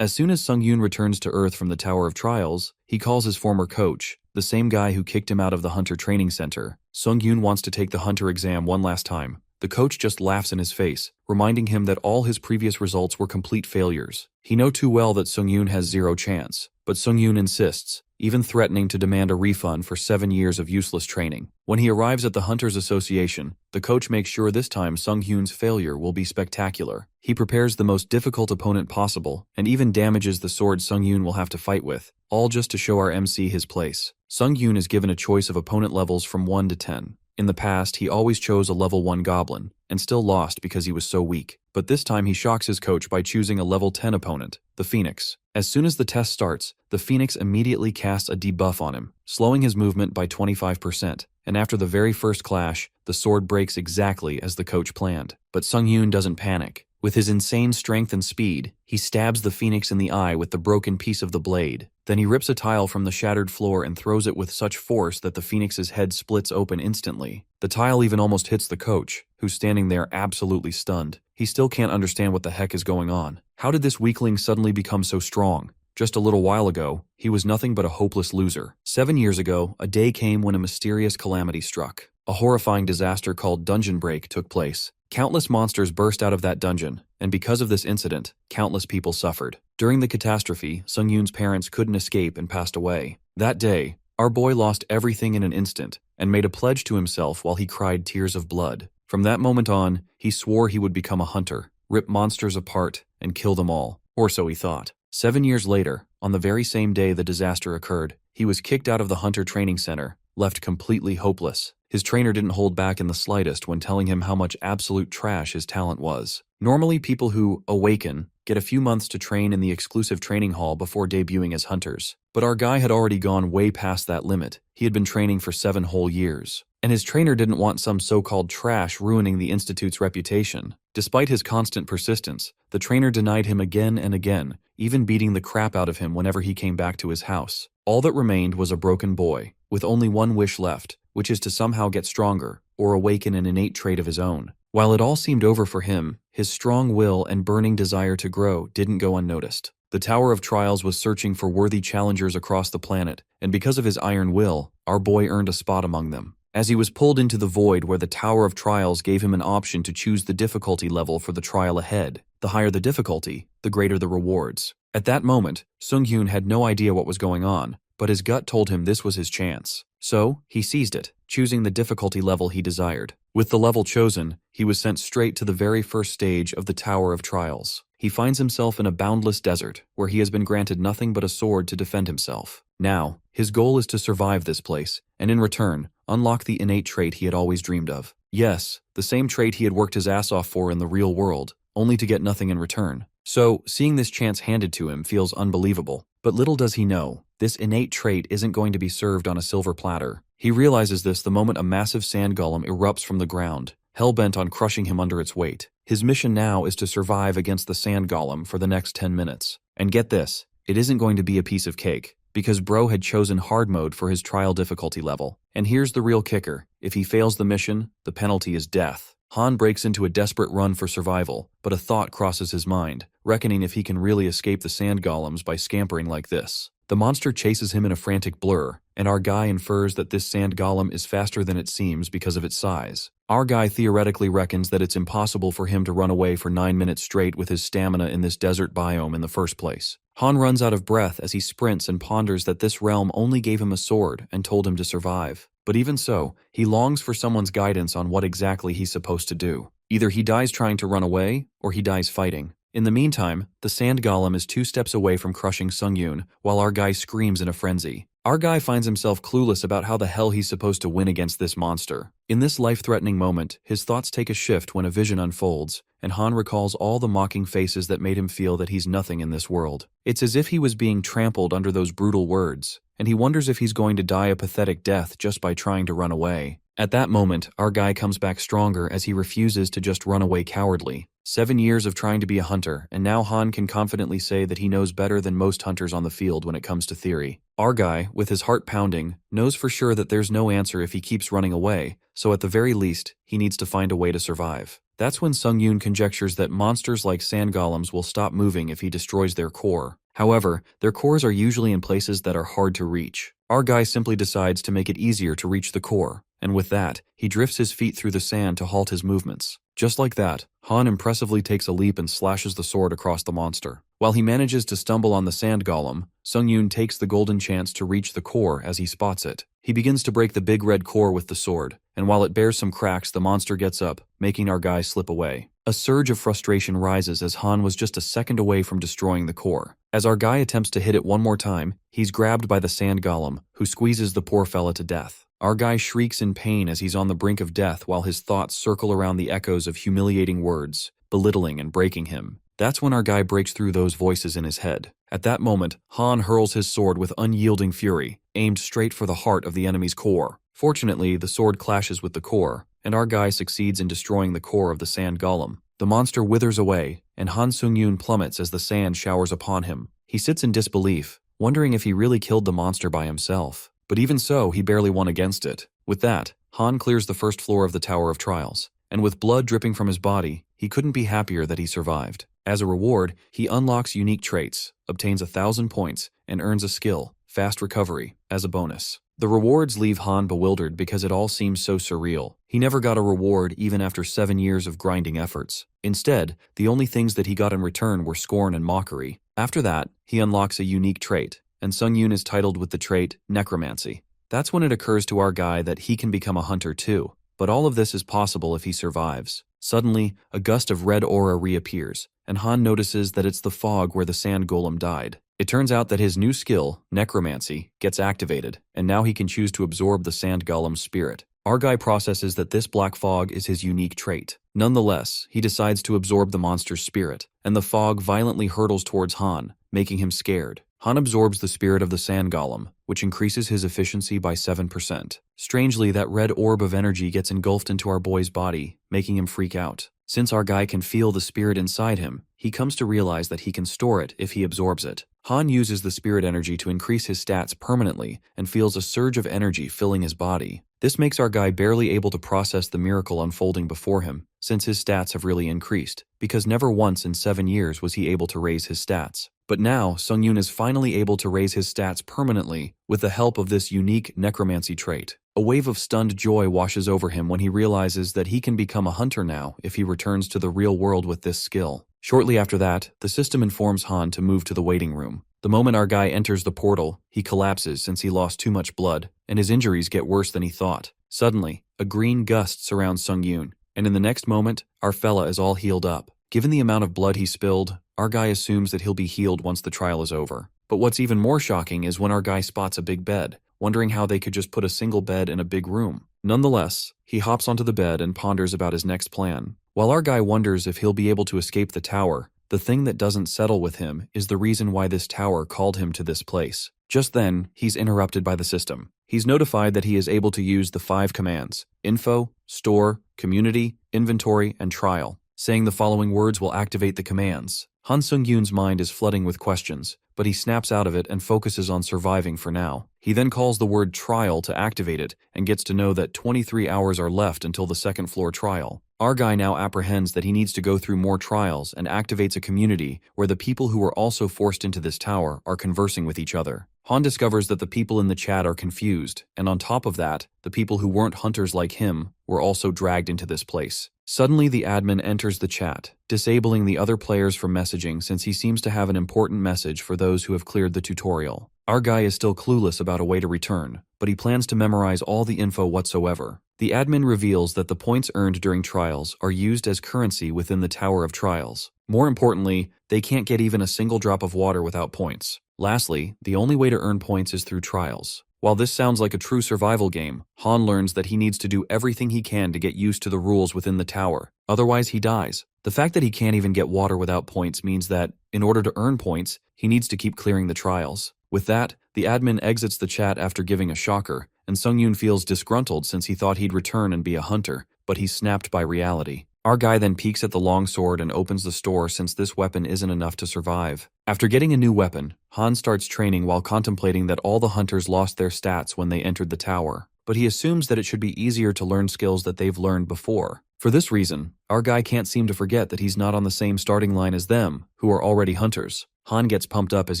As soon as Sung-yoon returns to Earth from the Tower of Trials, he calls his former coach, the same guy who kicked him out of the Hunter Training Center. Sung-yoon wants to take the Hunter exam one last time. The coach just laughs in his face, reminding him that all his previous results were complete failures. He knows too well that Sung-yoon has zero chance, but Sung-yoon insists, even threatening to demand a refund for 7 years of useless training. When he arrives at the Hunters Association, the coach makes sure this time Sung-yoon's failure will be spectacular. He prepares the most difficult opponent possible, and even damages the sword Sung-yoon will have to fight with, all just to show our MC his place. Sung-yoon is given a choice of opponent levels from 1 to 10. In the past, he always chose a level 1 goblin, and still lost because he was so weak. But this time he shocks his coach by choosing a level 10 opponent, the Phoenix. As soon as the test starts, the Phoenix immediately casts a debuff on him, slowing his movement by 25%, and after the very first clash, the sword breaks exactly as the coach planned. But Sung-yoon doesn't panic. With his insane strength and speed, he stabs the Phoenix in the eye with the broken piece of the blade. Then he rips a tile from the shattered floor and throws it with such force that the Phoenix's head splits open instantly. The tile even almost hits the coach, who's standing there absolutely stunned. He still can't understand what the heck is going on. How did this weakling suddenly become so strong? Just a little while ago, he was nothing but a hopeless loser. 7 years ago, a day came when a mysterious calamity struck. A horrifying disaster called Dungeon Break took place. Countless monsters burst out of that dungeon, and because of this incident, countless people suffered. During the catastrophe, Sung-yoon's parents couldn't escape and passed away. That day, our boy lost everything in an instant, and made a pledge to himself while he cried tears of blood. From that moment on, he swore he would become a hunter, rip monsters apart, and kill them all, or so he thought. 7 years later, on the very same day the disaster occurred, he was kicked out of the Hunter Training Center, left completely hopeless. His trainer didn't hold back in the slightest when telling him how much absolute trash his talent was. Normally, people who awaken get a few months to train in the exclusive training hall before debuting as hunters. But our guy had already gone way past that limit. He had been training for 7 whole years. And his trainer didn't want some so-called trash ruining the Institute's reputation. Despite his constant persistence, the trainer denied him again and again, even beating the crap out of him whenever he came back to his house. All that remained was a broken boy, with only one wish left, which is to somehow get stronger, or awaken an innate trait of his own. While it all seemed over for him, his strong will and burning desire to grow didn't go unnoticed. The Tower of Trials was searching for worthy challengers across the planet, and because of his iron will, our boy earned a spot among them. As he was pulled into the void where the Tower of Trials gave him an option to choose the difficulty level for the trial ahead. The higher the difficulty, the greater the rewards. At that moment, Sung-yoon had no idea what was going on, but his gut told him this was his chance. So, he seized it, choosing the difficulty level he desired. With the level chosen, he was sent straight to the very first stage of the Tower of Trials. He finds himself in a boundless desert, where he has been granted nothing but a sword to defend himself. Now, his goal is to survive this place, and in return, unlock the innate trait he had always dreamed of. Yes, the same trait he had worked his ass off for in the real world, only to get nothing in return. So, seeing this chance handed to him feels unbelievable. But little does he know, this innate trait isn't going to be served on a silver platter. He realizes this the moment a massive sand golem erupts from the ground, hell-bent on crushing him under its weight. His mission now is to survive against the sand golem for the next 10 minutes. And get this, it isn't going to be a piece of cake, because bro had chosen hard mode for his trial difficulty level. And here's the real kicker, if he fails the mission, the penalty is death. Han breaks into a desperate run for survival, but a thought crosses his mind, reckoning if he can really escape the sand golems by scampering like this. The monster chases him in a frantic blur, and our guy infers that this sand golem is faster than it seems because of its size. Our guy theoretically reckons that it's impossible for him to run away for 9 minutes straight with his stamina in this desert biome in the first place. Han runs out of breath as he sprints and ponders that this realm only gave him a sword and told him to survive. But even so, he longs for someone's guidance on what exactly he's supposed to do. Either he dies trying to run away, or he dies fighting. In the meantime, the sand golem is 2 steps away from crushing Sung-yoon, while our guy screams in a frenzy. Our guy finds himself clueless about how the hell he's supposed to win against this monster. In this life-threatening moment, his thoughts take a shift when a vision unfolds, and Han recalls all the mocking faces that made him feel that he's nothing in this world. It's as if he was being trampled under those brutal words, and he wonders if he's going to die a pathetic death just by trying to run away. At that moment, our guy comes back stronger as he refuses to just run away cowardly. 7 years of trying to be a hunter, and now Han can confidently say that he knows better than most hunters on the field when it comes to theory. Our guy, with his heart pounding, knows for sure that there's no answer if he keeps running away, so at the very least, he needs to find a way to survive. That's when Sung-yoon conjectures that monsters like sand golems will stop moving if he destroys their core. However, their cores are usually in places that are hard to reach. Our guy simply decides to make it easier to reach the core, and with that, he drifts his feet through the sand to halt his movements. Just like that, Han impressively takes a leap and slashes the sword across the monster. While he manages to stumble on the sand golem, Sung-yoon takes the golden chance to reach the core as he spots it. He begins to break the big red core with the sword, and while it bears some cracks, the monster gets up, making our guy slip away. A surge of frustration rises as Han was just a second away from destroying the core. As our guy attempts to hit it one more time, he's grabbed by the sand golem, who squeezes the poor fella to death. Our guy shrieks in pain as he's on the brink of death while his thoughts circle around the echoes of humiliating words, belittling and breaking him. That's when our guy breaks through those voices in his head. At that moment, Han hurls his sword with unyielding fury, aimed straight for the heart of the enemy's core. Fortunately, the sword clashes with the core, and our guy succeeds in destroying the core of the sand golem. The monster withers away, and Han Sung-yoon plummets as the sand showers upon him. He sits in disbelief, wondering if he really killed the monster by himself. But even so, he barely won against it. With that, Han clears the first floor of the Tower of Trials, and with blood dripping from his body, he couldn't be happier that he survived. As a reward, he unlocks unique traits, obtains 1,000 points, and earns a skill, Fast Recovery, as a bonus. The rewards leave Han bewildered because it all seems so surreal. He never got a reward even after 7 years of grinding efforts. Instead, the only things that he got in return were scorn and mockery. After that, he unlocks a unique trait, and Sung-yoon is titled with the trait Necromancy. That's when it occurs to our guy that he can become a hunter too. But all of this is possible if he survives. Suddenly, a gust of red aura reappears, and Han notices that it's the fog where the sand golem died. It turns out that his new skill, Necromancy, gets activated, and now he can choose to absorb the sand golem's spirit. Our guy processes that this black fog is his unique trait. Nonetheless, he decides to absorb the monster's spirit, and the fog violently hurtles towards Han, making him scared. Han absorbs the spirit of the sand golem, which increases his efficiency by 7%. Strangely, that red orb of energy gets engulfed into our boy's body, making him freak out. Since our guy can feel the spirit inside him, he comes to realize that he can store it if he absorbs it. Han uses the spirit energy to increase his stats permanently and feels a surge of energy filling his body. This makes our guy barely able to process the miracle unfolding before him, since his stats have really increased, because never once in 7 years was he able to raise his stats. But now, Sung-yoon is finally able to raise his stats permanently with the help of this unique necromancy trait. A wave of stunned joy washes over him when he realizes that he can become a hunter now if he returns to the real world with this skill. Shortly after that, the system informs Han to move to the waiting room. The moment our guy enters the portal, he collapses since he lost too much blood, and his injuries get worse than he thought. Suddenly, a green gust surrounds Sung-yoon, and in the next moment, our fella is all healed up. Given the amount of blood he spilled, our guy assumes that he'll be healed once the trial is over. But what's even more shocking is when our guy spots a big bed, wondering how they could just put a single bed in a big room. Nonetheless, he hops onto the bed and ponders about his next plan. While our guy wonders if he'll be able to escape the tower, the thing that doesn't settle with him is the reason why this tower called him to this place. Just then, he's interrupted by the system. He's notified that he is able to use the 5 commands: info, store, community, inventory, and trial. Saying the following words will activate the commands. Han Sung-yoon's mind is flooding with questions, but he snaps out of it and focuses on surviving for now. He then calls the word trial to activate it and gets to know that 23 hours are left until the second floor trial. Our guy now apprehends that he needs to go through more trials and activates a community where the people who were also forced into this tower are conversing with each other. Han discovers that the people in the chat are confused, and on top of that, the people who weren't hunters like him were also dragged into this place. Suddenly, the admin enters the chat, disabling the other players from messaging since he seems to have an important message for those who have cleared the tutorial. Our guy is still clueless about a way to return, but he plans to memorize all the info whatsoever. The admin reveals that the points earned during trials are used as currency within the Tower of Trials. More importantly, they can't get even a single drop of water without points. Lastly, the only way to earn points is through trials. While this sounds like a true survival game, Han learns that he needs to do everything he can to get used to the rules within the tower. Otherwise, he dies. The fact that he can't even get water without points means that, in order to earn points, he needs to keep clearing the trials. With that, the admin exits the chat after giving a shocker, and Sung-yoon feels disgruntled since he thought he'd return and be a hunter, but he's snapped by reality. Our guy then peeks at the longsword and opens the store since this weapon isn't enough to survive. After getting a new weapon, Han starts training while contemplating that all the hunters lost their stats when they entered the tower, but he assumes that it should be easier to learn skills that they've learned before. For this reason, Our guy can't seem to forget that he's not on the same starting line as them, who are already hunters. Han gets pumped up as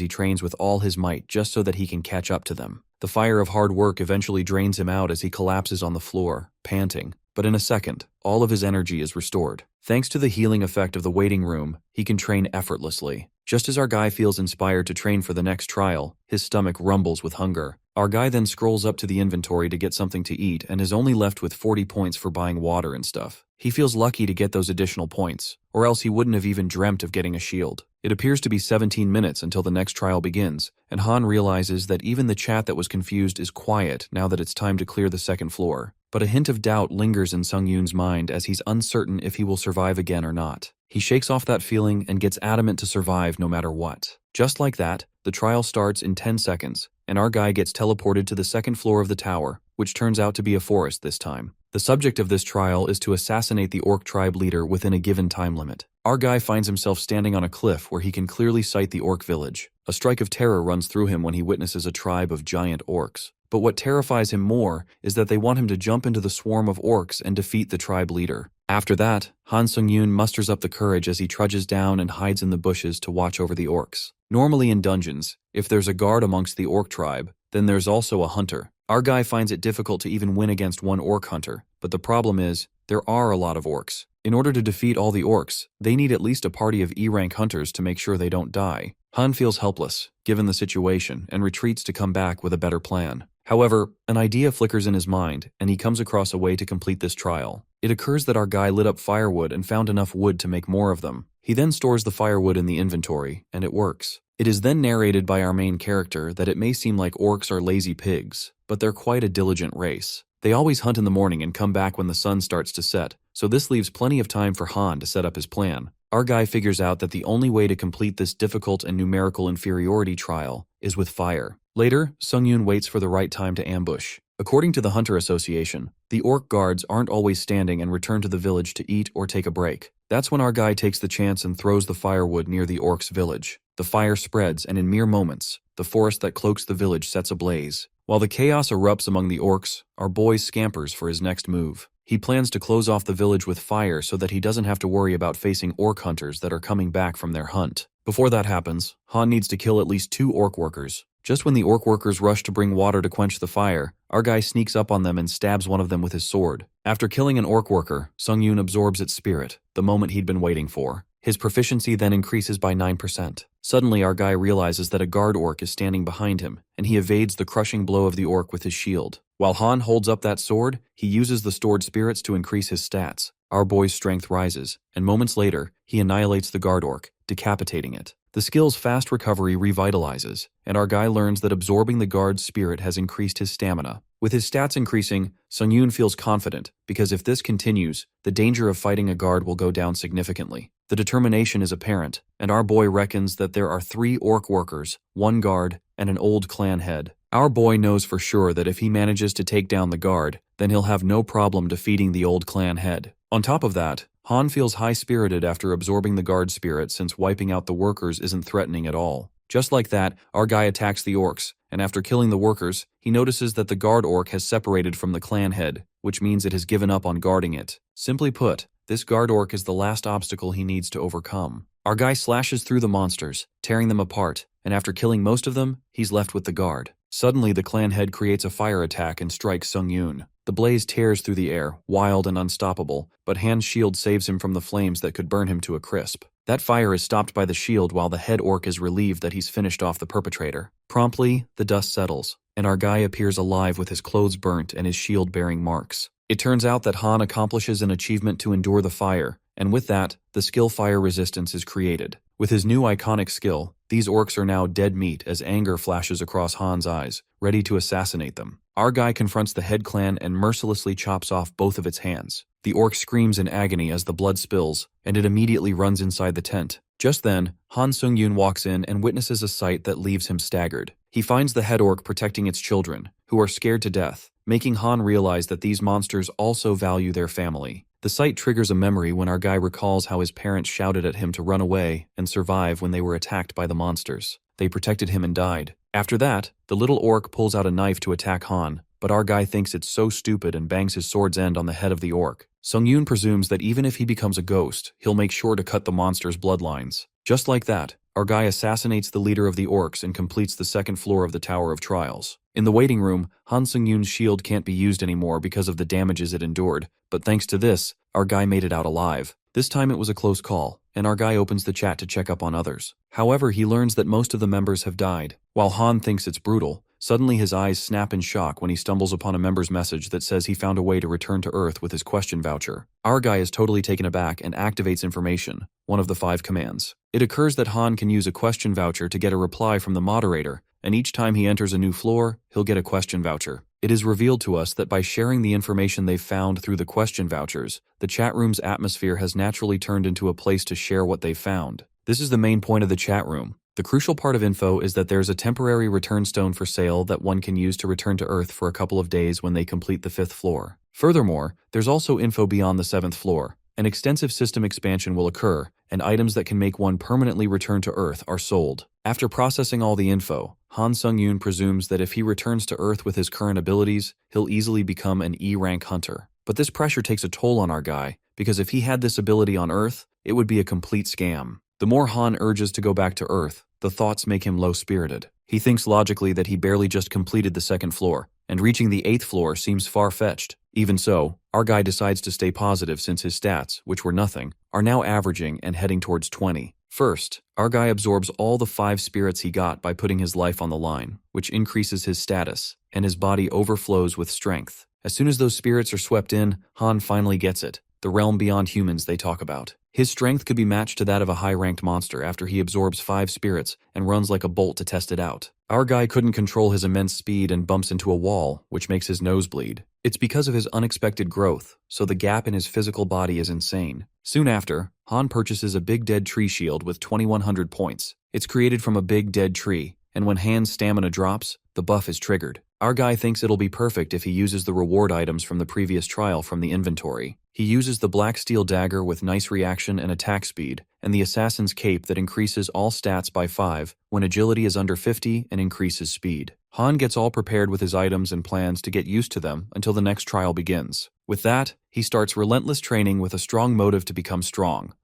he trains with all his might just so that he can catch up to them. The fire of hard work eventually drains him out as he collapses on the floor, panting. But in a second, all of his energy is restored. Thanks to the healing effect of the waiting room, he can train effortlessly. Just as our guy feels inspired to train for the next trial, his stomach rumbles with hunger. Our guy then scrolls up to the inventory to get something to eat and is only left with 40 points for buying water and stuff. He feels lucky to get those additional points, or else he wouldn't have even dreamt of getting a shield. It appears to be 17 minutes until the next trial begins, and Han realizes that even the chat that was confused is quiet now that it's time to clear the second floor. But a hint of doubt lingers in Sung-yoon's mind as he's uncertain if he will survive again or not. He shakes off that feeling and gets adamant to survive no matter what. Just like that, the trial starts in 10 seconds, and our guy gets teleported to the second floor of the tower, which turns out to be a forest this time. The subject of this trial is to assassinate the orc tribe leader within a given time limit. Our guy finds himself standing on a cliff where he can clearly sight the orc village. A strike of terror runs through him when he witnesses a tribe of giant orcs. But what terrifies him more is that they want him to jump into the swarm of orcs and defeat the tribe leader. After that, Han Sung-yoon musters up the courage as he trudges down and hides in the bushes to watch over the orcs. Normally in dungeons, if there's a guard amongst the orc tribe, then there's also a hunter. Our guy finds it difficult to even win against one orc hunter, but the problem is, there are a lot of orcs. In order to defeat all the orcs, they need at least a party of E-rank hunters to make sure they don't die. Han feels helpless, given the situation, and retreats to come back with a better plan. However, an idea flickers in his mind, and he comes across a way to complete this trial. It occurs that our guy lit up firewood and found enough wood to make more of them. He then stores the firewood in the inventory, and it works. It is then narrated by our main character that it may seem like orcs are lazy pigs, but they're quite a diligent race. They always hunt in the morning and come back when the sun starts to set, so this leaves plenty of time for Han to set up his plan. Our guy figures out that the only way to complete this difficult and numerical inferiority trial is with fire. Later, Sung-yoon waits for the right time to ambush. According to the Hunter Association, the orc guards aren't always standing and return to the village to eat or take a break. That's when our guy takes the chance and throws the firewood near the orcs' village. The fire spreads, and in mere moments, the forest that cloaks the village sets ablaze. While the chaos erupts among the orcs, our boy scampers for his next move. He plans to close off the village with fire so that he doesn't have to worry about facing orc hunters that are coming back from their hunt. Before that happens, Han needs to kill at least 2 orc workers. Just when the orc workers rush to bring water to quench the fire, our guy sneaks up on them and stabs one of them with his sword. After killing an orc worker, Sung-yoon absorbs its spirit, the moment he'd been waiting for. His proficiency then increases by 9%. Suddenly, our guy realizes that a guard orc is standing behind him, and he evades the crushing blow of the orc with his shield. While Han holds up that sword, he uses the stored spirits to increase his stats. Our boy's strength rises, and moments later, he annihilates the guard orc, decapitating it. The skill's fast recovery revitalizes, and our guy learns that absorbing the guard's spirit has increased his stamina. With his stats increasing, Sung-yoon feels confident, because if this continues, the danger of fighting a guard will go down significantly. The determination is apparent, and our boy reckons that there are 3 orc workers, 1 guard, and an old clan head. Our boy knows for sure that if he manages to take down the guard, then he'll have no problem defeating the old clan head. On top of that, Han feels high-spirited after absorbing the guard spirit since wiping out the workers isn't threatening at all. Just like that, our guy attacks the orcs, and after killing the workers, he notices that the guard orc has separated from the clan head, which means it has given up on guarding it. Simply put, this guard orc is the last obstacle he needs to overcome. Our guy slashes through the monsters, tearing them apart, and after killing most of them, he's left with the guard. Suddenly, the clan head creates a fire attack and strikes Sung-yoon. The blaze tears through the air, wild and unstoppable, but Han's shield saves him from the flames that could burn him to a crisp. That fire is stopped by the shield while the head orc is relieved that he's finished off the perpetrator. Promptly, the dust settles, and our guy appears alive with his clothes burnt and his shield bearing marks. It turns out that Han accomplishes an achievement to endure the fire, and with that, the skill fire resistance is created. With his new iconic skill, these orcs are now dead meat as anger flashes across Han's eyes, ready to assassinate them. Our guy confronts the head clan and mercilessly chops off both of its hands. The orc screams in agony as the blood spills, and it immediately runs inside the tent. Just then, Han Sung-yoon walks in and witnesses a sight that leaves him staggered. He finds the head orc protecting its children, who are scared to death, making Han realize that these monsters also value their family. The sight triggers a memory when our guy recalls how his parents shouted at him to run away and survive when they were attacked by the monsters. They protected him and died. After that, the little orc pulls out a knife to attack Han, but our guy thinks it's so stupid and bangs his sword's end on the head of the orc. Sung-yoon presumes that even if he becomes a ghost, he'll make sure to cut the monster's bloodlines. Just like that, our guy assassinates the leader of the orcs and completes the second floor of the Tower of Trials. In the waiting room, Han Sung-yoon's shield can't be used anymore because of the damages it endured, but thanks to this, our guy made it out alive. This time it was a close call, and our guy opens the chat to check up on others. However, he learns that most of the members have died. While Han thinks it's brutal, suddenly his eyes snap in shock when he stumbles upon a member's message that says he found a way to return to Earth with his question voucher. Our guy is totally taken aback and activates information, one of the 5 commands. It occurs that Han can use a question voucher to get a reply from the moderator, and each time he enters a new floor, he'll get a question voucher. It is revealed to us that by sharing the information they've found through the question vouchers, the chat room's atmosphere has naturally turned into a place to share what they've found. This is the main point of the chat room. The crucial part of info is that there's a temporary return stone for sale that one can use to return to Earth for a couple of days when they complete the 5th floor. Furthermore, there's also info beyond the 7th floor. An extensive system expansion will occur, and items that can make one permanently return to Earth are sold. After processing all the info, Han Sung-yoon presumes that if he returns to Earth with his current abilities, he'll easily become an E-rank hunter. But this pressure takes a toll on our guy, because if he had this ability on Earth, it would be a complete scam. The more Han urges to go back to Earth, the thoughts make him low-spirited. He thinks logically that he barely just completed the 2nd floor, and reaching the 8th floor seems far-fetched. Even so, our guy decides to stay positive since his stats, which were nothing, are now averaging and heading towards 20. First, our guy absorbs all the 5 spirits he got by putting his life on the line, which increases his status, and his body overflows with strength. As soon as those spirits are swept in, Han finally gets it, the realm beyond humans they talk about. His strength could be matched to that of a high-ranked monster after he absorbs 5 spirits and runs like a bolt to test it out. Our guy couldn't control his immense speed and bumps into a wall, which makes his nose bleed. It's because of his unexpected growth, so the gap in his physical body is insane. Soon after, Han purchases a big dead tree shield with 2100 points. It's created from a big dead tree, and when Han's stamina drops, the buff is triggered. Our guy thinks it'll be perfect if he uses the reward items from the previous trial from the inventory. He uses the black steel dagger with nice reaction and attack speed, and the assassin's cape that increases all stats by 5 when agility is under 50 and increases speed. Han gets all prepared with his items and plans to get used to them until the next trial begins. With that, he starts relentless training with a strong motive to become strong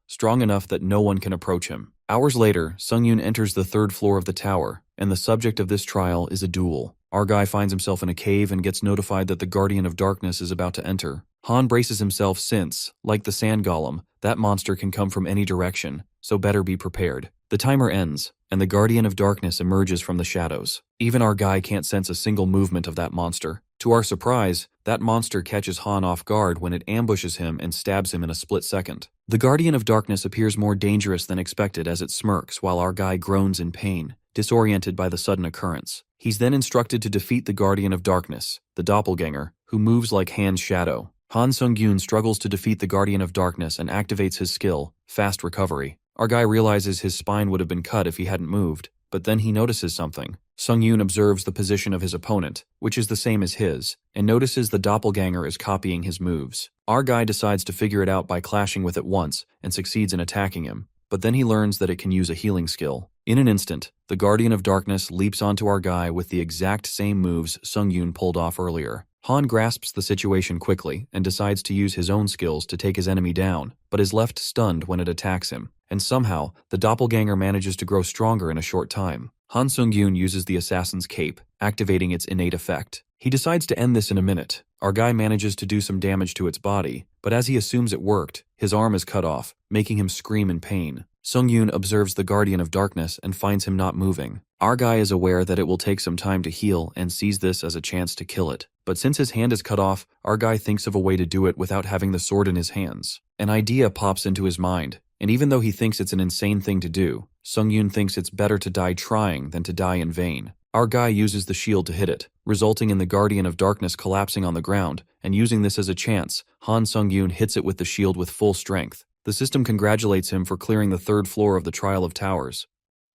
enough that no one can approach him. Hours later, Sung-yoon enters the 3rd floor of the tower, and the subject of this trial is a duel. Our guy finds himself in a cave and gets notified that the Guardian of Darkness is about to enter. Han braces himself since, like the sand golem, that monster can come from any direction, so better be prepared. The timer ends, and the Guardian of Darkness emerges from the shadows. Even our guy can't sense a single movement of that monster. To our surprise, that monster catches Han off guard when it ambushes him and stabs him in a split second. The Guardian of Darkness appears more dangerous than expected as it smirks while our guy groans in pain, disoriented by the sudden occurrence. He's then instructed to defeat the Guardian of Darkness, the doppelganger, who moves like Han's shadow. Han Sung-yoon struggles to defeat the Guardian of Darkness and activates his skill, Fast Recovery. Our guy realizes his spine would have been cut if he hadn't moved, but then he notices something. Sung-yoon observes the position of his opponent, which is the same as his, and notices the doppelganger is copying his moves. Our guy decides to figure it out by clashing with it once, and succeeds in attacking him, but then he learns that it can use a healing skill. In an instant, the Guardian of Darkness leaps onto our guy with the exact same moves Sung-yoon pulled off earlier. Han grasps the situation quickly and decides to use his own skills to take his enemy down, but is left stunned when it attacks him, and somehow, the doppelganger manages to grow stronger in a short time. Han Sung-yoon uses the assassin's cape, activating its innate effect. He decides to end this in a minute. Our guy manages to do some damage to its body, but as he assumes it worked, his arm is cut off, making him scream in pain. Sung-yoon observes the Guardian of Darkness and finds him not moving. Our guy is aware that it will take some time to heal and sees this as a chance to kill it. But since his hand is cut off, our guy thinks of a way to do it without having the sword in his hands. An idea pops into his mind, and even though he thinks it's an insane thing to do, Sung-yoon thinks it's better to die trying than to die in vain. Our guy uses the shield to hit it, resulting in the Guardian of Darkness collapsing on the ground, and using this as a chance, Han Sung-yoon hits it with the shield with full strength. The system congratulates him for clearing the 3rd floor of the Trial of Towers.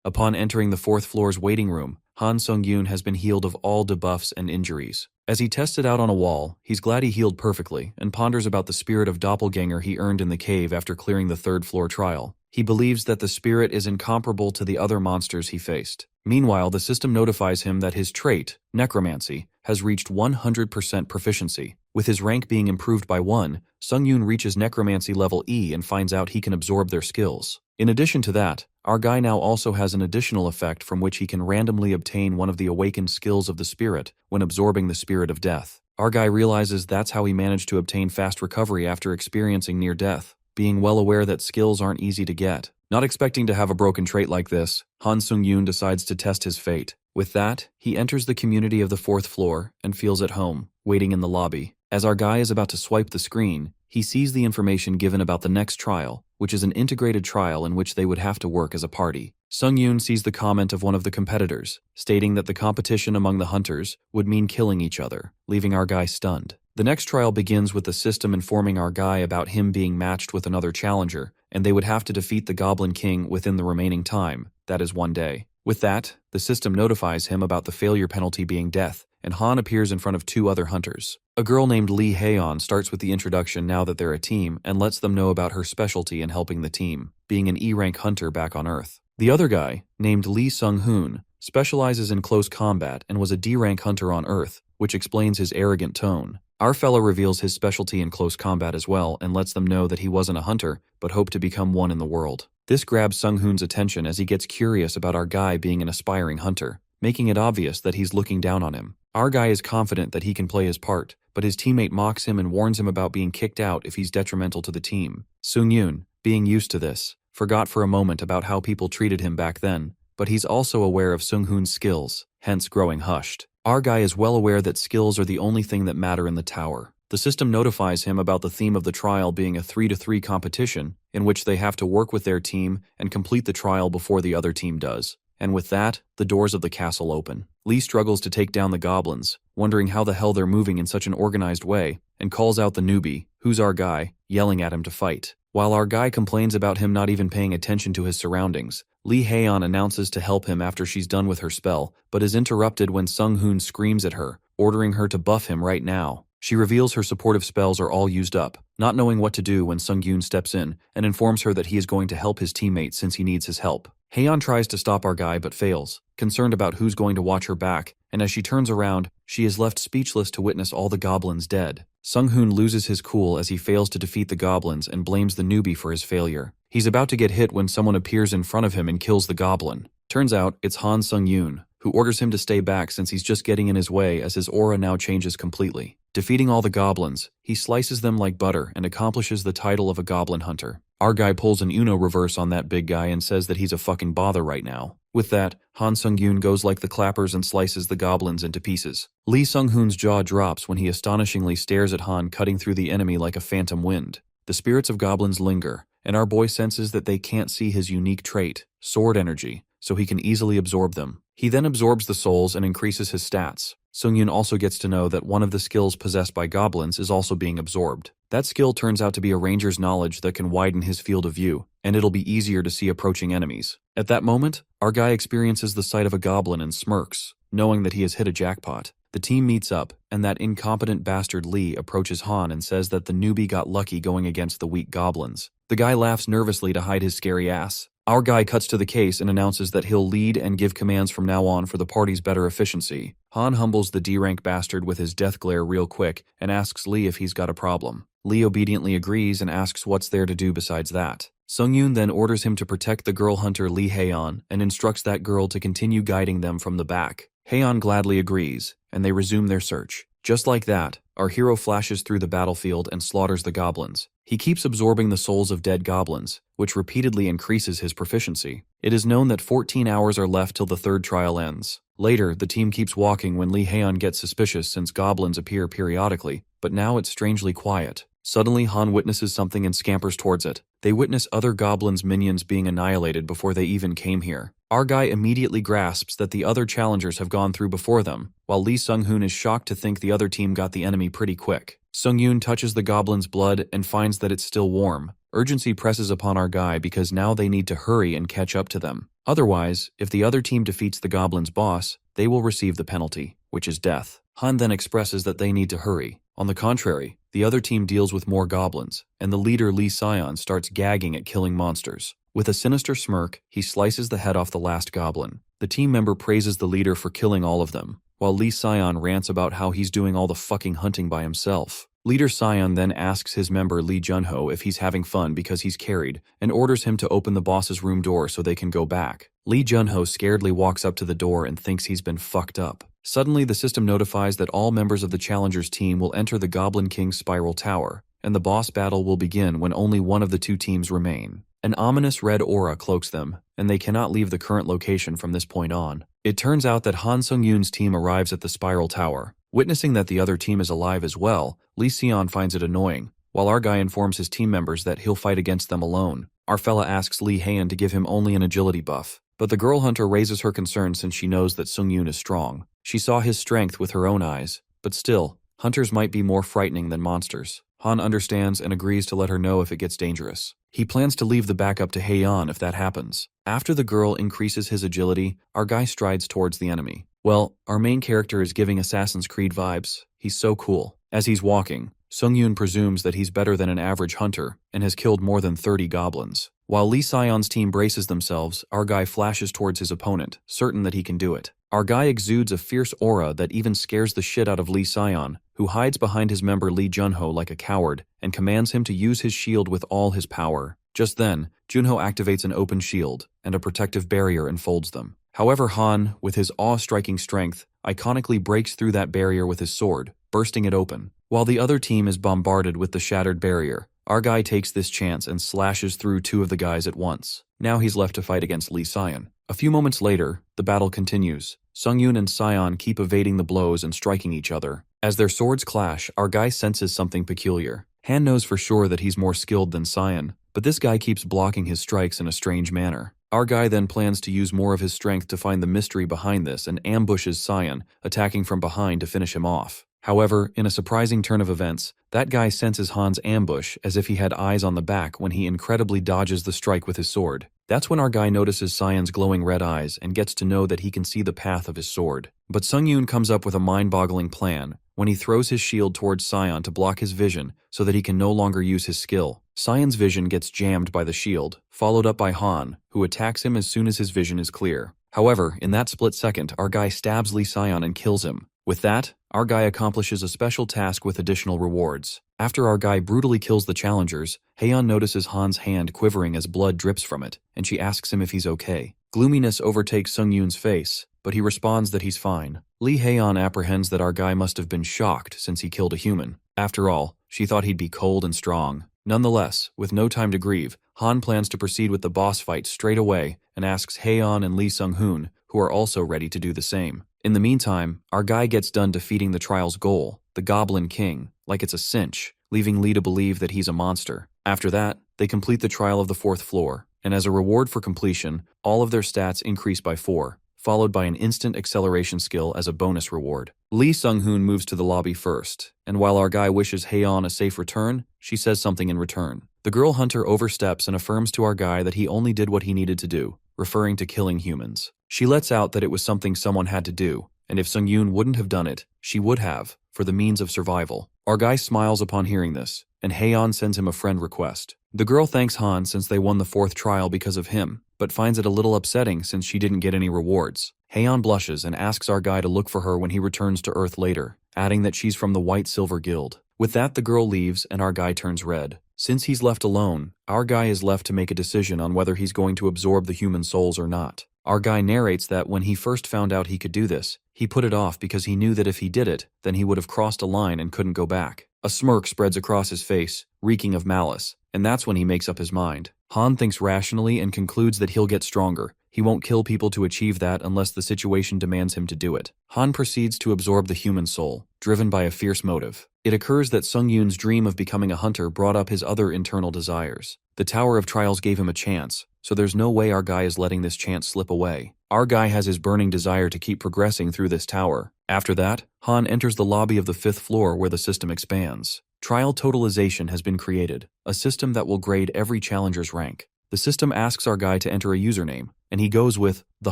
Upon entering the 4th floor's waiting room, Han Sung-yoon has been healed of all debuffs and injuries. As he tests it out on a wall, he's glad he healed perfectly and ponders about the spirit of doppelganger he earned in the cave after clearing the 3rd floor trial. He believes that the spirit is incomparable to the other monsters he faced. Meanwhile, the system notifies him that his trait, necromancy, has reached 100% proficiency. With his rank being improved by 1, Sung-yoon reaches necromancy level E and finds out he can absorb their skills. In addition to that, our guy now also has an additional effect from which he can randomly obtain one of the awakened skills of the spirit when absorbing the spirit of death. Our guy realizes that's how he managed to obtain fast recovery after experiencing near death, being well aware that skills aren't easy to get. Not expecting to have a broken trait like this, Han Sung-yoon decides to test his fate. With that, he enters the community of the 4th floor and feels at home, waiting in the lobby. As our guy is about to swipe the screen, he sees the information given about the next trial, which is an integrated trial in which they would have to work as a party. Sung-yoon sees the comment of one of the competitors, stating that the competition among the hunters would mean killing each other, leaving our guy stunned. The next trial begins with the system informing our guy about him being matched with another challenger, and they would have to defeat the Goblin King within the remaining time, that is 1 day. With that, the system notifies him about the failure penalty being death, and Han appears in front of 2 other hunters. A girl named Lee Haeon starts with the introduction now that they're a team and lets them know about her specialty in helping the team, being an E-rank hunter back on Earth. The other guy, named Lee Sung-hoon, specializes in close combat and was a D-rank hunter on Earth, which explains his arrogant tone. Our fellow reveals his specialty in close combat as well and lets them know that he wasn't a hunter, but hoped to become one in the world. This grabs Sung-hoon's attention as he gets curious about our guy being an aspiring hunter, making it obvious that he's looking down on him. Our guy is confident that he can play his part, but his teammate mocks him and warns him about being kicked out if he's detrimental to the team. Sung-yoon, being used to this, forgot for a moment about how people treated him back then, but he's also aware of Sung-hoon's skills, hence growing hushed. Our guy is well aware that skills are the only thing that matter in the tower. The system notifies him about the theme of the trial being a 3-to-3 competition, in which they have to work with their team and complete the trial before the other team does. And with that, the doors of the castle open. Lee struggles to take down the goblins, wondering how the hell they're moving in such an organized way, and calls out the newbie, who's our guy, yelling at him to fight. While our guy complains about him not even paying attention to his surroundings, Lee Haeon announces to help him after she's done with her spell, but is interrupted when Sung-hoon screams at her, ordering her to buff him right now. She reveals her supportive spells are all used up, not knowing what to do when Sung-yoon steps in and informs her that he is going to help his teammate since he needs his help. Haeon tries to stop our guy but fails, concerned about who's going to watch her back, and as she turns around, she is left speechless to witness all the goblins dead. Sung-hoon loses his cool as he fails to defeat the goblins and blames the newbie for his failure. He's about to get hit when someone appears in front of him and kills the goblin. Turns out, it's Han Sung-yoon, who orders him to stay back since he's just getting in his way as his aura now changes completely. Defeating all the goblins, he slices them like butter and accomplishes the title of a goblin hunter. Our guy pulls an Uno reverse on that big guy and says that he's a fucking bother right now. With that, Han Sung-yoon goes like the clappers and slices the goblins into pieces. Lee Sung-hoon's jaw drops when he astonishingly stares at Han cutting through the enemy like a phantom wind. The spirits of goblins linger, and our boy senses that they can't see his unique trait, sword energy, so he can easily absorb them. He then absorbs the souls and increases his stats. Sung-yoon also gets to know that one of the skills possessed by goblins is also being absorbed. That skill turns out to be a ranger's knowledge that can widen his field of view, and it'll be easier to see approaching enemies. At that moment, our guy experiences the sight of a goblin and smirks, knowing that he has hit a jackpot. The team meets up, and that incompetent bastard Lee approaches Han and says that the newbie got lucky going against the weak goblins. The guy laughs nervously to hide his scary ass. Our guy cuts to the case and announces that he'll lead and give commands from now on for the party's better efficiency. Han humbles the D-rank bastard with his death glare real quick and asks Lee if he's got a problem. Lee obediently agrees and asks what's there to do besides that. Sung-yoon then orders him to protect the girl hunter Lee Haeon and instructs that girl to continue guiding them from the back. Haeon gladly agrees, and they resume their search. Just like that, our hero flashes through the battlefield and slaughters the goblins. He keeps absorbing the souls of dead goblins, which repeatedly increases his proficiency. It is known that 14 hours are left till the third trial ends. Later, the team keeps walking when Lee Haeon gets suspicious since goblins appear periodically, but now it's strangely quiet. Suddenly, Han witnesses something and scampers towards it. They witness other goblins' minions being annihilated before they even came here. Our guy immediately grasps that the other challengers have gone through before them, while Lee Sung-hoon is shocked to think the other team got the enemy pretty quick. Sung-yoon touches the goblin's blood and finds that it's still warm. Urgency presses upon our guy because now they need to hurry and catch up to them. Otherwise, if the other team defeats the goblin's boss, they will receive the penalty, which is death. Han then expresses that they need to hurry. On the contrary, the other team deals with more goblins, and the leader Lee Sion starts gagging at killing monsters. With a sinister smirk, he slices the head off the last goblin. The team member praises the leader for killing all of them, while Lee Sion rants about how he's doing all the fucking hunting by himself. Leader Sion then asks his member Lee Junho if he's having fun because he's carried, and orders him to open the boss's room door so they can go back. Lee Junho scaredly walks up to the door and thinks he's been fucked up. Suddenly, the system notifies that all members of the Challengers team will enter the Goblin King's Spiral Tower, and the boss battle will begin when only one of the two teams remain. An ominous red aura cloaks them, and they cannot leave the current location from this point on. It turns out that Han Sung-yoon's team arrives at the Spiral Tower. Witnessing that the other team is alive as well, Lee Sion finds it annoying, while our guy informs his team members that he'll fight against them alone. Our fella asks Lee Haeun to give him only an agility buff, but the girl hunter raises her concern since she knows that Sung-yoon is strong. She saw his strength with her own eyes, but still, hunters might be more frightening than monsters. Han understands and agrees to let her know if it gets dangerous. He plans to leave the backup to Haeun if that happens. After the girl increases his agility, our guy strides towards the enemy. Well, our main character is giving Assassin's Creed vibes. He's so cool. As he's walking, Sung-yoon presumes that he's better than an average hunter and has killed more than 30 goblins. While Lee Sion's team braces themselves, our guy flashes towards his opponent, certain that he can do it. Our guy exudes a fierce aura that even scares the shit out of Lee Sion, who hides behind his member Lee Junho like a coward and commands him to use his shield with all his power. Just then, Junho activates an open shield, and a protective barrier enfolds them. However, Han, with his awe-striking strength, iconically breaks through that barrier with his sword, bursting it open. While the other team is bombarded with the shattered barrier, our guy takes this chance and slashes through two of the guys at once. Now he's left to fight against Lee Sion. A few moments later, the battle continues. Sung-yoon and Sion keep evading the blows and striking each other. As their swords clash, our guy senses something peculiar. Han knows for sure that he's more skilled than Sion, but this guy keeps blocking his strikes in a strange manner. Our guy then plans to use more of his strength to find the mystery behind this and ambushes Sion, attacking from behind to finish him off. However, in a surprising turn of events, that guy senses Han's ambush as if he had eyes on the back when he incredibly dodges the strike with his sword. That's when our guy notices Sion's glowing red eyes and gets to know that he can see the path of his sword. But Sung-yoon comes up with a mind-boggling plan when he throws his shield towards Sion to block his vision so that he can no longer use his skill. Sion's vision gets jammed by the shield, followed up by Han, who attacks him as soon as his vision is clear. However, in that split second, our guy stabs Lee Sion and kills him. With that, our guy accomplishes a special task with additional rewards. After our guy brutally kills the challengers, Haeun notices Han's hand quivering as blood drips from it, and she asks him if he's okay. Gloominess overtakes Sung-yoon's face, but he responds that he's fine. Lee Haeun apprehends that our guy must have been shocked since he killed a human. After all, she thought he'd be cold and strong. Nonetheless, with no time to grieve, Han plans to proceed with the boss fight straight away and asks Haeun and Lee Sung-hoon, who are also ready to do the same. In the meantime, our guy gets done defeating the trial's goal, the Goblin King, like it's a cinch, leaving Lee to believe that he's a monster. After that, they complete the trial of the 4th floor, and as a reward for completion, all of their stats increase by 4, followed by an instant acceleration skill as a bonus reward. Lee Sung-hoon moves to the lobby first, and while our guy wishes Haeun a safe return, she says something in return. The girl hunter oversteps and affirms to our guy that he only did what he needed to do, referring to killing humans. She lets out that it was something someone had to do, and if Sung-yoon wouldn't have done it, she would have, for the means of survival. Our guy smiles upon hearing this, and Haeun sends him a friend request. The girl thanks Han since they won the 4th trial because of him, but finds it a little upsetting since she didn't get any rewards. Haeun blushes and asks our guy to look for her when he returns to Earth later, adding that she's from the White Silver Guild. With that, the girl leaves and our guy turns red. Since he's left alone, our guy is left to make a decision on whether he's going to absorb the human souls or not. Our guy narrates that when he first found out he could do this, he put it off because he knew that if he did it, then he would have crossed a line and couldn't go back. A smirk spreads across his face, reeking of malice, and that's when he makes up his mind. Han thinks rationally and concludes that he'll get stronger. He won't kill people to achieve that unless the situation demands him to do it. Han proceeds to absorb the human soul, driven by a fierce motive. It occurs that Sung-yoon's dream of becoming a hunter brought up his other internal desires. The Tower of Trials gave him a chance, so there's no way our guy is letting this chance slip away. Our guy has his burning desire to keep progressing through this tower. After that, Han enters the lobby of the 5th floor where the system expands. Trial totalization has been created, a system that will grade every challenger's rank. The system asks our guy to enter a username, and he goes with the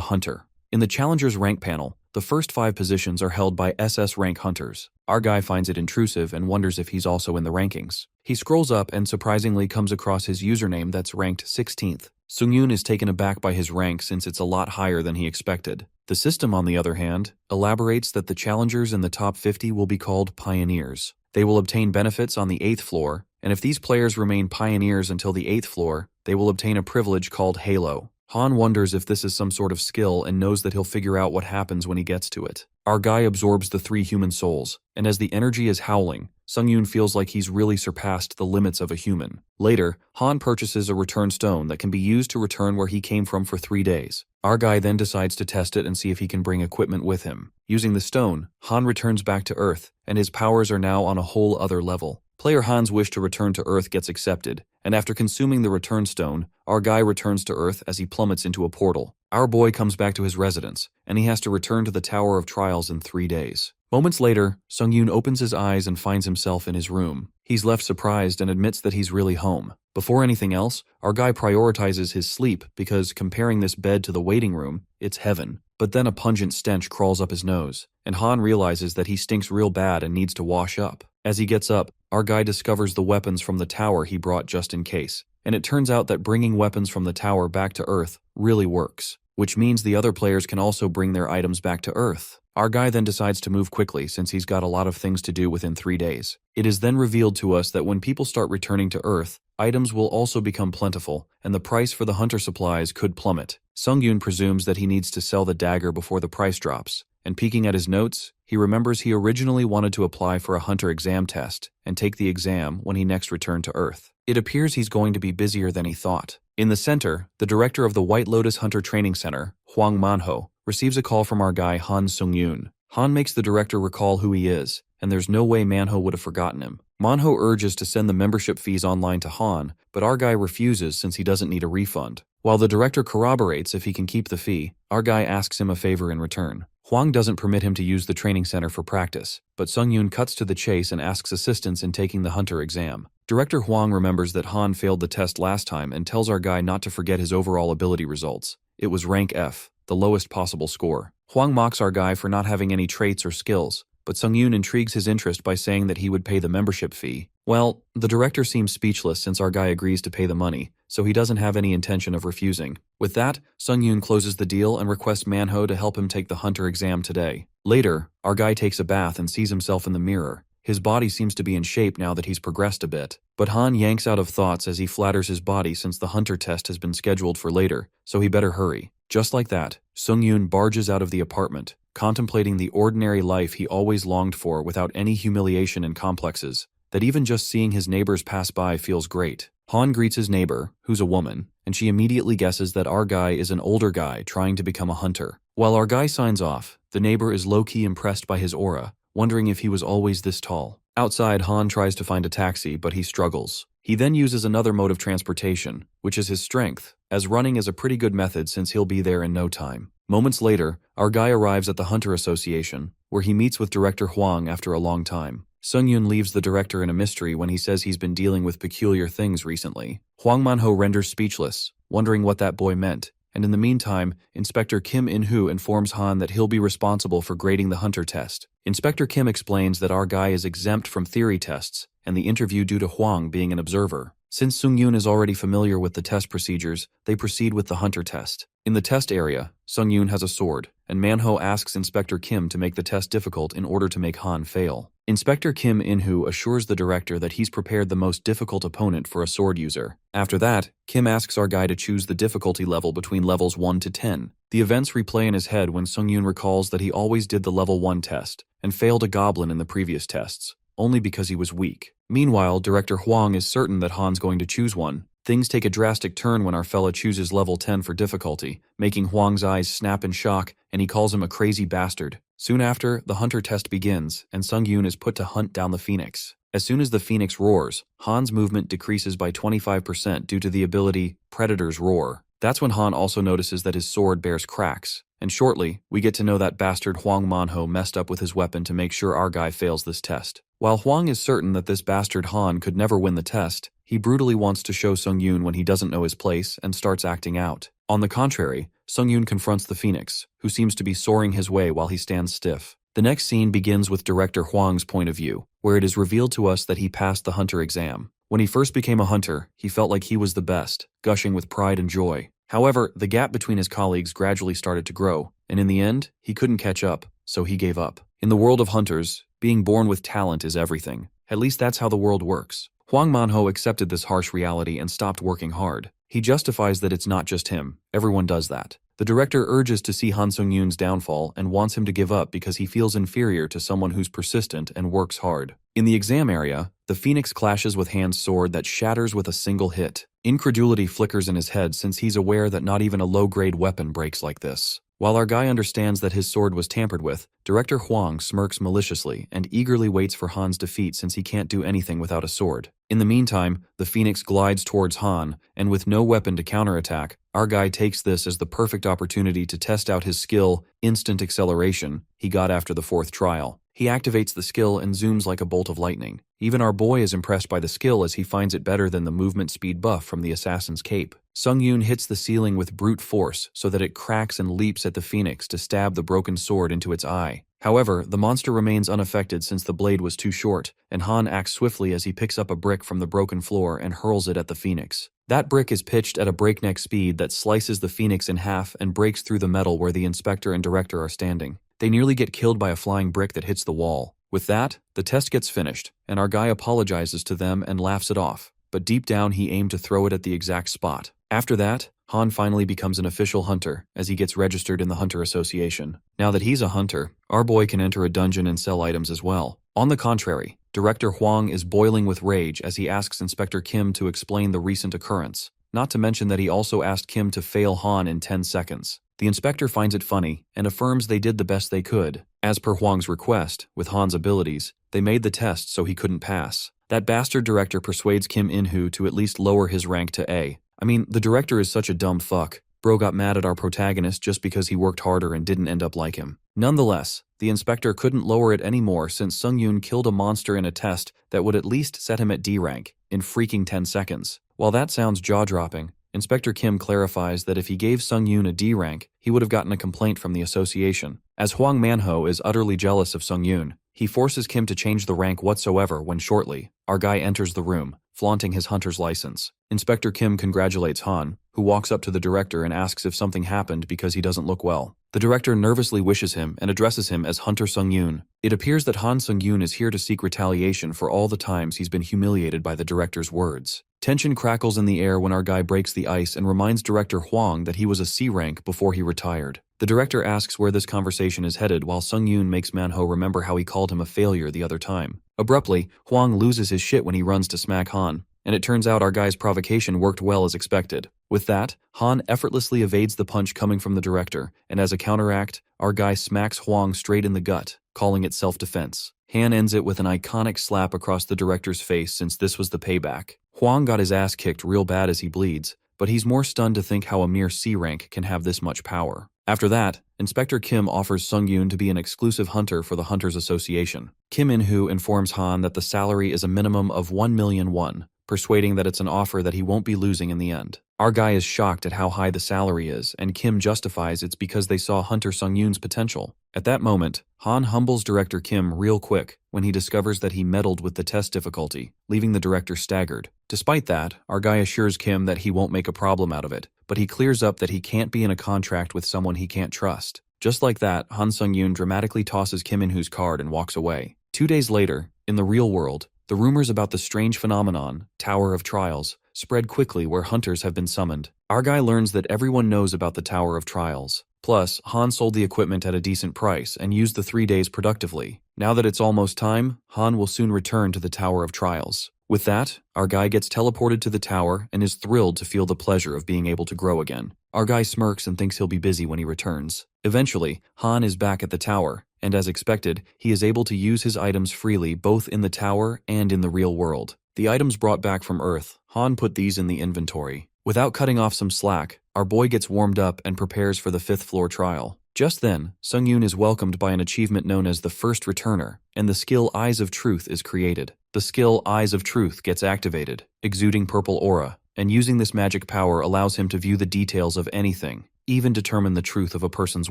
Hunter. In the challenger's rank panel, the first 5 positions are held by SS rank hunters. Our guy finds it intrusive and wonders if he's also in the rankings. He scrolls up and surprisingly comes across his username that's ranked 16th. Sung-yoon is taken aback by his rank since it's a lot higher than he expected. The system, on the other hand, elaborates that the challengers in the top 50 will be called pioneers. They will obtain benefits on the 8th floor, and if these players remain pioneers until the 8th floor, they will obtain a privilege called Halo. Han wonders if this is some sort of skill and knows that he'll figure out what happens when he gets to it. Our guy absorbs the 3 human souls, and as the energy is howling, Sung-yoon feels like he's really surpassed the limits of a human. Later, Han purchases a return stone that can be used to return where he came from for 3 days. Our guy then decides to test it and see if he can bring equipment with him. Using the stone, Han returns back to Earth, and his powers are now on a whole other level. Player Han's wish to return to Earth gets accepted, and after consuming the return stone, our guy returns to Earth as he plummets into a portal. Our boy comes back to his residence, and he has to return to the Tower of Trials in 3 days. Moments later, Sung-yoon opens his eyes and finds himself in his room. He's left surprised and admits that he's really home. Before anything else, our guy prioritizes his sleep because, comparing this bed to the waiting room, it's heaven. But then a pungent stench crawls up his nose, and Han realizes that he stinks real bad and needs to wash up. As he gets up, our guy discovers the weapons from the tower he brought just in case, and it turns out that bringing weapons from the tower back to Earth really works, which means the other players can also bring their items back to Earth. Our guy then decides to move quickly since he's got a lot of things to do within 3 days. It is then revealed to us that when people start returning to Earth, items will also become plentiful, and the price for the hunter supplies could plummet. Sung-yoon presumes that he needs to sell the dagger before the price drops, and peeking at his notes, he remembers he originally wanted to apply for a hunter exam test and take the exam when he next returned to Earth. It appears he's going to be busier than he thought. In the center, the director of the White Lotus Hunter Training Center, Hwang Manhwa, receives a call from our guy Han Sung-yoon. Han makes the director recall who he is, and there's no way Manhwa would have forgotten him. Manhwa urges to send the membership fees online to Han, but our guy refuses since he doesn't need a refund. While the director corroborates if he can keep the fee, our guy asks him a favor in return. Hwang doesn't permit him to use the training center for practice, but Sung-yoon cuts to the chase and asks assistance in taking the hunter exam. Director Hwang remembers that Han failed the test last time and tells our guy not to forget his overall ability results. It was rank F, the lowest possible score. Hwang mocks our guy for not having any traits or skills, but Sung-yoon intrigues his interest by saying that he would pay the membership fee. Well, the director seems speechless since our guy agrees to pay the money, so he doesn't have any intention of refusing. With that, Sung-yoon closes the deal and requests Manhwa to help him take the hunter exam today. Later, our guy takes a bath and sees himself in the mirror. His body seems to be in shape now that he's progressed a bit, but Han yanks out of thoughts as he flatters his body since the hunter test has been scheduled for later, so he better hurry. Just like that, Sung-yoon barges out of the apartment, contemplating the ordinary life he always longed for without any humiliation and complexes, that even just seeing his neighbors pass by feels great. Han greets his neighbor, who's a woman, and she immediately guesses that our guy is an older guy trying to become a hunter. While our guy signs off, the neighbor is low-key impressed by his aura, wondering if he was always this tall. Outside, Han tries to find a taxi, but he struggles. He then uses another mode of transportation, which is his strength, as running is a pretty good method since he'll be there in no time. Moments later, our guy arrives at the Hunter Association, where he meets with Director Hwang after a long time. Sung-yoon leaves the director in a mystery when he says he's been dealing with peculiar things recently. Hwang Manhwa renders speechless, wondering what that boy meant, and in the meantime, Inspector Kim In-hoo informs Han that he'll be responsible for grading the hunter test. Inspector Kim explains that our guy is exempt from theory tests, and the interview due to Hwang being an observer. Since Sung-yoon is already familiar with the test procedures, they proceed with the hunter test. In the test area, Sung-yoon has a sword, and Manhwa asks Inspector Kim to make the test difficult in order to make Han fail. Inspector Kim In-hoo assures the director that he's prepared the most difficult opponent for a sword user. After that, Kim asks our guy to choose the difficulty level between levels 1 to 10. The events replay in his head when Sung-yoon recalls that he always did the level 1 test, and failed a goblin in the previous tests, only because he was weak. Meanwhile, Director Hwang is certain that Han's going to choose one. Things take a drastic turn when our fella chooses level 10 for difficulty, making Hwang's eyes snap in shock, and he calls him a crazy bastard. Soon after, the hunter test begins, and Sung-yoon is put to hunt down the phoenix. As soon as the phoenix roars, Han's movement decreases by 25% due to the ability Predator's Roar. That's when Han also notices that his sword bears cracks, and shortly, we get to know that bastard Hwang Manhwa messed up with his weapon to make sure our guy fails this test. While Hwang is certain that this bastard Han could never win the test, he brutally wants to show Sung-yoon when he doesn't know his place and starts acting out. On the contrary, Sung-yoon confronts the phoenix, who seems to be soaring his way while he stands stiff. The next scene begins with Director Hwang's point of view, where it is revealed to us that he passed the hunter exam. When he first became a hunter, he felt like he was the best, gushing with pride and joy. However, the gap between his colleagues gradually started to grow, and in the end, he couldn't catch up, so he gave up. In the world of hunters, being born with talent is everything. At least that's how the world works. Hwang Manho accepted this harsh reality and stopped working hard. He justifies that it's not just him. Everyone does that. The director urges to see Han Sung-yoon's downfall and wants him to give up because he feels inferior to someone who's persistent and works hard. In the exam area, the Phoenix clashes with Han's sword that shatters with a single hit. Incredulity flickers in his head since he's aware that not even a low-grade weapon breaks like this. While our guy understands that his sword was tampered with, Director Hwang smirks maliciously and eagerly waits for Han's defeat since he can't do anything without a sword. In the meantime, the Phoenix glides towards Han, and with no weapon to counterattack, our guy takes this as the perfect opportunity to test out his skill, instant acceleration, he got after the 4th trial. He activates the skill and zooms like a bolt of lightning. Even our boy is impressed by the skill as he finds it better than the movement speed buff from the assassin's cape. Sung-yoon hits the ceiling with brute force so that it cracks and leaps at the Phoenix to stab the broken sword into its eye. However, the monster remains unaffected since the blade was too short, and Han acts swiftly as he picks up a brick from the broken floor and hurls it at the Phoenix. That brick is pitched at a breakneck speed that slices the Phoenix in half and breaks through the metal where the inspector and director are standing. They nearly get killed by a flying brick that hits the wall. With that, the test gets finished, and our guy apologizes to them and laughs it off, but deep down he aimed to throw it at the exact spot. After that, Han finally becomes an official hunter as he gets registered in the Hunter Association. Now that he's a hunter, our boy can enter a dungeon and sell items as well. On the contrary, Director Hwang is boiling with rage as he asks Inspector Kim to explain the recent occurrence, not to mention that he also asked Kim to fail Han in 10 seconds. The inspector finds it funny and affirms they did the best they could. As per Hwang's request, with Han's abilities, they made the test so he couldn't pass. That bastard director persuades Kim In-hoo to at least lower his rank to A. I mean, the director is such a dumb fuck. Bro got mad at our protagonist just because he worked harder and didn't end up like him. Nonetheless, the inspector couldn't lower it anymore since Sung-yoon killed a monster in a test that would at least set him at D rank in freaking 10 seconds. While that sounds jaw-dropping, Inspector Kim clarifies that if he gave Sung-yoon a D rank, he would have gotten a complaint from the association. As Hwang Manho is utterly jealous of Sung-yoon, he forces Kim to change the rank whatsoever when shortly, our guy enters the room, flaunting his hunter's license. Inspector Kim congratulates Han, who walks up to the director and asks if something happened because he doesn't look well. The director nervously wishes him and addresses him as Hunter Sung-yoon. It appears that Han Sung-yoon is here to seek retaliation for all the times he's been humiliated by the director's words. Tension crackles in the air when our guy breaks the ice and reminds Director Hwang that he was a C rank before he retired. The director asks where this conversation is headed while Sung-yoon makes Manho remember how he called him a failure the other time. Abruptly, Hwang loses his shit when he runs to smack Han, and it turns out our guy's provocation worked well as expected. With that, Han effortlessly evades the punch coming from the director, and as a counteract, our guy smacks Hwang straight in the gut, calling it self-defense. Han ends it with an iconic slap across the director's face since this was the payback. Hwang got his ass kicked real bad as he bleeds, but he's more stunned to think how a mere C rank can have this much power. After that, Inspector Kim offers Sung-yoon to be an exclusive hunter for the Hunters Association. Kim In-hoo informs Han that the salary is a minimum of 1 million won, persuading that it's an offer that he won't be losing in the end. Our guy is shocked at how high the salary is, and Kim justifies it's because they saw Hunter Sung-yoon's potential. At that moment, Han humbles Director Kim real quick when he discovers that he meddled with the test difficulty, leaving the director staggered. Despite that, our guy assures Kim that he won't make a problem out of it, but he clears up that he can't be in a contract with someone he can't trust. Just like that, Han Sung-yoon dramatically tosses Kim In-hoo's card and walks away. 2 days later, in the real world, the rumors about the strange phenomenon, Tower of Trials, spread quickly where hunters have been summoned. Our guy learns that everyone knows about the Tower of Trials. Plus, Han sold the equipment at a decent price and used the 3 days productively. Now that it's almost time, Han will soon return to the Tower of Trials. With that, our guy gets teleported to the tower and is thrilled to feel the pleasure of being able to grow again. Our guy smirks and thinks he'll be busy when he returns. Eventually, Han is back at the tower, and as expected, he is able to use his items freely both in the tower and in the real world. The items brought back from Earth, Han put these in the inventory. Without cutting off some slack, our boy gets warmed up and prepares for the 5th floor trial. Just then, Sung-yoon is welcomed by an achievement known as the First Returner, and the skill Eyes of Truth is created. The skill Eyes of Truth gets activated, exuding purple aura, and using this magic power allows him to view the details of anything, even determine the truth of a person's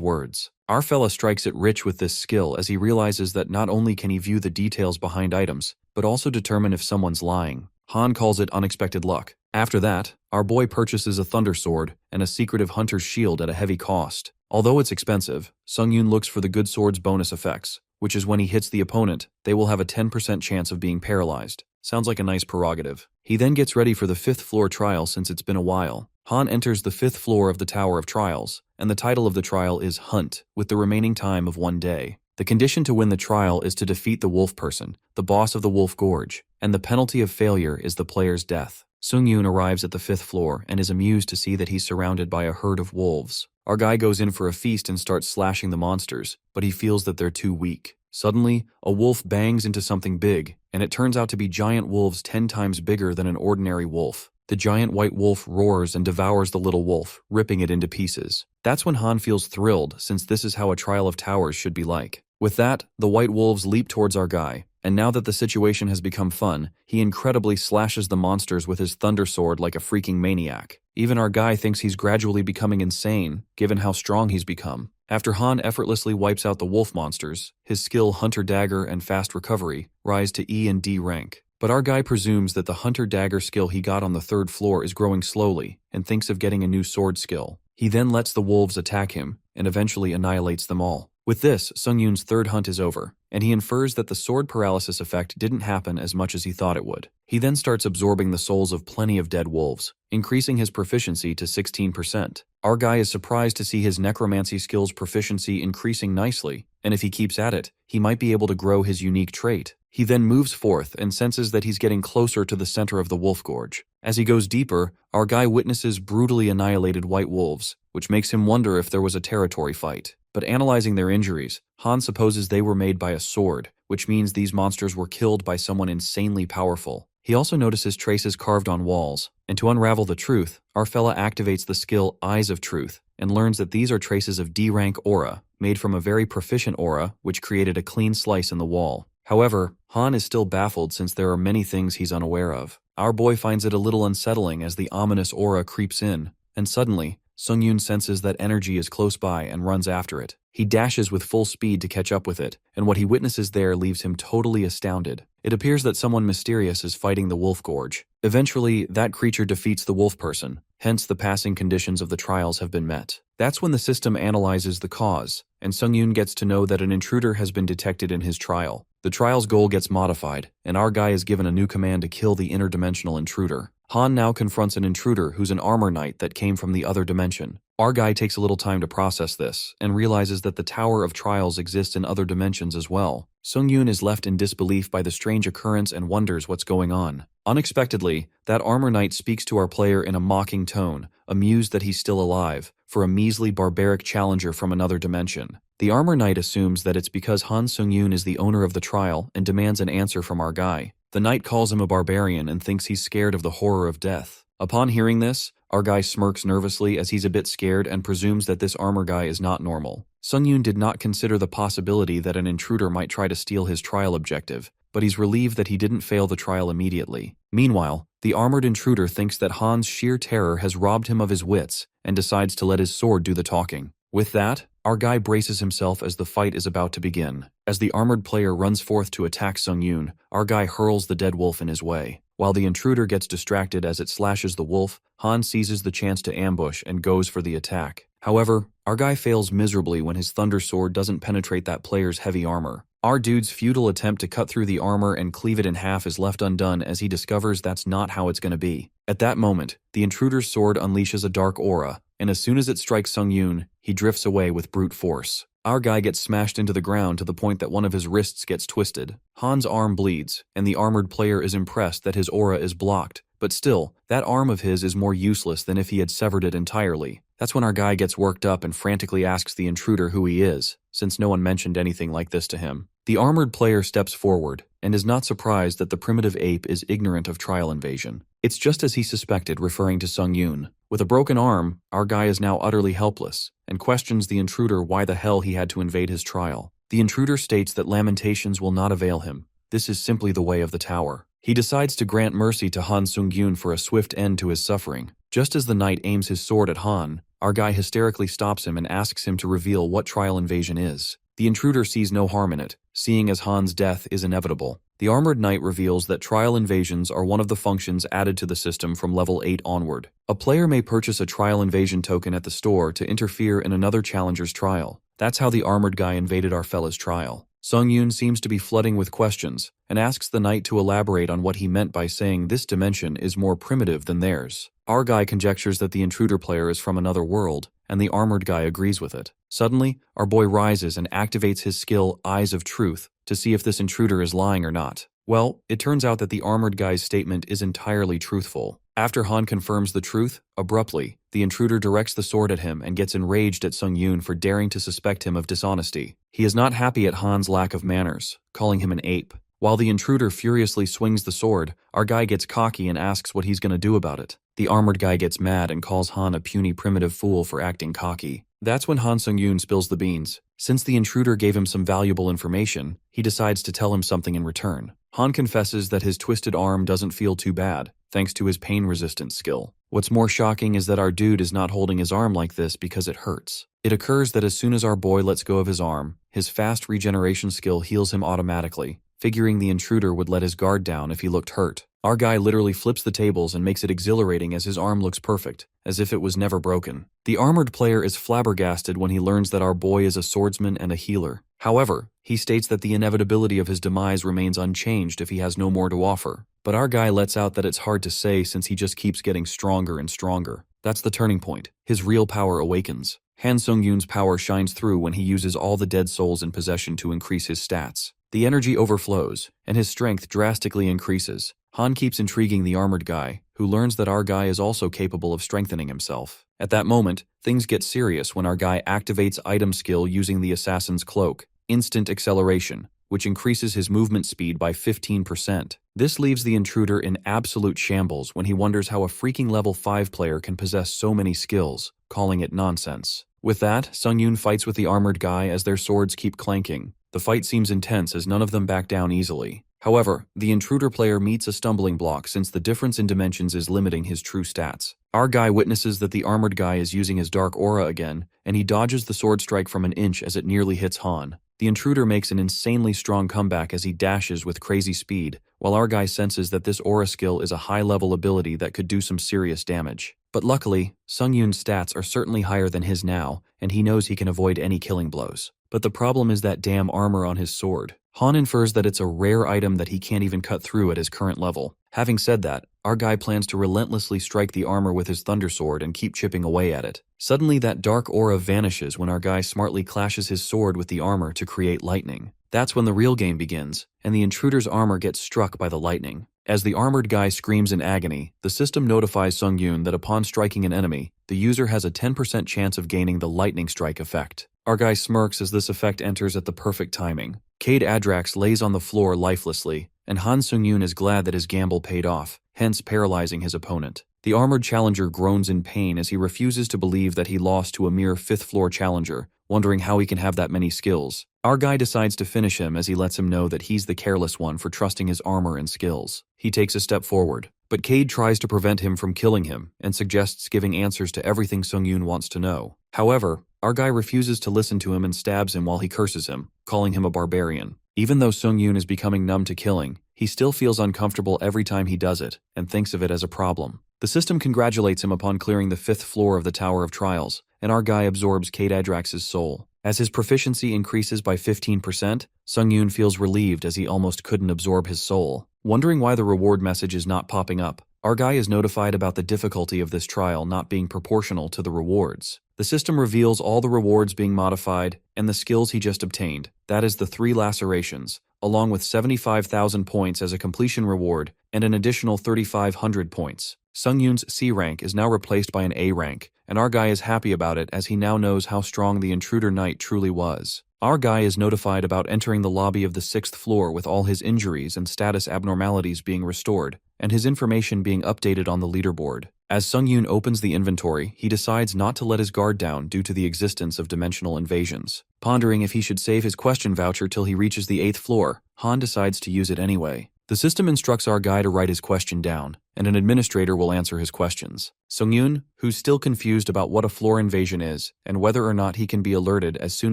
words. Our fella strikes it rich with this skill as he realizes that not only can he view the details behind items, but also determine if someone's lying. Han calls it unexpected luck. After that, our boy purchases a thunder sword and a secretive hunter's shield at a heavy cost. Although it's expensive, Sung-yoon looks for the good sword's bonus effects, which is when he hits the opponent, they will have a 10% chance of being paralyzed. Sounds like a nice prerogative. He then gets ready for the 5th floor trial since it's been a while. Han enters the 5th floor of the Tower of Trials, and the title of the trial is Hunt, with the remaining time of 1 day. The condition to win the trial is to defeat the wolf person, the boss of the Wolf Gorge, and the penalty of failure is the player's death. Sung-yoon arrives at the 5th floor and is amused to see that he's surrounded by a herd of wolves. Our guy goes in for a feast and starts slashing the monsters, but he feels that they're too weak. Suddenly, a wolf bangs into something big, and it turns out to be giant wolves 10 times bigger than an ordinary wolf. The giant white wolf roars and devours the little wolf, ripping it into pieces. That's when Han feels thrilled, since this is how a trial of towers should be like. With that, the white wolves leap towards our guy, and now that the situation has become fun, he incredibly slashes the monsters with his thunder sword like a freaking maniac. Even our guy thinks he's gradually becoming insane, given how strong he's become. After Han effortlessly wipes out the wolf monsters, his skill Hunter Dagger and Fast Recovery rise to E and D rank. But our guy presumes that the Hunter Dagger skill he got on the 3rd floor is growing slowly, and thinks of getting a new sword skill. He then lets the wolves attack him, and eventually annihilates them all. With this, Sung-yoon's 3rd hunt is over, and he infers that the sword paralysis effect didn't happen as much as he thought it would. He then starts absorbing the souls of plenty of dead wolves, increasing his proficiency to 16%. Our guy is surprised to see his necromancy skills proficiency increasing nicely, and if he keeps at it, he might be able to grow his unique trait. He then moves forth and senses that he's getting closer to the center of the Wolf Gorge. As he goes deeper, our guy witnesses brutally annihilated white wolves, which makes him wonder if there was a territory fight. But analyzing their injuries, Han supposes they were made by a sword, which means these monsters were killed by someone insanely powerful. He also notices traces carved on walls, and to unravel the truth, our fella activates the skill Eyes of Truth, and learns that these are traces of D-rank aura, made from a very proficient aura which created a clean slice in the wall. However, Han is still baffled since there are many things he's unaware of. Our boy finds it a little unsettling as the ominous aura creeps in, and suddenly, Sung-yoon senses that energy is close by and runs after it. He dashes with full speed to catch up with it, and what he witnesses there leaves him totally astounded. It appears that someone mysterious is fighting the Wolf Gorge. Eventually, that creature defeats the wolf person, hence the passing conditions of the trials have been met. That's when the system analyzes the cause, and Sung-yoon gets to know that an intruder has been detected in his trial. The trial's goal gets modified, and our guy is given a new command to kill the interdimensional intruder. Han now confronts an intruder who's an armor knight that came from the other dimension. Our guy takes a little time to process this, and realizes that the Tower of Trials exists in other dimensions as well. Sung-yoon is left in disbelief by the strange occurrence and wonders what's going on. Unexpectedly, that armor knight speaks to our player in a mocking tone, amused that he's still alive, for a measly barbaric challenger from another dimension. The armor knight assumes that it's because Han Sung-yoon is the owner of the trial and demands an answer from our guy. The knight calls him a barbarian and thinks he's scared of the horror of death. Upon hearing this, our guy smirks nervously as he's a bit scared and presumes that this armor guy is not normal. Sung-yoon did not consider the possibility that an intruder might try to steal his trial objective, but he's relieved that he didn't fail the trial immediately. Meanwhile, the armored intruder thinks that Han's sheer terror has robbed him of his wits and decides to let his sword do the talking. With that, our guy braces himself as the fight is about to begin. As the armored player runs forth to attack Sung-yoon, our guy hurls the dead wolf in his way. While the intruder gets distracted as it slashes the wolf, Han seizes the chance to ambush and goes for the attack. However, our guy fails miserably when his thunder sword doesn't penetrate that player's heavy armor. Our dude's futile attempt to cut through the armor and cleave it in half is left undone as he discovers that's not how it's going to be. At that moment, the intruder's sword unleashes a dark aura, and as soon as it strikes Sung-yoon, he drifts away with brute force. Our guy gets smashed into the ground to the point that one of his wrists gets twisted. Han's arm bleeds, and the armored player is impressed that his aura is blocked. But still, that arm of his is more useless than if he had severed it entirely. That's when our guy gets worked up and frantically asks the intruder who he is, since no one mentioned anything like this to him. The armored player steps forward, and is not surprised that the primitive ape is ignorant of trial invasion. It's just as he suspected, referring to Sung-yoon. With a broken arm, our guy is now utterly helpless, and questions the intruder why the hell he had to invade his trial. The intruder states that lamentations will not avail him. This is simply the way of the tower. He decides to grant mercy to Han Sung-yoon for a swift end to his suffering. Just as the knight aims his sword at Han, our guy hysterically stops him and asks him to reveal what trial invasion is. The intruder sees no harm in it, seeing as Han's death is inevitable. The Armored Knight reveals that trial invasions are one of the functions added to the system from level 8 onward. A player may purchase a trial invasion token at the store to interfere in another challenger's trial. That's how the armored guy invaded our fella's trial. Sung-yoon seems to be flooding with questions and asks the knight to elaborate on what he meant by saying this dimension is more primitive than theirs. Our guy conjectures that the intruder player is from another world, and the armored guy agrees with it. Suddenly, our boy rises and activates his skill Eyes of Truth to see if this intruder is lying or not. Well, it turns out that the armored guy's statement is entirely truthful. After Han confirms the truth, abruptly, the intruder directs the sword at him and gets enraged at Sung-yoon for daring to suspect him of dishonesty. He is not happy at Han's lack of manners, calling him an ape. While the intruder furiously swings the sword, our guy gets cocky and asks what he's going to do about it. The armored guy gets mad and calls Han a puny primitive fool for acting cocky. That's when Han Sung-yoon spills the beans. Since the intruder gave him some valuable information, he decides to tell him something in return. Han confesses that his twisted arm doesn't feel too bad, thanks to his pain resistance skill. What's more shocking is that our dude is not holding his arm like this because it hurts. It occurs that as soon as our boy lets go of his arm, his fast regeneration skill heals him automatically, figuring the intruder would let his guard down if he looked hurt. Our guy literally flips the tables and makes it exhilarating as his arm looks perfect, as if it was never broken. The armored player is flabbergasted when he learns that our boy is a swordsman and a healer. However, he states that the inevitability of his demise remains unchanged if he has no more to offer. But our guy lets out that it's hard to say since he just keeps getting stronger and stronger. That's the turning point. His real power awakens. Han Sung-yoon's power shines through when he uses all the dead souls in possession to increase his stats. The energy overflows, and his strength drastically increases. Han keeps intriguing the armored guy, who learns that our guy is also capable of strengthening himself. At that moment, things get serious when our guy activates item skill using the assassin's cloak, Instant Acceleration, which increases his movement speed by 15%. This leaves the intruder in absolute shambles when he wonders how a freaking level 5 player can possess so many skills, calling it nonsense. With that, Sung-yoon fights with the armored guy as their swords keep clanking. The fight seems intense as none of them back down easily. However, the intruder player meets a stumbling block since the difference in dimensions is limiting his true stats. Our guy witnesses that the armored guy is using his dark aura again, and he dodges the sword strike from an inch as it nearly hits Han. The intruder makes an insanely strong comeback as he dashes with crazy speed, while our guy senses that this aura skill is a high-level ability that could do some serious damage. But luckily, Sung-yoon's stats are certainly higher than his now, and he knows he can avoid any killing blows. But the problem is that damn armor on his sword. Han infers that it's a rare item that he can't even cut through at his current level. Having said that, our guy plans to relentlessly strike the armor with his thunder sword and keep chipping away at it. Suddenly that dark aura vanishes when our guy smartly clashes his sword with the armor to create lightning. That's when the real game begins, and the intruder's armor gets struck by the lightning. As the armored guy screams in agony, the system notifies Sung-yoon that upon striking an enemy, the user has a 10% chance of gaining the lightning strike effect. Our guy smirks as this effect enters at the perfect timing. Cade Adrax lays on the floor lifelessly, and Han Sung-yoon is glad that his gamble paid off, hence paralyzing his opponent. The armored challenger groans in pain as he refuses to believe that he lost to a mere 5th floor challenger, wondering how he can have that many skills. Our guy decides to finish him as he lets him know that he's the careless one for trusting his armor and skills. He takes a step forward, but Cade tries to prevent him from killing him and suggests giving answers to everything Sung-yoon wants to know. However, our guy refuses to listen to him and stabs him while he curses him, calling him a barbarian. Even though Sung-yoon is becoming numb to killing, he still feels uncomfortable every time he does it and thinks of it as a problem. The system congratulates him upon clearing the 5th floor of the Tower of Trials, and our guy absorbs Cade Adrax's soul. As his proficiency increases by 15%, Sung-yoon feels relieved as he almost couldn't absorb his soul. Wondering why the reward message is not popping up, our guy is notified about the difficulty of this trial not being proportional to the rewards. The system reveals all the rewards being modified and the skills he just obtained, that is the 3 lacerations, along with 75,000 points as a completion reward and an additional 3,500 points. Sung-yoon's C rank is now replaced by an A rank, and our guy is happy about it as he now knows how strong the intruder knight truly was. Our guy is notified about entering the lobby of the 6th floor with all his injuries and status abnormalities being restored, and his information being updated on the leaderboard. As Sung-yoon opens the inventory, he decides not to let his guard down due to the existence of dimensional invasions. Pondering if he should save his question voucher till he reaches the 8th floor, Han decides to use it anyway. The system instructs our guy to write his question down, and an administrator will answer his questions. Sung-yoon, who's still confused about what a floor invasion is and whether or not he can be alerted as soon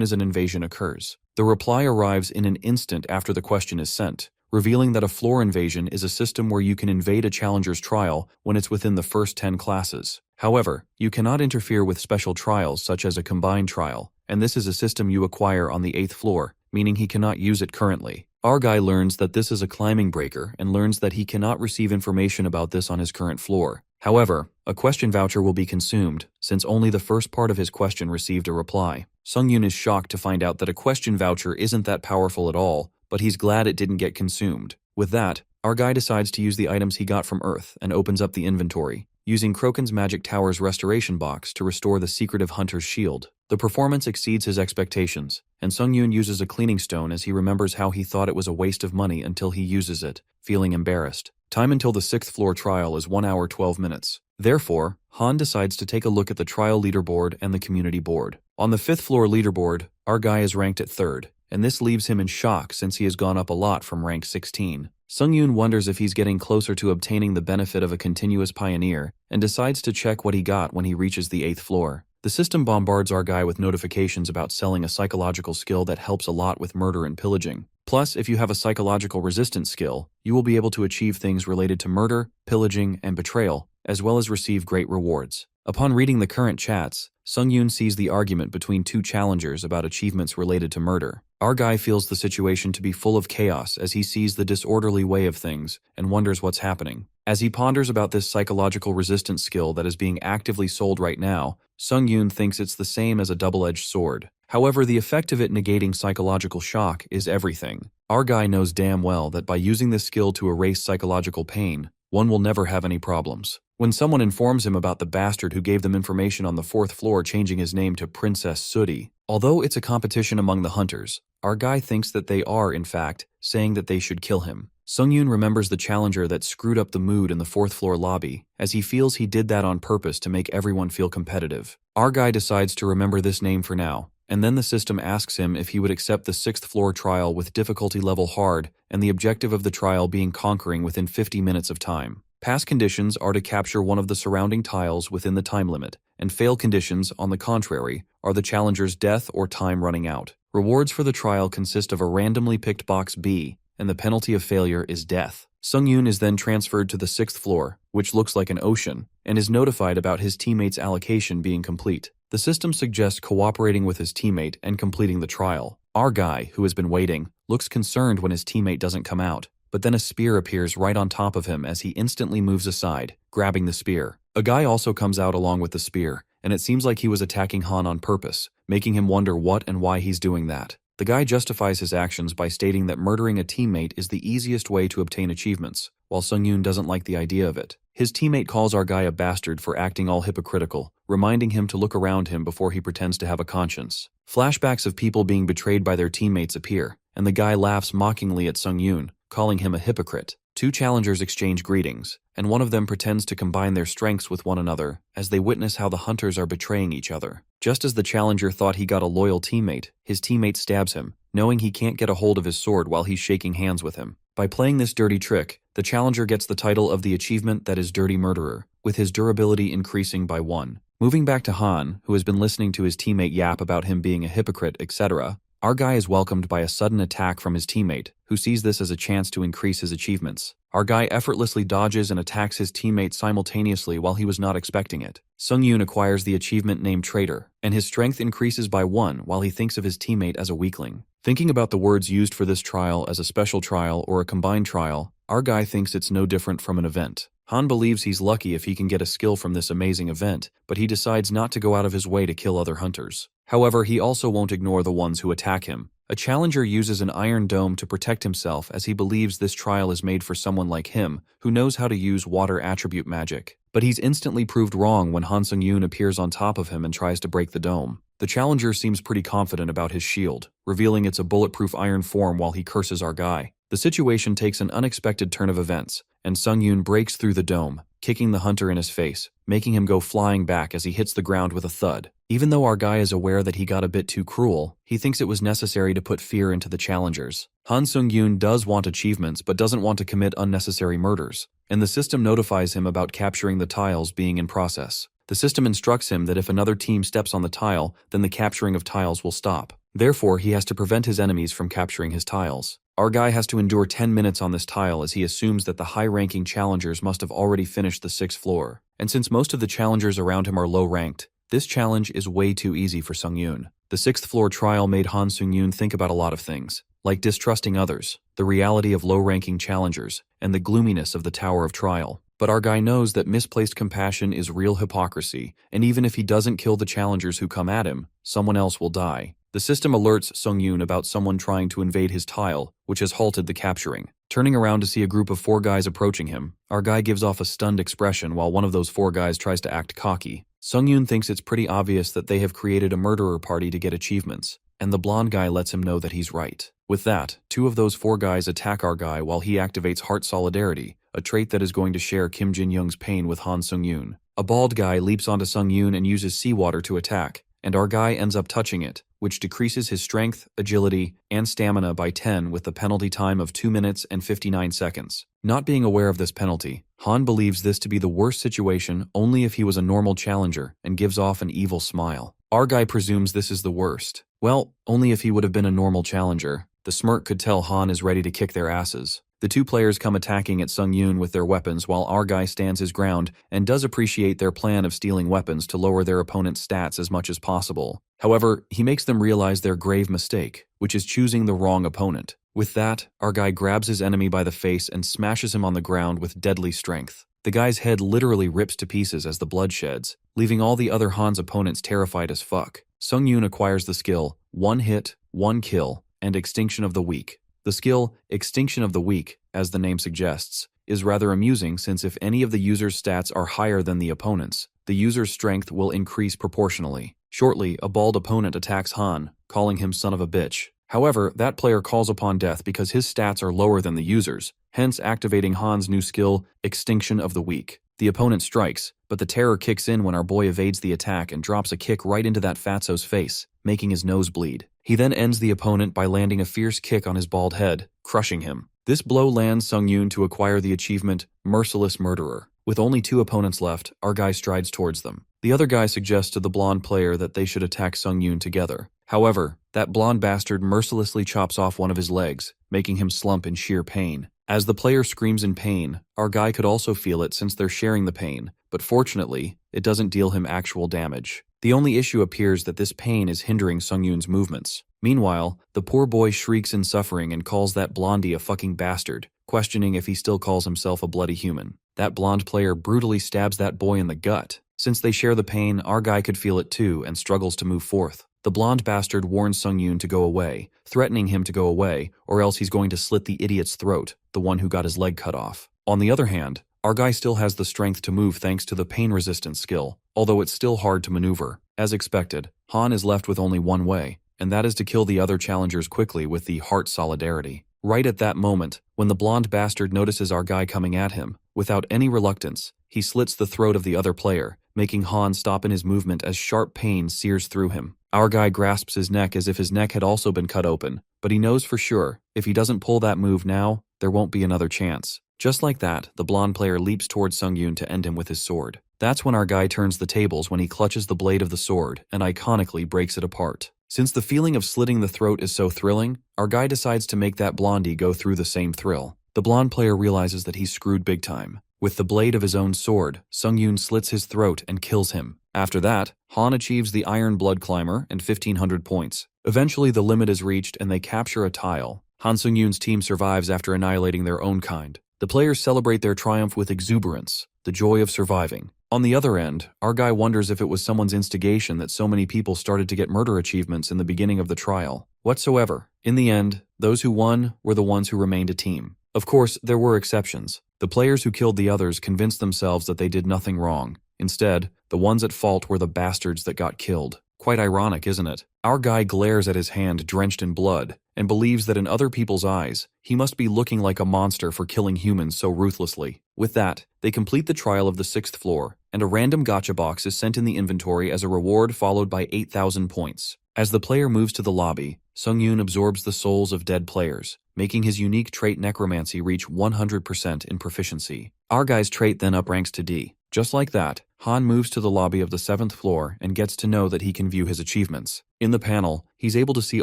as an invasion occurs. The reply arrives in an instant after the question is sent, revealing that a floor invasion is a system where you can invade a challenger's trial when it's within the first 10 classes. However, you cannot interfere with special trials such as a combined trial, and this is a system you acquire on the 8th floor, meaning he cannot use it currently. Our guy learns that this is a climbing breaker and learns that he cannot receive information about this on his current floor. However, a question voucher will be consumed, since only the first part of his question received a reply. Sung-yoon is shocked to find out that a question voucher isn't that powerful at all, but he's glad it didn't get consumed. With that, our guy decides to use the items he got from Earth and opens up the inventory, using Kroken's Magic Tower's restoration box to restore the secretive hunter's shield. The performance exceeds his expectations, and Sung-yoon uses a cleaning stone as he remembers how he thought it was a waste of money until he uses it, feeling embarrassed. Time until the 6th floor trial is 1 hour 12 minutes. Therefore, Han decides to take a look at the trial leaderboard and the community board. On the 5th floor leaderboard, our guy is ranked at 3rd, and this leaves him in shock since he has gone up a lot from rank 16. Sung-yoon wonders if he's getting closer to obtaining the benefit of a continuous pioneer and decides to check what he got when he reaches the 8th floor. The system bombards our guy with notifications about selling a psychological skill that helps a lot with murder and pillaging. Plus, if you have a psychological resistance skill, you will be able to achieve things related to murder, pillaging, and betrayal, as well as receive great rewards. Upon reading the current chats, Sung-yoon sees the argument between two challengers about achievements related to murder. Our guy feels the situation to be full of chaos as he sees the disorderly way of things and wonders what's happening. As he ponders about this psychological resistance skill that is being actively sold right now, Sung-yoon thinks it's the same as a double-edged sword. However, the effect of it negating psychological shock is everything. Our guy knows damn well that by using this skill to erase psychological pain, one will never have any problems. When someone informs him about the bastard who gave them information on the 4th floor changing his name to Princess Sooty, although it's a competition among the hunters, our guy thinks that they are, in fact, saying that they should kill him. Sung-yoon remembers the challenger that screwed up the mood in the 4th floor lobby, as he feels he did that on purpose to make everyone feel competitive. Our guy decides to remember this name for now, and then the system asks him if he would accept the 6th floor trial with difficulty level hard and the objective of the trial being conquering within 50 minutes of time. Pass conditions are to capture one of the surrounding tiles within the time limit, and fail conditions, on the contrary, are the challenger's death or time running out. Rewards for the trial consist of a randomly picked box B, and the penalty of failure is death. Sung-yoon is then transferred to the 6th floor, which looks like an ocean, and is notified about his teammate's allocation being complete. The system suggests cooperating with his teammate and completing the trial. Our guy, who has been waiting, looks concerned when his teammate doesn't come out, but then a spear appears right on top of him as he instantly moves aside, grabbing the spear. A guy also comes out along with the spear, and it seems like he was attacking Han on purpose, making him wonder what and why he's doing that. The guy justifies his actions by stating that murdering a teammate is the easiest way to obtain achievements, while Sung-yoon doesn't like the idea of it. His teammate calls our guy a bastard for acting all hypocritical, reminding him to look around him before he pretends to have a conscience. Flashbacks of people being betrayed by their teammates appear, and the guy laughs mockingly at Sung-yoon, calling him a hypocrite. Two challengers exchange greetings, and one of them pretends to combine their strengths with one another as they witness how the hunters are betraying each other. Just as the challenger thought he got a loyal teammate, his teammate stabs him, knowing he can't get a hold of his sword while he's shaking hands with him. By playing this dirty trick, the challenger gets the title of the achievement that is Dirty Murderer, with his durability increasing by 1. Moving back to Han, who has been listening to his teammate yap about him being a hypocrite, etc., our guy is welcomed by a sudden attack from his teammate, who sees this as a chance to increase his achievements. Our guy effortlessly dodges and attacks his teammate simultaneously while he was not expecting it. Sung-yoon acquires the achievement named Traitor, and his strength increases by 1 while he thinks of his teammate as a weakling. Thinking about the words used for this trial as a special trial or a combined trial, our guy thinks it's no different from an event. Han believes he's lucky if he can get a skill from this amazing event, but he decides not to go out of his way to kill other hunters. However, he also won't ignore the ones who attack him. A challenger uses an iron dome to protect himself as he believes this trial is made for someone like him, who knows how to use water attribute magic. But he's instantly proved wrong when Han Sung-yoon appears on top of him and tries to break the dome. The challenger seems pretty confident about his shield, revealing it's a bulletproof iron form while he curses our guy. The situation takes an unexpected turn of events, and Sung-yoon breaks through the dome, kicking the hunter in his face, making him go flying back as he hits the ground with a thud. Even though our guy is aware that he got a bit too cruel, he thinks it was necessary to put fear into the challengers. Han Sung-yoon does want achievements but doesn't want to commit unnecessary murders, and the system notifies him about capturing the tiles being in process. The system instructs him that if another team steps on the tile, then the capturing of tiles will stop. Therefore, he has to prevent his enemies from capturing his tiles. Our guy has to endure 10 minutes on this tile as he assumes that the high-ranking challengers must have already finished the 6th floor. And since most of the challengers around him are low-ranked, this challenge is way too easy for Sung-yoon. The 6th floor trial made Han Sung-yoon think about a lot of things, like distrusting others, the reality of low-ranking challengers, and the gloominess of the Tower of Trial. But our guy knows that misplaced compassion is real hypocrisy, and even if he doesn't kill the challengers who come at him, someone else will die. The system alerts Sung-yoon about someone trying to invade his tile, which has halted the capturing. Turning around to see a group of 4 guys approaching him, our guy gives off a stunned expression while one of those 4 guys tries to act cocky. Sung-yoon thinks it's pretty obvious that they have created a murderer party to get achievements, and the blonde guy lets him know that he's right. With that, 2 of those 4 guys attack our guy while he activates Heart Solidarity, a trait that is going to share Kim Jin-young's pain with Han Sung-yoon. A bald guy leaps onto Sung-yoon and uses seawater to attack, and our guy ends up touching it, which decreases his strength, agility, and stamina by 10 with the penalty time of 2 minutes and 59 seconds. Not being aware of this penalty, Han believes this to be the worst situation only if he was a normal challenger and gives off an evil smile. Our guy presumes this is the worst. Well, only if he would have been a normal challenger. The smirk could tell Han is ready to kick their asses. The 2 players come attacking at Sung-yoon with their weapons while our guy stands his ground and does appreciate their plan of stealing weapons to lower their opponent's stats as much as possible. However, he makes them realize their grave mistake, which is choosing the wrong opponent. With that, our guy grabs his enemy by the face and smashes him on the ground with deadly strength. The guy's head literally rips to pieces as the blood sheds, leaving all the other Han's opponents terrified as fuck. Sung-yoon acquires the skill 1 hit, 1 kill, and Extinction of the Weak. The skill, Extinction of the Weak, as the name suggests, is rather amusing since if any of the user's stats are higher than the opponent's, the user's strength will increase proportionally. Shortly, a bald opponent attacks Han, calling him son of a bitch. However, that player calls upon death because his stats are lower than the user's, hence activating Han's new skill, Extinction of the Weak. The opponent strikes, but the terror kicks in when our boy evades the attack and drops a kick right into that fatso's face, making his nose bleed. He then ends the opponent by landing a fierce kick on his bald head, crushing him. This blow lands Sung-yoon to acquire the achievement, Merciless Murderer. With only 2 opponents left, our guy strides towards them. The other guy suggests to the blonde player that they should attack Sung-yoon together. However, that blonde bastard mercilessly chops off one of his legs, making him slump in sheer pain. As the player screams in pain, our guy could also feel it since they're sharing the pain, but fortunately, it doesn't deal him actual damage. The only issue appears that this pain is hindering Sung-yoon's movements. Meanwhile, the poor boy shrieks in suffering and calls that blondie a fucking bastard, questioning if he still calls himself a bloody human. That blonde player brutally stabs that boy in the gut. Since they share the pain, our guy could feel it too and struggles to move forth. The blonde bastard warns Sung-yoon to go away, threatening him to go away, or else he's going to slit the idiot's throat, the one who got his leg cut off. On the other hand, our guy still has the strength to move thanks to the pain resistance skill, although it's still hard to maneuver. As expected, Han is left with only one way, and that is to kill the other challengers quickly with the Heart Solidarity. Right at that moment, when the blonde bastard notices our guy coming at him, without any reluctance, he slits the throat of the other player, making Han stop in his movement as sharp pain sears through him. Our guy grasps his neck as if his neck had also been cut open, but he knows for sure, if he doesn't pull that move now, there won't be another chance. Just like that, the blonde player leaps towards Sung-yoon to end him with his sword. That's when our guy turns the tables when he clutches the blade of the sword and iconically breaks it apart. Since the feeling of slitting the throat is so thrilling, our guy decides to make that blondie go through the same thrill. The blonde player realizes that he's screwed big time. With the blade of his own sword, Sung-yoon slits his throat and kills him. After that, Han achieves the Iron Blood Climber and 1500 points. Eventually the limit is reached and they capture a tile. Han Sung-yoon's team survives after annihilating their own kind. The players celebrate their triumph with exuberance, the joy of surviving. On the other end, our guy wonders if it was someone's instigation that so many people started to get murder achievements in the beginning of the trial. Whatsoever. In the end, those who won were the ones who remained a team. Of course, there were exceptions. The players who killed the others convinced themselves that they did nothing wrong. Instead, the ones at fault were the bastards that got killed. Quite ironic, isn't it? Our guy glares at his hand drenched in blood, and believes that in other people's eyes, he must be looking like a monster for killing humans so ruthlessly. With that, they complete the trial of the 6th floor, and a random gacha box is sent in the inventory as a reward followed by 8,000 points. As the player moves to the lobby, Sung-yoon absorbs the souls of dead players, making his unique trait necromancy reach 100% in proficiency. Our guy's trait then upranks to D. Just like that, Han moves to the lobby of the 7th floor and gets to know that he can view his achievements. In the panel, he's able to see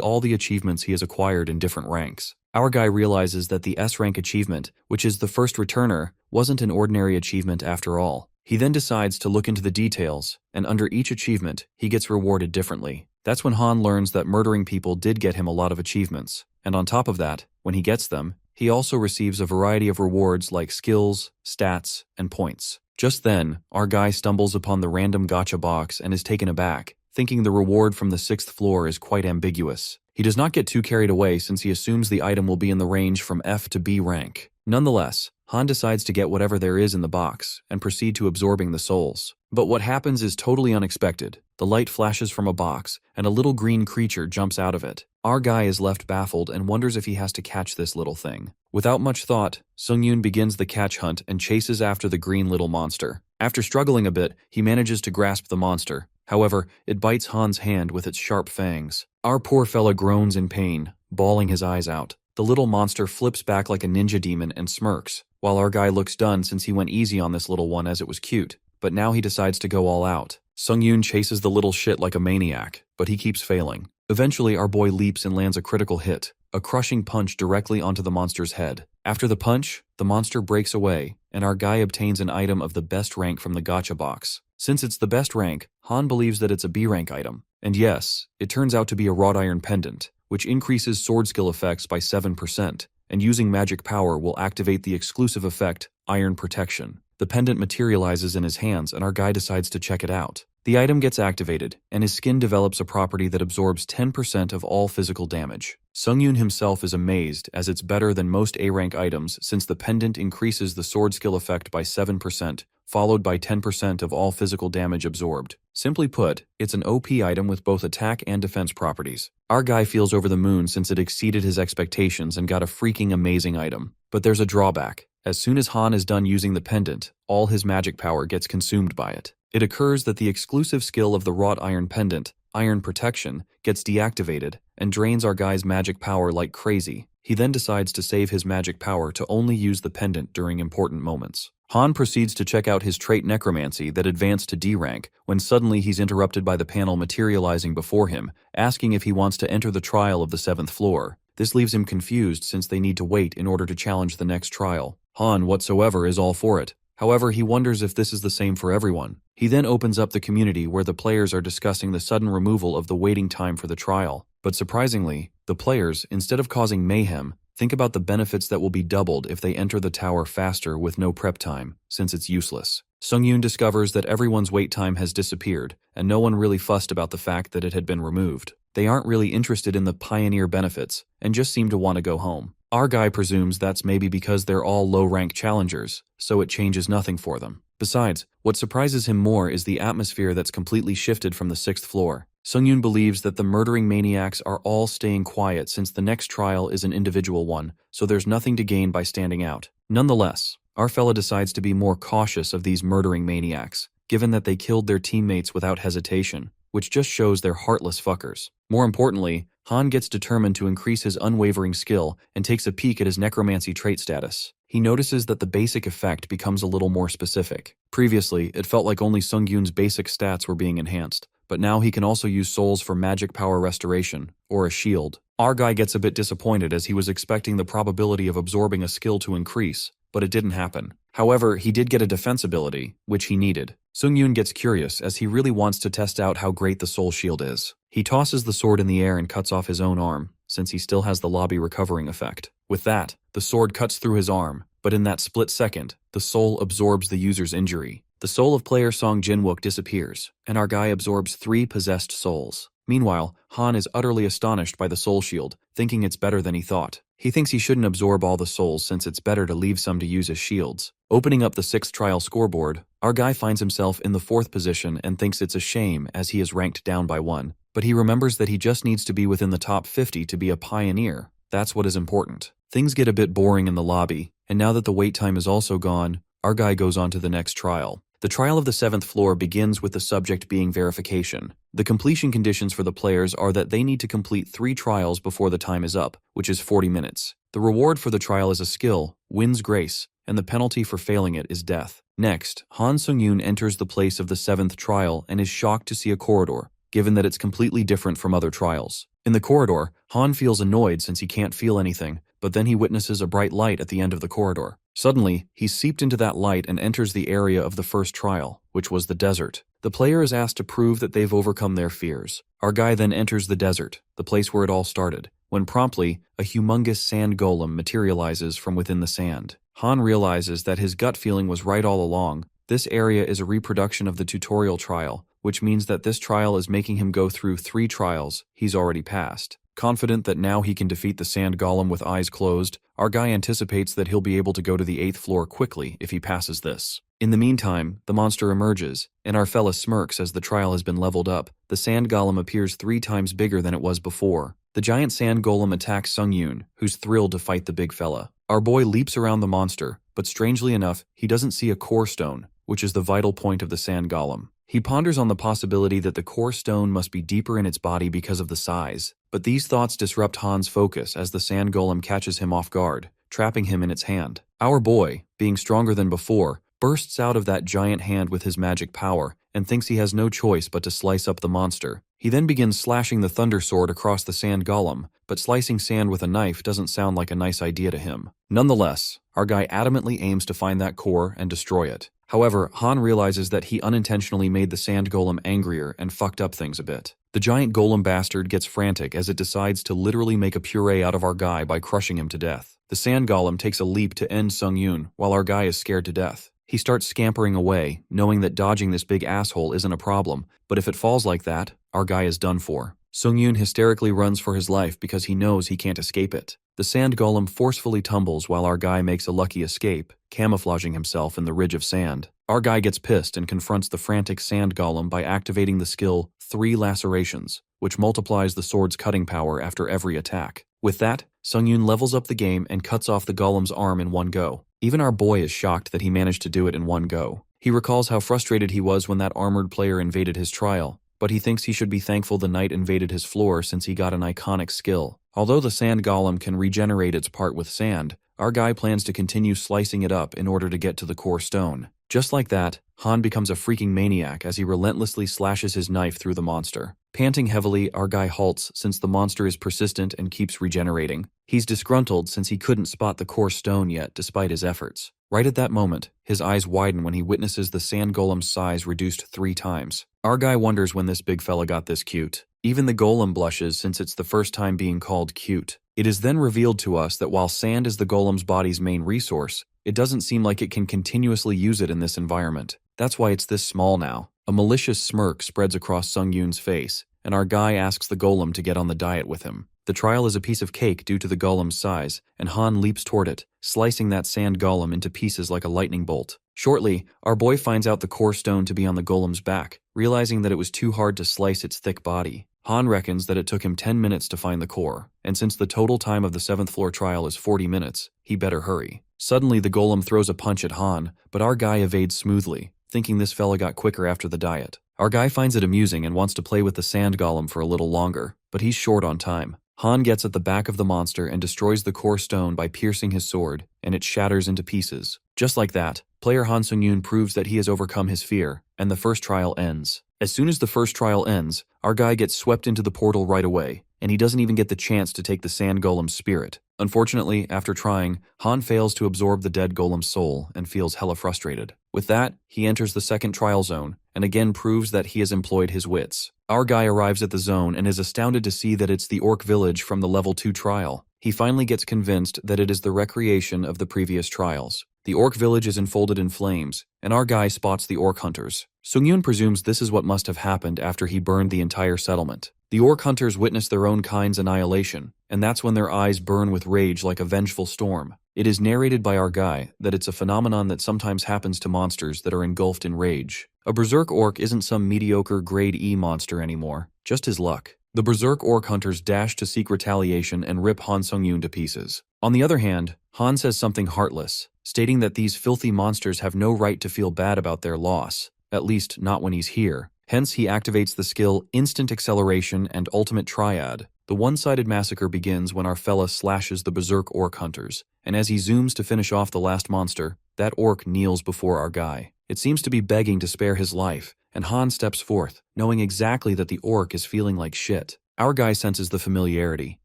all the achievements he has acquired in different ranks. Our guy realizes that the S-rank achievement, which is the first returner, wasn't an ordinary achievement after all. He then decides to look into the details, and under each achievement, he gets rewarded differently. That's when Han learns that murdering people did get him a lot of achievements, and on top of that, when he gets them, he also receives a variety of rewards like skills, stats, and points. Just then, our guy stumbles upon the random gacha box and is taken aback, thinking the reward from the 6th floor is quite ambiguous. He does not get too carried away since he assumes the item will be in the range from F to B rank. Nonetheless, Han decides to get whatever there is in the box and proceed to absorbing the souls. But what happens is totally unexpected. The light flashes from a box, and a little green creature jumps out of it. Our guy is left baffled and wonders if he has to catch this little thing. Without much thought, Sung-yoon begins the catch hunt and chases after the green little monster. After struggling a bit, he manages to grasp the monster. However, it bites Han's hand with its sharp fangs. Our poor fella groans in pain, bawling his eyes out. The little monster flips back like a ninja demon and smirks, while our guy looks done since he went easy on this little one as it was cute. But now he decides to go all out. Sung-yoon chases the little shit like a maniac, but he keeps failing. Eventually, our boy leaps and lands a critical hit, a crushing punch directly onto the monster's head. After the punch, the monster breaks away, and our guy obtains an item of the best rank from the gacha box. Since it's the best rank, Han believes that it's a B rank item. And yes, it turns out to be a wrought iron pendant, which increases sword skill effects by 7%, and using magic power will activate the exclusive effect, Iron Protection. The pendant materializes in his hands and our guy decides to check it out. The item gets activated, and his skin develops a property that absorbs 10% of all physical damage. Sung-yoon himself is amazed as it's better than most A-rank items since the pendant increases the sword skill effect by 7%, followed by 10% of all physical damage absorbed. Simply put, it's an OP item with both attack and defense properties. Our guy feels over the moon since it exceeded his expectations and got a freaking amazing item. But there's a drawback. As soon as Han is done using the pendant, all his magic power gets consumed by it. It occurs that the exclusive skill of the wrought iron pendant, Iron Protection, gets deactivated and drains our guy's magic power like crazy. He then decides to save his magic power to only use the pendant during important moments. Han proceeds to check out his trait necromancy that advanced to D rank when suddenly he's interrupted by the panel materializing before him, asking if he wants to enter the trial of the 7th floor. This leaves him confused since they need to wait in order to challenge the next trial. Han whatsoever is all for it. However, he wonders if this is the same for everyone. He then opens up the community where the players are discussing the sudden removal of the waiting time for the trial. But surprisingly, the players, instead of causing mayhem, think about the benefits that will be doubled if they enter the tower faster with no prep time, since it's useless. Sung-yoon discovers that everyone's wait time has disappeared, and no one really fussed about the fact that it had been removed. They aren't really interested in the pioneer benefits, and just seem to want to go home. Our guy presumes that's maybe because they're all low-rank challengers, so it changes nothing for them. Besides, what surprises him more is the atmosphere that's completely shifted from the 6th floor. Sung-yoon believes that the murdering maniacs are all staying quiet since the next trial is an individual one, so there's nothing to gain by standing out. Nonetheless, our fella decides to be more cautious of these murdering maniacs, given that they killed their teammates without hesitation, which just shows they're heartless fuckers. More importantly, Han gets determined to increase his unwavering skill and takes a peek at his necromancy trait status. He notices that the basic effect becomes a little more specific. Previously, it felt like only Sung-yoon's basic stats were being enhanced, but now he can also use souls for magic power restoration, or a shield. Our guy gets a bit disappointed as he was expecting the probability of absorbing a skill to increase, but it didn't happen. However, he did get a defense ability, which he needed. Sung-yoon gets curious as he really wants to test out how great the soul shield is. He tosses the sword in the air and cuts off his own arm, since he still has the lobby recovering effect. With that, the sword cuts through his arm, but in that split second, the soul absorbs the user's injury. The soul of player Song Jin-wook disappears, and our guy absorbs 3 possessed souls. Meanwhile, Han is utterly astonished by the soul shield, thinking it's better than he thought. He thinks he shouldn't absorb all the souls since it's better to leave some to use as shields. Opening up the 6th trial scoreboard, our guy finds himself in the 4th position and thinks it's a shame as he is ranked down by 1. But he remembers that he just needs to be within the top 50 to be a pioneer. That's what is important. Things get a bit boring in the lobby, and now that the wait time is also gone, our guy goes on to the next trial. The trial of the 7th floor begins with the subject being verification. The completion conditions for the players are that they need to complete 3 trials before the time is up, which is 40 minutes. The reward for the trial is a skill, wins grace, and the penalty for failing it is death. Next, Han Sung-yoon enters the place of the 7th trial and is shocked to see a corridor, given that it's completely different from other trials. In the corridor, Han feels annoyed since he can't feel anything, but then he witnesses a bright light at the end of the corridor. Suddenly, he's seeped into that light and enters the area of the first trial, which was the desert. The player is asked to prove that they've overcome their fears. Our guy then enters the desert, the place where it all started, when promptly, a humongous sand golem materializes from within the sand. Han realizes that his gut feeling was right all along. This area is a reproduction of the tutorial trial, which means that this trial is making him go through 3 trials he's already passed. Confident that now he can defeat the sand golem with eyes closed, our guy anticipates that he'll be able to go to the 8th floor quickly if he passes this. In the meantime, the monster emerges, and our fella smirks as the trial has been leveled up. The sand golem appears 3 times bigger than it was before. The giant sand golem attacks Sung-yoon, who's thrilled to fight the big fella. Our boy leaps around the monster, but strangely enough, he doesn't see a core stone, which is the vital point of the sand golem. He ponders on the possibility that the core stone must be deeper in its body because of the size, but these thoughts disrupt Han's focus as the sand golem catches him off guard, trapping him in its hand. Our boy, being stronger than before, bursts out of that giant hand with his magic power and thinks he has no choice but to slice up the monster. He then begins slashing the thunder sword across the sand golem, but slicing sand with a knife doesn't sound like a nice idea to him. Nonetheless, our guy adamantly aims to find that core and destroy it. However, Han realizes that he unintentionally made the sand golem angrier and fucked up things a bit. The giant golem bastard gets frantic as it decides to literally make a puree out of our guy by crushing him to death. The sand golem takes a leap to end Sung-yoon while our guy is scared to death. He starts scampering away, knowing that dodging this big asshole isn't a problem, but if it falls like that, our guy is done for. Sung-yoon hysterically runs for his life because he knows he can't escape it. The sand golem forcefully tumbles while our guy makes a lucky escape, camouflaging himself in the ridge of sand. Our guy gets pissed and confronts the frantic sand golem by activating the skill 3 Lacerations, which multiplies the sword's cutting power after every attack. With that, Sung-yoon levels up the game and cuts off the golem's arm in one go. Even our boy is shocked that he managed to do it in one go. He recalls how frustrated he was when that armored player invaded his trial, but he thinks he should be thankful the knight invaded his floor since he got an iconic skill. Although the sand golem can regenerate its part with sand, our guy plans to continue slicing it up in order to get to the core stone. Just like that, Han becomes a freaking maniac as he relentlessly slashes his knife through the monster. Panting heavily, our guy halts since the monster is persistent and keeps regenerating. He's disgruntled since he couldn't spot the core stone yet despite his efforts. Right at that moment, his eyes widen when he witnesses the sand golem's size reduced 3 times. Our guy wonders when this big fella got this cute. Even the golem blushes since it's the first time being called cute. It is then revealed to us that while sand is the golem's body's main resource, it doesn't seem like it can continuously use it in this environment. That's why it's this small now. A malicious smirk spreads across Sung-yoon's face, and our guy asks the golem to get on the diet with him. The trial is a piece of cake due to the golem's size, and Han leaps toward it, slicing that sand golem into pieces like a lightning bolt. Shortly, our boy finds out the core stone to be on the golem's back, realizing that it was too hard to slice its thick body. Han reckons that it took him 10 minutes to find the core, and since the total time of the 7th floor trial is 40 minutes, he better hurry. Suddenly the golem throws a punch at Han, but our guy evades smoothly, thinking this fella got quicker after the diet. Our guy finds it amusing and wants to play with the sand golem for a little longer, but he's short on time. Han gets at the back of the monster and destroys the core stone by piercing his sword, and it shatters into pieces. Just like that, player Han Sung-yoon proves that he has overcome his fear, and the first trial ends. As soon as the first trial ends, our guy gets swept into the portal right away, and he doesn't even get the chance to take the sand golem's spirit. Unfortunately, after trying, Han fails to absorb the dead golem's soul and feels hella frustrated. With that, he enters the second trial zone, and again proves that he has employed his wits. Our guy arrives at the zone and is astounded to see that it's the orc village from the level 2 trial. He finally gets convinced that it is the recreation of the previous trials. The orc village is enfolded in flames, and our guy spots the orc hunters. Sungyun presumes this is what must have happened after he burned the entire settlement. The orc hunters witness their own kind's annihilation, and that's when their eyes burn with rage like a vengeful storm. It is narrated by our guy that it's a phenomenon that sometimes happens to monsters that are engulfed in rage. A berserk orc isn't some mediocre grade E monster anymore, just his luck. The berserk orc hunters dash to seek retaliation and rip Han Sungyun to pieces. On the other hand, Han says something heartless, stating that these filthy monsters have no right to feel bad about their loss, at least not when he's here. Hence, he activates the skill Instant Acceleration and Ultimate Triad. The one-sided massacre begins when our fella slashes the berserk orc hunters, and as he zooms to finish off the last monster, that orc kneels before our guy. It seems to be begging to spare his life, and Han steps forth, knowing exactly that the orc is feeling like shit. Our guy senses the familiarity,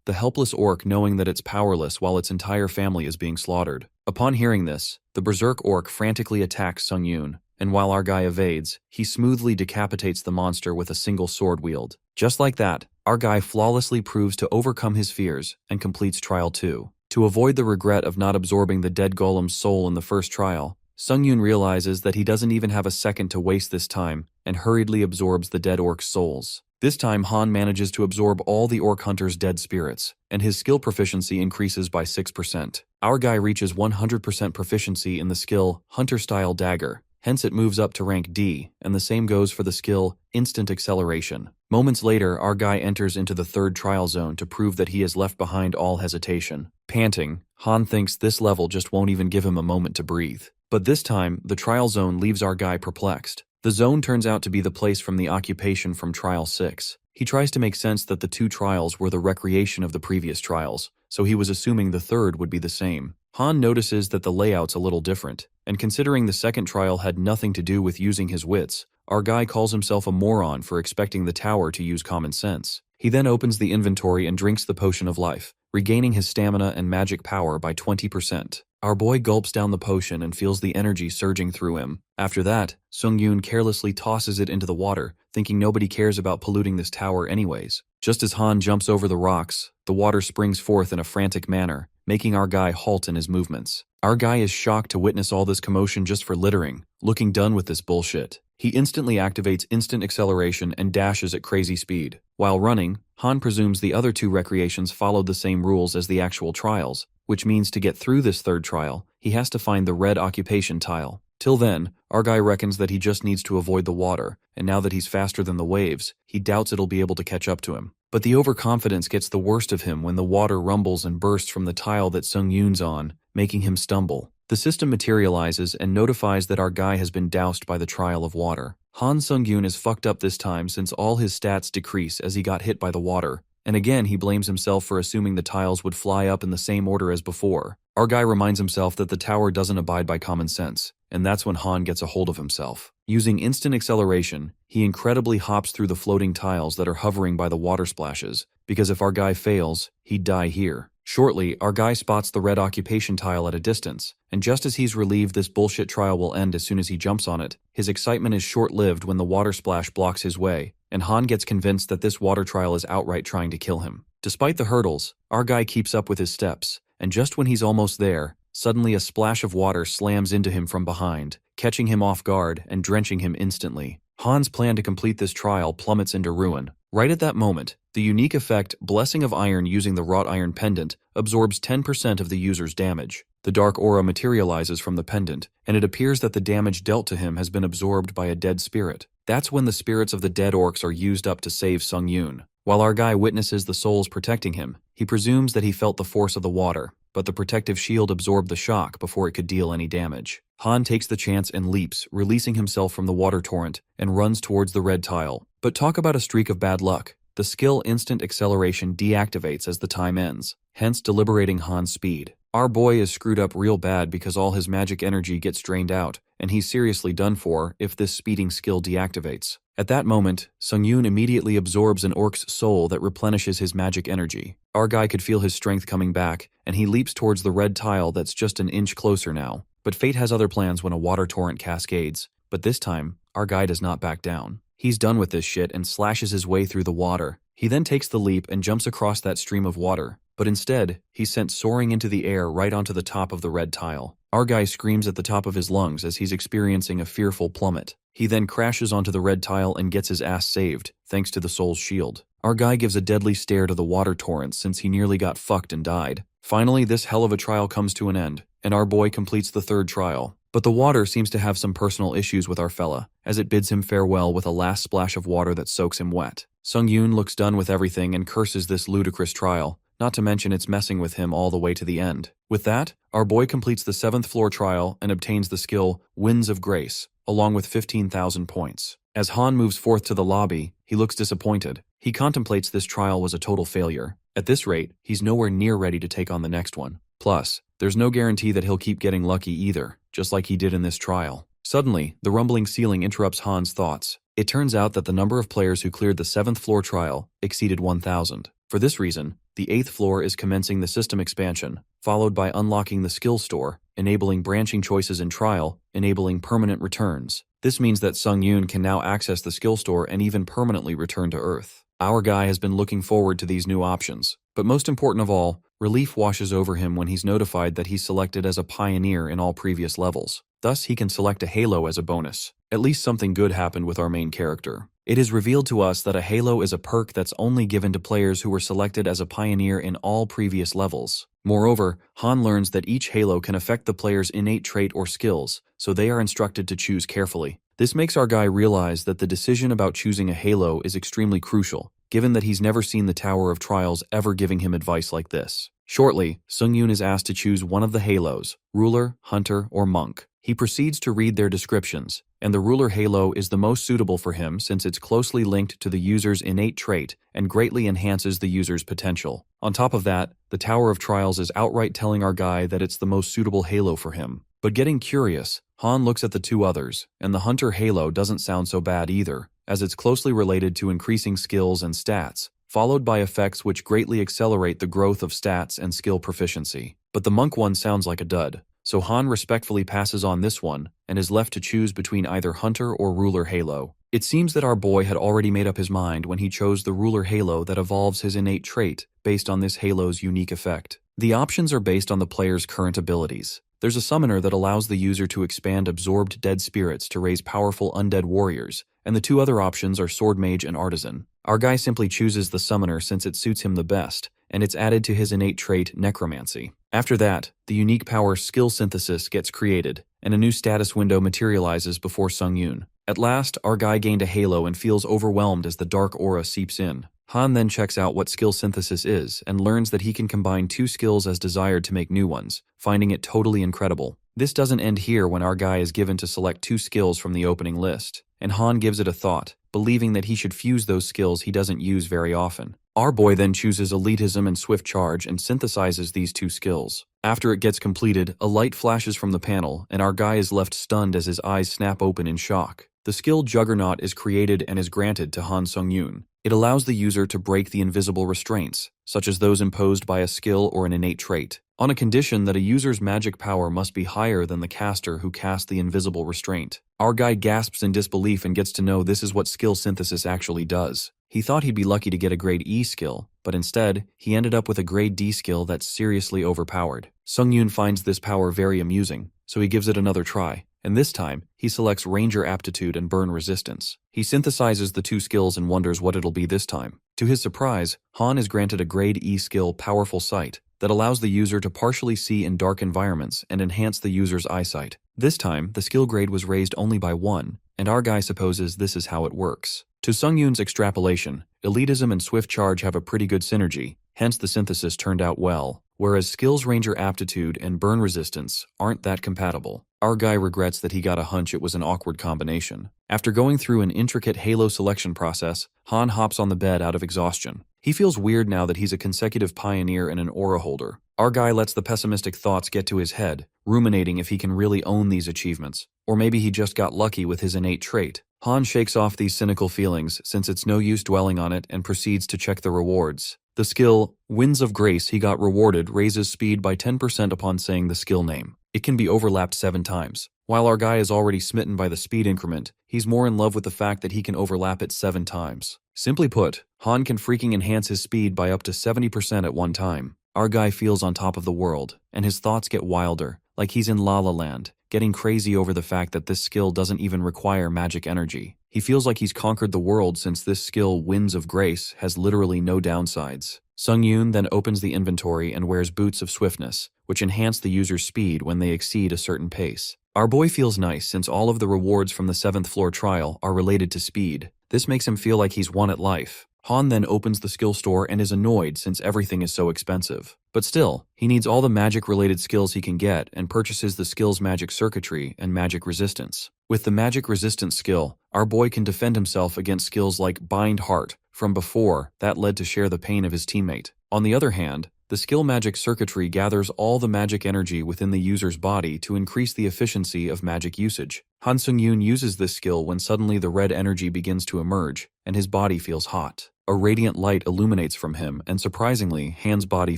the helpless orc knowing that it's powerless while its entire family is being slaughtered. Upon hearing this, the berserk orc frantically attacks Sungyun, and while our guy evades, he smoothly decapitates the monster with a single sword wield. Just like that, our guy flawlessly proves to overcome his fears and completes Trial 2. To avoid the regret of not absorbing the dead golem's soul in the first trial, Sungyun realizes that he doesn't even have a second to waste this time and hurriedly absorbs the dead orc's souls. This time Han manages to absorb all the orc hunter's dead spirits, and his skill proficiency increases by 6%. Our guy reaches 100% proficiency in the skill Hunter-Style Dagger, hence it moves up to rank D, and the same goes for the skill Instant Acceleration. Moments later, our guy enters into the third trial zone to prove that he has left behind all hesitation. Panting, Han thinks this level just won't even give him a moment to breathe. But this time, the trial zone leaves our guy perplexed. The zone turns out to be the place from the occupation from Trial 6. He tries to make sense that the two trials were the recreation of the previous trials, so he was assuming the third would be the same. Han notices that the layout's a little different, and considering the second trial had nothing to do with using his wits, our guy calls himself a moron for expecting the tower to use common sense. He then opens the inventory and drinks the potion of life, regaining his stamina and magic power by 20%. Our boy gulps down the potion and feels the energy surging through him. After that, Sungyun carelessly tosses it into the water, thinking nobody cares about polluting this tower anyways. Just as Han jumps over the rocks, the water springs forth in a frantic manner, making our guy halt in his movements. Our guy is shocked to witness all this commotion just for littering, looking done with this bullshit. He instantly activates Instant Acceleration and dashes at crazy speed. While running, Han presumes the other two recreations followed the same rules as the actual trials, which means to get through this third trial, he has to find the red occupation tile. Till then, our guy reckons that he just needs to avoid the water, and now that he's faster than the waves, he doubts it'll be able to catch up to him. But the overconfidence gets the worst of him when the water rumbles and bursts from the tile that Sungyun's on, making him stumble. The system materializes and notifies that our guy has been doused by the trial of water. Han Sungyun is fucked up this time since all his stats decrease as he got hit by the water, and again he blames himself for assuming the tiles would fly up in the same order as before. Our guy reminds himself that the tower doesn't abide by common sense, and that's when Han gets a hold of himself. Using Instant Acceleration, he incredibly hops through the floating tiles that are hovering by the water splashes, because if our guy fails, he'd die here. Shortly, our guy spots the red occupation tile at a distance, and just as he's relieved this bullshit trial will end as soon as he jumps on it, his excitement is short-lived when the water splash blocks his way, and Han gets convinced that this water trial is outright trying to kill him. Despite the hurdles, our guy keeps up with his steps, and just when he's almost there, suddenly a splash of water slams into him from behind, catching him off guard and drenching him instantly. Han's plan to complete this trial plummets into ruin. Right at that moment, the unique effect Blessing of Iron using the wrought iron pendant absorbs 10% of the user's damage. The dark aura materializes from the pendant, and it appears that the damage dealt to him has been absorbed by a dead spirit. That's when the spirits of the dead orcs are used up to save Sungyun. While our guy witnesses the souls protecting him, he presumes that he felt the force of the water, but the protective shield absorbed the shock before it could deal any damage. Han takes the chance and leaps, releasing himself from the water torrent, and runs towards the red tile. But talk about a streak of bad luck. The skill Instant Acceleration deactivates as the time ends, hence deliberating Han's speed. Our boy is screwed up real bad because all his magic energy gets drained out, and he's seriously done for if this speeding skill deactivates. At that moment, Sungyun immediately absorbs an orc's soul that replenishes his magic energy. Our guy could feel his strength coming back, and he leaps towards the red tile that's just an inch closer now. But fate has other plans when a water torrent cascades. But this time, our guy does not back down. He's done with this shit and slashes his way through the water. He then takes the leap and jumps across that stream of water, but instead, he's sent soaring into the air right onto the top of the red tile. Our guy screams at the top of his lungs as he's experiencing a fearful plummet. He then crashes onto the red tile and gets his ass saved, thanks to the soul's shield. Our guy gives a deadly stare to the water torrent since he nearly got fucked and died. Finally, this hell of a trial comes to an end, and our boy completes the third trial. But the water seems to have some personal issues with our fella, as it bids him farewell with a last splash of water that soaks him wet. Sung-yoon looks done with everything and curses this ludicrous trial, not to mention it's messing with him all the way to the end. With that, our boy completes the 7th floor trial and obtains the skill Winds of Grace, along with 15,000 points. As Han moves forth to the lobby, he looks disappointed. He contemplates this trial was a total failure. At this rate, he's nowhere near ready to take on the next one. Plus, there's no guarantee that he'll keep getting lucky either, just like he did in this trial. Suddenly, the rumbling ceiling interrupts Han's thoughts. It turns out that the number of players who cleared the 7th floor trial exceeded 1,000. For this reason, the 8th floor is commencing the system expansion, followed by unlocking the skill store, enabling branching choices in trial, enabling permanent returns. This means that Sung-yoon can now access the skill store and even permanently return to Earth. Our guy has been looking forward to these new options, but most important of all, relief washes over him when he's notified that he's selected as a pioneer in all previous levels. Thus, he can select a halo as a bonus. At least something good happened with our main character. It is revealed to us that a halo is a perk that's only given to players who were selected as a pioneer in all previous levels. Moreover, Han learns that each halo can affect the player's innate trait or skills, so they are instructed to choose carefully. This makes our guy realize that the decision about choosing a halo is extremely crucial, given that he's never seen the Tower of Trials ever giving him advice like this. Shortly, Sung-yoon is asked to choose one of the halos, Ruler, Hunter, or Monk. He proceeds to read their descriptions, and the Ruler Halo is the most suitable for him since it's closely linked to the user's innate trait and greatly enhances the user's potential. On top of that, the Tower of Trials is outright telling our guy that it's the most suitable Halo for him. But getting curious, Han looks at the two others, and the Hunter Halo doesn't sound so bad either, as it's closely related to increasing skills and stats, followed by effects which greatly accelerate the growth of stats and skill proficiency. But the Monk one sounds like a dud. So Han respectfully passes on this one and is left to choose between either Hunter or Ruler Halo. It seems that our boy had already made up his mind when he chose the Ruler Halo that evolves his innate trait based on this Halo's unique effect. The options are based on the player's current abilities. There's a summoner that allows the user to expand absorbed dead spirits to raise powerful undead warriors, and the two other options are Sword Mage and Artisan. Our guy simply chooses the summoner since it suits him the best, and it's added to his innate trait Necromancy. After that, the unique power Skill Synthesis gets created, and a new status window materializes before Sung-yoon. At last, our guy gained a halo and feels overwhelmed as the dark aura seeps in. Han then checks out what Skill Synthesis is and learns that he can combine two skills as desired to make new ones, finding it totally incredible. This doesn't end here when our guy is given to select two skills from the opening list, and Han gives it a thought, believing that he should fuse those skills he doesn't use very often. Our boy then chooses Elitism and Swift Charge and synthesizes these two skills. After it gets completed, a light flashes from the panel, and our guy is left stunned as his eyes snap open in shock. The skill Juggernaut is created and is granted to Han Sung-yoon. It allows the user to break the invisible restraints, such as those imposed by a skill or an innate trait, on a condition that a user's magic power must be higher than the caster who cast the invisible restraint. Our guy gasps in disbelief and gets to know this is what Skill Synthesis actually does. He thought he'd be lucky to get a grade E skill, but instead, he ended up with a grade D skill that's seriously overpowered. Sung-yoon finds this power very amusing, so he gives it another try, and this time, he selects Ranger Aptitude and Burn Resistance. He synthesizes the two skills and wonders what it'll be this time. To his surprise, Han is granted a grade E skill Powerful Sight that allows the user to partially see in dark environments and enhance the user's eyesight. This time, the skill grade was raised only by 1, and our guy supposes this is how it works. To Sung-yoon's extrapolation, Elitism and Swift Charge have a pretty good synergy, hence the synthesis turned out well, whereas Skills Ranger Aptitude and Burn Resistance aren't that compatible. Our guy regrets that he got a hunch it was an awkward combination. After going through an intricate Halo selection process, Han hops on the bed out of exhaustion. He feels weird now that he's a consecutive pioneer and an aura holder. Our guy lets the pessimistic thoughts get to his head, ruminating if he can really own these achievements, or maybe he just got lucky with his innate trait. Han shakes off these cynical feelings since it's no use dwelling on it and proceeds to check the rewards. The skill, Winds of Grace he got rewarded raises speed by 10% upon saying the skill name. It can be overlapped 7 times. While our guy is already smitten by the speed increment, he's more in love with the fact that he can overlap it 7 times. Simply put, Han can freaking enhance his speed by up to 70% at one time. our guy feels on top of the world, and his thoughts get wilder, like he's in La La Land, getting crazy over the fact that this skill doesn't even require magic energy. He feels like he's conquered the world since this skill, Winds of Grace, has literally no downsides. Sung-yoon then opens the inventory and wears Boots of Swiftness, which enhance the user's speed when they exceed a certain pace. Our boy feels nice since all of the rewards from the 7th floor trial are related to speed. This makes him feel like he's won at life. Han then opens the skill store and is annoyed since everything is so expensive. But still, he needs all the magic-related skills he can get and purchases the skills Magic Circuitry and Magic Resistance. With the Magic Resistance skill, our boy can defend himself against skills like Bind Heart. From before, that led to share the pain of his teammate. On the other hand, the skill Magic Circuitry gathers all the magic energy within the user's body to increase the efficiency of magic usage. Han Sung-yoon uses this skill when suddenly the red energy begins to emerge, and his body feels hot. A radiant light illuminates from him, and surprisingly, Han's body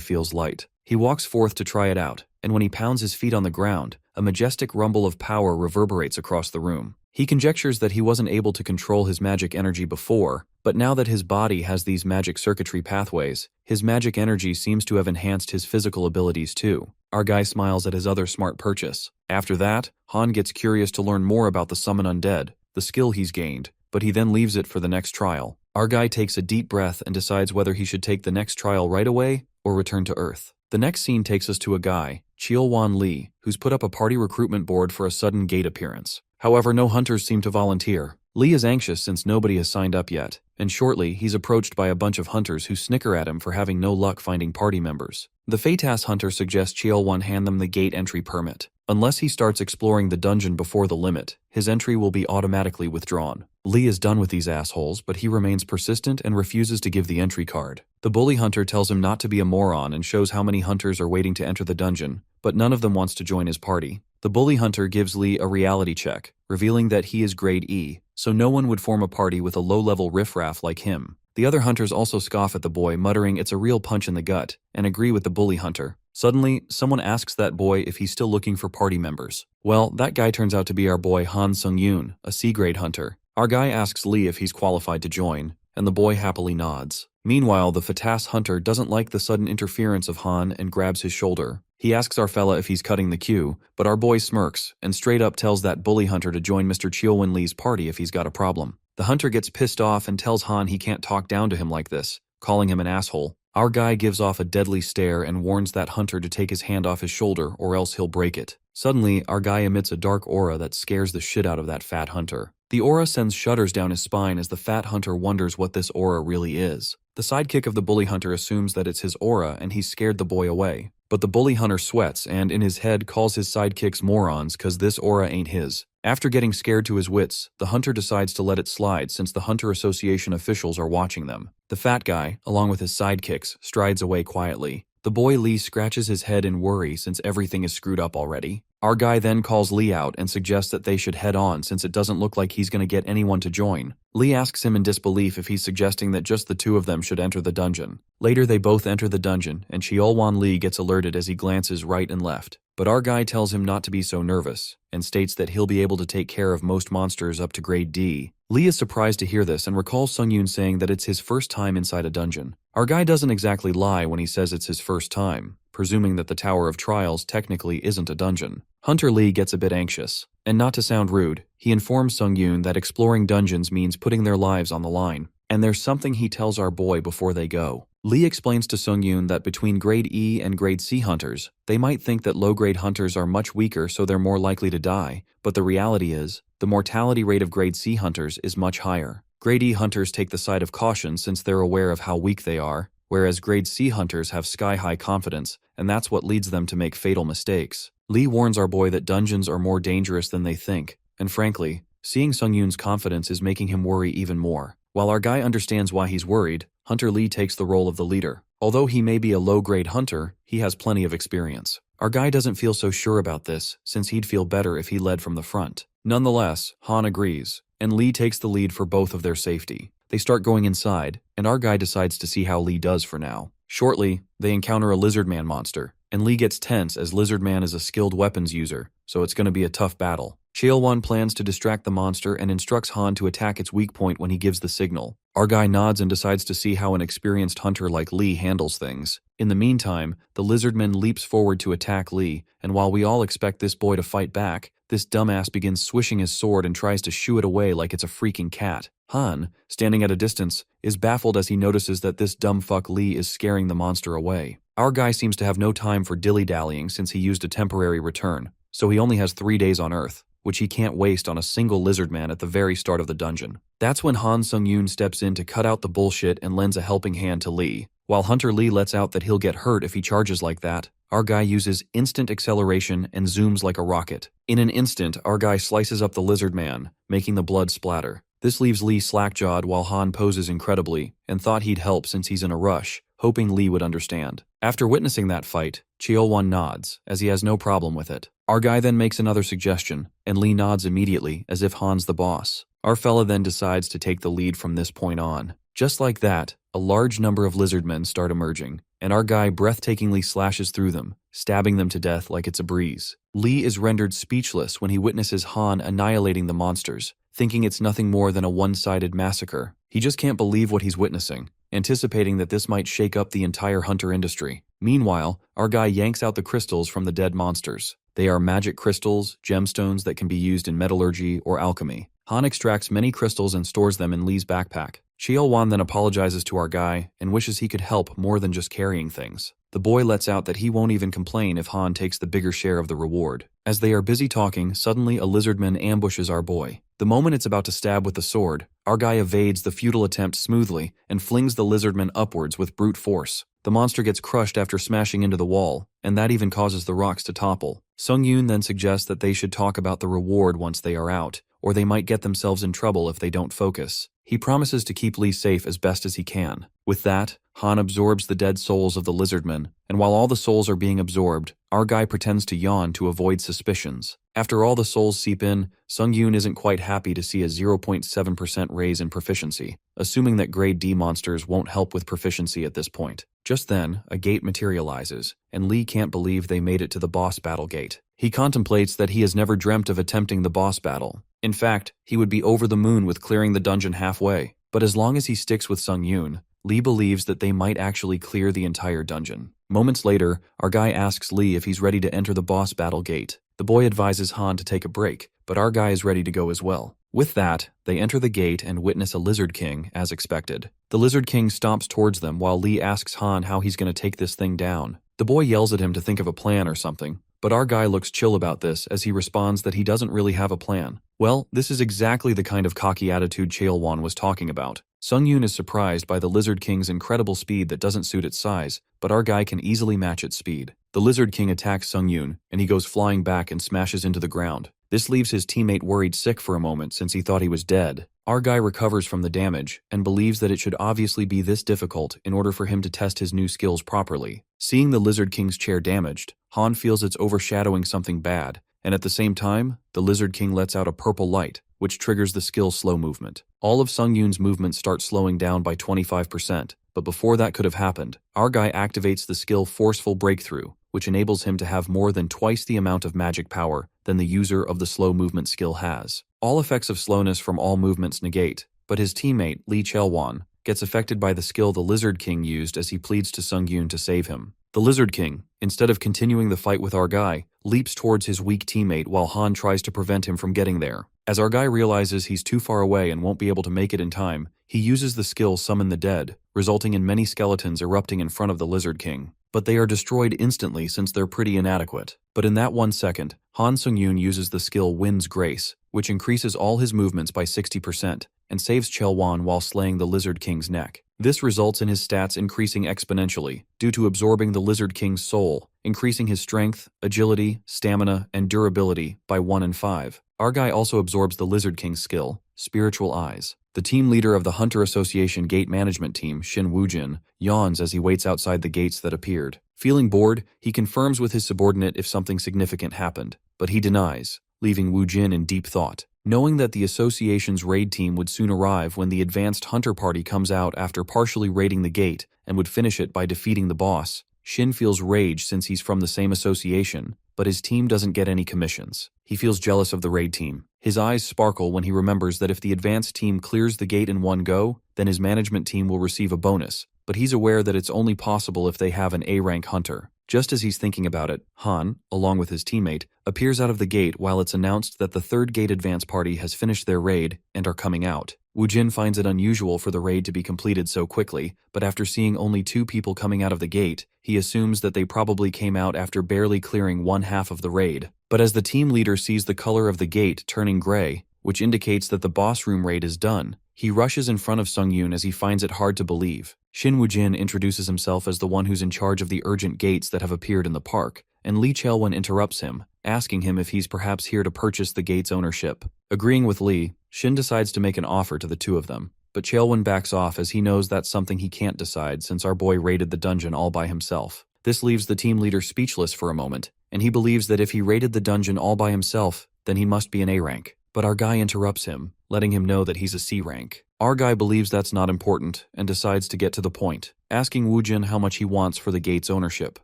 feels light. He walks forth to try it out, and when he pounds his feet on the ground, a majestic rumble of power reverberates across the room. He conjectures that he wasn't able to control his magic energy before, but now that his body has these magic circuitry pathways, his magic energy seems to have enhanced his physical abilities too. Our guy smiles at his other smart purchase. After that, Han gets curious to learn more about the Summon Undead, the skill he's gained, but he then leaves it for the next trial. Our guy takes a deep breath and decides whether he should take the next trial right away or return to Earth. The next scene takes us to a guy, Cheolwan Lee, who's put up a party recruitment board for a sudden gate appearance. However, no hunters seem to volunteer. Lee is anxious since nobody has signed up yet, and shortly he's approached by a bunch of hunters who snicker at him for having no luck finding party members. The Fatas hunter suggests Cheolwan hand them the gate entry permit. Unless he starts exploring the dungeon before the limit, his entry will be automatically withdrawn. Lee is done with these assholes, but he remains persistent and refuses to give the entry card. The bully hunter tells him not to be a moron and shows how many hunters are waiting to enter the dungeon, but none of them wants to join his party. The bully hunter gives Lee a reality check, revealing that he is grade E, so no one would form a party with a low-level riffraff like him. The other hunters also scoff at the boy, muttering it's a real punch in the gut, and agree with the bully hunter. Suddenly, someone asks that boy if he's still looking for party members. Well, that guy turns out to be our boy Han Sung-yoon, a C-grade hunter. Our guy asks Lee if he's qualified to join, and the boy happily nods. Meanwhile, the Fatas hunter doesn't like the sudden interference of Han and grabs his shoulder. He asks our fella if he's cutting the queue, but our boy smirks and straight up tells that bully hunter to join Mr. Cheolwan Lee's party if he's got a problem. The hunter gets pissed off and tells Han he can't talk down to him like this, calling him an asshole. Our guy gives off a deadly stare and warns that hunter to take his hand off his shoulder or else he'll break it. Suddenly, our guy emits a dark aura that scares the shit out of that fat hunter. The aura sends shudders down his spine as the fat hunter wonders what this aura really is. The sidekick of the bully hunter assumes that it's his aura and he's scared the boy away. But the bully hunter sweats and in his head calls his sidekicks morons cause this aura ain't his. After getting scared to his wits, the hunter decides to let it slide since the Hunter Association officials are watching them. The fat guy, along with his sidekicks, strides away quietly. The boy Lee scratches his head in worry since everything is screwed up already. Our guy then calls Lee out and suggests that they should head on since it doesn't look like he's going to get anyone to join. Lee asks him in disbelief if he's suggesting that just the two of them should enter the dungeon. Later they both enter the dungeon and Cheolwan Lee gets alerted as he glances right and left. But our guy tells him not to be so nervous and states that he'll be able to take care of most monsters up to grade D. Lee is surprised to hear this and recalls Sung-yoon saying that it's his first time inside a dungeon. Our guy doesn't exactly lie when he says it's his first time, presuming that the Tower of Trials technically isn't a dungeon. Hunter Lee gets a bit anxious, and not to sound rude, he informs Sung-yoon that exploring dungeons means putting their lives on the line. And there's something he tells our boy before they go. Lee explains to Sung-yoon that between grade E and grade C hunters, they might think that low-grade hunters are much weaker so they're more likely to die, but the reality is, the mortality rate of grade C hunters is much higher. Grade E hunters take the side of caution since they're aware of how weak they are, whereas grade C hunters have sky-high confidence, and that's what leads them to make fatal mistakes. Lee warns our boy that dungeons are more dangerous than they think, and frankly, seeing Sung-yoon's confidence is making him worry even more. While our guy understands why he's worried, Hunter Lee takes the role of the leader. Although he may be a low-grade hunter, he has plenty of experience. Our guy doesn't feel so sure about this, since he'd feel better if he led from the front. Nonetheless, Han agrees, and Lee takes the lead for both of their safety. They start going inside, and our guy decides to see how Lee does for now. Shortly, they encounter a lizard man monster, and Lee gets tense as Lizard Man is a skilled weapons user, so it's going to be a tough battle. Cheolwan plans to distract the monster and instructs Han to attack its weak point when he gives the signal. Our guy nods and decides to see how an experienced hunter like Lee handles things. In the meantime, the lizardman leaps forward to attack Lee, and while we all expect this boy to fight back, this dumbass begins swishing his sword and tries to shoo it away like it's a freaking cat. Han, standing at a distance, is baffled as he notices that this dumb fuck Lee is scaring the monster away. Our guy seems to have no time for dilly-dallying since he used a temporary return, so he only has 3 days on Earth, which he can't waste on a single lizard man at the very start of the dungeon. That's when Han Sung-yoon steps in to cut out the bullshit and lends a helping hand to Lee. While Hunter Lee lets out that he'll get hurt if he charges like that, our guy uses instant acceleration and zooms like a rocket. In an instant, our guy slices up the lizard man, making the blood splatter. This leaves Lee slack-jawed while Han poses incredibly and thought he'd help since he's in a rush, hoping Lee would understand. After witnessing that fight, Cheolwan nods, as he has no problem with it. Our guy then makes another suggestion, and Lee nods immediately, as if Han's the boss. Our fella then decides to take the lead from this point on. Just like that, a large number of lizardmen start emerging, and our guy breathtakingly slashes through them, stabbing them to death like it's a breeze. Lee is rendered speechless when he witnesses Han annihilating the monsters, thinking it's nothing more than a one-sided massacre. He just can't believe what he's witnessing, anticipating that this might shake up the entire hunter industry. Meanwhile, our guy yanks out the crystals from the dead monsters. They are magic crystals, gemstones that can be used in metallurgy or alchemy. Han extracts many crystals and stores them in Lee's backpack. Cheolwan then apologizes to our guy and wishes he could help more than just carrying things. The boy lets out that he won't even complain if Han takes the bigger share of the reward. As they are busy talking, suddenly a lizardman ambushes our boy. The moment it's about to stab with the sword, our guy evades the futile attempt smoothly and flings the lizardman upwards with brute force. The monster gets crushed after smashing into the wall, and that even causes the rocks to topple. Sung-yoon then suggests that they should talk about the reward once they are out, or they might get themselves in trouble if they don't focus. He promises to keep Lee safe as best as he can. With that, Han absorbs the dead souls of the lizardmen, and while all the souls are being absorbed, our guy pretends to yawn to avoid suspicions. After all the souls seep in, Sung-yoon isn't quite happy to see a 0.7% raise in proficiency, assuming that grade D monsters won't help with proficiency at this point. Just then, a gate materializes, and Lee can't believe they made it to the boss battle gate. He contemplates that he has never dreamt of attempting the boss battle. In fact, he would be over the moon with clearing the dungeon halfway. But as long as he sticks with Sung-yoon, Lee believes that they might actually clear the entire dungeon. Moments later, our guy asks Lee if he's ready to enter the boss battle gate. The boy advises Han to take a break, but our guy is ready to go as well. With that, they enter the gate and witness a Lizard King, as expected. The Lizard King stomps towards them while Lee asks Han how he's going to take this thing down. The boy yells at him to think of a plan or something, but our guy looks chill about this as he responds that he doesn't really have a plan. Well, this is exactly the kind of cocky attitude Cheolwan was talking about. Sung-yoon is surprised by the Lizard King's incredible speed that doesn't suit its size, but our guy can easily match its speed. The Lizard King attacks Sung-yoon, and he goes flying back and smashes into the ground. This leaves his teammate worried sick for a moment since he thought he was dead. Our guy recovers from the damage and believes that it should obviously be this difficult in order for him to test his new skills properly. Seeing the Lizard King's chair damaged, Han feels it's overshadowing something bad, and at the same time, the Lizard King lets out a purple light, which triggers the skill slow movement. All of Sung-yoon's movements start slowing down by 25%, but before that could have happened, our guy activates the skill Forceful Breakthrough, which enables him to have more than twice the amount of magic power than the user of the slow movement skill has. All effects of slowness from all movements negate, but his teammate, Lee Cheolwan, gets affected by the skill the Lizard King used as he pleads to Sung-yoon to save him. The Lizard King, instead of continuing the fight with our guy, leaps towards his weak teammate while Han tries to prevent him from getting there. As our guy realizes he's too far away and won't be able to make it in time, he uses the skill Summon the Dead, resulting in many skeletons erupting in front of the Lizard King. But they are destroyed instantly since they're pretty inadequate. But in that 1 second, Han Sung-yoon uses the skill Wind's Grace, which increases all his movements by 60% and saves Cheolwan while slaying the Lizard King's neck. This results in his stats increasing exponentially due to absorbing the Lizard King's soul, increasing his strength, agility, stamina, and durability by 1 in 5. Our guy also absorbs the Lizard King's skill, Spiritual Eyes. The team leader of the Hunter Association Gate Management Team, Shin Woo-jin, yawns as he waits outside the gates that appeared. Feeling bored, he confirms with his subordinate if something significant happened, but he denies, leaving Woo-jin in deep thought. Knowing that the association's raid team would soon arrive when the advanced hunter party comes out after partially raiding the gate and would finish it by defeating the boss, Shin feels rage since he's from the same association, but his team doesn't get any commissions. He feels jealous of the raid team. His eyes sparkle when he remembers that if the advanced team clears the gate in one go, then his management team will receive a bonus, but he's aware that it's only possible if they have an A-rank hunter. Just as he's thinking about it, Han, along with his teammate, appears out of the gate while it's announced that the third gate advance party has finished their raid and are coming out. Woojin finds it unusual for the raid to be completed so quickly, but after seeing only 2 people coming out of the gate, he assumes that they probably came out after barely clearing one half of the raid. But as the team leader sees the color of the gate turning gray, which indicates that the boss room raid is done, he rushes in front of Sung-yoon as he finds it hard to believe. Shin Woo-jin introduces himself as the one who's in charge of the urgent gates that have appeared in the park, and Lee Chaewon interrupts him, asking him if he's perhaps here to purchase the gate's ownership. Agreeing with Lee, Shin decides to make an offer to the two of them, but Chaewon backs off as he knows that's something he can't decide since our boy raided the dungeon all by himself. This leaves the team leader speechless for a moment, and he believes that if he raided the dungeon all by himself, then he must be an A rank. But our guy interrupts him, letting him know that he's a C rank. Our guy believes that's not important and decides to get to the point, asking Woojin how much he wants for the gate's ownership.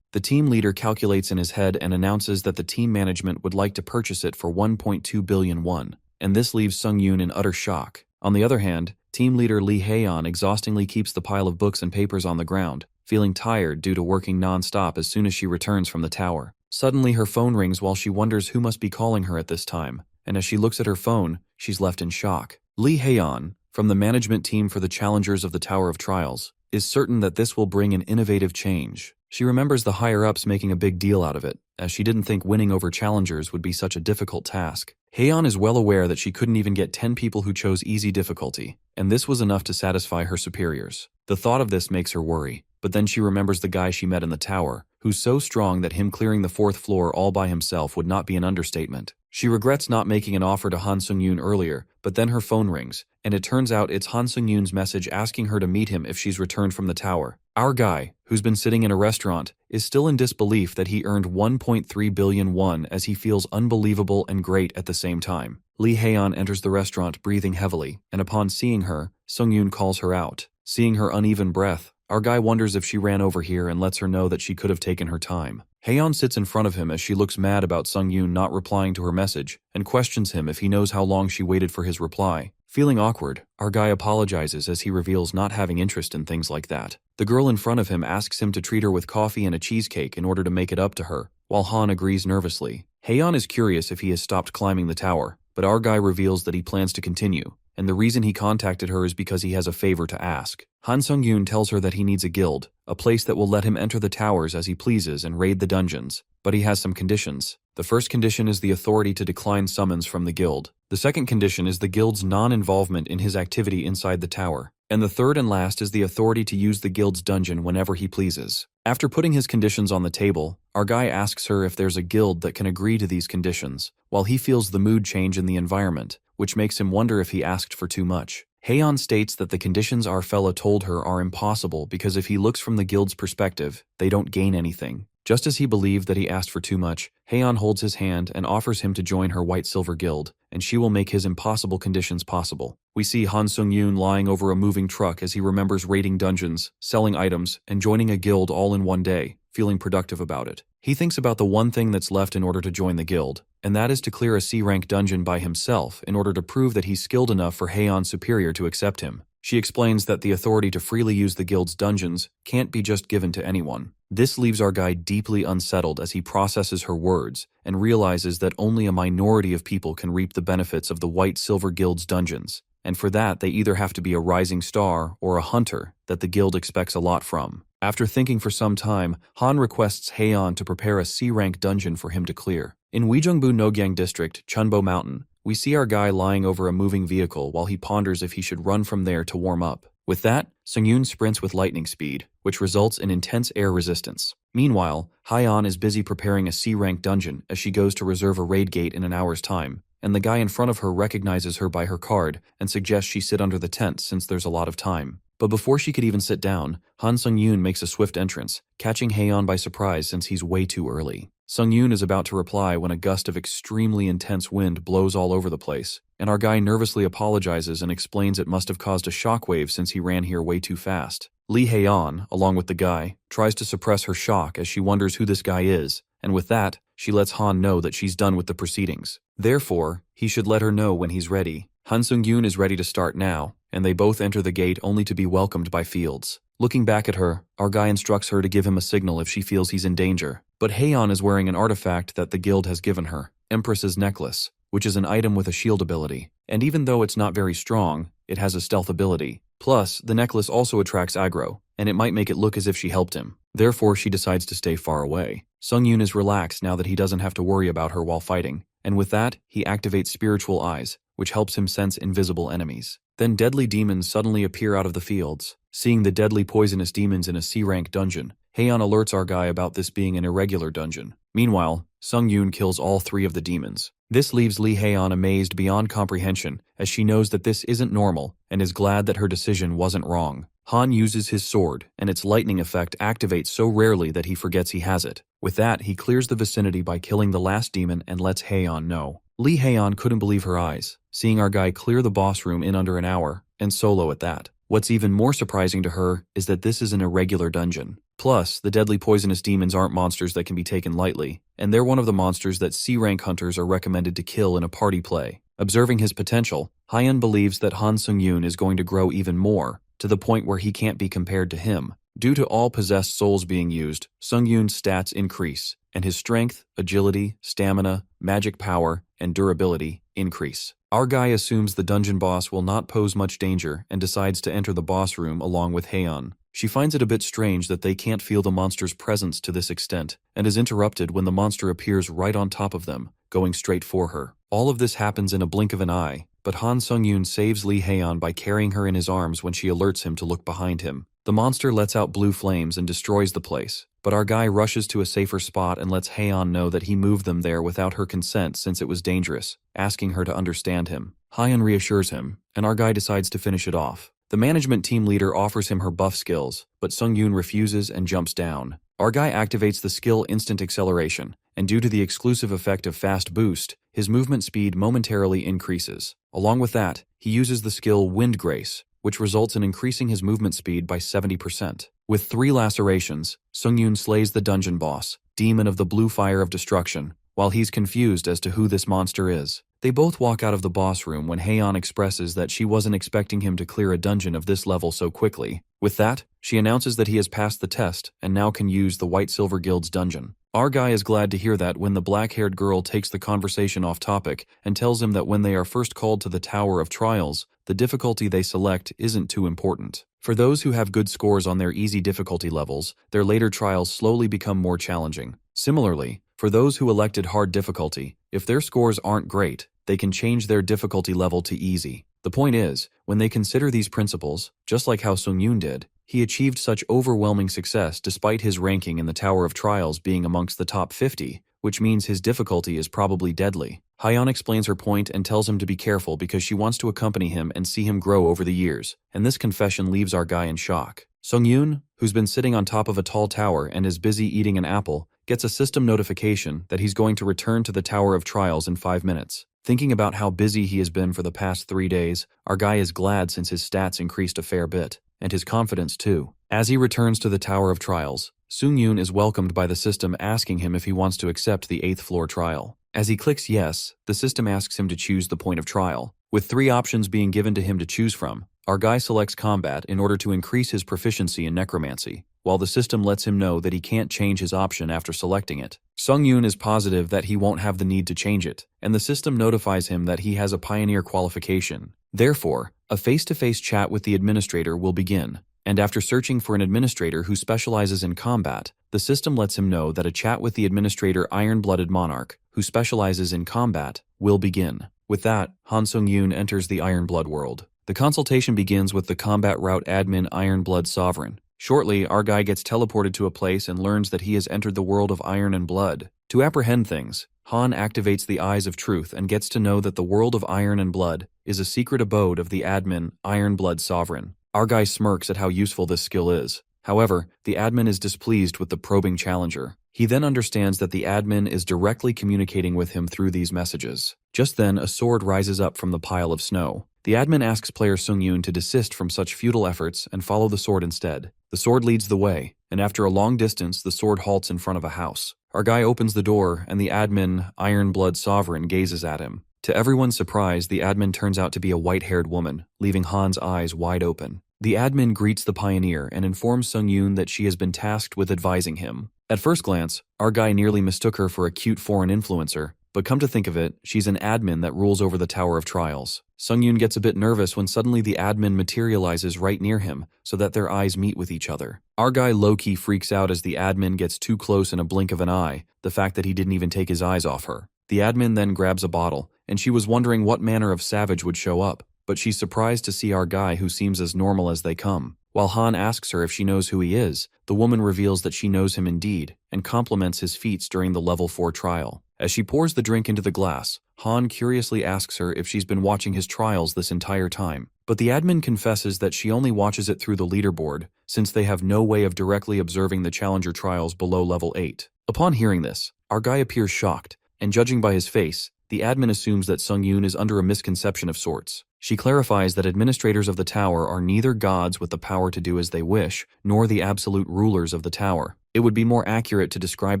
The team leader calculates in his head and announces that the team management would like to purchase it for 1.2 billion won, and this leaves Sung-yoon in utter shock. On the other hand, team leader Lee Hae-yeon exhaustingly keeps the pile of books and papers on the ground, feeling tired due to working non-stop as soon as she returns from the tower. Suddenly her phone rings while she wonders who must be calling her at this time, and as she looks at her phone, she's left in shock. Lee Hae-yeon, from the management team for the challengers of the Tower of Trials, is certain that this will bring an innovative change. She remembers the higher-ups making a big deal out of it, as she didn't think winning over challengers would be such a difficult task. Hae-yeon is well aware that she couldn't even get 10 people who chose easy difficulty, and this was enough to satisfy her superiors. The thought of this makes her worry, but then she remembers the guy she met in the tower, who's so strong that him clearing the 4th floor all by himself would not be an understatement. She regrets not making an offer to Han Sung-yoon earlier, but then her phone rings, and it turns out it's Han Sung-yoon's message asking her to meet him if she's returned from the tower. Our guy, who's been sitting in a restaurant, is still in disbelief that he earned 1.3 billion won as he feels unbelievable and great at the same time. Lee Hae-yeon enters the restaurant breathing heavily, and upon seeing her, Sung-yoon calls her out. Seeing her uneven breath, our guy wonders if she ran over here and lets her know that she could have taken her time. Hae-yeon sits in front of him as she looks mad about Sung-yoon not replying to her message and questions him if he knows how long she waited for his reply. Feeling awkward, our guy apologizes as he reveals not having interest in things like that. The girl in front of him asks him to treat her with coffee and a cheesecake in order to make it up to her, while Han agrees nervously. Hae-yeon is curious if he has stopped climbing the tower, but our guy reveals that he plans to continue, and the reason he contacted her is because he has a favor to ask. Han Sung-yoon tells her that he needs a guild, a place that will let him enter the towers as he pleases and raid the dungeons, but he has some conditions. The first condition is the authority to decline summons from the guild. The second condition is the guild's non-involvement in his activity inside the tower. And the third and last is the authority to use the guild's dungeon whenever he pleases. After putting his conditions on the table, our guy asks her if there's a guild that can agree to these conditions, while he feels the mood change in the environment, which makes him wonder if he asked for too much. Hae-yeon states that the conditions our fella told her are impossible because if he looks from the guild's perspective, they don't gain anything. Just as he believed that he asked for too much, Hae-yeon holds his hand and offers him to join her White-Silver Guild, and she will make his impossible conditions possible. We see Han Sung-yoon lying over a moving truck as he remembers raiding dungeons, selling items, and joining a guild all in one day, feeling productive about it. He thinks about the one thing that's left in order to join the guild, and that is to clear a C-rank dungeon by himself in order to prove that he's skilled enough for Hae-yeon's superior to accept him. She explains that the authority to freely use the guild's dungeons can't be just given to anyone. This leaves our guy deeply unsettled as he processes her words and realizes that only a minority of people can reap the benefits of the White-Silver Guild's dungeons, and for that they either have to be a rising star or a hunter that the guild expects a lot from. After thinking for some time, Han requests Hae-yeon to prepare a C-rank dungeon for him to clear. In Uijeongbu Nogyang District, Chunbo Mountain, we see our guy lying over a moving vehicle while he ponders if he should run from there to warm up. With that, Sung-yoon sprints with lightning speed, which results in intense air resistance. Meanwhile, Hae-yeon is busy preparing a C-rank dungeon as she goes to reserve a raid gate in an hour's time, and the guy in front of her recognizes her by her card and suggests she sit under the tent since there's a lot of time. But before she could even sit down, Han Sung-yoon makes a swift entrance, catching Hae-yeon by surprise since he's way too early. Sung-yoon is about to reply when a gust of extremely intense wind blows all over the place, and our guy nervously apologizes and explains it must have caused a shockwave since he ran here way too fast. Lee Hae-on, along with the guy, tries to suppress her shock as she wonders who this guy is, and with that, she lets Han know that she's done with the proceedings. Therefore, he should let her know when he's ready. Han Sung-yoon is ready to start now, and they both enter the gate only to be welcomed by Fields. Looking back at her, our guy instructs her to give him a signal if she feels he's in danger. But Hae-on is wearing an artifact that the guild has given her, Empress's Necklace, which is an item with a shield ability. And even though it's not very strong, it has a stealth ability. Plus, the necklace also attracts aggro, and it might make it look as if she helped him. Therefore, she decides to stay far away. Sung-yoon is relaxed now that he doesn't have to worry about her while fighting, and with that, he activates Spiritual Eyes, which helps him sense invisible enemies. Then deadly demons suddenly appear out of the fields. Seeing the deadly poisonous demons in a C-rank dungeon, Hae-on alerts our guy about this being an irregular dungeon. Meanwhile, Sung-yoon kills all 3 of the demons. This leaves Lee Hae-on amazed beyond comprehension, as she knows that this isn't normal and is glad that her decision wasn't wrong. Han uses his sword, and its lightning effect activates so rarely that he forgets he has it. With that, he clears the vicinity by killing the last demon and lets Hae-on know. Lee Hae-on couldn't believe her eyes, seeing our guy clear the boss room in under an hour, and solo at that. What's even more surprising to her is that this is an irregular dungeon. Plus, the deadly poisonous demons aren't monsters that can be taken lightly, and they're one of the monsters that C-rank hunters are recommended to kill in a party play. Observing his potential, Hae-on believes that Han Sung-yoon is going to grow even more, to the point where he can't be compared to him. Due to all possessed souls being used, Sung-yoon's stats increase, and his strength, agility, stamina, magic power, and durability increase. Our guy assumes the dungeon boss will not pose much danger and decides to enter the boss room along with Hae-on. She finds it a bit strange that they can't feel the monster's presence to this extent, and is interrupted when the monster appears right on top of them, going straight for her. All of this happens in a blink of an eye, but Han Sung-yoon saves Lee Hae-on by carrying her in his arms when she alerts him to look behind him. The monster lets out blue flames and destroys the place, but our guy rushes to a safer spot and lets Hae-on know that he moved them there without her consent since it was dangerous, asking her to understand him. Hae-on reassures him, and our guy decides to finish it off. The management team leader offers him her buff skills, but Sung-yoon refuses and jumps down. Our guy activates the skill Instant Acceleration, and due to the exclusive effect of Fast Boost, his movement speed momentarily increases. Along with that, he uses the skill Wind Grace, which results in increasing his movement speed by 70%. With 3 lacerations, Sung-yoon slays the dungeon boss, Demon of the Blue Fire of Destruction, while he's confused as to who this monster is. They both walk out of the boss room when Hae-on expresses that she wasn't expecting him to clear a dungeon of this level so quickly. With that, she announces that he has passed the test and now can use the White Silver Guild's dungeon. Our guy is glad to hear that when the black-haired girl takes the conversation off topic and tells him that when they are first called to the Tower of Trials, the difficulty they select isn't too important. For those who have good scores on their easy difficulty levels, their later trials slowly become more challenging. Similarly, for those who elected hard difficulty, if their scores aren't great, they can change their difficulty level to easy. The point is, when they consider these principles, just like how Sung-yoon did, he achieved such overwhelming success despite his ranking in the Tower of Trials being amongst the top 50, which means his difficulty is probably deadly. Hae-on explains her point and tells him to be careful because she wants to accompany him and see him grow over the years, and this confession leaves our guy in shock. Sung-yoon, who's been sitting on top of a tall tower and is busy eating an apple, gets a system notification that he's going to return to the Tower of Trials in 5 minutes. Thinking about how busy he has been for the past 3 days, our guy is glad since his stats increased a fair bit, and his confidence too. As he returns to the Tower of Trials, Sung-yoon is welcomed by the system asking him if he wants to accept the 8th floor trial. As he clicks yes, the system asks him to choose the point of trial. With 3 options being given to him to choose from, our guy selects combat in order to increase his proficiency in necromancy, while the system lets him know that he can't change his option after selecting it. Sung-yoon is positive that he won't have the need to change it, and the system notifies him that he has a pioneer qualification. Therefore, a face-to-face chat with the administrator will begin, and after searching for an administrator who specializes in combat, the system lets him know that a chat with the administrator Iron-Blooded Monarch, who specializes in combat, will begin. With that, Han Sung-yoon enters the Iron-Blood world. The consultation begins with the combat route admin Iron-Blood Sovereign. Shortly, our guy gets teleported to a place and learns that he has entered the world of Iron and Blood. To apprehend things, Han activates the Eyes of Truth and gets to know that the world of Iron and Blood is a secret abode of the admin Iron-Blood Sovereign. Our guy smirks at how useful this skill is. However, the admin is displeased with the probing challenger. He then understands that the admin is directly communicating with him through these messages. Just then, a sword rises up from the pile of snow. The admin asks player Sung-yoon to desist from such futile efforts and follow the sword instead. The sword leads the way, and after a long distance, the sword halts in front of a house. Our guy opens the door, and the admin, Ironblood Sovereign, gazes at him. To everyone's surprise, the admin turns out to be a white-haired woman, leaving Han's eyes wide open. The admin greets the pioneer and informs Sung-yoon that she has been tasked with advising him. At first glance, our guy nearly mistook her for a cute foreign influencer, but come to think of it, she's an admin that rules over the Tower of Trials. Sung-yoon gets a bit nervous when suddenly the admin materializes right near him, so that their eyes meet with each other. Our guy low-key freaks out as the admin gets too close in a blink of an eye, the fact that he didn't even take his eyes off her. The admin then grabs a bottle, and she was wondering what manner of savage would show up, but she's surprised to see our guy who seems as normal as they come. While Han asks her if she knows who he is, the woman reveals that she knows him indeed, and compliments his feats during the level 4 trial. As she pours the drink into the glass, Han curiously asks her if she's been watching his trials this entire time. But the admin confesses that she only watches it through the leaderboard, since they have no way of directly observing the challenger trials below level 8. Upon hearing this, our guy appears shocked, and judging by his face, the admin assumes that Sung-yoon is under a misconception of sorts. She clarifies that administrators of the tower are neither gods with the power to do as they wish, nor the absolute rulers of the tower. It would be more accurate to describe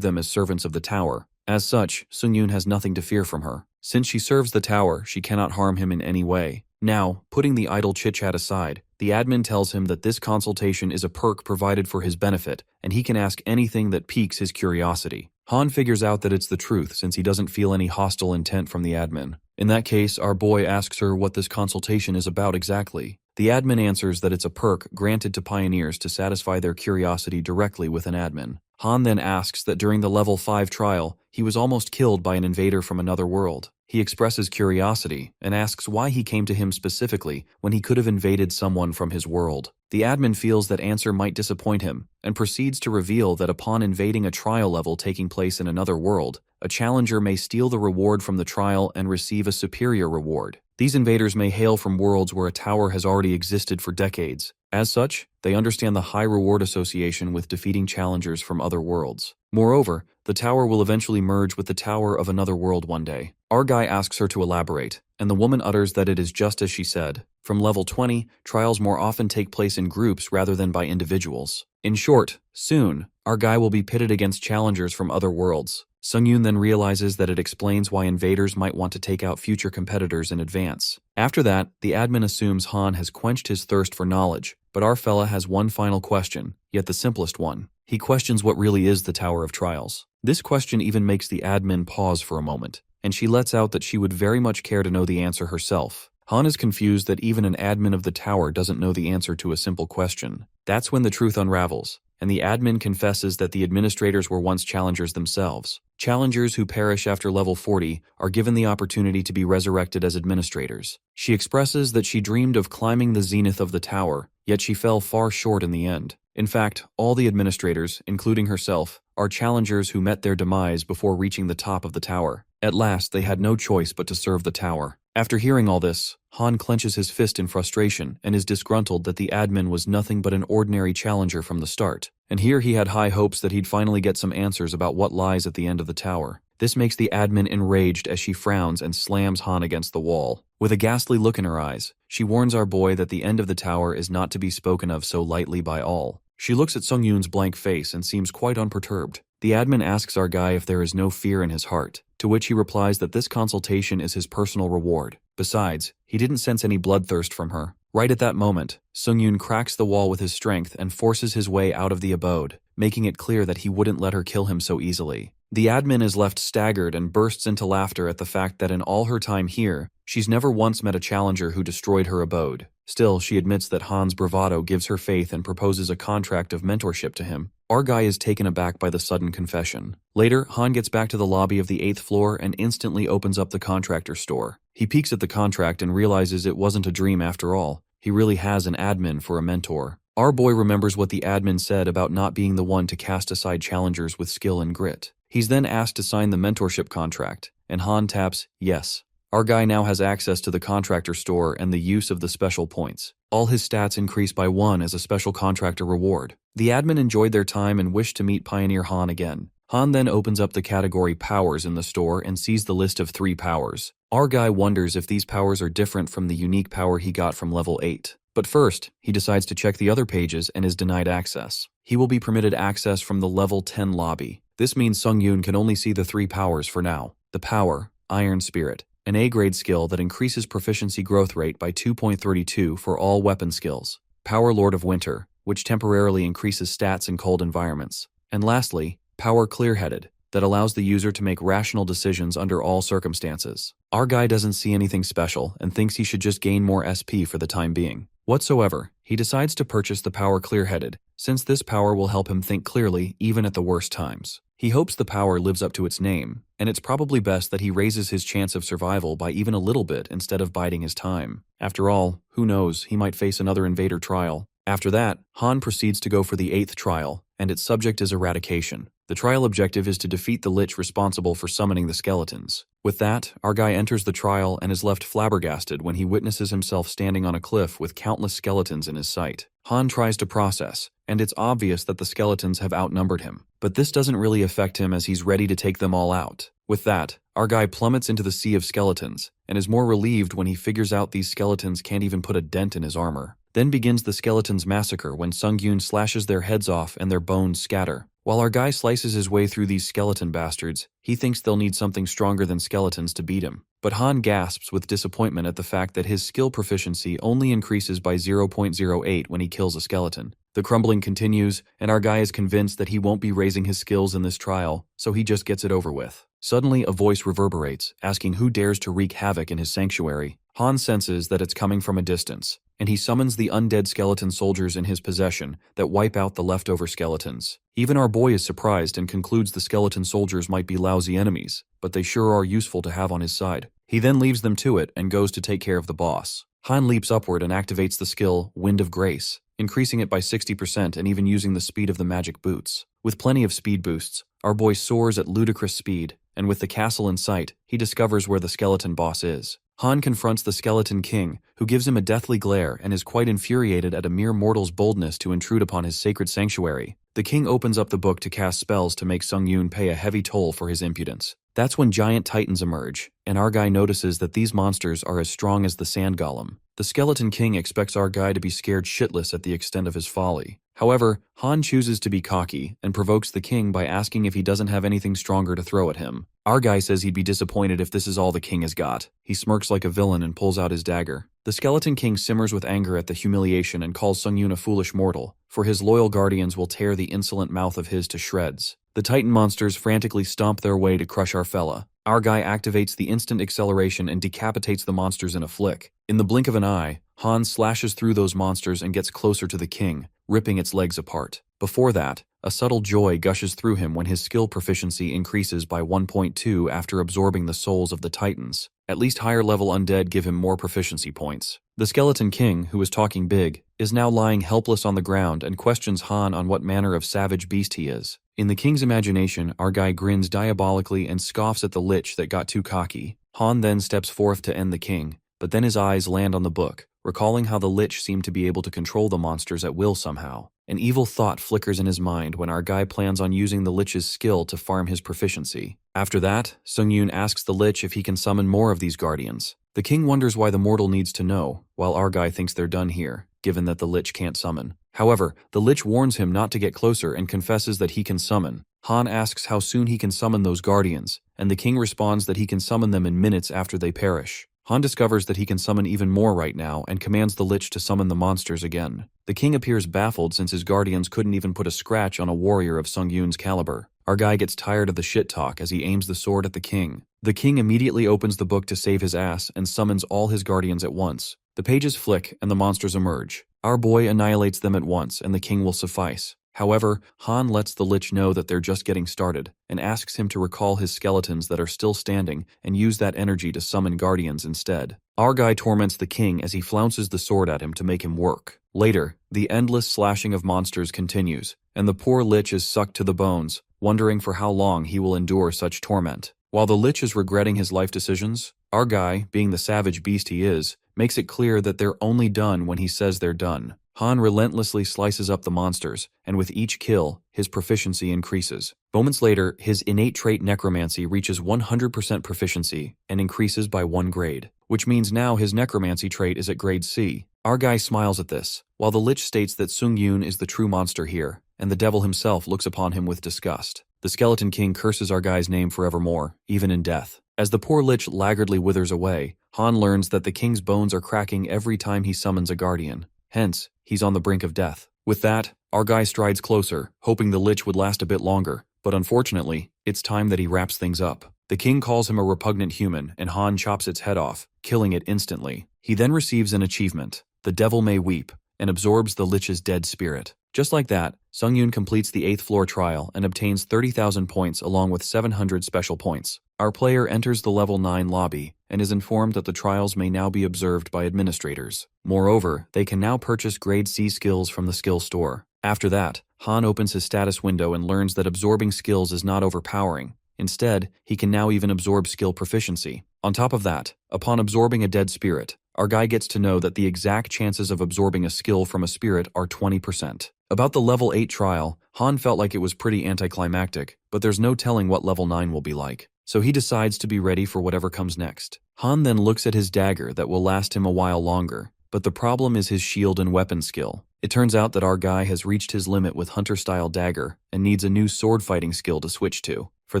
them as servants of the tower. As such, Sung-yoon has nothing to fear from her. Since she serves the tower, she cannot harm him in any way. Now, putting the idle chit-chat aside, the admin tells him that this consultation is a perk provided for his benefit, and he can ask anything that piques his curiosity. Han figures out that it's the truth since he doesn't feel any hostile intent from the admin. In that case, our boy asks her what this consultation is about exactly. The admin answers that it's a perk granted to pioneers to satisfy their curiosity directly with an admin. Han then asks that during the level 5 trial, he was almost killed by an invader from another world. He expresses curiosity and asks why he came to him specifically when he could have invaded someone from his world. The admin feels that answer might disappoint him and proceeds to reveal that upon invading a trial level taking place in another world, a challenger may steal the reward from the trial and receive a superior reward. These invaders may hail from worlds where a tower has already existed for decades. As such, they understand the high reward association with defeating challengers from other worlds. Moreover, the tower will eventually merge with the tower of another world one day. Our guy asks her to elaborate, and the woman utters that it is just as she said. From level 20, trials more often take place in groups rather than by individuals. In short, soon, our guy will be pitted against challengers from other worlds. Sung-yoon then realizes that it explains why invaders might want to take out future competitors in advance. After that, the admin assumes Han has quenched his thirst for knowledge, but our fella has one final question, yet the simplest one. He questions what really is the Tower of Trials. This question even makes the admin pause for a moment, and she lets out that she would very much care to know the answer herself. Han is confused that even an admin of the tower doesn't know the answer to a simple question. That's when the truth unravels, and the admin confesses that the administrators were once challengers themselves. Challengers who perish after level 40 are given the opportunity to be resurrected as administrators. She expresses that she dreamed of climbing the zenith of the tower, yet she fell far short in the end. In fact, all the administrators, including herself, are challengers who met their demise before reaching the top of the tower. At last, they had no choice but to serve the tower. After hearing all this, Han clenches his fist in frustration and is disgruntled that the admin was nothing but an ordinary challenger from the start. And here he had high hopes that he'd finally get some answers about what lies at the end of the tower. This makes the admin enraged as she frowns and slams Han against the wall. With a ghastly look in her eyes, she warns our boy that the end of the tower is not to be spoken of so lightly by all. She looks at Sung-yoon's blank face and seems quite unperturbed. The admin asks our guy if there is no fear in his heart, to which he replies that this consultation is his personal reward. Besides, he didn't sense any bloodthirst from her. Right at that moment, Sung-yoon cracks the wall with his strength and forces his way out of the abode, making it clear that he wouldn't let her kill him so easily. The admin is left staggered and bursts into laughter at the fact that in all her time here, she's never once met a challenger who destroyed her abode. Still, she admits that Han's bravado gives her faith and proposes a contract of mentorship to him. Our guy is taken aback by the sudden confession. Later, Han gets back to the lobby of the 8th floor and instantly opens up the contractor store. He peeks at the contract and realizes it wasn't a dream after all. He really has an admin for a mentor. Our boy remembers what the admin said about not being the one to cast aside challengers with skill and grit. He's then asked to sign the mentorship contract, and Han taps yes. Our guy now has access to the contractor store and the use of the special points. All his stats increase by 1 as a special contractor reward. The admin enjoyed their time and wished to meet Pioneer Han again. Han then opens up the category powers in the store and sees the list of 3 powers. Our guy wonders if these powers are different from the unique power he got from level 8. But first, he decides to check the other pages and is denied access. He will be permitted access from the level 10 lobby. This means Sung-yoon can only see the 3 powers for now. The power, Iron Spirit, an A-grade skill that increases proficiency growth rate by 2.32 for all weapon skills. Power Lord of Winter, which temporarily increases stats in cold environments. And lastly, Power Clear-Headed, that allows the user to make rational decisions under all circumstances. Our guy doesn't see anything special and thinks he should just gain more SP for the time being. Whatsoever, he decides to purchase the Power Clear-Headed, since this power will help him think clearly even at the worst times. He hopes the power lives up to its name, and it's probably best that he raises his chance of survival by even a little bit instead of biding his time. After all, who knows, he might face another invader trial. After that, Han proceeds to go for the 8th trial, and its subject is eradication. The trial objective is to defeat the lich responsible for summoning the skeletons. With that, our guy enters the trial and is left flabbergasted when he witnesses himself standing on a cliff with countless skeletons in his sight. Han tries to process, and it's obvious that the skeletons have outnumbered him. But this doesn't really affect him as he's ready to take them all out. With that, our guy plummets into the sea of skeletons, and is more relieved when he figures out these skeletons can't even put a dent in his armor. Then begins the skeletons' massacre when Sung-yoon slashes their heads off and their bones scatter. While our guy slices his way through these skeleton bastards, he thinks they'll need something stronger than skeletons to beat him. But Han gasps with disappointment at the fact that his skill proficiency only increases by 0.08 when he kills a skeleton. The crumbling continues, and our guy is convinced that he won't be raising his skills in this trial, so he just gets it over with. Suddenly, a voice reverberates, asking who dares to wreak havoc in his sanctuary. Han senses that it's coming from a distance, and he summons the undead skeleton soldiers in his possession that wipe out the leftover skeletons. Even our boy is surprised and concludes the skeleton soldiers might be lousy enemies, but they sure are useful to have on his side. He then leaves them to it and goes to take care of the boss. Han leaps upward and activates the skill Wind of Grace, increasing it by 60% and even using the speed of the magic boots. With plenty of speed boosts, our boy soars at ludicrous speed, and with the castle in sight, he discovers where the skeleton boss is. Han confronts the Skeleton King, who gives him a deathly glare and is quite infuriated at a mere mortal's boldness to intrude upon his sacred sanctuary. The king opens up the book to cast spells to make Sung-yoon pay a heavy toll for his impudence. That's when giant titans emerge, and our guy notices that these monsters are as strong as the sand golem. The Skeleton King expects our guy to be scared shitless at the extent of his folly. However, Han chooses to be cocky and provokes the king by asking if he doesn't have anything stronger to throw at him. Our guy says he'd be disappointed if this is all the king has got. He smirks like a villain and pulls out his dagger. The Skeleton King simmers with anger at the humiliation and calls Sung-yoon a foolish mortal, for his loyal guardians will tear the insolent mouth of his to shreds. The Titan monsters frantically stomp their way to crush our fella. Our guy activates the instant acceleration and decapitates the monsters in a flick. In the blink of an eye, Han slashes through those monsters and gets closer to the king, ripping its legs apart. Before that, a subtle joy gushes through him when his skill proficiency increases by 1.2 after absorbing the souls of the Titans. At least higher-level undead give him more proficiency points. The Skeleton King, who was talking big, is now lying helpless on the ground and questions Han on what manner of savage beast he is. In the king's imagination, our guy grins diabolically and scoffs at the lich that got too cocky. Han then steps forth to end the king, but then his eyes land on the book, recalling how the lich seemed to be able to control the monsters at will somehow. An evil thought flickers in his mind when our guy plans on using the lich's skill to farm his proficiency. After that, Sung-yoon asks the lich if he can summon more of these guardians. The king wonders why the mortal needs to know, while our guy thinks they're done here, given that the lich can't summon. However, the lich warns him not to get closer and confesses that he can summon. Han asks how soon he can summon those guardians, and the king responds that he can summon them in minutes after they perish. Han discovers that he can summon even more right now and commands the lich to summon the monsters again. The king appears baffled since his guardians couldn't even put a scratch on a warrior of Sung-yoon's caliber. Our guy gets tired of the shit talk as he aims the sword at the king. The king immediately opens the book to save his ass and summons all his guardians at once. The pages flick and the monsters emerge. Our boy annihilates them at once and the king will suffice. However, Han lets the lich know that they're just getting started and asks him to recall his skeletons that are still standing and use that energy to summon guardians instead. Our guy torments the king as he flounces the sword at him to make him work. Later, the endless slashing of monsters continues, and the poor lich is sucked to the bones, wondering for how long he will endure such torment. While the lich is regretting his life decisions, our guy, being the savage beast he is, makes it clear that they're only done when he says they're done. Han relentlessly slices up the monsters, and with each kill, his proficiency increases. Moments later, his innate trait necromancy reaches 100% proficiency and increases by 1 grade. which means now his necromancy trait is at grade C. Our guy smiles at this, while the Lich states that Sung-yoon is the true monster here, and the devil himself looks upon him with disgust. The Skeleton King curses our guy's name forevermore, even in death. As the poor Lich laggardly withers away, Han learns that the king's bones are cracking every time he summons a guardian. Hence, he's on the brink of death. With that, our guy strides closer, hoping the Lich would last a bit longer, but unfortunately, it's time that he wraps things up. The king calls him a repugnant human, and Han chops its head off, killing it instantly. He then receives an achievement, The Devil May Weep, and absorbs the Lich's dead spirit. Just like that, Sung-yoon completes the 8th floor trial and obtains 30,000 points along with 700 special points. Our player enters the level 9 lobby and is informed that the trials may now be observed by administrators. Moreover, they can now purchase grade C skills from the skill store. After that, Han opens his status window and learns that absorbing skills is not overpowering. Instead, he can now even absorb skill proficiency. On top of that, upon absorbing a dead spirit, our guy gets to know that the exact chances of absorbing a skill from a spirit are 20%. About the level 8 trial, Han felt like it was pretty anticlimactic, but there's no telling what level 9 will be like. So he decides to be ready for whatever comes next. Han then looks at his dagger that will last him a while longer, but the problem is his shield and weapon skill. It turns out that our guy has reached his limit with hunter-style dagger and needs a new sword-fighting skill to switch to. For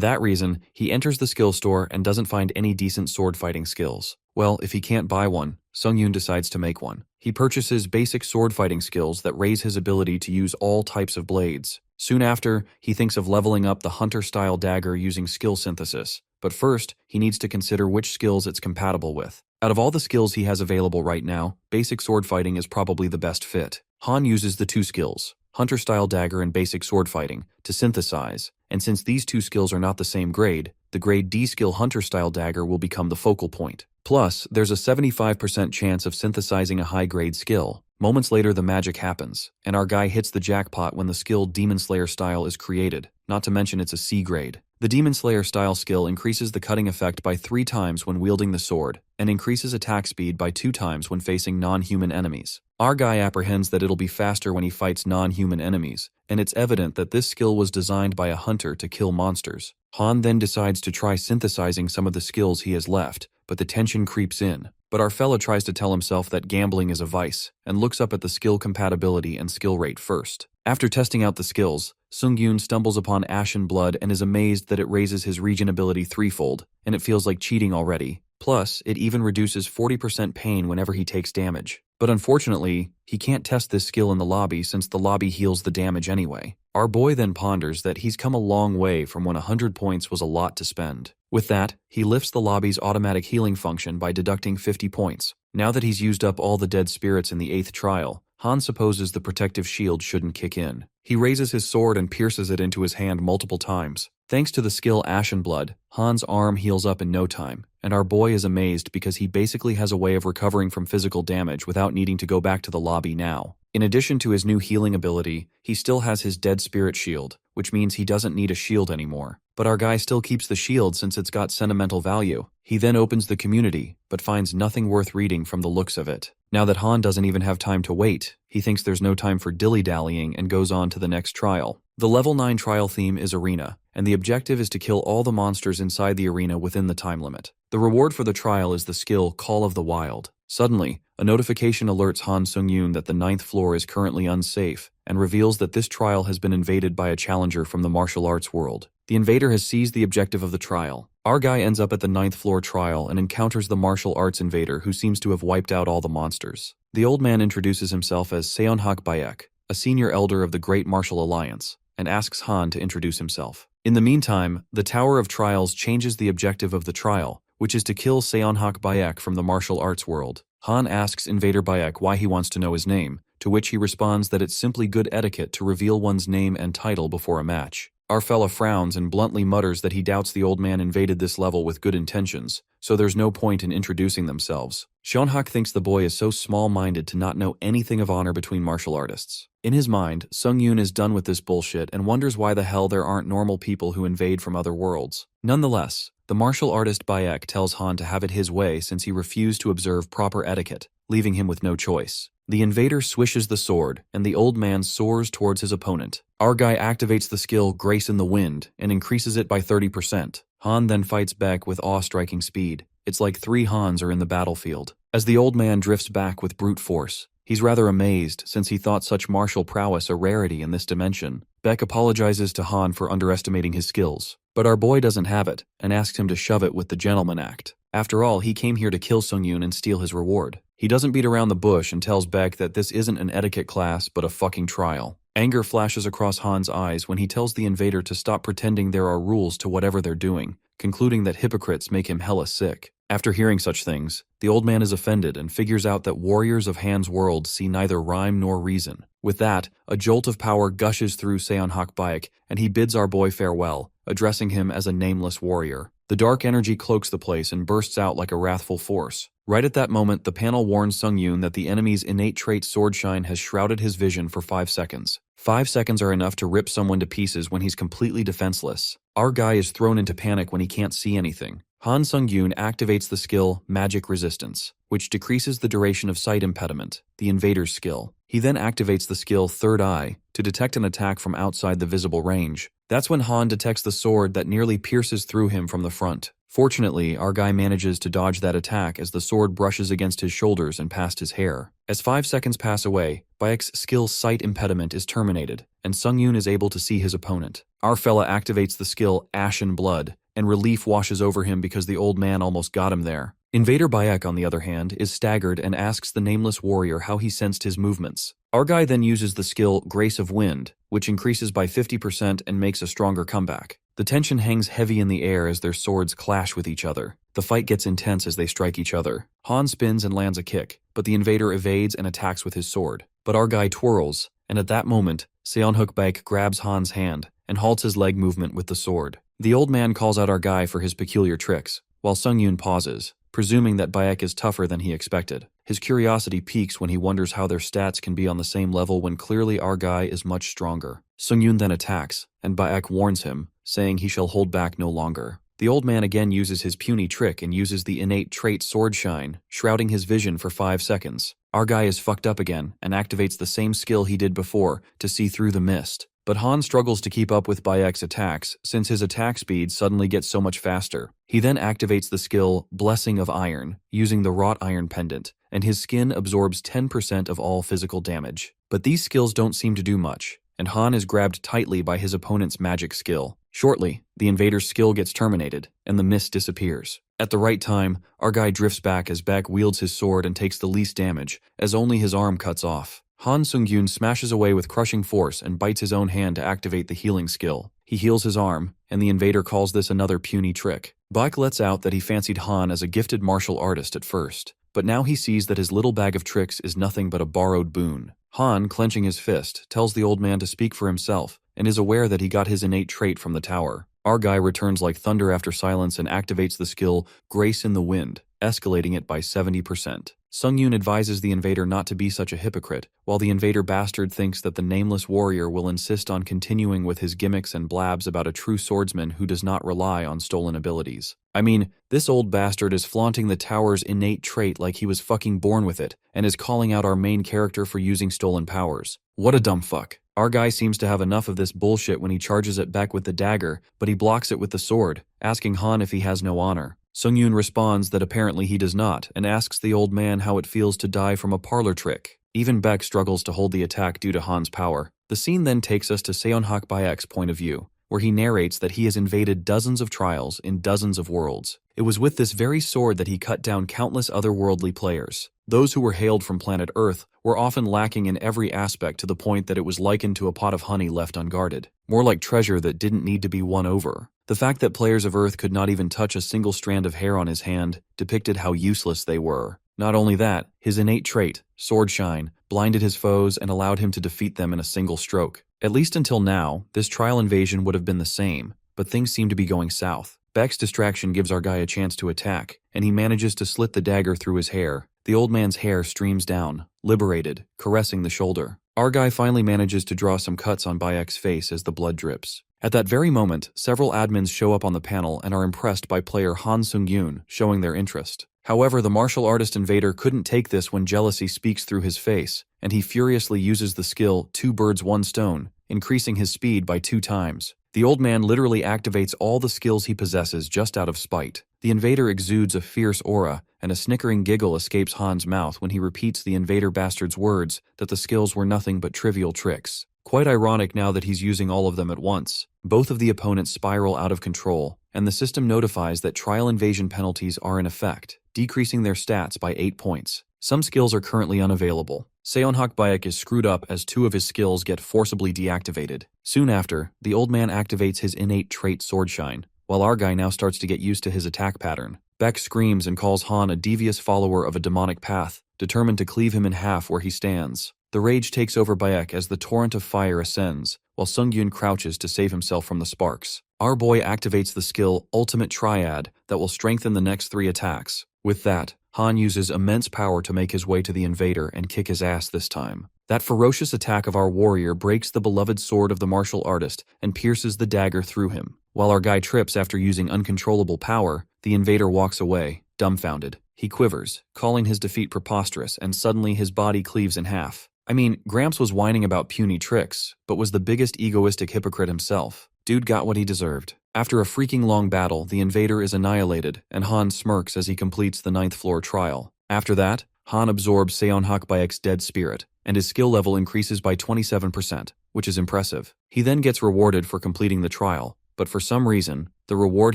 that reason, he enters the skill store and doesn't find any decent sword-fighting skills. Well, if he can't buy one, Sung-yoon decides to make one. He purchases basic sword-fighting skills that raise his ability to use all types of blades. Soon after, he thinks of leveling up the hunter-style dagger using skill synthesis. But first, he needs to consider which skills it's compatible with. Out of all the skills he has available right now, basic sword fighting is probably the best fit. Han uses the two skills, hunter-style dagger and basic sword fighting, to synthesize, and since these two skills are not the same grade, the grade D skill hunter-style dagger will become the focal point. Plus, there's a 75% chance of synthesizing a high-grade skill. Moments later, the magic happens, and our guy hits the jackpot when the skill Demon Slayer style is created, not to mention it's a C grade. The Demon Slayer style skill increases the cutting effect by 3 times when wielding the sword, and increases attack speed by 2 times when facing non-human enemies. Our guy apprehends that it'll be faster when he fights non-human enemies, and it's evident that this skill was designed by a hunter to kill monsters. Han then decides to try synthesizing some of the skills he has left, but the tension creeps in. But our fella tries to tell himself that gambling is a vice, and looks up at the skill compatibility and skill rate first. After testing out the skills, Sung-yoon stumbles upon Ashen Blood and is amazed that it raises his regen ability 3-fold, and it feels like cheating already. Plus, it even reduces 40% pain whenever he takes damage. But unfortunately, he can't test this skill in the lobby since the lobby heals the damage anyway. Our boy then ponders that he's come a long way from when 100 points was a lot to spend. With that, he lifts the lobby's automatic healing function by deducting 50 points. Now that he's used up all the dead spirits in the 8th trial, Han supposes the protective shield shouldn't kick in. He raises his sword and pierces it into his hand multiple times. Thanks to the skill Ashen Blood, Han's arm heals up in no time, and our boy is amazed because he basically has a way of recovering from physical damage without needing to go back to the lobby now. In addition to his new healing ability, he still has his dead spirit shield, which means he doesn't need a shield anymore. But our guy still keeps the shield since it's got sentimental value. He then opens the community, but finds nothing worth reading from the looks of it. Now that Han doesn't even have time to wait, he thinks there's no time for dilly-dallying and goes on to the next trial. The level 9 trial theme is Arena, and the objective is to kill all the monsters inside the arena within the time limit. The reward for the trial is the skill Call of the Wild. Suddenly, a notification alerts Han Sung-yoon that the 9th floor is currently unsafe, and reveals that this trial has been invaded by a challenger from the martial arts world. The invader has seized the objective of the trial. Our guy ends up at the 9th floor trial and encounters the martial arts invader who seems to have wiped out all the monsters. The old man introduces himself as Seonhak Bayek, a senior elder of the Great Martial Alliance, and asks Han to introduce himself. In the meantime, the Tower of Trials changes the objective of the trial, which is to kill Seonhak Bayek from the martial arts world. Han asks Invader Bayek why he wants to know his name, to which he responds that it's simply good etiquette to reveal one's name and title before a match. Our fella frowns and bluntly mutters that he doubts the old man invaded this level with good intentions, so there's no point in introducing themselves. Seonhak thinks the boy is so small-minded to not know anything of honor between martial artists. In his mind, Sung-yoon is done with this bullshit and wonders why the hell there aren't normal people who invade from other worlds. Nonetheless, the martial artist Bayek tells Han to have it his way since he refused to observe proper etiquette, leaving him with no choice. The invader swishes the sword, and the old man soars towards his opponent. Our guy activates the skill Grace in the Wind and increases it by 30%. Han then fights Beck with awe-striking speed. It's like 3 Hans are in the battlefield. As the old man drifts back with brute force, he's rather amazed since he thought such martial prowess a rarity in this dimension. Beck apologizes to Han for underestimating his skills, but our boy doesn't have it and asks him to shove it with the gentleman act. After all, he came here to kill Sungyun and steal his reward. He doesn't beat around the bush and tells Beck that this isn't an etiquette class but a fucking trial. Anger flashes across Han's eyes when he tells the invader to stop pretending there are rules to whatever they're doing, concluding that hypocrites make him hella sick. After hearing such things, the old man is offended and figures out that warriors of Han's world see neither rhyme nor reason. With that, a jolt of power gushes through Seonhak Baek, and he bids our boy farewell, addressing him as a nameless warrior. The dark energy cloaks the place and bursts out like a wrathful force. Right at that moment, the panel warns Sungyun that the enemy's innate trait Swordshine has shrouded his vision for 5 seconds. 5 seconds are enough to rip someone to pieces when he's completely defenseless. Our guy is thrown into panic when he can't see anything. Han Sungyun activates the skill Magic Resistance, which decreases the duration of sight impediment, the invader's skill. He then activates the skill Third Eye to detect an attack from outside the visible range. That's when Han detects the sword that nearly pierces through him from the front. Fortunately, our guy manages to dodge that attack as the sword brushes against his shoulders and past his hair. As 5 seconds pass away, Baek's skill Sight Impediment is terminated, and Sungyun is able to see his opponent. Our fella activates the skill Ashen Blood, and relief washes over him because the old man almost got him there. Invader Baek, on the other hand, is staggered and asks the nameless warrior how he sensed his movements. Our guy then uses the skill Grace of Wind, which increases by 50% and makes a stronger comeback. The tension hangs heavy in the air as their swords clash with each other. The fight gets intense as they strike each other. Han spins and lands a kick, but the invader evades and attacks with his sword. But our guy twirls, and at that moment, Seonhak Baek grabs Han's hand and halts his leg movement with the sword. The old man calls out our guy for his peculiar tricks, while Sungyun pauses, presuming that Baek is tougher than he expected. His curiosity peaks when he wonders how their stats can be on the same level when clearly our guy is much stronger. Sungyun then attacks, and Baek warns him, saying he shall hold back no longer. The old man again uses his puny trick and uses the innate trait Swordshine, shrouding his vision for 5 seconds. Our guy is fucked up again and activates the same skill he did before to see through the mist. But Han struggles to keep up with Baek's attacks since his attack speed suddenly gets so much faster. He then activates the skill Blessing of Iron, using the Wrought Iron Pendant, and his skin absorbs 10% of all physical damage. But these skills don't seem to do much, and Han is grabbed tightly by his opponent's magic skill. Shortly, the invader's skill gets terminated, and the mist disappears. At the right time, our guy drifts back as Baek wields his sword and takes the least damage, as only his arm cuts off. Han Sungyun smashes away with crushing force and bites his own hand to activate the healing skill. He heals his arm, and the invader calls this another puny trick. Baek lets out that he fancied Han as a gifted martial artist at first, but now he sees that his little bag of tricks is nothing but a borrowed boon. Han, clenching his fist, tells the old man to speak for himself, and is aware that he got his innate trait from the tower. Our guy returns like thunder after silence and activates the skill Grace in the Wind, escalating it by 70%. Sungyun advises the invader not to be such a hypocrite, while the invader bastard thinks that the nameless warrior will insist on continuing with his gimmicks and blabs about a true swordsman who does not rely on stolen abilities. I mean, this old bastard is flaunting the tower's innate trait like he was fucking born with it, and is calling out our main character for using stolen powers. What a dumb fuck. Our guy seems to have enough of this bullshit when he charges it back with the dagger, but he blocks it with the sword, asking Han if he has no honor. Sungyun responds that apparently he does not, and asks the old man how it feels to die from a parlor trick. Even Baek struggles to hold the attack due to Han's power. The scene then takes us to Seonhak Baek's point of view, where he narrates that he has invaded dozens of trials in dozens of worlds. It was with this very sword that he cut down countless otherworldly players. Those who were hailed from planet Earth were often lacking in every aspect to the point that it was likened to a pot of honey left unguarded, more like treasure that didn't need to be won over. The fact that players of Earth could not even touch a single strand of hair on his hand depicted how useless they were. Not only that, his innate trait, Swordshine, blinded his foes and allowed him to defeat them in a single stroke. At least until now, this trial invasion would have been the same, but things seem to be going south. Baek's distraction gives our guy a chance to attack, and he manages to slit the dagger through his hair. The old man's hair streams down, liberated, caressing the shoulder. Our guy finally manages to draw some cuts on Baek's face as the blood drips. At that very moment, several admins show up on the panel and are impressed by player Han Sungyun, showing their interest. However, the martial artist invader couldn't take this when jealousy speaks through his face, and he furiously uses the skill 2 birds 1 stone, increasing his speed by 2 times. The old man literally activates all the skills he possesses just out of spite. The invader exudes a fierce aura, and a snickering giggle escapes Han's mouth when he repeats the invader bastard's words that the skills were nothing but trivial tricks. Quite ironic now that he's using all of them at once. Both of the opponents spiral out of control, and the system notifies that trial invasion penalties are in effect, decreasing their stats by 8 points. Some skills are currently unavailable. Seonhak is screwed up as 2 of his skills get forcibly deactivated. Soon after, the old man activates his innate trait Swordshine, while our guy now starts to get used to his attack pattern. Beck screams and calls Han a devious follower of a demonic path, determined to cleave him in half where he stands. The rage takes over Bayek as the torrent of fire ascends, while Sungyun crouches to save himself from the sparks. Our boy activates the skill Ultimate Triad that will strengthen the next 3 attacks. With that, Han uses immense power to make his way to the invader and kick his ass this time. That ferocious attack of our warrior breaks the beloved sword of the martial artist and pierces the dagger through him. While our guy trips after using uncontrollable power, the invader walks away, dumbfounded. He quivers, calling his defeat preposterous, and suddenly his body cleaves in half. I mean, Gramps was whining about puny tricks, but was the biggest egoistic hypocrite himself. Dude got what he deserved. After a freaking long battle, the invader is annihilated, and Han smirks as he completes the 9th floor trial. After that, Han absorbs Seonhak dead spirit, and his skill level increases by 27%, which is impressive. He then gets rewarded for completing the trial, but for some reason, the reward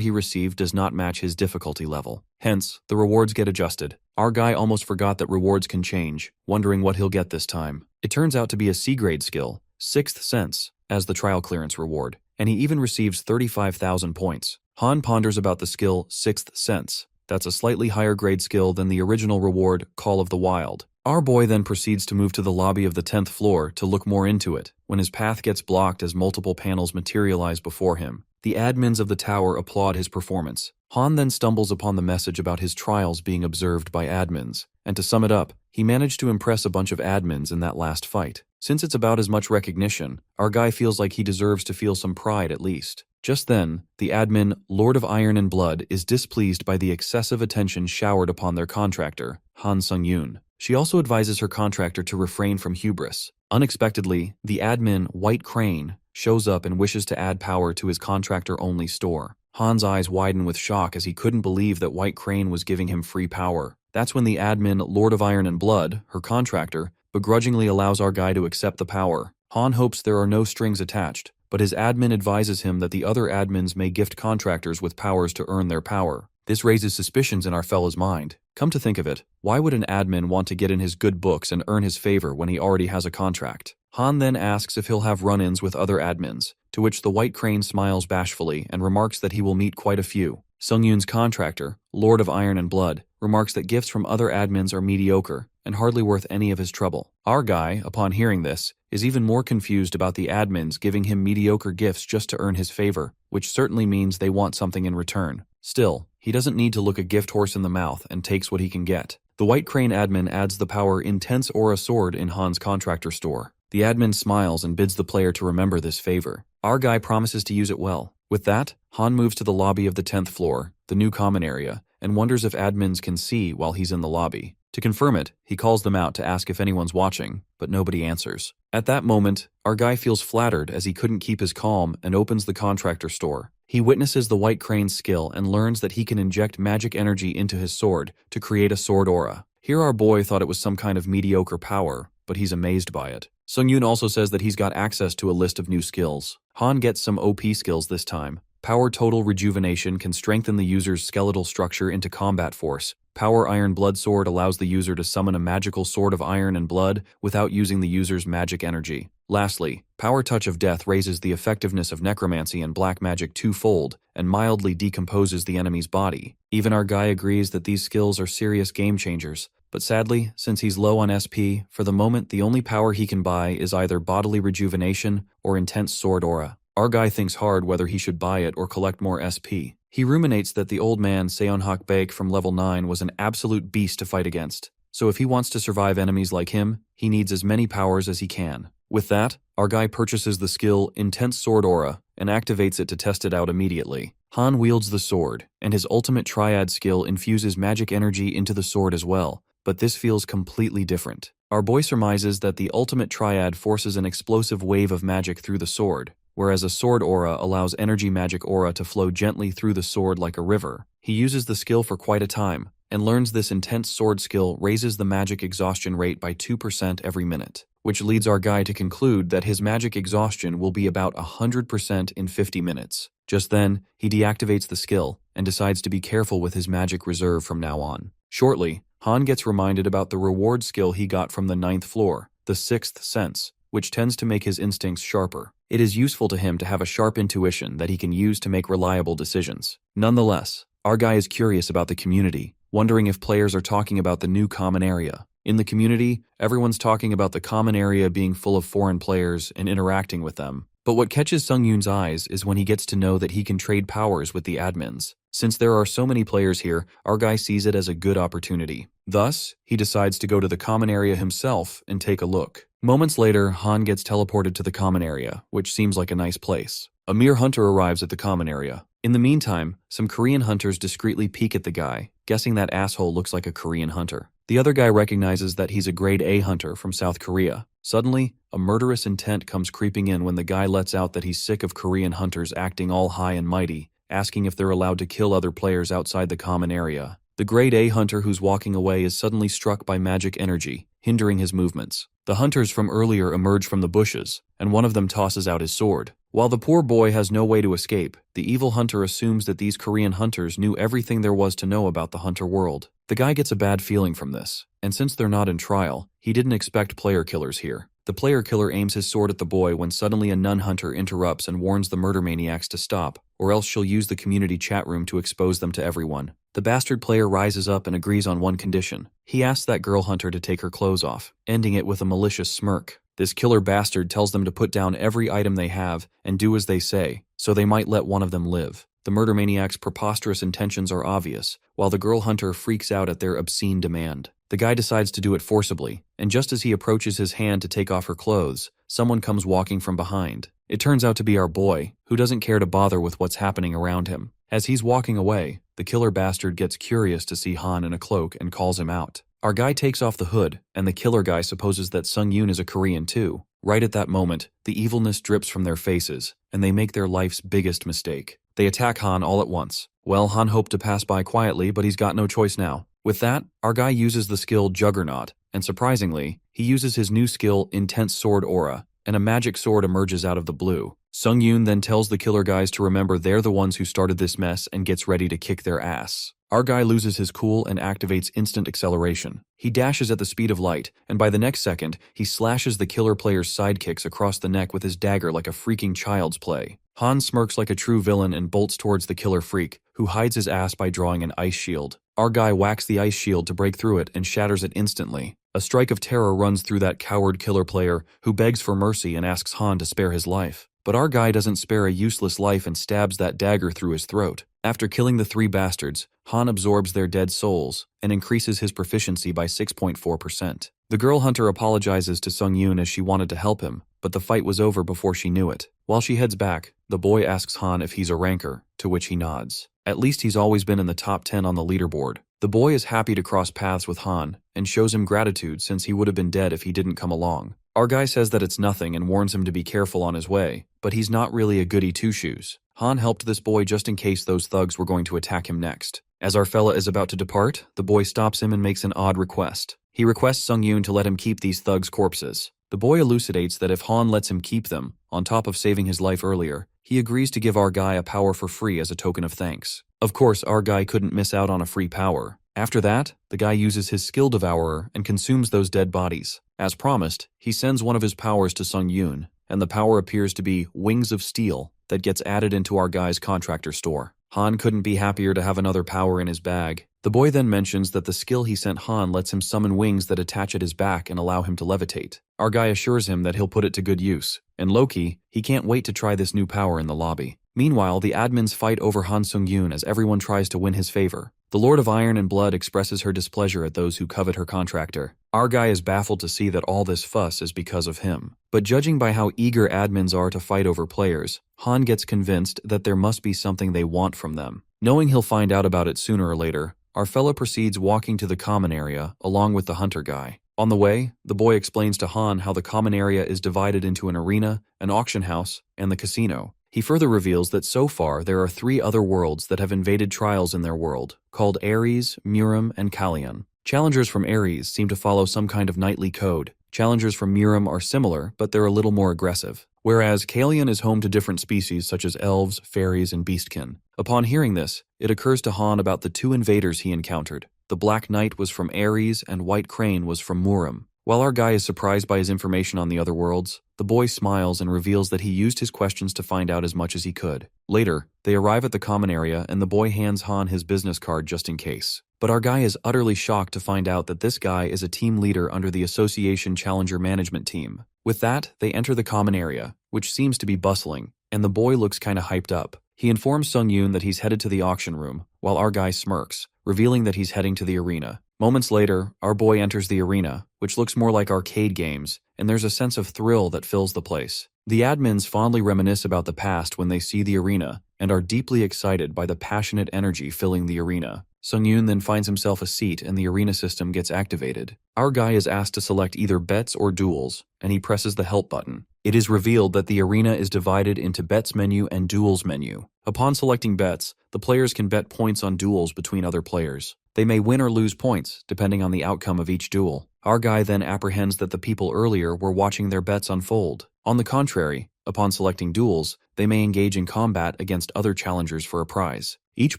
he received does not match his difficulty level. Hence, the rewards get adjusted. Our guy almost forgot that rewards can change, wondering what he'll get this time. It turns out to be a C-grade skill, 6th Sense, as the trial clearance reward, and he even receives 35,000 points. Han ponders about the skill 6th Sense. That's a slightly higher grade skill than the original reward, Call of the Wild. Our boy then proceeds to move to the lobby of the 10th floor to look more into it, when his path gets blocked as multiple panels materialize before him. The admins of the tower applaud his performance. Han then stumbles upon the message about his trials being observed by admins, and to sum it up, he managed to impress a bunch of admins in that last fight. Since it's about as much recognition, our guy feels like he deserves to feel some pride at least. Just then, the admin, Lord of Iron and Blood, is displeased by the excessive attention showered upon their contractor, Han Sung-yoon. She also advises her contractor to refrain from hubris. Unexpectedly, the admin, White Crane, shows up and wishes to add power to his contractor-only store. Han's eyes widen with shock as he couldn't believe that White Crane was giving him free power. That's when the admin, Lord of Iron and Blood, her contractor, begrudgingly allows our guy to accept the power. Han hopes there are no strings attached, but his admin advises him that the other admins may gift contractors with powers to earn their power. This raises suspicions in our fella's mind. Come to think of it, why would an admin want to get in his good books and earn his favor when he already has a contract? Han then asks if he'll have run-ins with other admins, to which the White Crane smiles bashfully and remarks that he will meet quite a few. Sung-yoon's contractor, Lord of Iron and Blood, remarks that gifts from other admins are mediocre and hardly worth any of his trouble. Our guy, upon hearing this, is even more confused about the admins giving him mediocre gifts just to earn his favor, which certainly means they want something in return. Still, he doesn't need to look a gift horse in the mouth and takes what he can get. The White Crane admin adds the power Intense Aura Sword in Han's contractor store. The admin smiles and bids the player to remember this favor. Our guy promises to use it well. With that, Han moves to the lobby of the 10th floor, the new common area, and wonders if admins can see while he's in the lobby. To confirm it, he calls them out to ask if anyone's watching, but nobody answers. At that moment, our guy feels flattered as he couldn't keep his calm and opens the contractor store. He witnesses the White Crane's skill and learns that he can inject magic energy into his sword to create a sword aura. Here our boy thought it was some kind of mediocre power, but he's amazed by it. Sung-yoon also says that he's got access to a list of new skills. Han gets some OP skills this time. Power Total Rejuvenation can strengthen the user's skeletal structure into combat force. Power Iron Blood Sword allows the user to summon a magical sword of iron and blood without using the user's magic energy. Lastly, Power Touch of Death raises the effectiveness of necromancy and black magic twofold and mildly decomposes the enemy's body. Even our guy agrees that these skills are serious game changers. But sadly, since he's low on SP, for the moment the only power he can buy is either Bodily Rejuvenation or Intense Sword Aura. Our guy thinks hard whether he should buy it or collect more SP. He ruminates that the old man Seonhak from level 9 was an absolute beast to fight against, so if he wants to survive enemies like him, he needs as many powers as he can. With that, our guy purchases the skill Intense Sword Aura and activates it to test it out immediately. Han wields the sword, and his ultimate triad skill infuses magic energy into the sword as well. But this feels completely different. Our boy surmises that the ultimate triad forces an explosive wave of magic through the sword. whereas a sword aura allows energy magic aura to flow gently through the sword like a river. He uses the skill for quite a time, and learns this intense sword skill raises the magic exhaustion rate by 2% every minute, which leads our guy to conclude that his magic exhaustion will be about 100% in 50 minutes. Just then, he deactivates the skill and decides to be careful with his magic reserve from now on. Shortly, Han gets reminded about the reward skill he got from the 9th floor, the 6th sense, which tends to make his instincts sharper. It is useful to him to have a sharp intuition that he can use to make reliable decisions. Nonetheless, our guy is curious about the community, wondering if players are talking about the new common area. In the community, everyone's talking about the common area being full of foreign players and interacting with them. But what catches Sung-yoon's eyes is when he gets to know that he can trade powers with the admins. Since there are so many players here, our guy sees it as a good opportunity. Thus, he decides to go to the common area himself and take a look. Moments later, Han gets teleported to the common area, which seems like a nice place. A mere hunter arrives at the common area. In the meantime, some Korean hunters discreetly peek at the guy, guessing that asshole looks like a Korean hunter. The other guy recognizes that he's a grade A hunter from South Korea. Suddenly, a murderous intent comes creeping in when the guy lets out that he's sick of Korean hunters acting all high and mighty, asking if they're allowed to kill other players outside the common area. The grade A hunter who's walking away is suddenly struck by magic energy, hindering his movements. The hunters from earlier emerge from the bushes, and one of them tosses out his sword. While the poor boy has no way to escape, the evil hunter assumes that these Korean hunters knew everything there was to know about the hunter world. The guy gets a bad feeling from this, and since they're not in trial, he didn't expect player killers here. The player killer aims his sword at the boy when suddenly a nun hunter interrupts and warns the murder maniacs to stop, or else she'll use the community chat room to expose them to everyone. The bastard player rises up and agrees on one condition. He asks that girl hunter to take her clothes off, ending it with a malicious smirk. This killer bastard tells them to put down every item they have and do as they say, so they might let one of them live. The murder maniac's preposterous intentions are obvious, while the girl hunter freaks out at their obscene demand. The guy decides to do it forcibly, and just as he approaches his hand to take off her clothes, someone comes walking from behind. It turns out to be our boy, who doesn't care to bother with what's happening around him. As he's walking away, the killer bastard gets curious to see Han in a cloak and calls him out. Our guy takes off the hood, and the killer guy supposes that Sung-yoon is a Korean too. Right at that moment, the evilness drips from their faces, and they make their life's biggest mistake. They attack Han all at once. Well, Han hoped to pass by quietly, but he's got no choice now. With that, our guy uses the skill Juggernaut, and surprisingly, he uses his new skill Intense Sword Aura, and a magic sword emerges out of the blue. Sung-yoon then tells the killer guys to remember they're the ones who started this mess and gets ready to kick their ass. Our guy loses his cool and activates instant acceleration. He dashes at the speed of light, and by the next second, he slashes the killer player's sidekicks across the neck with his dagger like a freaking child's play. Han smirks like a true villain and bolts towards the killer freak, who hides his ass by drawing an ice shield. Our guy whacks the ice shield to break through it and shatters it instantly. A strike of terror runs through that coward killer player, who begs for mercy and asks Han to spare his life. But our guy doesn't spare a useless life and stabs that dagger through his throat. After killing the 3 bastards, Han absorbs their dead souls and increases his proficiency by 6.4%. The girl hunter apologizes to Sung-yoon as she wanted to help him, but the fight was over before she knew it. While she heads back, the boy asks Han if he's a ranker, to which he nods. At least he's always been in the top 10 on the leaderboard. The boy is happy to cross paths with Han and shows him gratitude since he would have been dead if he didn't come along. Our guy says that it's nothing and warns him to be careful on his way, but he's not really a goody two-shoes. Han helped this boy just in case those thugs were going to attack him next. As our fella is about to depart, the boy stops him and makes an odd request. He requests Sung-yoon to let him keep these thugs' corpses. The boy elucidates that if Han lets him keep them, on top of saving his life earlier, he agrees to give our guy a power for free as a token of thanks. Of course, our guy couldn't miss out on a free power. After that, the guy uses his skill Devourer and consumes those dead bodies. As promised, he sends one of his powers to Sung-yoon, and the power appears to be Wings of Steel that gets added into our guy's contractor store. Han couldn't be happier to have another power in his bag. The boy then mentions that the skill he sent Han lets him summon wings that attach at his back and allow him to levitate. Our guy assures him that he'll put it to good use, and low-key, he can't wait to try this new power in the lobby. Meanwhile, the admins fight over Han Sung-yoon as everyone tries to win his favor. The Lord of Iron and Blood expresses her displeasure at those who covet her contractor. Our guy is baffled to see that all this fuss is because of him. But judging by how eager admins are to fight over players, Han gets convinced that there must be something they want from them. Knowing he'll find out about it sooner or later, our fella proceeds walking to the common area along with the hunter guy. On the way, the boy explains to Han how the common area is divided into an arena, an auction house, and the casino. He further reveals that so far there are 3 other worlds that have invaded trials in their world, called Ares, Murim, and Kallion. Challengers from Ares seem to follow some kind of knightly code. Challengers from Murim are similar, but they're a little more aggressive. Whereas Kallion is home to different species such as elves, fairies, and beastkin. Upon hearing this, it occurs to Han about the 2 invaders he encountered. The Black Knight was from Ares and White Crane was from Murim. While our guy is surprised by his information on the other worlds, the boy smiles and reveals that he used his questions to find out as much as he could. Later, they arrive at the common area and the boy hands Han his business card just in case. But our guy is utterly shocked to find out that this guy is a team leader under the Association Challenger Management Team. With that, they enter the common area, which seems to be bustling, and the boy looks kinda hyped up. He informs Sung-yoon that he's headed to the auction room, while our guy smirks, revealing that he's heading to the arena. Moments later, our boy enters the arena, which looks more like arcade games, and there's a sense of thrill that fills the place. The admins fondly reminisce about the past when they see the arena, and are deeply excited by the passionate energy filling the arena. Sung-yoon then finds himself a seat and the arena system gets activated. Our guy is asked to select either bets or duels, and he presses the help button. It is revealed that the arena is divided into bets menu and duels menu. Upon selecting bets, the players can bet points on duels between other players. They may win or lose points, depending on the outcome of each duel. Our guy then apprehends that the people earlier were watching their bets unfold. On the contrary, upon selecting duels, they may engage in combat against other challengers for a prize. Each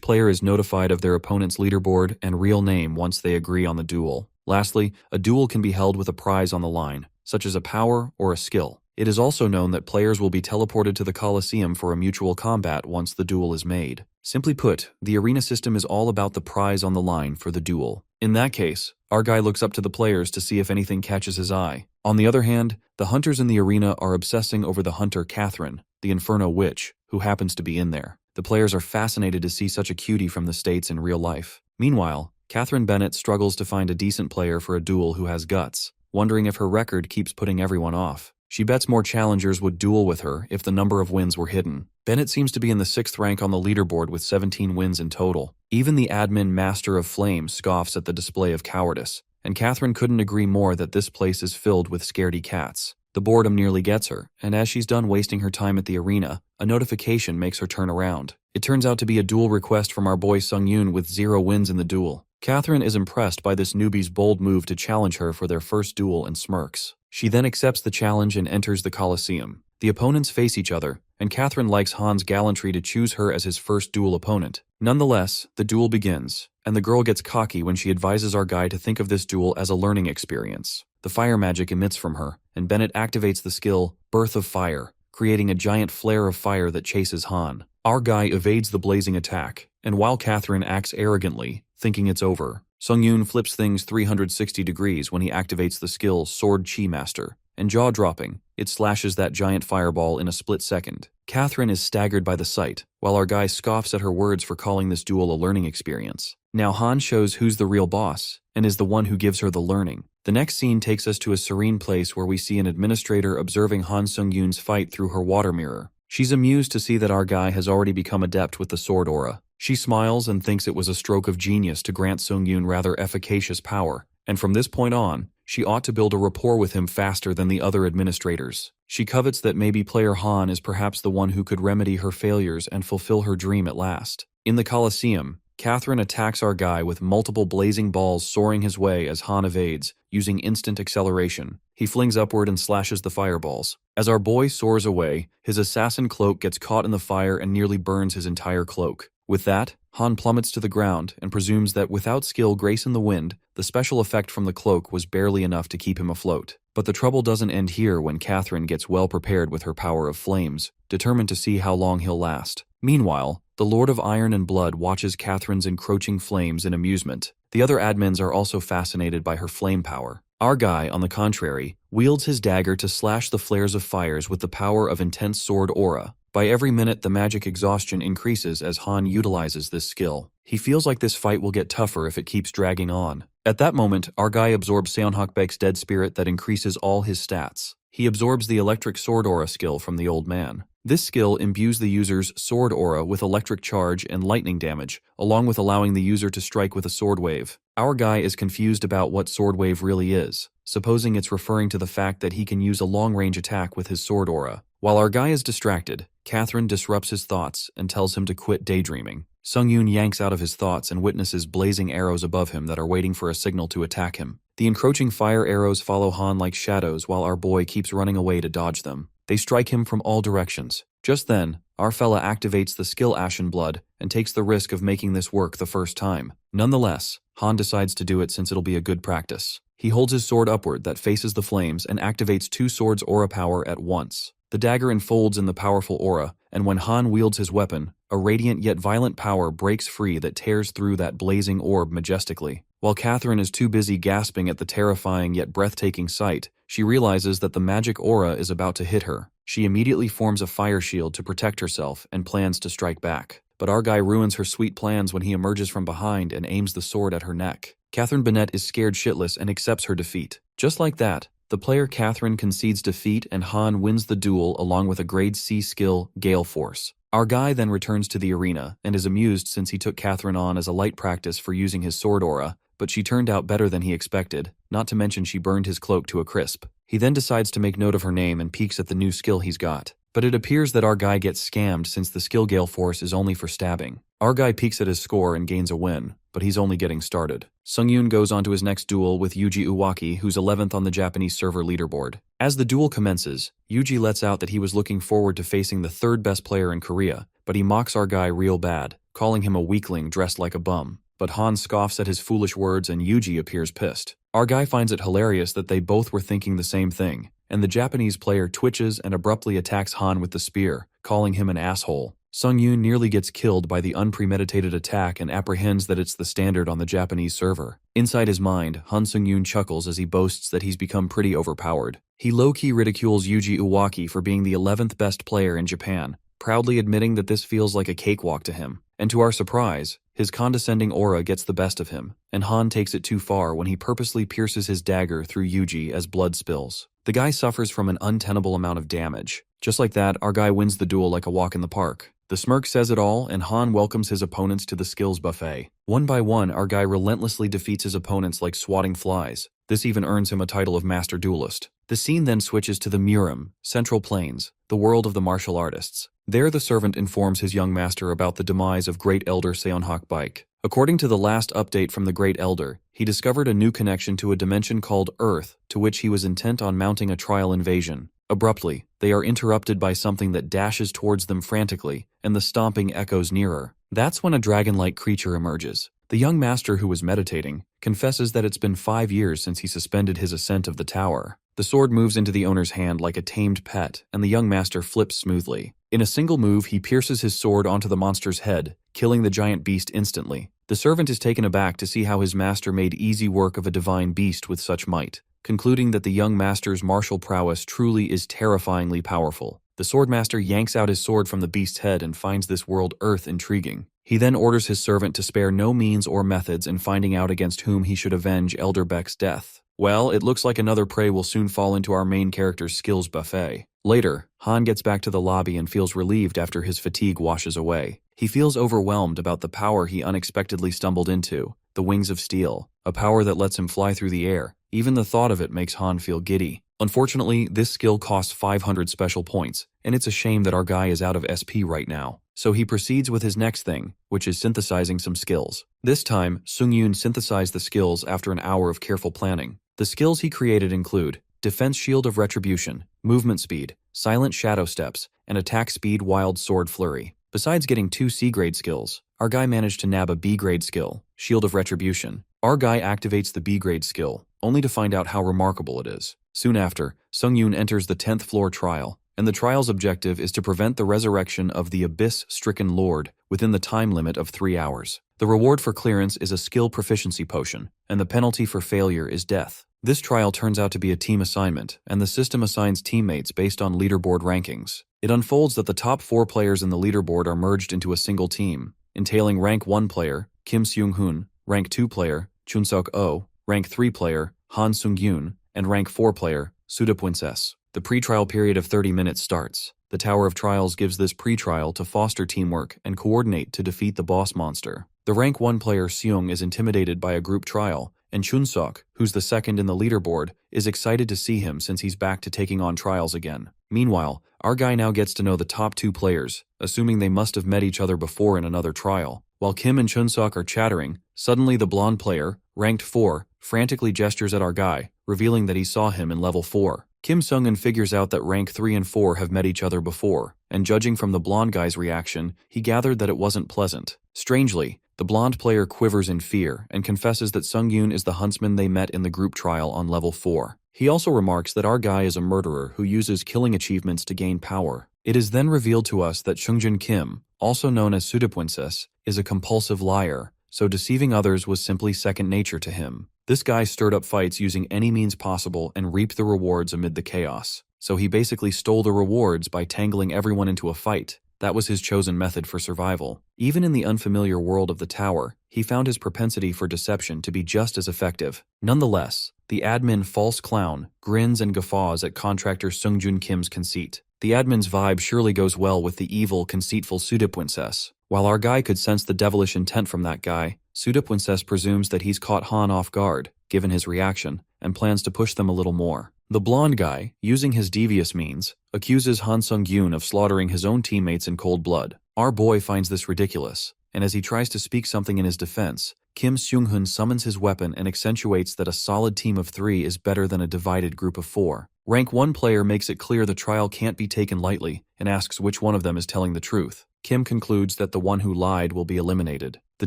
player is notified of their opponent's leaderboard and real name once they agree on the duel. Lastly, a duel can be held with a prize on the line, such as a power or a skill. It is also known that players will be teleported to the Colosseum for a mutual combat once the duel is made. Simply put, the arena system is all about the prize on the line for the duel. In that case, our guy looks up to the players to see if anything catches his eye. On the other hand, the hunters in the arena are obsessing over the hunter Catherine, the Inferno Witch, who happens to be in there. The players are fascinated to see such a cutie from the States in real life. Meanwhile, Catherine Bennett struggles to find a decent player for a duel who has guts, wondering if her record keeps putting everyone off. She bets more challengers would duel with her if the number of wins were hidden. Bennett seems to be in the 6th rank on the leaderboard with 17 wins in total. Even the admin Master of Flame scoffs at the display of cowardice, and Catherine couldn't agree more that this place is filled with scaredy cats. The boredom nearly gets her, and as she's done wasting her time at the arena, a notification makes her turn around. It turns out to be a duel request from our boy Sung-yoon with 0 wins in the duel. Catherine is impressed by this newbie's bold move to challenge her for their first duel and smirks. She then accepts the challenge and enters the Colosseum. The opponents face each other, and Catherine likes Han's gallantry to choose her as his first duel opponent. Nonetheless, the duel begins, and the girl gets cocky when she advises our guy to think of this duel as a learning experience. The fire magic emits from her, and Bennett activates the skill, Birth of Fire, creating a giant flare of fire that chases Han. Our guy evades the blazing attack, and while Catherine acts arrogantly, thinking it's over, Sung-yoon flips things 360 degrees when he activates the skill Sword Chi Master, and jaw-dropping, it slashes that giant fireball in a split second. Catherine is staggered by the sight, while our guy scoffs at her words for calling this duel a learning experience. Now Han shows who's the real boss, and is the one who gives her the learning. The next scene takes us to a serene place where we see an administrator observing Han Sung-yoon's fight through her water mirror. She's amused to see that our guy has already become adept with the sword aura. She smiles and thinks it was a stroke of genius to grant Sung-yoon rather efficacious power, and from this point on, she ought to build a rapport with him faster than the other administrators. She covets that maybe player Han is perhaps the one who could remedy her failures and fulfill her dream at last. In the Colosseum, Catherine attacks our guy with multiple blazing balls soaring his way as Han evades, using instant acceleration. He flings upward and slashes the fireballs. As our boy soars away, his assassin cloak gets caught in the fire and nearly burns his entire cloak. With that, Han plummets to the ground and presumes that without skill, grace, and the wind, the special effect from the cloak was barely enough to keep him afloat. But the trouble doesn't end here when Catherine gets well prepared with her power of flames, determined to see how long he'll last. Meanwhile, the Lord of Iron and Blood watches Catherine's encroaching flames in amusement. The other admins are also fascinated by her flame power. Our guy, on the contrary, wields his dagger to slash the flares of fires with the power of intense sword aura. By every minute, the magic exhaustion increases as Han utilizes this skill. He feels like this fight will get tougher if it keeps dragging on. At that moment, our guy absorbs Seonhakbaek's dead spirit that increases all his stats. He absorbs the electric sword aura skill from the old man. This skill imbues the user's sword aura with electric charge and lightning damage, along with allowing the user to strike with a sword wave. Our guy is confused about what sword wave really is, supposing it's referring to the fact that he can use a long-range attack with his sword aura. While our guy is distracted, Catherine disrupts his thoughts and tells him to quit daydreaming. Sung-yoon yanks out of his thoughts and witnesses blazing arrows above him that are waiting for a signal to attack him. The encroaching fire arrows follow Han like shadows while our boy keeps running away to dodge them. They strike him from all directions. Just then, our fella activates the skill Ashen Blood and takes the risk of making this work the first time. Nonetheless, Han decides to do it since it'll be a good practice. He holds his sword upward that faces the flames and activates two swords' aura power at once. The dagger enfolds in the powerful aura, and when Han wields his weapon, a radiant yet violent power breaks free that tears through that blazing orb majestically. While Catherine is too busy gasping at the terrifying yet breathtaking sight, she realizes that the magic aura is about to hit her. She immediately forms a fire shield to protect herself and plans to strike back. But our guy ruins her sweet plans when he emerges from behind and aims the sword at her neck. Catherine Bennett is scared shitless and accepts her defeat. Just like that, the player Catherine concedes defeat and Han wins the duel along with a grade C skill, Gale Force. Our guy then returns to the arena and is amused since he took Catherine on as a light practice for using his sword aura, but she turned out better than he expected, not to mention she burned his cloak to a crisp. He then decides to make note of her name and peeks at the new skill he's got. But it appears that our guy gets scammed since the skill Gale Force is only for stabbing. Our guy peeks at his score and gains a win, but he's only getting started. Sung-yoon goes on to his next duel with Yuji Uwaki, who's 11th on the Japanese server leaderboard. As the duel commences, Yuji lets out that he was looking forward to facing the third best player in Korea, but he mocks our guy real bad, calling him a weakling dressed like a bum. But Han scoffs at his foolish words and Yuji appears pissed. Our guy finds it hilarious that they both were thinking the same thing, and the Japanese player twitches and abruptly attacks Han with the spear, calling him an asshole. Sung-yoon nearly gets killed by the unpremeditated attack and apprehends that it's the standard on the Japanese server. Inside his mind, Han Sung-yoon chuckles as he boasts that he's become pretty overpowered. He low-key ridicules Yuji Uwaki for being the 11th best player in Japan, proudly admitting that this feels like a cakewalk to him. And to our surprise, his condescending aura gets the best of him, and Han takes it too far when he purposely pierces his dagger through Yuji as blood spills. The guy suffers from an untenable amount of damage. Just like that, our guy wins the duel like a walk in the park. The smirk says it all, and Han welcomes his opponents to the skills buffet. One by one, our guy relentlessly defeats his opponents like swatting flies. This even earns him a title of Master Duelist. The scene then switches to the Murim, Central Plains, the world of the martial artists. There the servant informs his young master about the demise of Great Elder Seonhak Baek. According to the last update from the Great Elder, he discovered a new connection to a dimension called Earth, to which he was intent on mounting a trial invasion. Abruptly, they are interrupted by something that dashes towards them frantically, and the stomping echoes nearer. That's when a dragon-like creature emerges. The young master who was meditating confesses that it's been 5 years since he suspended his ascent of the tower. The sword moves into the owner's hand like a tamed pet, and the young master flips smoothly. In a single move, he pierces his sword onto the monster's head, killing the giant beast instantly. The servant is taken aback to see how his master made easy work of a divine beast with such might, concluding that the young master's martial prowess truly is terrifyingly powerful. The swordmaster yanks out his sword from the beast's head and finds this world Earth intriguing. He then orders his servant to spare no means or methods in finding out against whom he should avenge Elder Beck's death. Well, it looks like another prey will soon fall into our main character's skills buffet. Later, Han gets back to the lobby and feels relieved after his fatigue washes away. He feels overwhelmed about the power he unexpectedly stumbled into, the Wings of Steel, a power that lets him fly through the air. Even the thought of it makes Han feel giddy. Unfortunately, this skill costs 500 special points, and it's a shame that our guy is out of SP right now. So he proceeds with his next thing, which is synthesizing some skills. This time, Sung-yoon synthesized the skills after an hour of careful planning. The skills he created include Defense Shield of Retribution, Movement Speed, Silent Shadow Steps, and Attack Speed Wild Sword Flurry. Besides getting 2 C-grade skills, our guy managed to nab a B-grade skill, Shield of Retribution. Our guy activates the B-grade skill, only to find out how remarkable it is. Soon after, Sung-yoon enters the 10th floor trial, and the trial's objective is to prevent the resurrection of the Abyss-stricken Lord within the time limit of 3 hours. The reward for clearance is a skill proficiency potion, and the penalty for failure is death. This trial turns out to be a team assignment, and the system assigns teammates based on leaderboard rankings. It unfolds that the top 4 players in the leaderboard are merged into a single team, entailing rank 1 player, Kim Seung-hoon, rank 2 player, Chun Seok-oh, rank 3 player, Han Sung-yoon, and rank 4 player, Pseudo-Princess. The pre-trial period of 30 minutes starts. The Tower of Trials gives this pre-trial to foster teamwork and coordinate to defeat the boss monster. The rank 1 player Seung is intimidated by a group trial, and Chun-Sok, who's the second in the leaderboard, is excited to see him since he's back to taking on trials again. Meanwhile, our guy now gets to know the top 2 players, assuming they must have met each other before in another trial. While Kim and Chun-Sok are chattering, suddenly the blonde player, ranked 4, frantically gestures at our guy, revealing that he saw him in level 4. Kim Sung-eun figures out that rank 3 and 4 have met each other before, and judging from the blonde guy's reaction, he gathered that it wasn't pleasant. Strangely, the blonde player quivers in fear and confesses that Sung-yoon is the huntsman they met in the group trial on level 4. He also remarks that our guy is a murderer who uses killing achievements to gain power. It is then revealed to us that Seungjun Kim, also known as Pseudo-Princess, is a compulsive liar, so deceiving others was simply second nature to him. This guy stirred up fights using any means possible and reaped the rewards amid the chaos. So he basically stole the rewards by tangling everyone into a fight. That was his chosen method for survival. Even in the unfamiliar world of the tower, he found his propensity for deception to be just as effective. Nonetheless, the admin False Clown grins and guffaws at contractor Seungjun Kim's conceit. The admin's vibe surely goes well with the evil, conceitful Pseudo-Princess. While our guy could sense the devilish intent from that guy, Pseudo-Princess presumes that he's caught Han off guard, given his reaction, and plans to push them a little more. The blonde guy, using his devious means, accuses Han Sung-yoon of slaughtering his own teammates in cold blood. Our boy finds this ridiculous, and as he tries to speak something in his defense, Kim Seung-hoon summons his weapon and accentuates that a solid team of 3 is better than a divided group of 4. Rank 1 player makes it clear the trial can't be taken lightly and asks which one of them is telling the truth. Kim concludes that the one who lied will be eliminated. The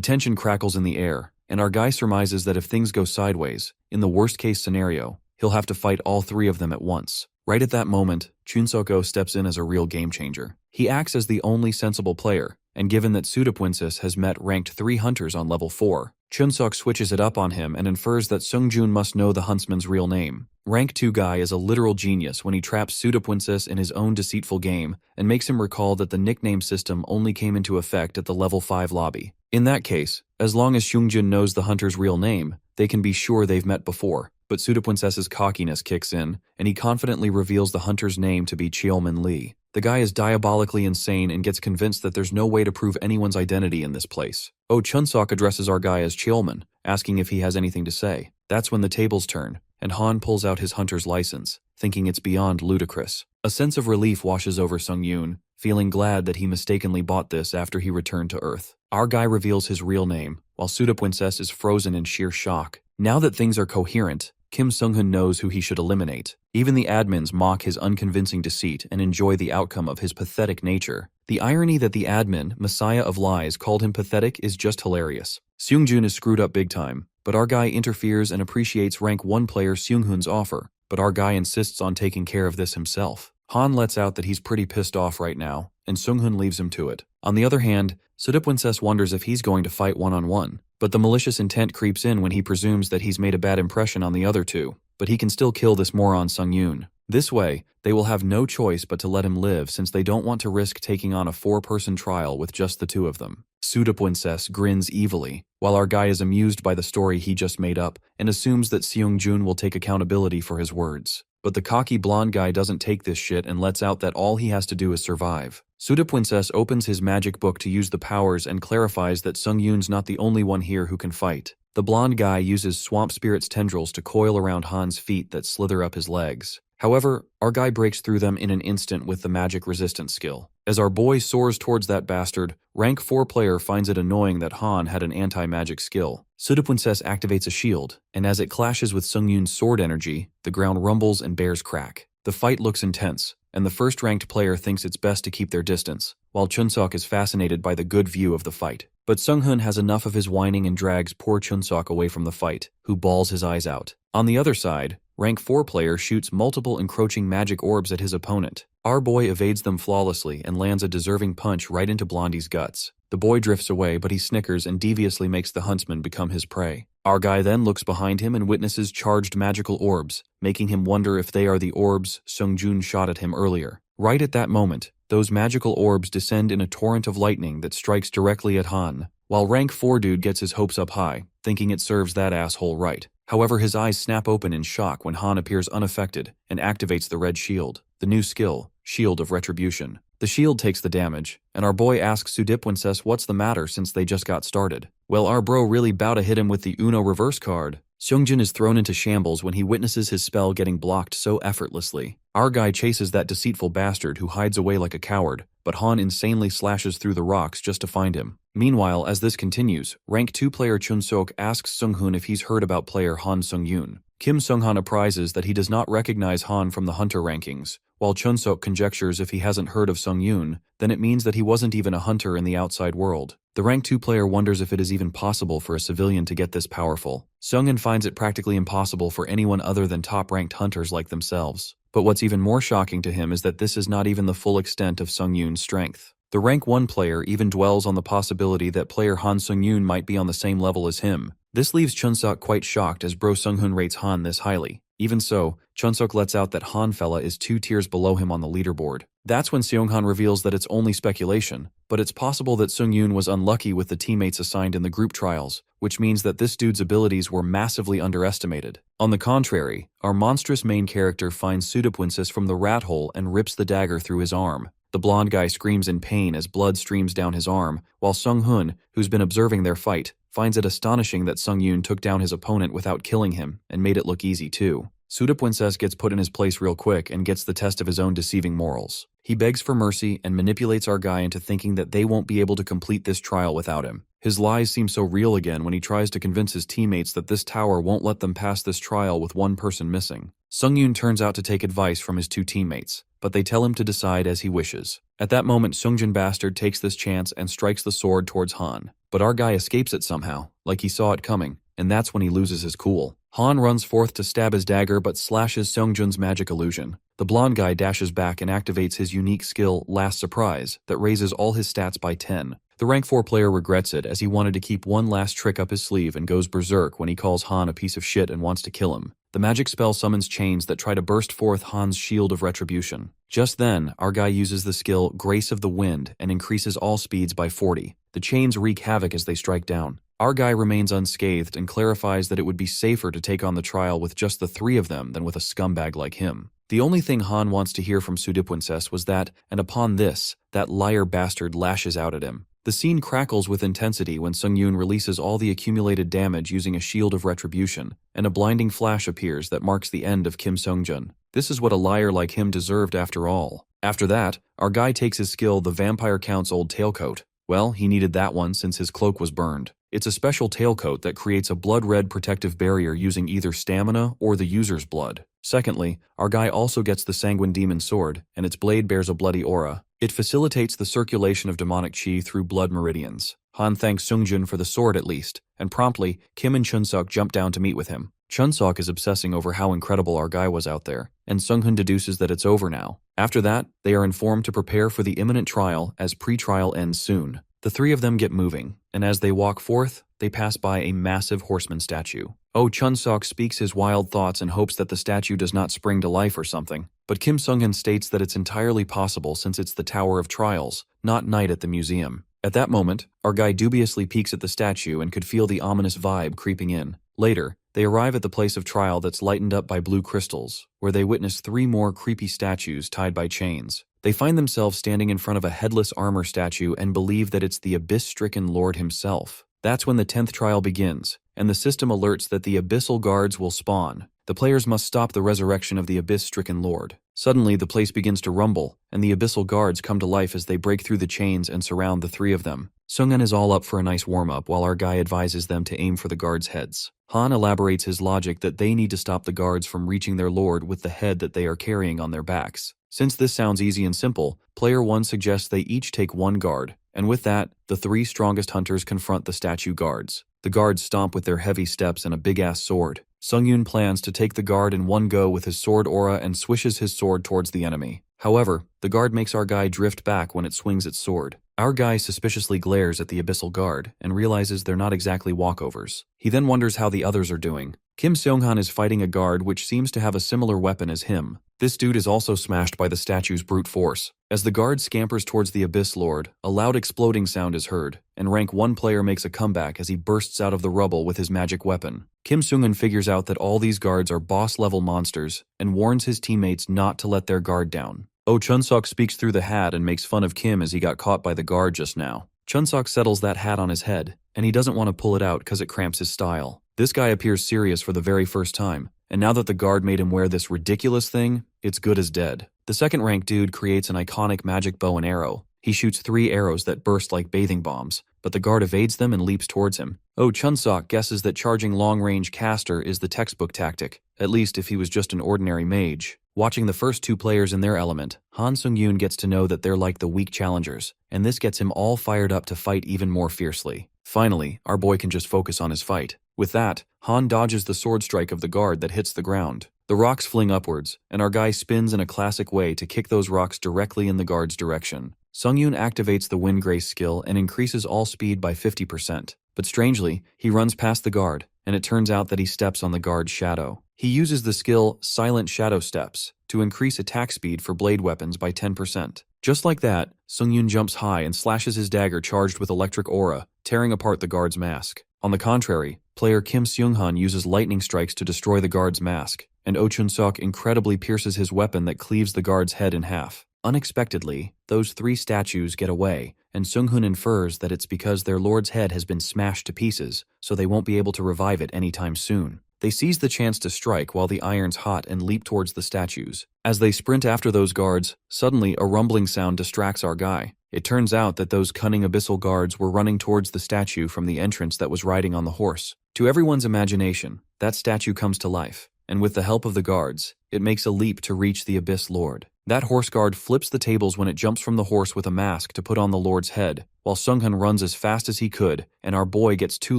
tension crackles in the air, and our guy surmises that if things go sideways, in the worst-case scenario, he'll have to fight all 3 of them at once. Right at that moment, Chun-Soko steps in as a real game-changer. He acts as the only sensible player, and given that Pseudo-Princess has met ranked 3 hunters on level 4, Chun-Sok switches it up on him and infers that Seungjun must know the huntsman's real name. Rank 2 guy is a literal genius when he traps Pseudo-Princess in his own deceitful game and makes him recall that the nickname system only came into effect at the level 5 lobby. In that case, as long as Seungjun knows the hunter's real name, they can be sure they've met before. But Pseudo-Princess's cockiness kicks in, and he confidently reveals the hunter's name to be Cheolmin Lee. The guy is diabolically insane and gets convinced that there's no way to prove anyone's identity in this place. Chun-Sok addresses our guy as Cheolmin, asking if he has anything to say. That's when the tables turn, and Han pulls out his hunter's license, thinking it's beyond ludicrous. A sense of relief washes over Sung-yoon, feeling glad that he mistakenly bought this after he returned to Earth. Our guy reveals his real name, while Pseudo-Princess is frozen in sheer shock. Now that things are coherent, Kim Sung-hoon knows who he should eliminate. Even the admins mock his unconvincing deceit and enjoy the outcome of his pathetic nature. The irony that the admin, Messiah of Lies, called him pathetic is just hilarious. Seungjun is screwed up big time, but our guy interferes and appreciates rank 1 player Seunghoon's offer, but our guy insists on taking care of this himself. Han lets out that he's pretty pissed off right now, and Seunghoon leaves him to it. On the other hand, Pseudo-Princess wonders if he's going to fight one-on-one, but the malicious intent creeps in when he presumes that he's made a bad impression on the other 2, but he can still kill this moron Sung-yoon. This way, they will have no choice but to let him live since they don't want to risk taking on a 4-person trial with just the 2 of them. Pseudo-Princess grins evilly, while our guy is amused by the story he just made up and assumes that Seungjun will take accountability for his words. But the cocky blonde guy doesn't take this shit and lets out that all he has to do is survive. Pseudo-Princess opens his magic book to use the powers and clarifies that Sung-yoon's not the only one here who can fight. The blonde guy uses Swamp Spirit's tendrils to coil around Han's feet that slither up his legs. However, our guy breaks through them in an instant with the magic resistance skill. As our boy soars towards that bastard, rank 4 player finds it annoying that Han had an anti-magic skill. Pseudo-Princess activates a shield, and as it clashes with Sung-yoon's sword energy, the ground rumbles and bears crack. The fight looks intense, and the first-ranked player thinks it's best to keep their distance, while Chun-Sok is fascinated by the good view of the fight. But Sung-hoon has enough of his whining and drags poor Chun-Sok away from the fight, who bawls his eyes out. On the other side, rank 4 player shoots multiple encroaching magic orbs at his opponent. Our boy evades them flawlessly and lands a deserving punch right into Blondie's guts. The boy drifts away, but he snickers and deviously makes the huntsman become his prey. Our guy then looks behind him and witnesses charged magical orbs, making him wonder if they are the orbs Seungjun shot at him earlier. Right at that moment, those magical orbs descend in a torrent of lightning that strikes directly at Han, while rank 4 dude gets his hopes up high, thinking it serves that asshole right. However, his eyes snap open in shock when Han appears unaffected and activates the red shield, the new skill, Shield of Retribution. The shield takes the damage, and our boy asks Sudipwincess what's the matter since they just got started. Well, our bro really bout to hit him with the Uno reverse card. Seongjin is thrown into shambles when he witnesses his spell getting blocked so effortlessly. Our guy chases that deceitful bastard who hides away like a coward, but Han insanely slashes through the rocks just to find him. Meanwhile, as this continues, rank 2 player Chun Sok asks Sunghoon if he's heard about player Han Sung-yoon. Kim Sung-han apprises that he does not recognize Han from the hunter rankings. While Chun Sok conjectures if he hasn't heard of Sung-yoon, then it means that he wasn't even a hunter in the outside world. The rank 2 player wonders if it is even possible for a civilian to get this powerful. Sung-in finds it practically impossible for anyone other than top-ranked hunters like themselves. But what's even more shocking to him is that this is not even the full extent of Sung-yoon's strength. The rank 1 player even dwells on the possibility that player Han Sung-yoon might be on the same level as him. This leaves Chun-sok quite shocked as bro Sung-hoon rates Han this highly. Even so, Chun-sok lets out that Han fella is 2 tiers below him on the leaderboard. That's when Seong-han reveals that it's only speculation, but it's possible that Sung-yoon was unlucky with the teammates assigned in the group trials, which means that this dude's abilities were massively underestimated. On the contrary, our monstrous main character finds Sudipwincess from the rat hole and rips the dagger through his arm. The blonde guy screams in pain as blood streams down his arm, while Sung-hoon, who's been observing their fight, finds it astonishing that Sung-yoon took down his opponent without killing him, and made it look easy too. Sudipwincess gets put in his place real quick and gets the test of his own deceiving morals. He begs for mercy and manipulates our guy into thinking that they won't be able to complete this trial without him. His lies seem so real again when he tries to convince his teammates that this tower won't let them pass this trial with one person missing. Sung-yoon turns out to take advice from his 2 teammates, but they tell him to decide as he wishes. At that moment, Sungjin Bastard takes this chance and strikes the sword towards Han. But our guy escapes it somehow, like he saw it coming, and that's when he loses his cool. Han runs forth to stab his dagger but slashes Seongjun's magic illusion. The blonde guy dashes back and activates his unique skill, Last Surprise, that raises all his stats by 10. The rank 4 player regrets it as he wanted to keep one last trick up his sleeve and goes berserk when he calls Han a piece of shit and wants to kill him. The magic spell summons chains that try to burst forth Han's Shield of Retribution. Just then, our guy uses the skill Grace of the Wind and increases all speeds by 40. The chains wreak havoc as they strike down. Our guy remains unscathed and clarifies that it would be safer to take on the trial with just the 3 of them than with a scumbag like him. The only thing Han wants to hear from Sudipwincess was that, and upon this, that liar bastard lashes out at him. The scene crackles with intensity when Sung-yoon releases all the accumulated damage using a Shield of Retribution, and a blinding flash appears that marks the end of Kim Seongjun. This is what a liar like him deserved after all. After that, our guy takes his skill, the Vampire Count's old tailcoat. Well, he needed that one since his cloak was burned. It's a special tailcoat that creates a blood-red protective barrier using either stamina or the user's blood. Secondly, our guy also gets the Sanguine Demon Sword, and its blade bears a bloody aura. It facilitates the circulation of demonic chi through blood meridians. Han thanks Sungjun for the sword at least, and promptly, Kim and Chun-sok jump down to meet with him. Chun-sok is obsessing over how incredible our guy was out there, and Sung-hoon deduces that it's over now. After that, they are informed to prepare for the imminent trial as pre-trial ends soon. The 3 of them get moving, and as they walk forth, they pass by a massive horseman statue. Oh, Chun-sok speaks his wild thoughts and hopes that the statue does not spring to life or something, but Kim Sung-hoon states that it's entirely possible since it's the Tower of Trials, not Night at the museum. At that moment, our guy dubiously peeks at the statue and could feel the ominous vibe creeping in. Later, they arrive at the place of trial that's lightened up by blue crystals, where they witness 3 more creepy statues tied by chains. They find themselves standing in front of a headless armor statue and believe that it's the abyss-stricken Lord himself. That's when the 10th trial begins, and the system alerts that the abyssal guards will spawn. The players must stop the resurrection of the abyss-stricken Lord. Suddenly, the place begins to rumble, and the abyssal guards come to life as they break through the chains and surround the 3 of them. Sung-hoon is all up for a nice warm-up while our guy advises them to aim for the guards' heads. Han elaborates his logic that they need to stop the guards from reaching their lord with the head that they are carrying on their backs. Since this sounds easy and simple, Player 1 suggests they each take 1 guard, and with that, the 3 strongest hunters confront the statue guards. The guards stomp with their heavy steps and a big-ass sword. Sung-yoon plans to take the guard in one go with his sword aura and swishes his sword towards the enemy. However, the guard makes our guy drift back when it swings its sword. Our guy suspiciously glares at the Abyssal Guard and realizes they're not exactly walkovers. He then wonders how the others are doing. Kim Seong-han is fighting a guard which seems to have a similar weapon as him. This dude is also smashed by the statue's brute force. As the guard scampers towards the Abyss Lord, a loud exploding sound is heard, and rank 1 player makes a comeback as he bursts out of the rubble with his magic weapon. Kim Seong-han figures out that all these guards are boss-level monsters and warns his teammates not to let their guard down. Oh, Chun-sok speaks through the hat and makes fun of Kim as he got caught by the guard just now. Chun-sok settles that hat on his head, and he doesn't want to pull it out because it cramps his style. This guy appears serious for the very first time, and now that the guard made him wear this ridiculous thing, it's good as dead. The second rank dude creates an iconic magic bow and arrow. He shoots 3 arrows that burst like bathing bombs, but the guard evades them and leaps towards him. Oh, Chun-sok guesses that charging long-range caster is the textbook tactic, at least if he was just an ordinary mage. Watching the first 2 players in their element, Han Sung-yoon gets to know that they're like the weak challengers, and this gets him all fired up to fight even more fiercely. Finally, our boy can just focus on his fight. With that, Han dodges the sword strike of the guard that hits the ground. The rocks fling upwards, and our guy spins in a classic way to kick those rocks directly in the guard's direction. Sung-yoon activates the Wind Grace skill and increases all speed by 50%. But strangely, he runs past the guard, and it turns out that he steps on the guard's shadow. He uses the skill Silent Shadow Steps to increase attack speed for blade weapons by 10%. Just like that, Sung-yoon jumps high and slashes his dagger charged with electric aura, tearing apart the guard's mask. On the contrary, player Kim Seong-han uses lightning strikes to destroy the guard's mask, and Oh Chun-sok incredibly pierces his weapon that cleaves the guard's head in half. Unexpectedly, those 3 statues get away, and Sung-hoon infers that it's because their lord's head has been smashed to pieces, so they won't be able to revive it anytime soon. They seize the chance to strike while the iron's hot and leap towards the statues. As they sprint after those guards, suddenly a rumbling sound distracts our guy. It turns out that those cunning abyssal guards were running towards the statue from the entrance that was riding on the horse. To everyone's imagination, that statue comes to life, and with the help of the guards, it makes a leap to reach the Abyss Lord. That horse guard flips the tables when it jumps from the horse with a mask to put on the Lord's head, while Sung-han runs as fast as he could, and our boy gets too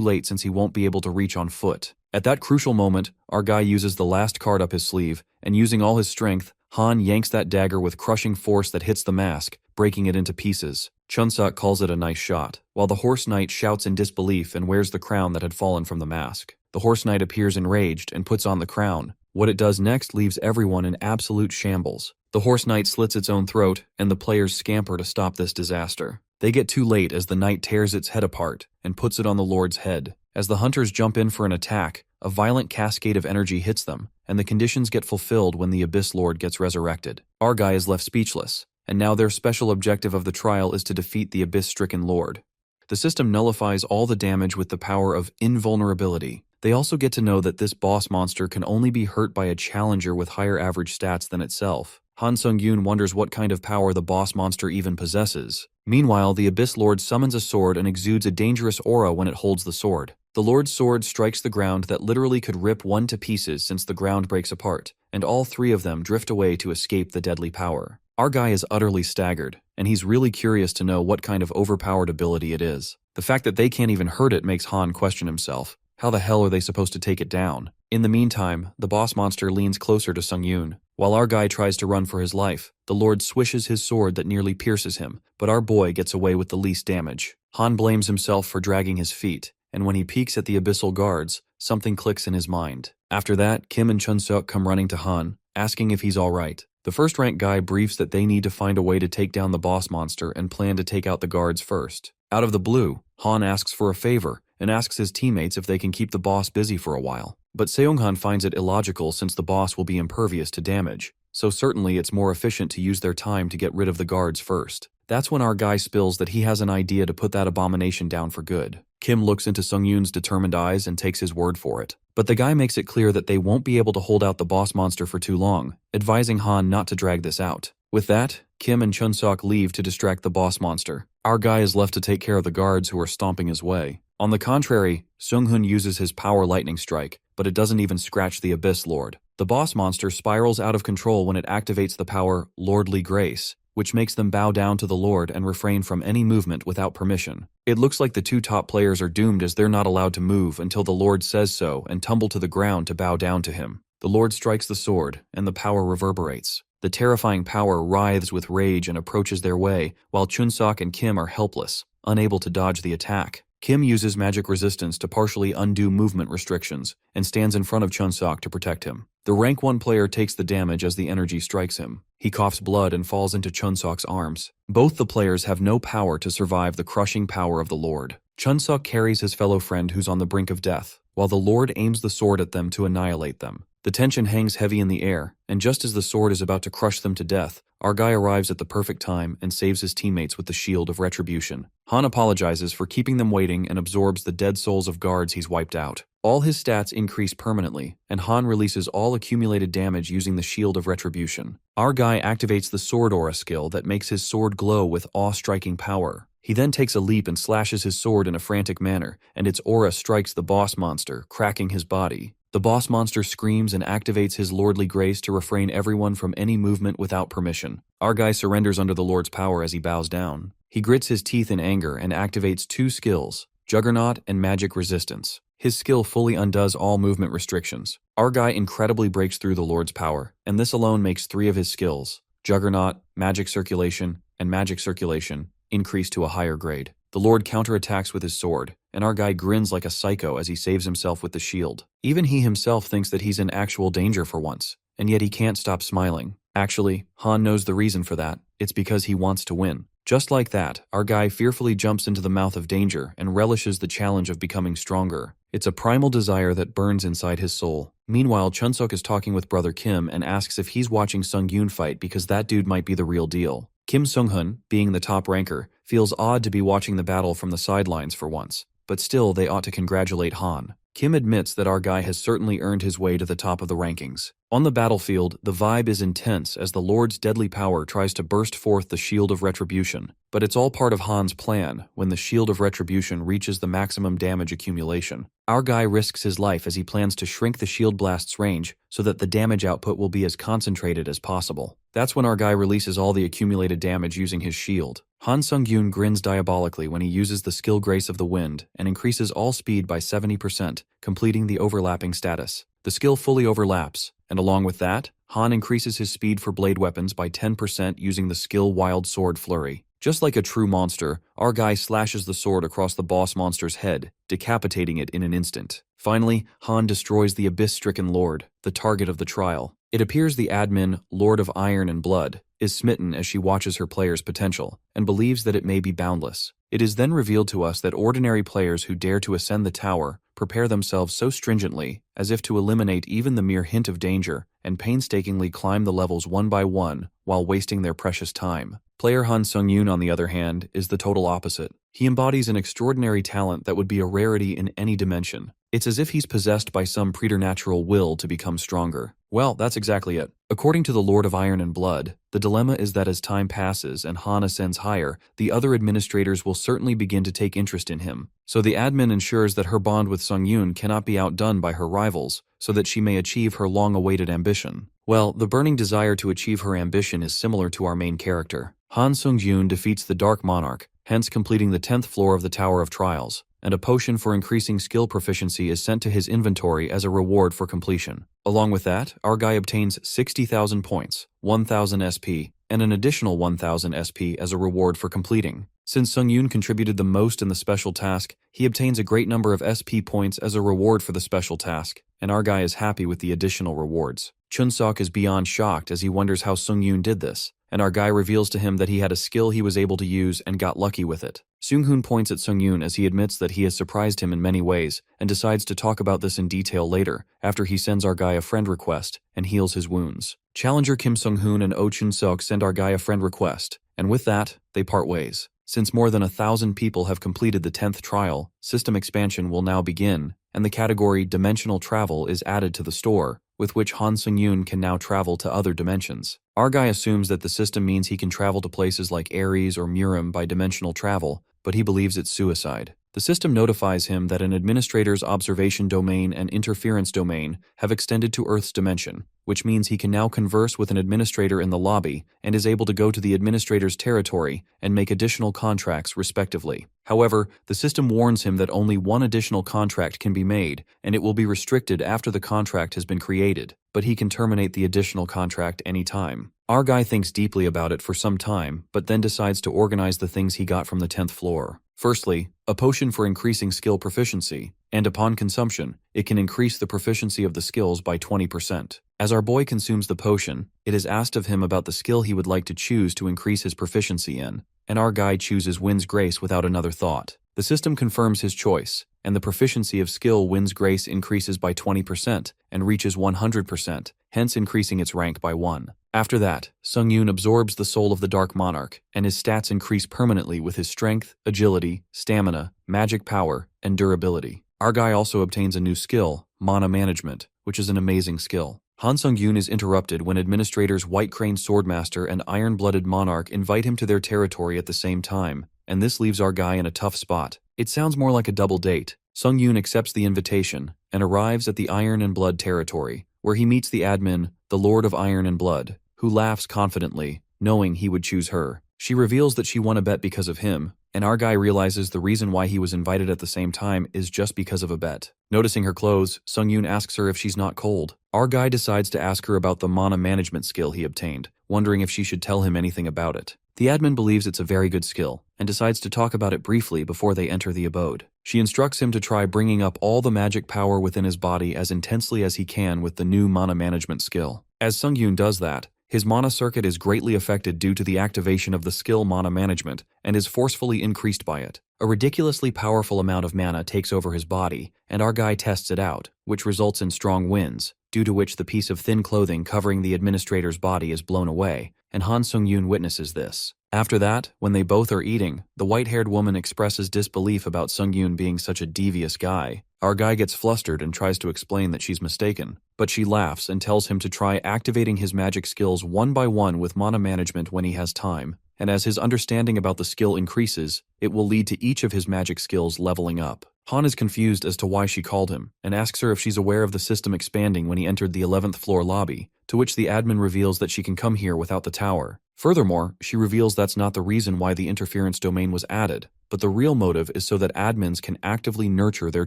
late since he won't be able to reach on foot. At that crucial moment, our guy uses the last card up his sleeve, and using all his strength, Han yanks that dagger with crushing force that hits the mask, breaking it into pieces. Chun-sok calls it a nice shot, while the horse knight shouts in disbelief and wears the crown that had fallen from the mask. The horse knight appears enraged and puts on the crown. What it does next leaves everyone in absolute shambles. The horse knight slits its own throat, and the players scamper to stop this disaster. They get too late as the knight tears its head apart and puts it on the Lord's head. As the hunters jump in for an attack, a violent cascade of energy hits them, and the conditions get fulfilled when the Abyss Lord gets resurrected. Our guy is left speechless, and now their special objective of the trial is to defeat the Abyss-stricken Lord. The system nullifies all the damage with the power of invulnerability. They also get to know that this boss monster can only be hurt by a challenger with higher average stats than itself. Han Sung-yoon wonders what kind of power the boss monster even possesses. Meanwhile, the Abyss Lord summons a sword and exudes a dangerous aura when it holds the sword. The Lord's sword strikes the ground that literally could rip one to pieces since the ground breaks apart, and all 3 of them drift away to escape the deadly power. Our guy is utterly staggered, and he's really curious to know what kind of overpowered ability it is. The fact that they can't even hurt it makes Han question himself. How the hell are they supposed to take it down? In the meantime, the boss monster leans closer to Sung-yoon. While our guy tries to run for his life, the Lord swishes his sword that nearly pierces him, but our boy gets away with the least damage. Han blames himself for dragging his feet, and when he peeks at the abyssal guards, something clicks in his mind. After that, Kim and Chun-sok come running to Han, asking if he's alright. The first-rank guy briefs that they need to find a way to take down the boss monster and plan to take out the guards first. Out of the blue, Han asks for a favor, and asks his teammates if they can keep the boss busy for a while. But Seong-han finds it illogical since the boss will be impervious to damage, so certainly it's more efficient to use their time to get rid of the guards first. That's when our guy spills that he has an idea to put that abomination down for good. Kim looks into Sung-yoon's determined eyes and takes his word for it. But the guy makes it clear that they won't be able to hold out the boss monster for too long, advising Han not to drag this out. With that, Kim and Chun-sok leave to distract the boss monster. Our guy is left to take care of the guards who are stomping his way. On the contrary, Sung-hoon uses his power lightning strike, but it doesn't even scratch the Abyss Lord. The boss monster spirals out of control when it activates the power Lordly Grace, which makes them bow down to the Lord and refrain from any movement without permission. It looks like the 2 top players are doomed as they're not allowed to move until the Lord says so and tumble to the ground to bow down to him. The Lord strikes the sword, and the power reverberates. The terrifying power writhes with rage and approaches their way, while Chunsok and Kim are helpless, unable to dodge the attack. Kim uses magic resistance to partially undo movement restrictions, and stands in front of Chunsok to protect him. The rank 1 player takes the damage as the energy strikes him. He coughs blood and falls into Chunsok's arms. Both the players have no power to survive the crushing power of the Lord. Chunsok carries his fellow friend who's on the brink of death, while the Lord aims the sword at them to annihilate them. The tension hangs heavy in the air, and just as the sword is about to crush them to death, our guy arrives at the perfect time and saves his teammates with the shield of retribution. Han apologizes for keeping them waiting and absorbs the dead souls of guards he's wiped out. All his stats increase permanently, and Han releases all accumulated damage using the shield of retribution. Our guy activates the sword aura skill that makes his sword glow with awe-striking power. He then takes a leap and slashes his sword in a frantic manner, and its aura strikes the boss monster, cracking his body. The boss monster screams and activates his lordly grace to refrain everyone from any movement without permission. Our guy surrenders under the Lord's power as he bows down. He grits his teeth in anger and activates 2 skills, Juggernaut and Magic Resistance. His skill fully undoes all movement restrictions. Our guy incredibly breaks through the Lord's power, and this alone makes 3 of his skills, Juggernaut, Magic Circulation, and Magic Circulation, increase to a higher grade. The Lord counterattacks with his sword, and our guy grins like a psycho as he saves himself with the shield. Even he himself thinks that he's in actual danger for once, and yet he can't stop smiling. Actually, Han knows the reason for that. It's because he wants to win. Just like that, our guy fearfully jumps into the mouth of danger and relishes the challenge of becoming stronger. It's a primal desire that burns inside his soul. Meanwhile, Chunsok is talking with brother Kim and asks if he's watching Sung-yoon fight because that dude might be the real deal. Kim Sung-hun, being the top ranker, feels odd to be watching the battle from the sidelines for once, but still they ought to congratulate Han. Kim admits that our guy has certainly earned his way to the top of the rankings. On the battlefield, the vibe is intense as the Lord's deadly power tries to burst forth the Shield of Retribution, but it's all part of Han's plan when the Shield of Retribution reaches the maximum damage accumulation. Our guy risks his life as he plans to shrink the shield blast's range so that the damage output will be as concentrated as possible. That's when our guy releases all the accumulated damage using his shield. Han Sung-yoon grins diabolically when he uses the skill Grace of the Wind and increases all speed by 70%, completing the overlapping status. The skill fully overlaps, and along with that, Han increases his speed for blade weapons by 10% using the skill Wild Sword Flurry. Just like a true monster, our guy slashes the sword across the boss monster's head, decapitating it in an instant. Finally, Han destroys the abyss-stricken Lord, the target of the trial. It appears the admin, Lord of Iron and Blood, is smitten as she watches her player's potential, and believes that it may be boundless. It is then revealed to us that ordinary players who dare to ascend the tower prepare themselves so stringently as if to eliminate even the mere hint of danger, and painstakingly climb the levels one by one while wasting their precious time. Player Han Sung-yoon, on the other hand, is the total opposite. He embodies an extraordinary talent that would be a rarity in any dimension. It's as if he's possessed by some preternatural will to become stronger. Well, that's exactly it. According to the Lord of Iron and Blood, the dilemma is that as time passes and Han ascends higher, the other administrators will certainly begin to take interest in him. So the admin ensures that her bond with Sung-yoon cannot be outdone by her rivals, so that she may achieve her long-awaited ambition. Well, the burning desire to achieve her ambition is similar to our main character. Han Sung-yoon defeats the Dark Monarch, hence completing the 10th floor of the Tower of Trials, and a potion for increasing skill proficiency is sent to his inventory as a reward for completion. Along with that, our guy obtains 60,000 points, 1,000 SP, and an additional 1,000 SP as a reward for completing. Since Sung-yoon contributed the most in the special task, he obtains a great number of SP points as a reward for the special task, and our guy is happy with the additional rewards. Chunsok is beyond shocked as he wonders how Sung-yoon did this, and our guy reveals to him that he had a skill he was able to use and got lucky with it. Sung-hoon points at Sung-yoon as he admits that he has surprised him in many ways and decides to talk about this in detail later after he sends our guy a friend request and heals his wounds. Challenger Kim Sung-hoon and Oh Chun-seok send our guy a friend request, and with that, they part ways. Since more than 1,000 people have completed the 10th trial, system expansion will now begin, and the category Dimensional Travel is added to the store, with which Han Sung-yoon can now travel to other dimensions. Our guy assumes that the system means he can travel to places like Ares or Murim by dimensional travel, but he believes it's suicide. The system notifies him that an administrator's observation domain and interference domain have extended to Earth's dimension, which means he can now converse with an administrator in the lobby and is able to go to the administrator's territory and make additional contracts respectively. However, the system warns him that only one additional contract can be made, and it will be restricted after the contract has been created, but he can terminate the additional contract anytime. Our guy thinks deeply about it for some time, but then decides to organize the things he got from the 10th floor. Firstly, a potion for increasing skill proficiency, and upon consumption, it can increase the proficiency of the skills by 20%. As our boy consumes the potion, it is asked of him about the skill he would like to choose to increase his proficiency in, and our guy chooses Wind's Grace without another thought. The system confirms his choice, and the proficiency of skill Wind's Grace increases by 20% and reaches 100%, hence increasing its rank by 1. After that, Sung-yoon absorbs the soul of the Dark Monarch, and his stats increase permanently with his strength, agility, stamina, magic power, and durability. Our guy also obtains a new skill, mana management, which is an amazing skill. Han Sung-yoon is interrupted when administrators White Crane Swordmaster and Iron-Blooded Monarch invite him to their territory at the same time, and this leaves our guy in a tough spot. It sounds more like a double date. Sung-yoon accepts the invitation and arrives at the Iron and Blood territory, where he meets the admin, the Lord of Iron and Blood, who laughs confidently, knowing he would choose her. She reveals that she won a bet because of him, and our guy realizes the reason why he was invited at the same time is just because of a bet. Noticing her clothes, Sung-yoon asks her if she's not cold. Our guy decides to ask her about the mana management skill he obtained, wondering if she should tell him anything about it. The admin believes it's a very good skill, and decides to talk about it briefly before they enter the abode. She instructs him to try bringing up all the magic power within his body as intensely as he can with the new mana management skill. As Sung-yoon does that, his mana circuit is greatly affected due to the activation of the skill mana management and is forcefully increased by it. A ridiculously powerful amount of mana takes over his body, and our guy tests it out, which results in strong winds, due to which the piece of thin clothing covering the administrator's body is blown away, and Han Sung-yoon witnesses this. After that, when they both are eating, the white-haired woman expresses disbelief about Sung-yoon being such a devious guy. Our guy gets flustered and tries to explain that she's mistaken, but she laughs and tells him to try activating his magic skills one by one with mana management when he has time, and as his understanding about the skill increases, it will lead to each of his magic skills leveling up. Han is confused as to why she called him, and asks her if she's aware of the system expanding when he entered the 11th floor lobby, to which the admin reveals that she can come here without the tower. Furthermore, she reveals that's not the reason why the interference domain was added, but the real motive is so that admins can actively nurture their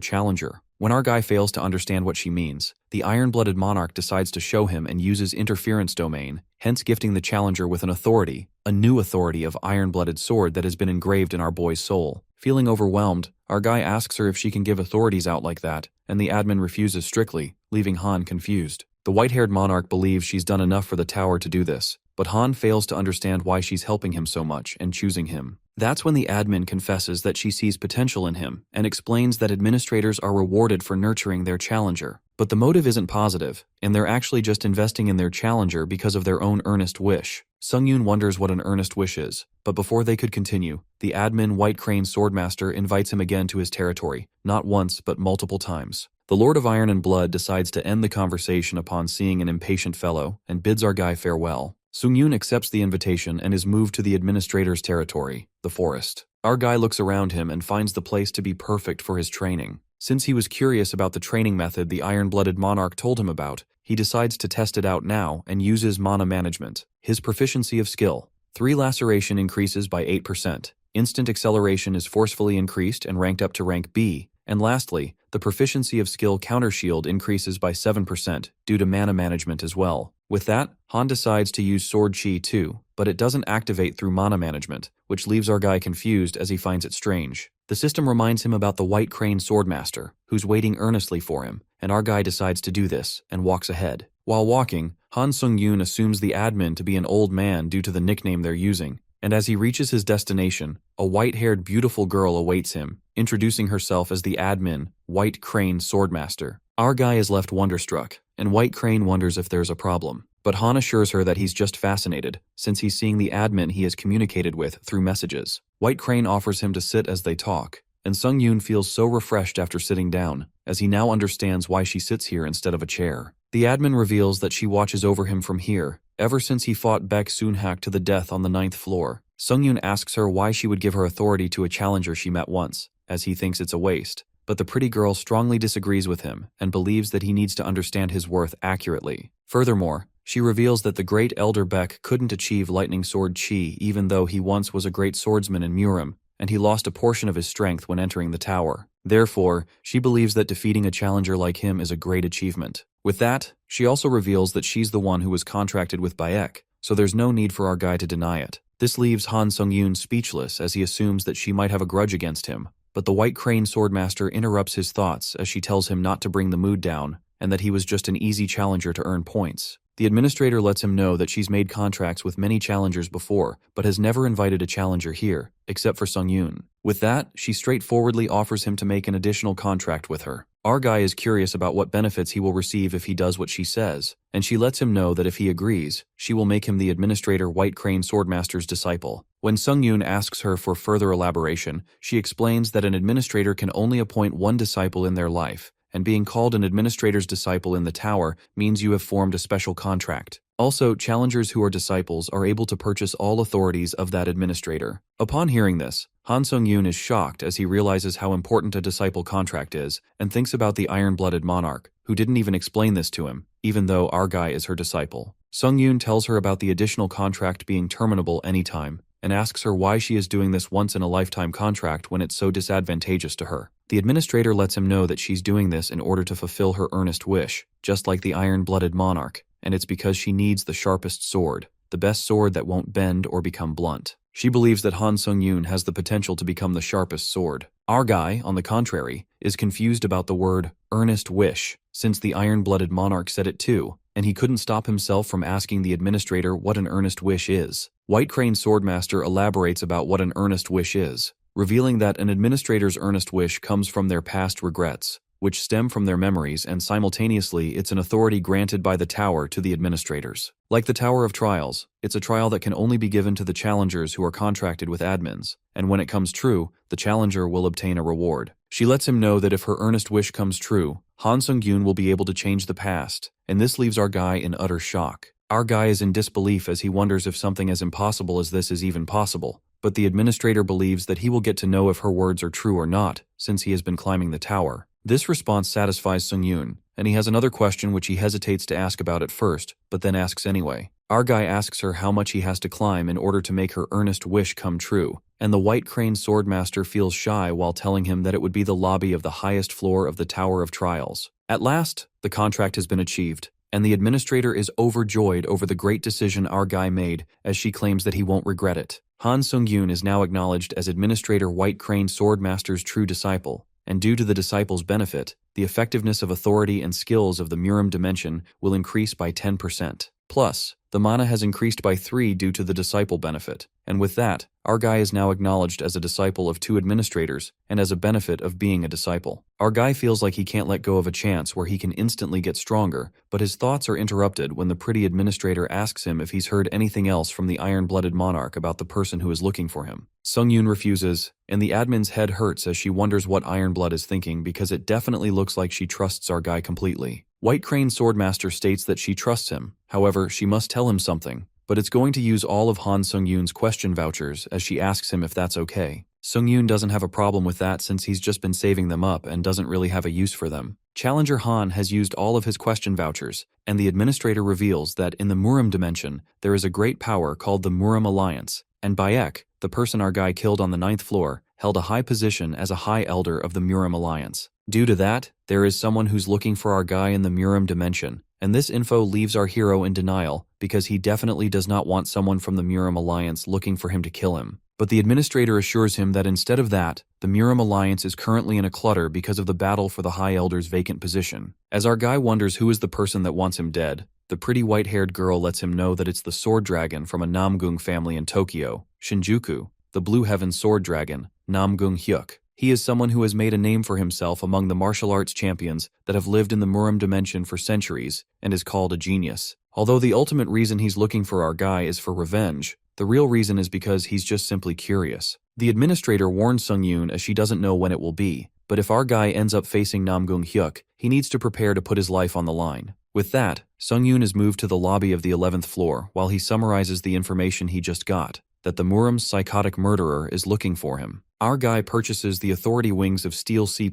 challenger. When our guy fails to understand what she means, the Iron-Blooded Monarch decides to show him and uses interference domain, hence gifting the challenger with an authority, a new authority of Iron-Blooded Sword that has been engraved in our boy's soul. Feeling overwhelmed, our guy asks her if she can give authorities out like that, and the admin refuses strictly, leaving Han confused. The white-haired monarch believes she's done enough for the tower to do this, but Han fails to understand why she's helping him so much and choosing him. That's when the admin confesses that she sees potential in him and explains that administrators are rewarded for nurturing their challenger. But the motive isn't positive, and they're actually just investing in their challenger because of their own earnest wish. Sung-yoon wonders what an earnest wish is, but before they could continue, the admin White Crane Swordmaster invites him again to his territory, not once but multiple times. The Lord of Iron and Blood decides to end the conversation upon seeing an impatient fellow and bids our guy farewell. Sung-yoon accepts the invitation and is moved to the administrator's territory, the forest. Our guy looks around him and finds the place to be perfect for his training. Since he was curious about the training method the Iron-Blooded Monarch told him about, he decides to test it out now and uses mana management. His proficiency of skill. 3 laceration increases by 8%. Instant acceleration is forcefully increased and ranked up to rank B. And lastly, the proficiency of skill Counter Shield increases by 7% due to mana management as well. With that, Han decides to use Sword Chi too, but it doesn't activate through mana management, which leaves our guy confused as he finds it strange. The system reminds him about the White Crane Swordmaster, who's waiting earnestly for him, and our guy decides to do this and walks ahead. While walking, Han Sung-yoon assumes the admin to be an old man due to the nickname they're using, and as he reaches his destination, a white-haired beautiful girl awaits him, introducing herself as the admin, White Crane Swordmaster. Our guy is left wonderstruck, and White Crane wonders if there's a problem. But Han assures her that he's just fascinated, since he's seeing the admin he has communicated with through messages. White Crane offers him to sit as they talk, and Sung-yoon feels so refreshed after sitting down, as he now understands why she sits here instead of a chair. The admin reveals that she watches over him from here, ever since he fought Baek Soon-hak to the death on the 9th floor. Sung-yoon asks her why she would give her authority to a challenger she met once, as he thinks it's a waste. But the pretty girl strongly disagrees with him and believes that he needs to understand his worth accurately. Furthermore, she reveals that the great Elder Baek couldn't achieve Lightning Sword Chi even though he once was a great swordsman in Murim, and he lost a portion of his strength when entering the tower. Therefore, she believes that defeating a challenger like him is a great achievement. With that, she also reveals that she's the one who was contracted with Baek, so there's no need for our guy to deny it. This leaves Han Sung-yoon speechless as he assumes that she might have a grudge against him, but the White Crane Swordmaster interrupts his thoughts as she tells him not to bring the mood down and that he was just an easy challenger to earn points. The administrator lets him know that she's made contracts with many challengers before, but has never invited a challenger here, except for Sung-yoon. With that, she straightforwardly offers him to make an additional contract with her. Our guy is curious about what benefits he will receive if he does what she says, and she lets him know that if he agrees, she will make him the administrator White Crane Swordmaster's disciple. When Sung-yoon asks her for further elaboration, she explains that an administrator can only appoint one disciple in their life, and being called an administrator's disciple in the tower means you have formed a special contract. Also, challengers who are disciples are able to purchase all authorities of that administrator. Upon hearing this, Han Sung-yoon is shocked as he realizes how important a disciple contract is and thinks about the iron-blooded monarch, who didn't even explain this to him, even though our guy is her disciple. Sung-yoon tells her about the additional contract being terminable anytime, and asks her why she is doing this once-in-a-lifetime contract when it's so disadvantageous to her. The administrator lets him know that she's doing this in order to fulfill her earnest wish, just like the iron-blooded monarch, and it's because she needs the sharpest sword, the best sword that won't bend or become blunt. She believes that Han Sung-yoon has the potential to become the sharpest sword. Our guy, on the contrary, is confused about the word earnest wish, since the iron-blooded monarch said it too, and he couldn't stop himself from asking the administrator what an earnest wish is. White Crane Swordmaster elaborates about what an earnest wish is, revealing that an administrator's earnest wish comes from their past regrets, which stem from their memories, and simultaneously it's an authority granted by the tower to the administrators. Like the Tower of Trials, it's a trial that can only be given to the challengers who are contracted with admins, and when it comes true, the challenger will obtain a reward. She lets him know that if her earnest wish comes true, Han Sung-yoon will be able to change the past, and this leaves our guy in utter shock. Our guy is in disbelief as he wonders if something as impossible as this is even possible, but the administrator believes that he will get to know if her words are true or not, since he has been climbing the tower. This response satisfies Sung-yoon, and he has another question which he hesitates to ask about at first, but then asks anyway. Our guy asks her how much he has to climb in order to make her earnest wish come true, and the White Crane Swordmaster feels shy while telling him that it would be the lobby of the highest floor of the Tower of Trials. At last, the contract has been achieved, and the administrator is overjoyed over the great decision our guy made, as she claims that he won't regret it. Han Sung-yoon is now acknowledged as Administrator White Crane Swordmaster's true disciple, and due to the disciple's benefit, the effectiveness of authority and skills of the Murim dimension will increase by 10%. Plus, the mana has increased by 3 due to the disciple benefit, and with that, our guy is now acknowledged as a disciple of 2 administrators and as a benefit of being a disciple. Our guy feels like he can't let go of a chance where he can instantly get stronger, but his thoughts are interrupted when the pretty administrator asks him if he's heard anything else from the iron-blooded monarch about the person who is looking for him. Sung-yoon refuses, and the admin's head hurts as she wonders what Ironblood is thinking because it definitely looks like she trusts our guy completely. White Crane Swordmaster states that she trusts him, however, she must tell him something, but it's going to use all of Han Sung-yoon's question vouchers as she asks him if that's okay. Sung-yoon doesn't have a problem with that since he's just been saving them up and doesn't really have a use for them. Challenger Han has used all of his question vouchers, and the administrator reveals that in the Murim dimension, there is a great power called the Murim Alliance, and Bayek, the person our guy killed on the 9th floor, held a high position as a High Elder of the Murim Alliance. Due to that, there is someone who's looking for our guy in the Murim dimension, and this info leaves our hero in denial because he definitely does not want someone from the Murim Alliance looking for him to kill him. But the administrator assures him that instead of that, the Murim Alliance is currently in a clutter because of the battle for the High Elder's vacant position. As our guy wonders who is the person that wants him dead, the pretty white-haired girl lets him know that it's the sword dragon from a Namgung family in Tokyo, Shinjuku, the Blue Heaven sword dragon, Namgung Hyuk. He is someone who has made a name for himself among the martial arts champions that have lived in the Murim dimension for centuries and is called a genius. Although the ultimate reason he's looking for our guy is for revenge, the real reason is because he's just simply curious. The administrator warns Sung-yoon as she doesn't know when it will be, but if our guy ends up facing Namgung Hyuk, he needs to prepare to put his life on the line. With that, Sung-yoon is moved to the lobby of the 11th floor while he summarizes the information he just got, that the Murim's psychotic murderer is looking for him. Our guy purchases the Authority Wings of Steel C+,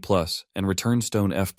and Return Stone F+,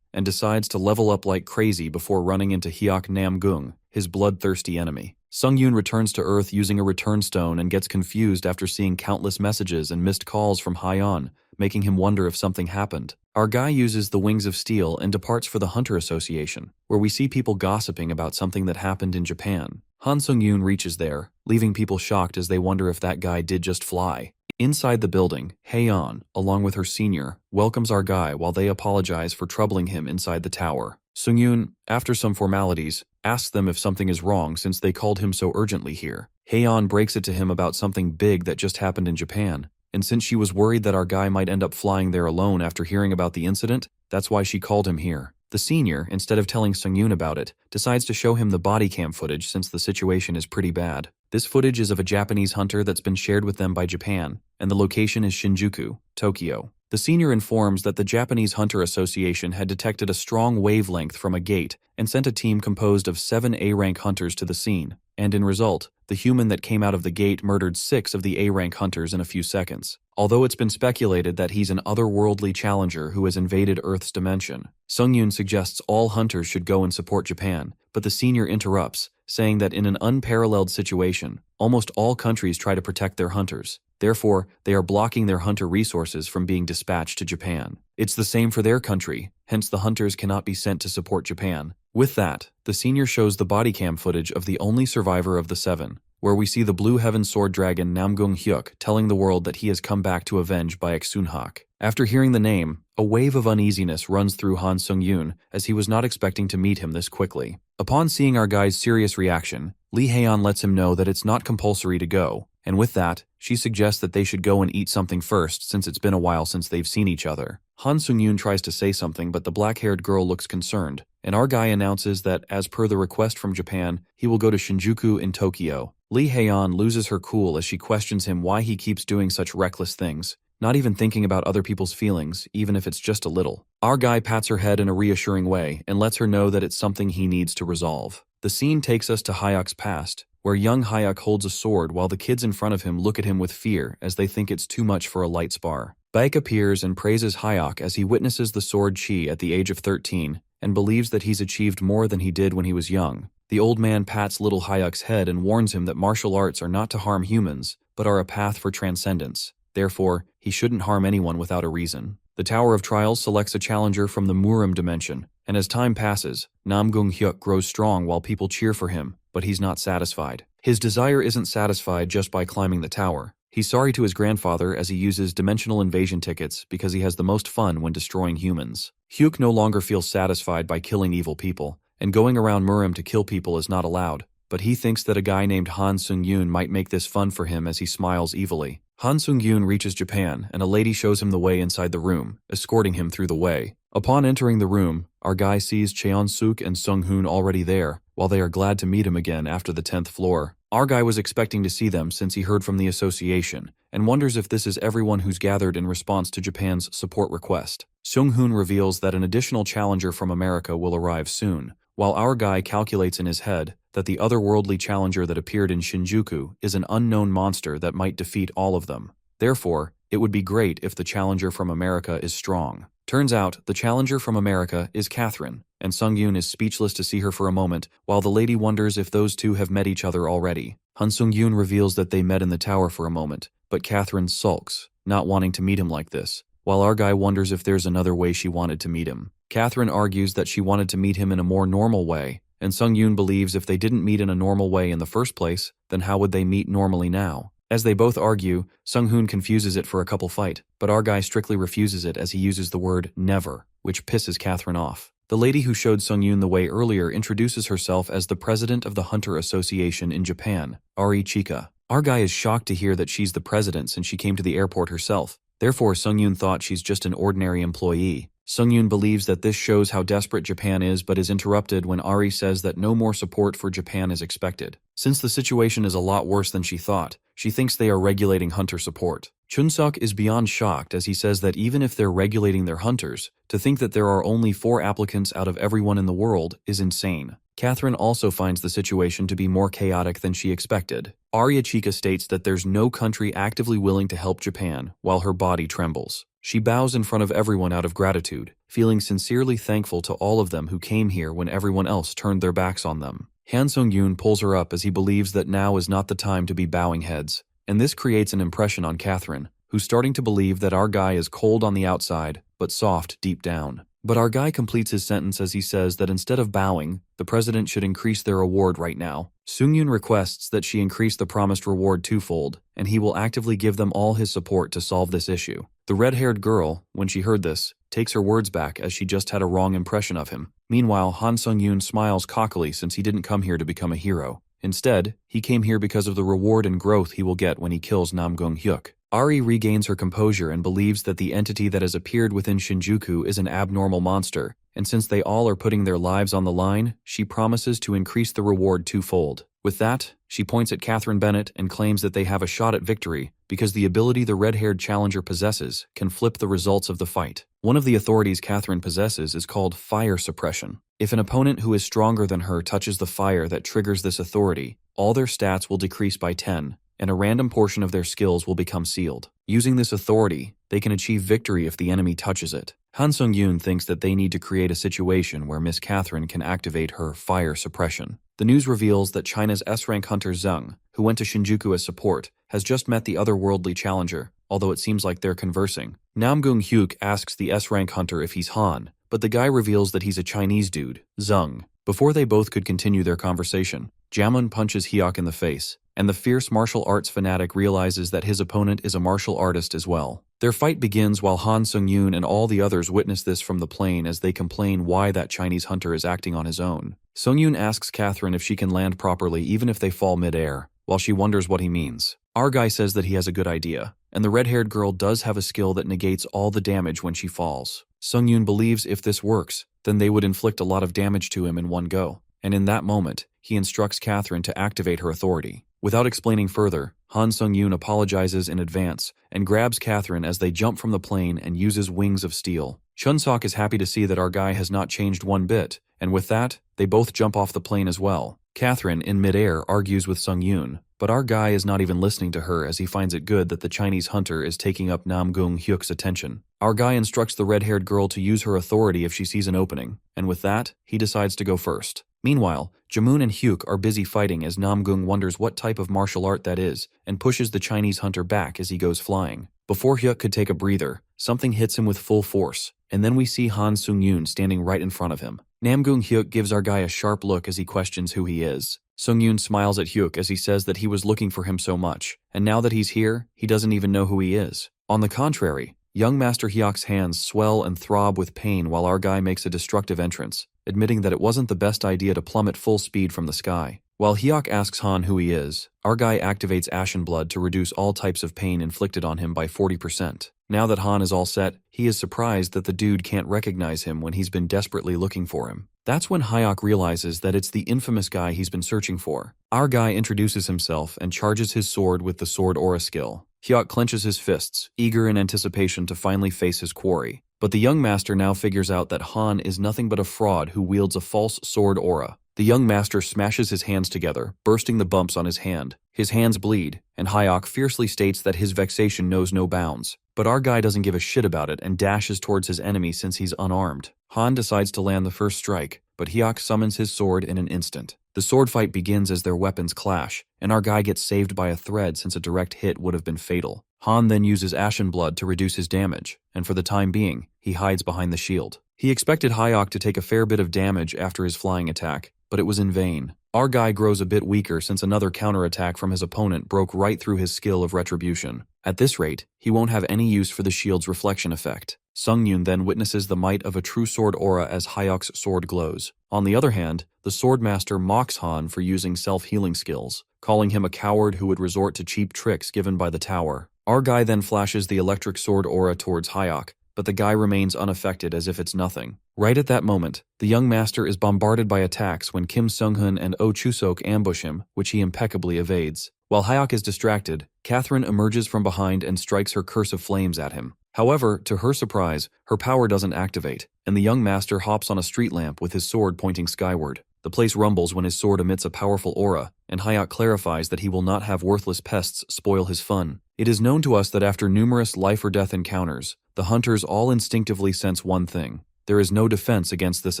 and decides to level up like crazy before running into Hyuk Namgung, his bloodthirsty enemy. Sung-yoon returns to Earth using a return stone and gets confused after seeing countless messages and missed calls from Hyon, making him wonder if something happened. Our guy uses the Wings of Steel and departs for the Hunter Association, where we see people gossiping about something that happened in Japan. Han Sung-yoon reaches there, leaving people shocked as they wonder if that guy did just fly. Inside the building, Haeyeon, along with her senior, welcomes our guy while they apologize for troubling him inside the tower. Sung-yoon, after some formalities, asks them if something is wrong since they called him so urgently here. Haeyeon breaks it to him about something big that just happened in Japan, and since she was worried that our guy might end up flying there alone after hearing about the incident, that's why she called him here. The senior, instead of telling Sung-yoon about it, decides to show him the body cam footage since the situation is pretty bad. This footage is of a Japanese hunter that's been shared with them by Japan, and the location is Shinjuku, Tokyo. The senior informs that the Japanese Hunter Association had detected a strong wavelength from a gate and sent a team composed of 7 A-rank hunters to the scene, and in result, the human that came out of the gate murdered 6 of the A-rank hunters in a few seconds. Although it's been speculated that he's an otherworldly challenger who has invaded Earth's dimension, Sung-yoon suggests all hunters should go and support Japan, but the senior interrupts, saying that in an unparalleled situation, almost all countries try to protect their hunters. Therefore, they are blocking their hunter resources from being dispatched to Japan. It's the same for their country, hence the hunters cannot be sent to support Japan. With that, the senior shows the body cam footage of the only survivor of the 7, where we see the Blue Heaven Sword Dragon Namgung-hyuk telling the world that he has come back to avenge Baek Sun-hak. After hearing the name, a wave of uneasiness runs through Han Sung-yoon as he was not expecting to meet him this quickly. Upon seeing our guy's serious reaction, Lee Haeyeon lets him know that it's not compulsory to go, and with that, she suggests that they should go and eat something first since it's been a while since they've seen each other. Han Sung-yoon tries to say something but the black-haired girl looks concerned, and our guy announces that, as per the request from Japan, he will go to Shinjuku in Tokyo. Lee Haeyeon loses her cool as she questions him why he keeps doing such reckless things, not even thinking about other people's feelings, even if it's just a little. Our guy pats her head in a reassuring way and lets her know that it's something he needs to resolve. The scene takes us to Hyuk's past, where young Hyuk holds a sword while the kids in front of him look at him with fear as they think it's too much for a light spar. Baek appears and praises Hyuk as he witnesses the sword chi at the age of 13 and believes that he's achieved more than he did when he was young. The old man pats little Hyuk's head and warns him that martial arts are not to harm humans, but are a path for transcendence. Therefore, he shouldn't harm anyone without a reason. The Tower of Trials selects a challenger from the Murim dimension, and as time passes, Namgung-hyuk grows strong while people cheer for him, but he's not satisfied. His desire isn't satisfied just by climbing the tower. He's sorry to his grandfather as he uses dimensional invasion tickets because he has the most fun when destroying humans. Hyuk no longer feels satisfied by killing evil people, and going around Murim to kill people is not allowed, but he thinks that a guy named Han Sung-yoon might make this fun for him as he smiles evilly. Han Sung-yoon reaches Japan, and a lady shows him the way inside the room, escorting him through the way. Upon entering the room, our guy sees Cheon-suk and Sung-hoon already there, while they are glad to meet him again after the 10th floor. Our guy was expecting to see them since he heard from the association, and wonders if this is everyone who's gathered in response to Japan's support request. Sung-hoon reveals that an additional challenger from America will arrive soon, while our guy calculates in his head that the otherworldly challenger that appeared in Shinjuku is an unknown monster that might defeat all of them. Therefore, it would be great if the challenger from America is strong. Turns out, the challenger from America is Catherine, and Sung-yoon is speechless to see her for a moment, while the lady wonders if those two have met each other already. Han Sung-yoon reveals that they met in the tower for a moment, but Catherine sulks, not wanting to meet him like this, while our guy wonders if there's another way she wanted to meet him. Catherine argues that she wanted to meet him in a more normal way, and Sung-yoon believes if they didn't meet in a normal way in the first place, then how would they meet normally now? As they both argue, Sung-hoon confuses it for a couple fight, but our guy strictly refuses it as he uses the word never, which pisses Catherine off. The lady who showed Sung-yoon the way earlier introduces herself as the president of the Hunter Association in Japan, Ari Chika. Our guy is shocked to hear that she's the president since she came to the airport herself. Therefore, Sung-yoon thought she's just an ordinary employee. Sung-yoon believes that this shows how desperate Japan is but is interrupted when Ari says that no more support for Japan is expected. Since the situation is a lot worse than she thought, she thinks they are regulating hunter support. Chun-suk is beyond shocked as he says that even if they're regulating their hunters, to think that there are only 4 applicants out of everyone in the world is insane. Catherine also finds the situation to be more chaotic than she expected. Arya Chika states that there's no country actively willing to help Japan, while her body trembles. She bows in front of everyone out of gratitude, feeling sincerely thankful to all of them who came here when everyone else turned their backs on them. Han Sung-yoon pulls her up as he believes that now is not the time to be bowing heads, and this creates an impression on Catherine, who's starting to believe that our guy is cold on the outside, but soft deep down. But our guy completes his sentence as he says that instead of bowing, the president should increase their award right now. Sungyun requests that she increase the promised reward twofold, and he will actively give them all his support to solve this issue. The red-haired girl, when she heard this, takes her words back as she just had a wrong impression of him. Meanwhile, Han Sung-yoon smiles cockily since he didn't come here to become a hero. Instead, he came here because of the reward and growth he will get when he kills Namgung-hyuk. Ari regains her composure and believes that the entity that has appeared within Shinjuku is an abnormal monster, and since they all are putting their lives on the line, she promises to increase the reward twofold. With that, she points at Catherine Bennett and claims that they have a shot at victory because the ability the red-haired challenger possesses can flip the results of the fight. One of the authorities Catherine possesses is called fire suppression. If an opponent who is stronger than her touches the fire that triggers this authority, all their stats will decrease by 10, and a random portion of their skills will become sealed. Using this authority, they can achieve victory if the enemy touches it. Han Sung-yoon thinks that they need to create a situation where Miss Catherine can activate her fire suppression. The news reveals that China's S-rank hunter Zheng, who went to Shinjuku as support, has just met the otherworldly challenger, although it seems like they're conversing. Namgung-hyuk asks the S-rank hunter if he's Han, but the guy reveals that he's a Chinese dude, Zheng. Before they both could continue their conversation, Jamun punches Hyuk in the face, and the fierce martial arts fanatic realizes that his opponent is a martial artist as well. Their fight begins while Han Sung-yoon and all the others witness this from the plane as they complain why that Chinese hunter is acting on his own. Sung-yoon asks Catherine if she can land properly even if they fall mid-air, while she wonders what he means. Our guy says that he has a good idea, and the red-haired girl does have a skill that negates all the damage when she falls. Sung-yoon believes if this works, then they would inflict a lot of damage to him in one go, and in that moment, he instructs Catherine to activate her authority. Without explaining further, Han Sung-yoon apologizes in advance and grabs Catherine as they jump from the plane and uses wings of steel. Chun-sok is happy to see that our guy has not changed one bit, and with that, they both jump off the plane as well. Catherine, in midair, argues with Sung-yoon, but our guy is not even listening to her as he finds it good that the Chinese hunter is taking up Namgung-hyuk's attention. Our guy instructs the red-haired girl to use her authority if she sees an opening, and with that, he decides to go first. Meanwhile, Jamun and Hyuk are busy fighting as Namgung wonders what type of martial art that is and pushes the Chinese hunter back as he goes flying. Before Hyuk could take a breather, something hits him with full force, and then we see Han Sung-yoon standing right in front of him. Namgung-hyuk gives our guy a sharp look as he questions who he is. Sung-yoon smiles at Hyuk as he says that he was looking for him so much, and now that he's here, he doesn't even know who he is. On the contrary, young Master Hyuk's hands swell and throb with pain while our guy makes a destructive entrance, admitting that it wasn't the best idea to plummet full speed from the sky. While Hyuk asks Han who he is, our guy activates Ashen Blood to reduce all types of pain inflicted on him by 40%. Now that Han is all set, he is surprised that the dude can't recognize him when he's been desperately looking for him. That's when Hyuk realizes that it's the infamous guy he's been searching for. Our guy introduces himself and charges his sword with the Sword Aura skill. Hyuk clenches his fists, eager in anticipation to finally face his quarry. But the young master now figures out that Han is nothing but a fraud who wields a false sword aura. The young master smashes his hands together, bursting the bumps on his hand. His hands bleed, and Hyuk fiercely states that his vexation knows no bounds. But our guy doesn't give a shit about it and dashes towards his enemy since he's unarmed. Han decides to land the first strike, but Hyuk summons his sword in an instant. The sword fight begins as their weapons clash, and our guy gets saved by a thread since a direct hit would have been fatal. Han then uses Ashen Blood to reduce his damage, and for the time being, he hides behind the shield. He expected Hyuk to take a fair bit of damage after his flying attack, but it was in vain. Our guy grows a bit weaker since another counterattack from his opponent broke right through his skill of retribution. At this rate, he won't have any use for the shield's reflection effect. Sung-yoon then witnesses the might of a true sword aura as Hyuk's sword glows. On the other hand, the swordmaster mocks Han for using self-healing skills, calling him a coward who would resort to cheap tricks given by the tower. Our guy then flashes the electric sword aura towards Hyuk, but the guy remains unaffected as if it's nothing. Right at that moment, the young master is bombarded by attacks when Kim Sung-hun and Oh Chusok ambush him, which he impeccably evades. While Hyuk is distracted, Catherine emerges from behind and strikes her curse of flames at him. However, to her surprise, her power doesn't activate, and the young master hops on a street lamp with his sword pointing skyward. The place rumbles when his sword emits a powerful aura, and Hyuk clarifies that he will not have worthless pests spoil his fun. It is known to us that after numerous life-or-death encounters, the hunters all instinctively sense one thing: there is no defense against this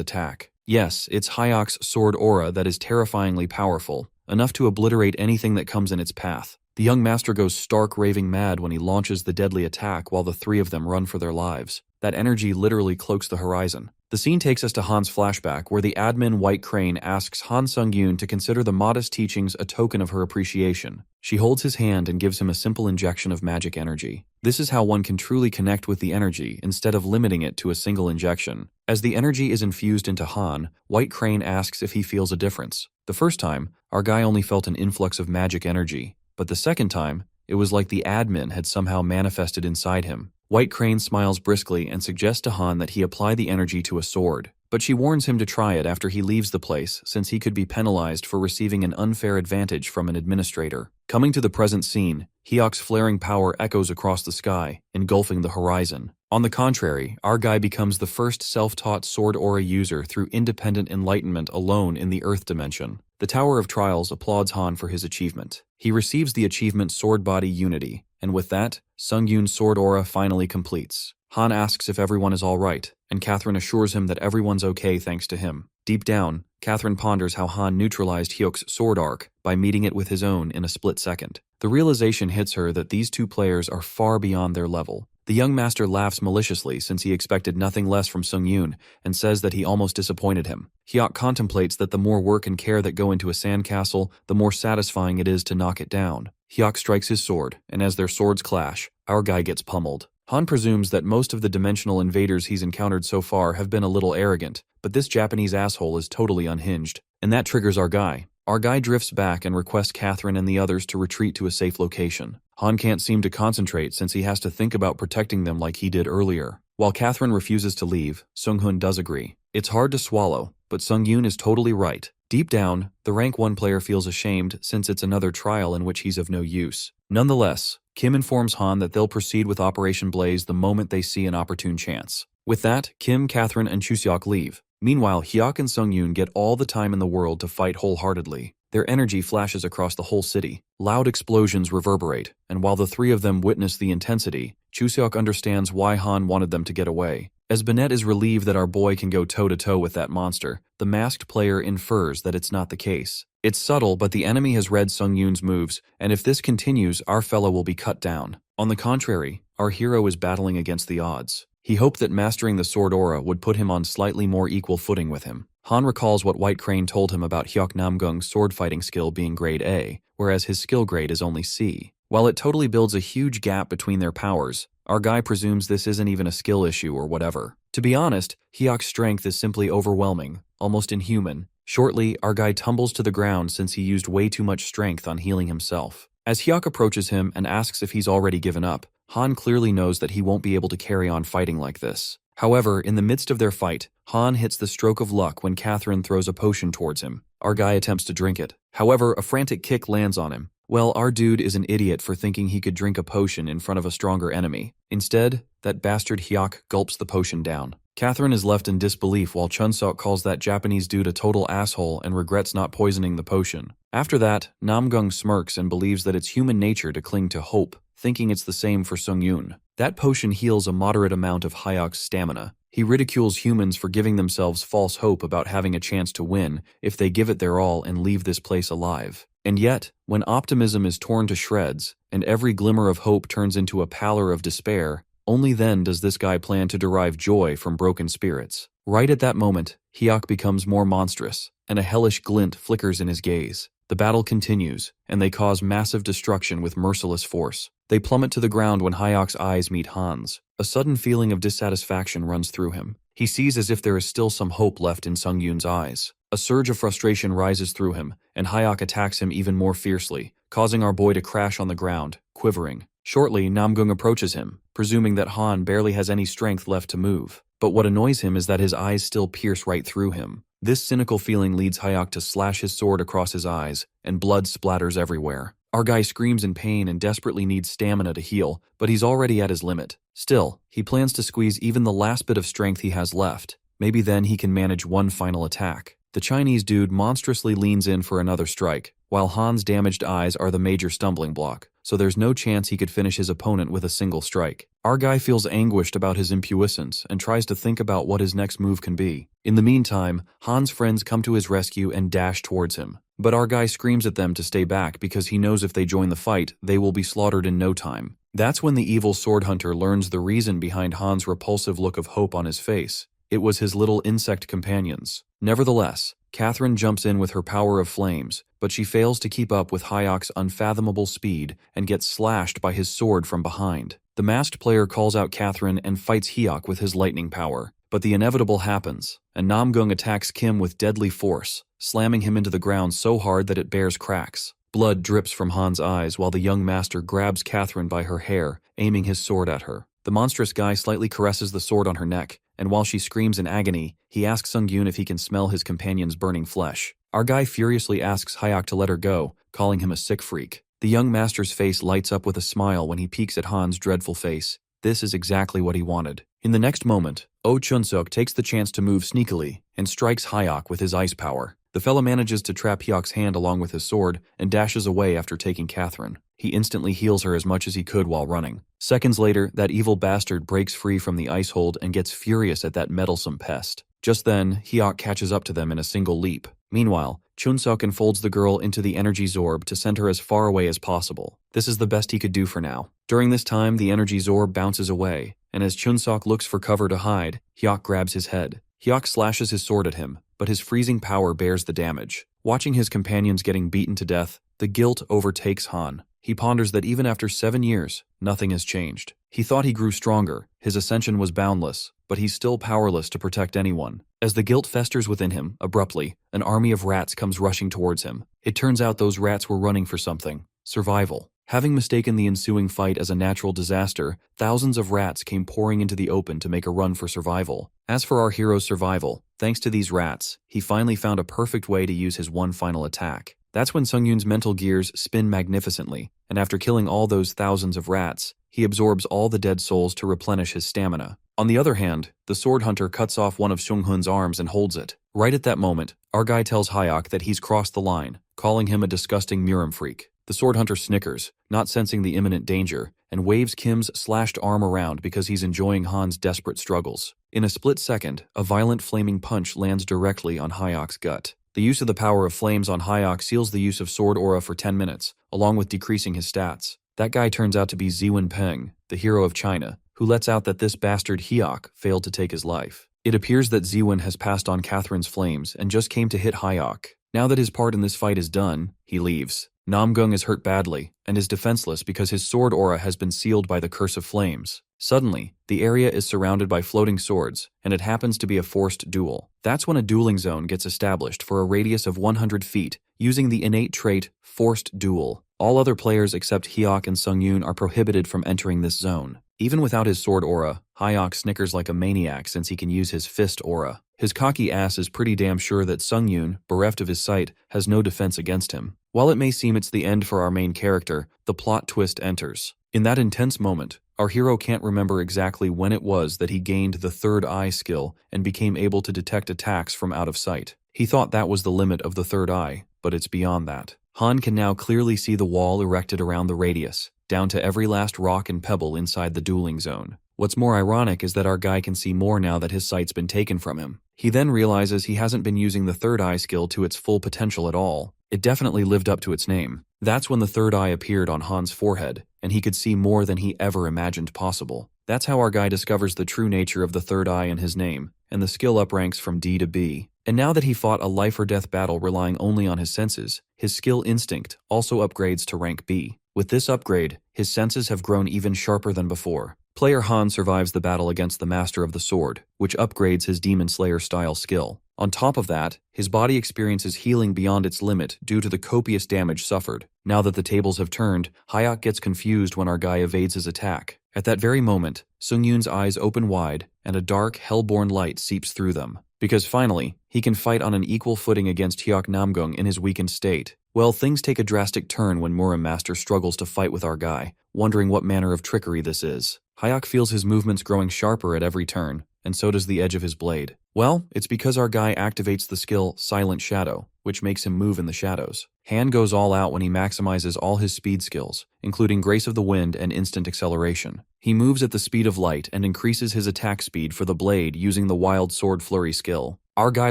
attack. Yes, it's Hyuk's sword aura that is terrifyingly powerful, enough to obliterate anything that comes in its path. The young master goes stark raving mad when he launches the deadly attack while the three of them run for their lives. That energy literally cloaks the horizon. The scene takes us to Han's flashback, where the admin White Crane asks Han Sung-yoon to consider the modest teachings a token of her appreciation. She holds his hand and gives him a simple injection of magic energy. This is how one can truly connect with the energy instead of limiting it to a single injection. As the energy is infused into Han, White Crane asks if he feels a difference. The first time, our guy only felt an influx of magic energy, but the second time, it was like the admin had somehow manifested inside him. White Crane smiles briskly and suggests to Han that he apply the energy to a sword, but she warns him to try it after he leaves the place, since he could be penalized for receiving an unfair advantage from an administrator. Coming to the present scene, Hyok's flaring power echoes across the sky, engulfing the horizon. On the contrary, our guy becomes the first self-taught sword aura user through independent enlightenment alone in the Earth dimension. The Tower of Trials applauds Han for his achievement. He receives the achievement Sword Body Unity, and with that, Sung-yoon's sword aura finally completes. Han asks if everyone is alright, and Catherine assures him that everyone's okay thanks to him. Deep down, Catherine ponders how Han neutralized Hyok's sword arc by meeting it with his own in a split second. The realization hits her that these two players are far beyond their level. The young master laughs maliciously since he expected nothing less from Sung-yoon and says that he almost disappointed him. Hyok contemplates that the more work and care that go into a sandcastle, the more satisfying it is to knock it down. Hyok strikes his sword, and as their swords clash, our guy gets pummeled. Han presumes that most of the dimensional invaders he's encountered so far have been a little arrogant, but this Japanese asshole is totally unhinged, and that triggers our guy. Our guy drifts back and requests Catherine and the others to retreat to a safe location. Han can't seem to concentrate since he has to think about protecting them like he did earlier. While Catherine refuses to leave, Sung-hoon does agree. It's hard to swallow, but Sung-yoon is totally right. Deep down, the rank 1 player feels ashamed since it's another trial in which he's of no use. Nonetheless, Kim informs Han that they'll proceed with Operation Blaze the moment they see an opportune chance. With that, Kim, Catherine, and Chuseok leave. Meanwhile, Hyok and Sung-yoon get all the time in the world to fight wholeheartedly. Their energy flashes across the whole city. Loud explosions reverberate, and while the three of them witness the intensity, Chuseok understands why Han wanted them to get away. As Bennett is relieved that our boy can go toe-to-toe with that monster, the masked player infers that it's not the case. It's subtle, but the enemy has read Sung-yoon's moves, and if this continues, our fellow will be cut down. On the contrary, our hero is battling against the odds. He hoped that mastering the sword aura would put him on slightly more equal footing with him. Han recalls what White Crane told him about Hyok Namgung's sword fighting skill being grade A, whereas his skill grade is only C. While it totally builds a huge gap between their powers, our guy presumes this isn't even a skill issue or whatever. To be honest, Hyok's strength is simply overwhelming, almost inhuman. Shortly, our guy tumbles to the ground since he used way too much strength on healing himself. As Hyok approaches him and asks if he's already given up, Han clearly knows that he won't be able to carry on fighting like this. However, in the midst of their fight, Han hits the stroke of luck when Catherine throws a potion towards him. Our guy attempts to drink it. However, a frantic kick lands on him. Well, our dude is an idiot for thinking he could drink a potion in front of a stronger enemy. Instead, that bastard Hyok gulps the potion down. Catherine is left in disbelief while Chun-seok calls that Japanese dude a total asshole and regrets not poisoning the potion. After that, Namgung smirks and believes that it's human nature to cling to hope, thinking it's the same for Sung-yoon. That potion heals a moderate amount of Hyok's stamina. He ridicules humans for giving themselves false hope about having a chance to win if they give it their all and leave this place alive. And yet, when optimism is torn to shreds, and every glimmer of hope turns into a pallor of despair, only then does this guy plan to derive joy from broken spirits. Right at that moment, Hyok becomes more monstrous, and a hellish glint flickers in his gaze. The battle continues, and they cause massive destruction with merciless force. They plummet to the ground when Hyok's eyes meet Han's. A sudden feeling of dissatisfaction runs through him. He sees as if there is still some hope left in Sung-yoon's eyes. A surge of frustration rises through him, and Hyok attacks him even more fiercely, causing our boy to crash on the ground, quivering. Shortly, Namgung approaches him, presuming that Han barely has any strength left to move. But what annoys him is that his eyes still pierce right through him. This cynical feeling leads Hyok to slash his sword across his eyes, and blood splatters everywhere. Our guy screams in pain and desperately needs stamina to heal, but he's already at his limit. Still, he plans to squeeze even the last bit of strength he has left. Maybe then he can manage one final attack. The Chinese dude monstrously leans in for another strike, while Han's damaged eyes are the major stumbling block, so there's no chance he could finish his opponent with a single strike. Our guy feels anguished about his impuissance and tries to think about what his next move can be. In the meantime, Han's friends come to his rescue and dash towards him. But our guy screams at them to stay back because he knows if they join the fight, they will be slaughtered in no time. That's when the evil sword hunter learns the reason behind Han's repulsive look of hope on his face. It was his little insect companions. Nevertheless, Catherine jumps in with her power of flames, but she fails to keep up with Hyok's unfathomable speed and gets slashed by his sword from behind. The masked player calls out Catherine and fights Hyok with his lightning power. But the inevitable happens, and Namgung attacks Kim with deadly force, slamming him into the ground so hard that it bears cracks. Blood drips from Han's eyes while the young master grabs Catherine by her hair, aiming his sword at her. The monstrous guy slightly caresses the sword on her neck, and while she screams in agony, he asks Sungyun if he can smell his companion's burning flesh. Our guy furiously asks Hyok to let her go, calling him a sick freak. The young master's face lights up with a smile when he peeks at Han's dreadful face. This is exactly what he wanted. In the next moment, Oh Chun-suk takes the chance to move sneakily and strikes Hyok with his ice power. The fellow manages to trap Hyok's hand along with his sword and dashes away after taking Catherine. He instantly heals her as much as he could while running. Seconds later, that evil bastard breaks free from the ice hold and gets furious at that meddlesome pest. Just then, Hyok catches up to them in a single leap. Meanwhile, Chun-suk enfolds the girl into the energy zorb to send her as far away as possible. This is the best he could do for now. During this time, the energy zorb bounces away, and as Chun-suk looks for cover to hide, Hyok grabs his head. Hyok slashes his sword at him, but his freezing power bears the damage. Watching his companions getting beaten to death, the guilt overtakes Han. He ponders that even after 7 years, nothing has changed. He thought he grew stronger, his ascension was boundless, but he's still powerless to protect anyone. As the guilt festers within him, abruptly, an army of rats comes rushing towards him. It turns out those rats were running for something: survival. Having mistaken the ensuing fight as a natural disaster, thousands of rats came pouring into the open to make a run for survival. As for our hero's survival, thanks to these rats, he finally found a perfect way to use his one final attack. That's when Sungyun's mental gears spin magnificently, and after killing all those thousands of rats, he absorbs all the dead souls to replenish his stamina. On the other hand, the sword hunter cuts off one of Sunghun's arms and holds it. Right at that moment, our guy tells Hyok that he's crossed the line, calling him a disgusting Murim freak. The sword hunter snickers, not sensing the imminent danger, and waves Kim's slashed arm around because he's enjoying Han's desperate struggles. In a split second, a violent flaming punch lands directly on Hyok's gut. The use of the power of flames on Hyok seals the use of sword aura for 10 minutes, along with decreasing his stats. That guy turns out to be Ziwen Peng, the hero of China, who lets out that this bastard Hyok failed to take his life. It appears that Ziwen has passed on Catherine's flames and just came to hit Hyok. Now that his part in this fight is done, he leaves. Namgung is hurt badly and is defenseless because his sword aura has been sealed by the curse of flames. Suddenly, the area is surrounded by floating swords, and it happens to be a forced duel. That's when a dueling zone gets established for a radius of 100 feet, using the innate trait Forced Duel. All other players except Hyok and Sungyun are prohibited from entering this zone. Even without his sword aura, Hyok snickers like a maniac since he can use his fist aura. His cocky ass is pretty damn sure that Sungyun, bereft of his sight, has no defense against him. While it may seem it's the end for our main character, the plot twist enters. In that intense moment, our hero can't remember exactly when it was that he gained the third eye skill and became able to detect attacks from out of sight. He thought that was the limit of the third eye, but it's beyond that. Han can now clearly see the wall erected around the radius, down to every last rock and pebble inside the dueling zone. What's more ironic is that our guy can see more now that his sight's been taken from him. He then realizes he hasn't been using the third eye skill to its full potential at all. It definitely lived up to its name. That's when the third eye appeared on Han's forehead, and he could see more than he ever imagined possible. That's how our guy discovers the true nature of the third eye in his name, and the skill upranks from D to B. And now that he fought a life-or-death battle relying only on his senses, his skill instinct also upgrades to rank B. With this upgrade, his senses have grown even sharper than before. Player Han survives the battle against the Master of the Sword, which upgrades his Demon Slayer-style skill. On top of that, his body experiences healing beyond its limit due to the copious damage suffered. Now that the tables have turned, Hyok gets confused when our guy evades his attack. At that very moment, Sungyun's eyes open wide, and a dark, hell-born light seeps through them. Because finally, he can fight on an equal footing against Hyok Namgung in his weakened state. Well, things take a drastic turn when Murim Master struggles to fight with our guy, wondering what manner of trickery this is. Hyok feels his movements growing sharper at every turn, and so does the edge of his blade. Well, it's because our guy activates the skill Silent Shadow, which makes him move in the shadows. Han goes all out when he maximizes all his speed skills, including Grace of the Wind and Instant Acceleration. He moves at the speed of light and increases his attack speed for the blade using the Wild Sword Flurry skill. Our guy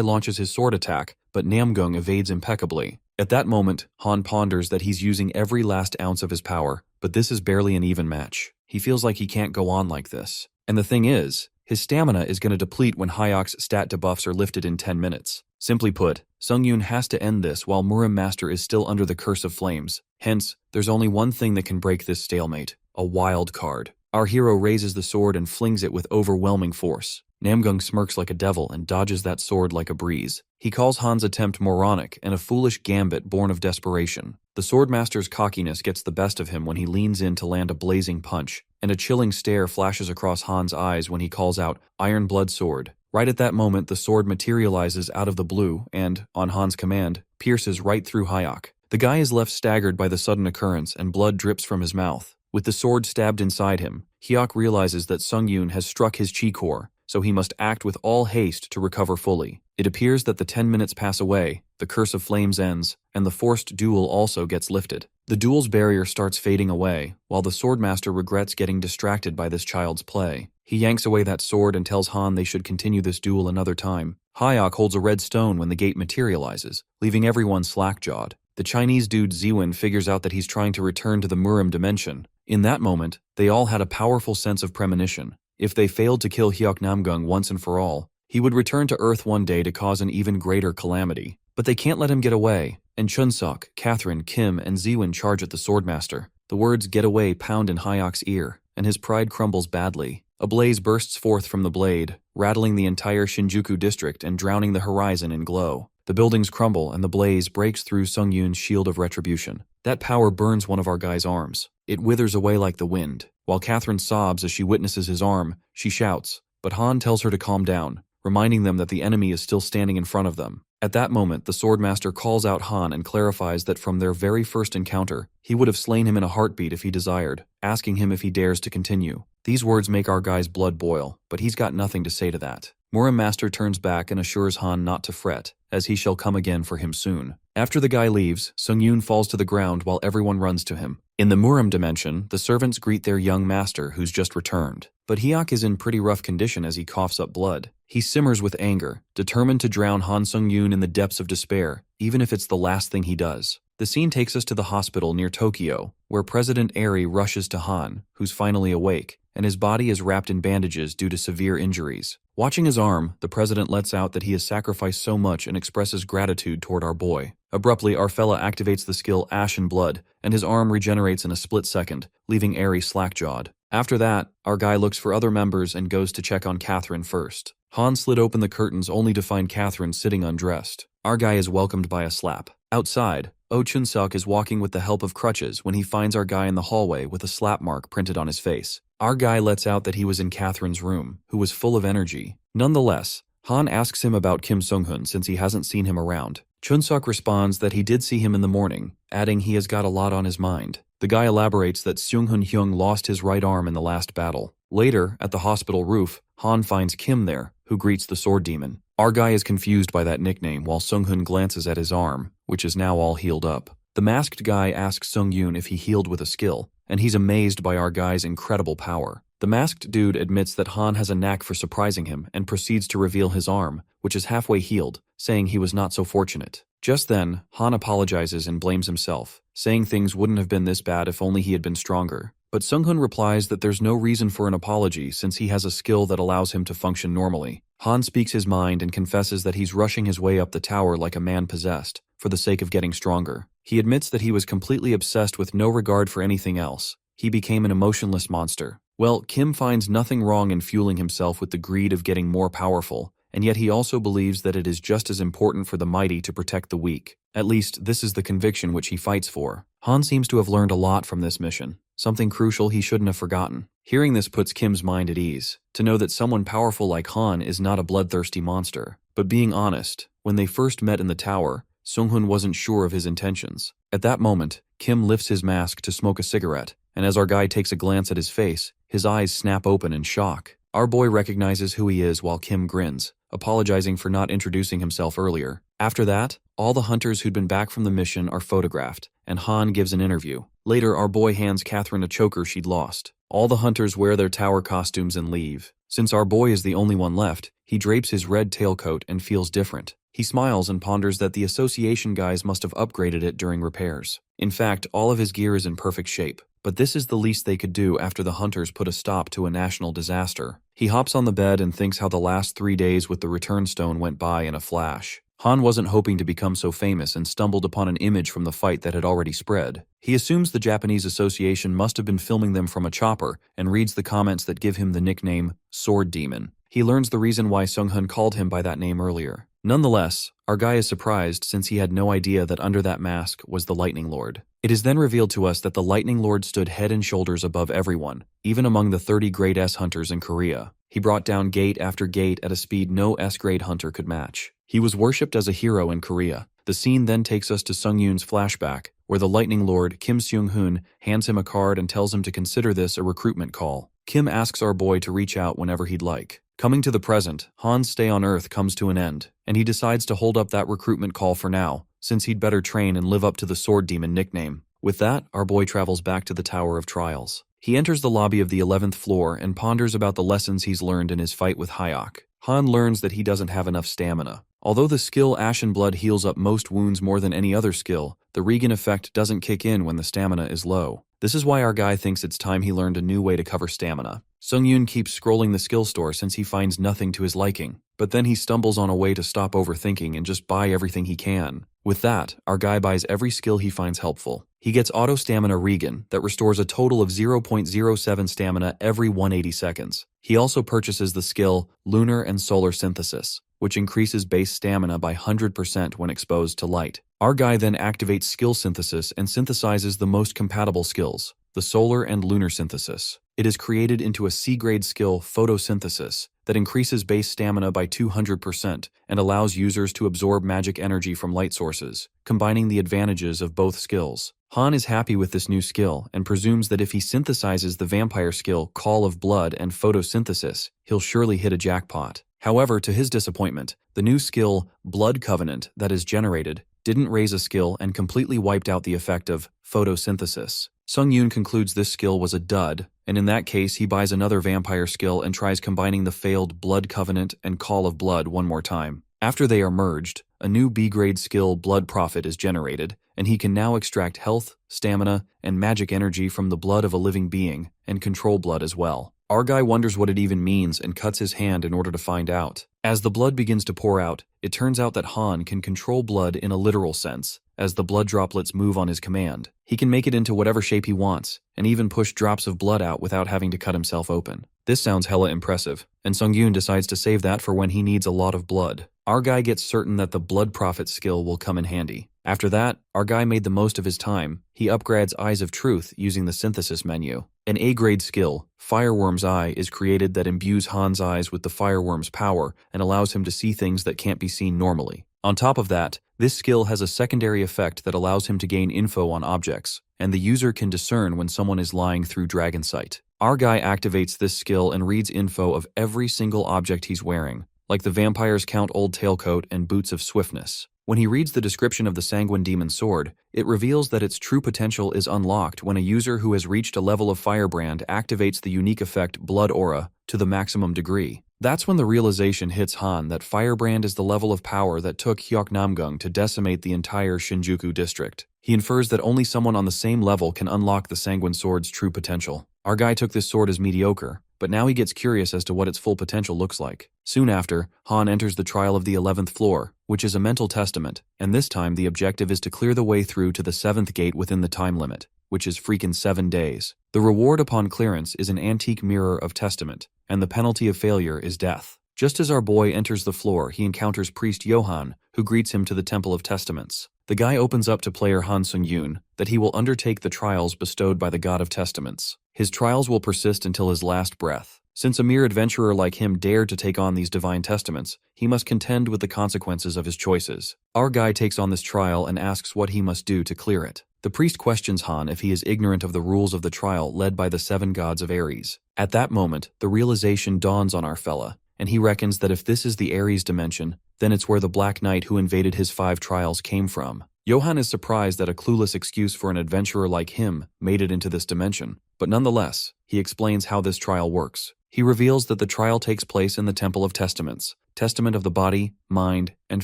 launches his sword attack, but Namgung evades impeccably. At that moment, Han ponders that he's using every last ounce of his power, but this is barely an even match. He feels like he can't go on like this. And the thing is, His stamina is going to deplete when Hyok's stat debuffs are lifted in 10 minutes. Simply put, Sungyun has to end this while Murim Master is still under the Curse of Flames. Hence, there's only one thing that can break this stalemate: a wild card. Our hero raises the sword and flings it with overwhelming force. Namgung smirks like a devil and dodges that sword like a breeze. He calls Han's attempt moronic and a foolish gambit born of desperation. The swordmaster's cockiness gets the best of him when he leans in to land a blazing punch, and a chilling stare flashes across Han's eyes when he calls out, "Iron Blood Sword." Right at that moment, the sword materializes out of the blue and, on Han's command, pierces right through Hyok. The guy is left staggered by the sudden occurrence and blood drips from his mouth. With the sword stabbed inside him, Hyok realizes that Sungyun has struck his chi core, so he must act with all haste to recover fully. It appears that the 10 minutes pass away, the Curse of Flames ends, and the forced duel also gets lifted. The duel's barrier starts fading away, while the swordmaster regrets getting distracted by this child's play. He yanks away that sword and tells Han they should continue this duel another time. Hyok holds a red stone when the gate materializes, leaving everyone slack-jawed. The Chinese dude Ziwen figures out that he's trying to return to the Murim dimension. In that moment, they all had a powerful sense of premonition. If they failed to kill Hyok Namgung once and for all, he would return to Earth one day to cause an even greater calamity. But they can't let him get away, and Chunsuk, Catherine, Kim, and Ziwen charge at the swordmaster. The words "get away" pound in Hyok's ear, and his pride crumbles badly. A blaze bursts forth from the blade, rattling the entire Shinjuku district and drowning the horizon in glow. The buildings crumble and the blaze breaks through Sungyun's shield of retribution. That power burns one of our guy's arms. It withers away like the wind. While Catherine sobs as she witnesses his arm, she shouts, but Han tells her to calm down, reminding them that the enemy is still standing in front of them. At that moment, the swordmaster calls out Han and clarifies that from their very first encounter, he would have slain him in a heartbeat if he desired, asking him if he dares to continue. These words make our guy's blood boil, but he's got nothing to say to that. Murim Master turns back and assures Han not to fret, as he shall come again for him soon. After the guy leaves, Sungyun falls to the ground while everyone runs to him. In the Murim dimension, the servants greet their young master who's just returned. But Hyok is in pretty rough condition as he coughs up blood. He simmers with anger, determined to drown Han Sungyun in the depths of despair, even if it's the last thing he does. The scene takes us to the hospital near Tokyo, where President Eri rushes to Han, who's finally awake, and his body is wrapped in bandages due to severe injuries. Watching his arm, the president lets out that he has sacrificed so much and expresses gratitude toward our boy. Abruptly, our fella activates the skill Ashen Blood, and his arm regenerates in a split second, leaving Eri slack-jawed. After that, our guy looks for other members and goes to check on Catherine first. Han slid open the curtains only to find Catherine sitting undressed. Our guy is welcomed by a slap. Outside, Oh Chun-suk is walking with the help of crutches when he finds our guy in the hallway with a slap mark printed on his face. Our guy lets out that he was in Catherine's room, who was full of energy. Nonetheless, Han asks him about Kim Sung-hun since he hasn't seen him around. Chun-suk responds that he did see him in the morning, adding he has got a lot on his mind. The guy elaborates that Seung-hun Hyung lost his right arm in the last battle. Later, at the hospital roof, Han finds Kim there, who greets the sword demon. Our guy is confused by that nickname while Sung-hun glances at his arm, which is now all healed up. The masked guy asks Sung-yoon if he healed with a skill, and he's amazed by our guy's incredible power. The masked dude admits that Han has a knack for surprising him and proceeds to reveal his arm, which is halfway healed, saying he was not so fortunate. Just then, Han apologizes and blames himself, saying things wouldn't have been this bad if only he had been stronger. But Sung-hun replies that there's no reason for an apology since he has a skill that allows him to function normally. Han speaks his mind and confesses that he's rushing his way up the tower like a man possessed, for the sake of getting stronger. He admits that he was completely obsessed with no regard for anything else. He became an emotionless monster. Well, Kim finds nothing wrong in fueling himself with the greed of getting more powerful, and yet he also believes that it is just as important for the mighty to protect the weak. At least, this is the conviction which he fights for. Han seems to have learned a lot from this mission, something crucial he shouldn't have forgotten. Hearing this puts Kim's mind at ease, to know that someone powerful like Han is not a bloodthirsty monster. But being honest, when they first met in the tower, Sung-hun wasn't sure of his intentions. At that moment, Kim lifts his mask to smoke a cigarette, and as our guy takes a glance at his face, his eyes snap open in shock. Our boy recognizes who he is while Kim grins, apologizing for not introducing himself earlier. After that, all the hunters who'd been back from the mission are photographed, and Han gives an interview. Later, our boy hands Catherine a choker she'd lost. All the hunters wear their tower costumes and leave. Since our boy is the only one left, he drapes his red tailcoat and feels different. He smiles and ponders that the association guys must have upgraded it during repairs. In fact, all of his gear is in perfect shape. But this is the least they could do after the hunters put a stop to a national disaster. He hops on the bed and thinks how the last 3 days with the return stone went by in a flash. Han wasn't hoping to become so famous and stumbled upon an image from the fight that had already spread. He assumes the Japanese association must have been filming them from a chopper and reads the comments that give him the nickname Sword Demon. He learns the reason why Sung-hun called him by that name earlier. Nonetheless, our guy is surprised since he had no idea that under that mask was the Lightning Lord. It is then revealed to us that the Lightning Lord stood head and shoulders above everyone, even among the 30 grade S hunters in Korea. He brought down gate after gate at a speed no S-grade hunter could match. He was worshipped as a hero in Korea. The scene then takes us to Sung-yoon's flashback, where the Lightning Lord, Kim Seung-hoon, hands him a card and tells him to consider this a recruitment call. Kim asks our boy to reach out whenever he'd like. Coming to the present, Han's stay on Earth comes to an end, and he decides to hold up that recruitment call for now, since he'd better train and live up to the Sword Demon nickname. With that, our boy travels back to the Tower of Trials. He enters the lobby of the 11th floor and ponders about the lessons he's learned in his fight with Hyok. Han learns that he doesn't have enough stamina. Although the skill Ashen Blood heals up most wounds more than any other skill, the Regen effect doesn't kick in when the stamina is low. This is why our guy thinks it's time he learned a new way to cover stamina. Sung-yoon keeps scrolling the skill store since he finds nothing to his liking, but then he stumbles on a way to stop overthinking and just buy everything he can. With that, our guy buys every skill he finds helpful. He gets Auto Stamina Regen that restores a total of 0.07 stamina every 180 seconds. He also purchases the skill Lunar and Solar Synthesis, which increases base stamina by 100% when exposed to light. Our guy then activates Skill Synthesis and synthesizes the most compatible skills, the Solar and Lunar Synthesis. It is created into a C-grade skill, Photosynthesis, that increases base stamina by 200% and allows users to absorb magic energy from light sources, combining the advantages of both skills. Han is happy with this new skill and presumes that if he synthesizes the vampire skill Call of Blood and Photosynthesis, he'll surely hit a jackpot. However, to his disappointment, the new skill Blood Covenant that is generated didn't raise a skill and completely wiped out the effect of photosynthesis. Sung-yoon concludes this skill was a dud, and in that case he buys another vampire skill and tries combining the failed Blood Covenant and Call of Blood one more time. After they are merged, a new B-grade skill Blood Prophet is generated, and he can now extract health, stamina, and magic energy from the blood of a living being, and control blood as well. Our guy wonders what it even means and cuts his hand in order to find out. As the blood begins to pour out, it turns out that Han can control blood in a literal sense, as the blood droplets move on his command. He can make it into whatever shape he wants, and even push drops of blood out without having to cut himself open. This sounds hella impressive, and Sung-yoon decides to save that for when he needs a lot of blood. Our guy gets certain that the Blood Prophet skill will come in handy. After that, our guy made the most of his time. He upgrades Eyes of Truth using the synthesis menu. An A-grade skill, Fireworm's Eye, is created that imbues Han's eyes with the fireworm's power and allows him to see things that can't be seen normally. On top of that, this skill has a secondary effect that allows him to gain info on objects, and the user can discern when someone is lying through Dragon Sight. Our guy activates this skill and reads info of every single object he's wearing, like the vampire's Count Old Tailcoat and Boots of Swiftness. When he reads the description of the Sanguine Demon Sword, it reveals that its true potential is unlocked when a user who has reached a level of Firebrand activates the unique effect Blood Aura to the maximum degree. That's when the realization hits Han that Firebrand is the level of power that took Hyoknamgung to decimate the entire Shinjuku district. He infers that only someone on the same level can unlock the Sanguine Sword's true potential. Our guy took this sword as mediocre, but now he gets curious as to what its full potential looks like. Soon after, Han enters the trial of the 11th floor, which is a mental testament, and this time the objective is to clear the way through to the 7th gate within the time limit, which is freaking 7 days. The reward upon clearance is an antique mirror of testament, and the penalty of failure is death. Just as our boy enters the floor, he encounters Priest Johan, who greets him to the Temple of Testaments. The guy opens up to player Han Sung-yoon that he will undertake the trials bestowed by the God of Testaments. His trials will persist until his last breath. Since a mere adventurer like him dared to take on these divine testaments, he must contend with the consequences of his choices. Our guy takes on this trial and asks what he must do to clear it. The priest questions Han if he is ignorant of the rules of the trial led by the 7 gods of Ares. At that moment, the realization dawns on our fella, and he reckons that if this is the Ares dimension, then it's where the Black Knight who invaded his 5 trials came from. Johan is surprised that a clueless excuse for an adventurer like him made it into this dimension, but nonetheless, he explains how this trial works. He reveals that the trial takes place in the Temple of Testaments, testament of the body, mind, and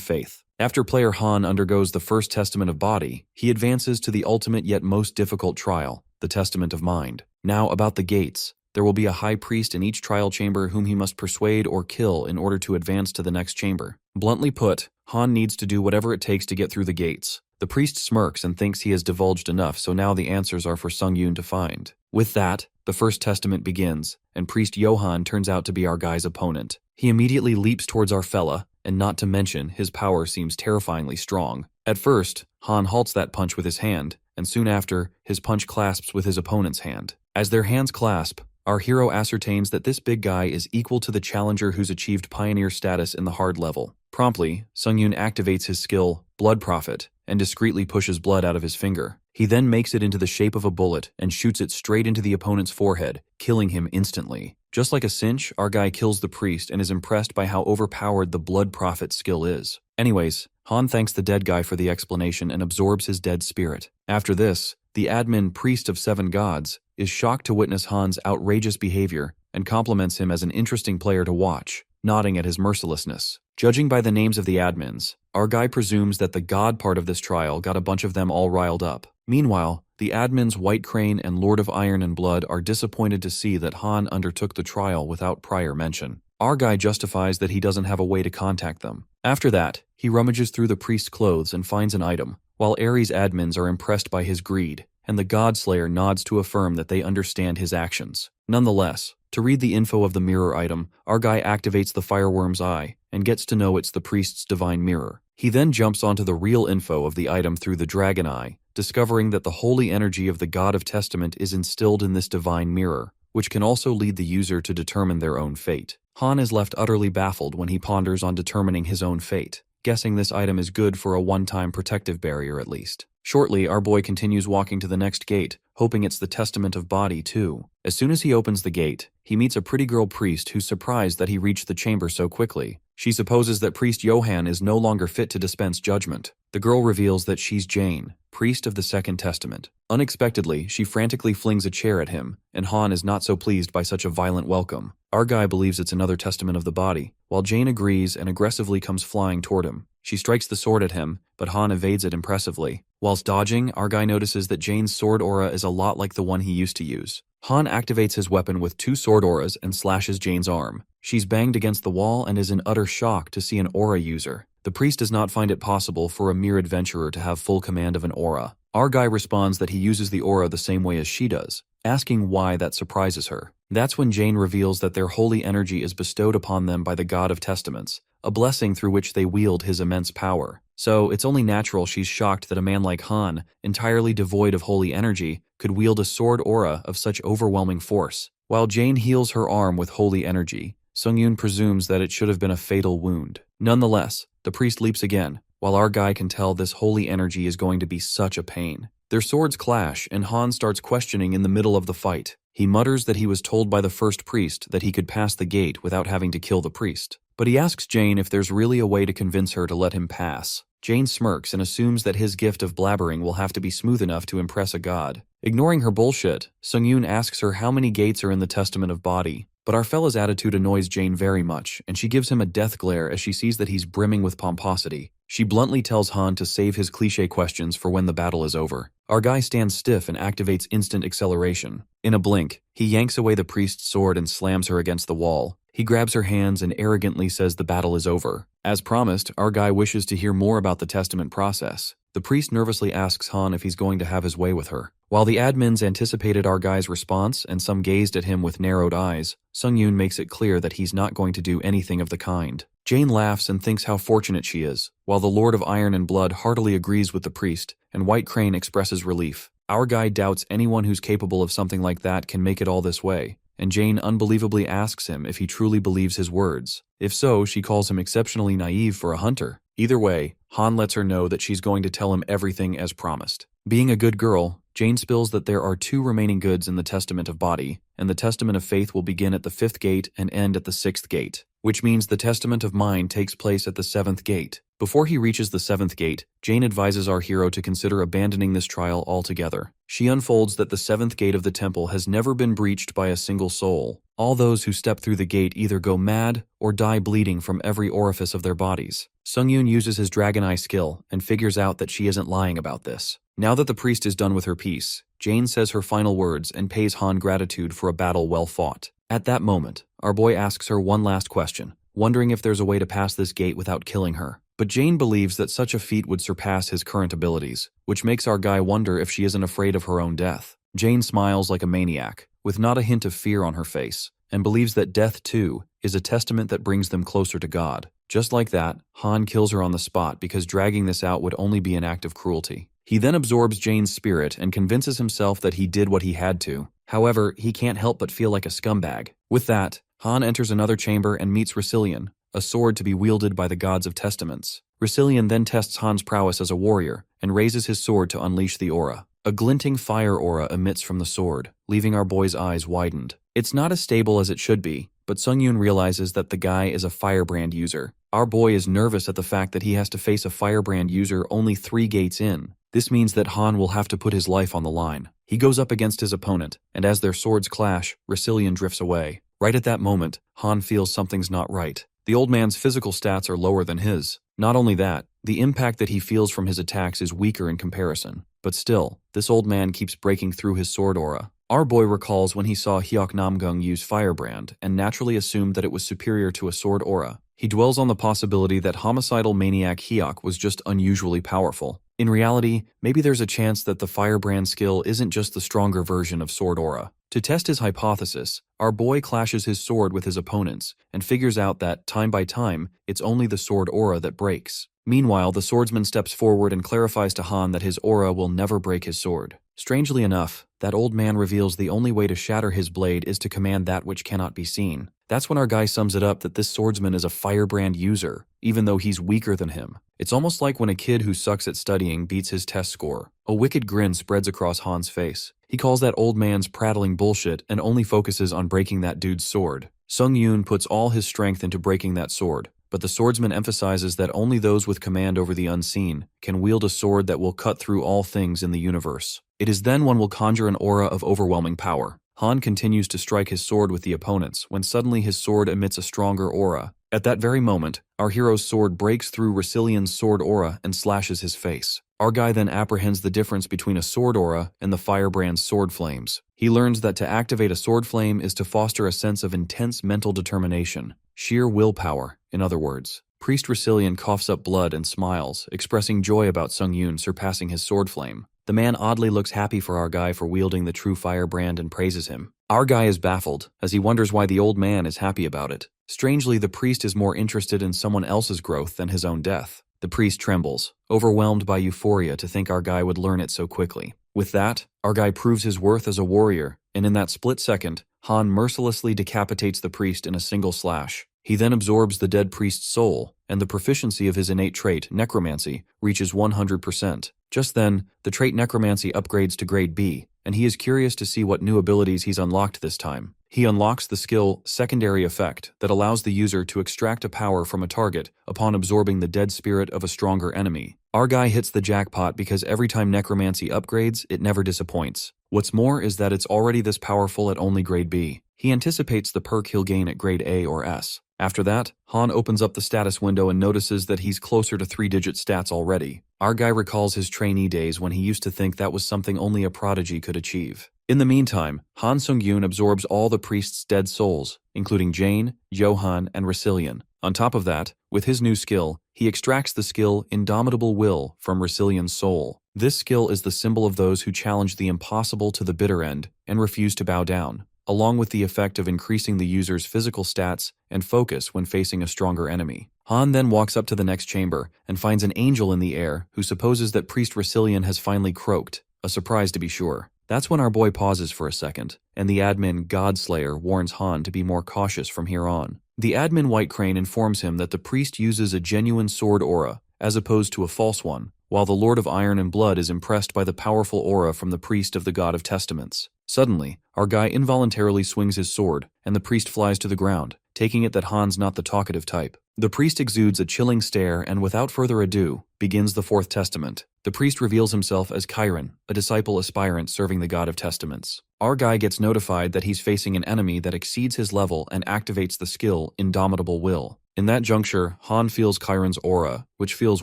faith. After player Han undergoes the first testament of body, he advances to the ultimate yet most difficult trial, the testament of mind. Now about the gates. There will be a high priest in each trial chamber whom he must persuade or kill in order to advance to the next chamber. Bluntly put, Han needs to do whatever it takes to get through the gates. The priest smirks and thinks he has divulged enough, so now the answers are for Sung-yoon to find. With that, the first testament begins, and Priest Johan turns out to be our guy's opponent. He immediately leaps towards our fella, and not to mention, his power seems terrifyingly strong. At first, Han halts that punch with his hand, and soon after, his punch clasps with his opponent's hand. As their hands clasp, our hero ascertains that this big guy is equal to the challenger who's achieved pioneer status in the hard level. Promptly, Sung-yoon activates his skill, Blood Prophet, and discreetly pushes blood out of his finger. He then makes it into the shape of a bullet and shoots it straight into the opponent's forehead, killing him instantly. Just like a cinch, our guy kills the priest and is impressed by how overpowered the Blood Prophet skill is. Anyways, Han thanks the dead guy for the explanation and absorbs his dead spirit. After this, the admin Priest of Seven Gods is shocked to witness Han's outrageous behavior and compliments him as an interesting player to watch, nodding at his mercilessness. Judging by the names of the admins, our guy presumes that the god part of this trial got a bunch of them all riled up. Meanwhile, the admins White Crane and Lord of Iron and Blood are disappointed to see that Han undertook the trial without prior mention. Our guy justifies that he doesn't have a way to contact them. After that, he rummages through the priest's clothes and finds an item, while Ares' admins are impressed by his greed, and the Godslayer nods to affirm that they understand his actions. Nonetheless, to read the info of the mirror item, our guy activates the fireworm's eye and gets to know it's the priest's divine mirror. He then jumps onto the real info of the item through the dragon eye, discovering that the holy energy of the God of Testament is instilled in this divine mirror, which can also lead the user to determine their own fate. Han is left utterly baffled when he ponders on determining his own fate, guessing this item is good for a one-time protective barrier at least. Shortly, our boy continues walking to the next gate, hoping it's the Testament of Body too. As soon as he opens the gate, he meets a pretty girl priest who's surprised that he reached the chamber so quickly. She supposes that Priest Johan is no longer fit to dispense judgment. The girl reveals that she's Jane, priest of the Second Testament. Unexpectedly, she frantically flings a chair at him, and Han is not so pleased by such a violent welcome. Our guy believes it's another testament of the body, while Jane agrees and aggressively comes flying toward him. She strikes the sword at him, but Han evades it impressively. Whilst dodging, our guy notices that Jane's sword aura is a lot like the one he used to use. Han activates his weapon with 2 sword auras and slashes Jane's arm. She's banged against the wall and is in utter shock to see an aura user. The priest does not find it possible for a mere adventurer to have full command of an aura. Our guy responds that he uses the aura the same way as she does, asking why that surprises her. That's when Jane reveals that their holy energy is bestowed upon them by the God of Testaments, a blessing through which they wield his immense power. So it's only natural she's shocked that a man like Han, entirely devoid of holy energy, could wield a sword aura of such overwhelming force. While Jane heals her arm with holy energy, Sung-yoon presumes that it should have been a fatal wound. Nonetheless, the priest leaps again, while our guy can tell this holy energy is going to be such a pain. Their swords clash, and Han starts questioning in the middle of the fight. He mutters that he was told by the first priest that he could pass the gate without having to kill the priest. But he asks Jane if there's really a way to convince her to let him pass. Jane smirks and assumes that his gift of blabbering will have to be smooth enough to impress a god. Ignoring her bullshit, Sung-yoon asks her how many gates are in the Testament of Body. But our fella's attitude annoys Jane very much, and she gives him a death glare as she sees that he's brimming with pomposity. She bluntly tells Han to save his cliché questions for when the battle is over. Our guy stands stiff and activates instant acceleration. In a blink, he yanks away the priest's sword and slams her against the wall. He grabs her hands and arrogantly says the battle is over. As promised, our guy wishes to hear more about the testament process. The priest nervously asks Han if he's going to have his way with her. While the admins anticipated our guy's response and some gazed at him with narrowed eyes, Sung-yoon makes it clear that he's not going to do anything of the kind. Jane laughs and thinks how fortunate she is, while the Lord of Iron and Blood heartily agrees with the priest, and White Crane expresses relief. Our guy doubts anyone who's capable of something like that can make it all this way, and Jane unbelievably asks him if he truly believes his words. If so, she calls him exceptionally naive for a hunter. Either way, Han lets her know that she's going to tell him everything as promised. Being a good girl, Jane spills that there are 2 remaining goods in the Testament of Body, and the Testament of Faith will begin at the 5th gate and end at the 6th gate, which means the Testament of Mind takes place at the 7th gate. Before he reaches the 7th gate, Jane advises our hero to consider abandoning this trial altogether. She unfolds that the 7th gate of the temple has never been breached by a single soul. All those who step through the gate either go mad or die bleeding from every orifice of their bodies. Sung-yoon uses his Dragon Eye skill and figures out that she isn't lying about this. Now that the priest is done with her piece, Jane says her final words and pays Han gratitude for a battle well fought. At that moment, our boy asks her one last question, wondering if there's a way to pass this gate without killing her. But Jane believes that such a feat would surpass his current abilities, which makes our guy wonder if she isn't afraid of her own death. Jane smiles like a maniac, with not a hint of fear on her face, and believes that death, too, is a testament that brings them closer to God. Just like that, Han kills her on the spot because dragging this out would only be an act of cruelty. He then absorbs Jane's spirit and convinces himself that he did what he had to. However, he can't help but feel like a scumbag. With that, Han enters another chamber and meets Resilian, a sword to be wielded by the gods of testaments. Resilian then tests Han's prowess as a warrior and raises his sword to unleash the aura. A glinting fire aura emits from the sword, leaving our boy's eyes widened. It's not as stable as it should be, but Sung-yoon realizes that the guy is a firebrand user. Our boy is nervous at the fact that he has to face a firebrand user only 3 gates in. This means that Han will have to put his life on the line. He goes up against his opponent, and as their swords clash, Resilian drifts away. Right at that moment, Han feels something's not right. The old man's physical stats are lower than his. Not only that, the impact that he feels from his attacks is weaker in comparison. But still, this old man keeps breaking through his sword aura. Our boy recalls when he saw Hyuk Namgung use Firebrand and naturally assumed that it was superior to a sword aura. He dwells on the possibility that homicidal maniac Hyuk was just unusually powerful. In reality, maybe there's a chance that the Firebrand skill isn't just the stronger version of sword aura. To test his hypothesis, our boy clashes his sword with his opponent's and figures out that, time by time, it's only the sword aura that breaks. Meanwhile, the swordsman steps forward and clarifies to Han that his aura will never break his sword. Strangely enough, that old man reveals the only way to shatter his blade is to command that which cannot be seen. That's when our guy sums it up that this swordsman is a firebrand user, even though he's weaker than him. It's almost like when a kid who sucks at studying beats his test score. A wicked grin spreads across Han's face. He calls that old man's prattling bullshit and only focuses on breaking that dude's sword. Sung-yoon puts all his strength into breaking that sword, but the swordsman emphasizes that only those with command over the unseen can wield a sword that will cut through all things in the universe. It is then one will conjure an aura of overwhelming power. Han continues to strike his sword with the opponents when suddenly his sword emits a stronger aura. At that very moment, our hero's sword breaks through Resilian's sword aura and slashes his face. Our guy then apprehends the difference between a sword aura and the firebrand's sword flames. He learns that to activate a sword flame is to foster a sense of intense mental determination. Sheer willpower, in other words. Priest Resilian coughs up blood and smiles, expressing joy about Sung-yoon surpassing his sword flame. The man oddly looks happy for our guy for wielding the true firebrand and praises him. Our guy is baffled, as he wonders why the old man is happy about it. Strangely, the priest is more interested in someone else's growth than his own death. The priest trembles, overwhelmed by euphoria to think our guy would learn it so quickly. With that, our guy proves his worth as a warrior, and in that split second, Han mercilessly decapitates the priest in a single slash. He then absorbs the dead priest's soul, and the proficiency of his innate trait, necromancy, reaches 100%. Just then, the trait necromancy upgrades to grade B, and he is curious to see what new abilities he's unlocked this time. He unlocks the skill Secondary Effect that allows the user to extract a power from a target upon absorbing the dead spirit of a stronger enemy. Our guy hits the jackpot because every time necromancy upgrades, it never disappoints. What's more is that it's already this powerful at only grade B. He anticipates the perk he'll gain at grade A or S. After that, Han opens up the status window and notices that he's closer to 3-digit stats already. Our guy recalls his trainee days when he used to think that was something only a prodigy could achieve. In the meantime, Han Sung-yoon absorbs all the priest's dead souls, including Jane, Johan, and Resilian. On top of that, with his new skill, he extracts the skill Indomitable Will from Resilian's soul. This skill is the symbol of those who challenge the impossible to the bitter end and refuse to bow down, along with the effect of increasing the user's physical stats and focus when facing a stronger enemy. Han then walks up to the next chamber and finds an angel in the air who supposes that Priest Resilian has finally croaked, a surprise to be sure. That's when our boy pauses for a second, and the admin Godslayer warns Han to be more cautious from here on. The admin White Crane informs him that the priest uses a genuine sword aura, as opposed to a false one, while the Lord of Iron and Blood is impressed by the powerful aura from the priest of the God of Testaments. Suddenly, our guy involuntarily swings his sword, and the priest flies to the ground, taking it that Han's not the talkative type. The priest exudes a chilling stare and without further ado, begins the fourth testament. The priest reveals himself as Chiron, a disciple aspirant serving the god of testaments. Our guy gets notified that he's facing an enemy that exceeds his level and activates the skill Indomitable Will. In that juncture, Han feels Chiron's aura, which feels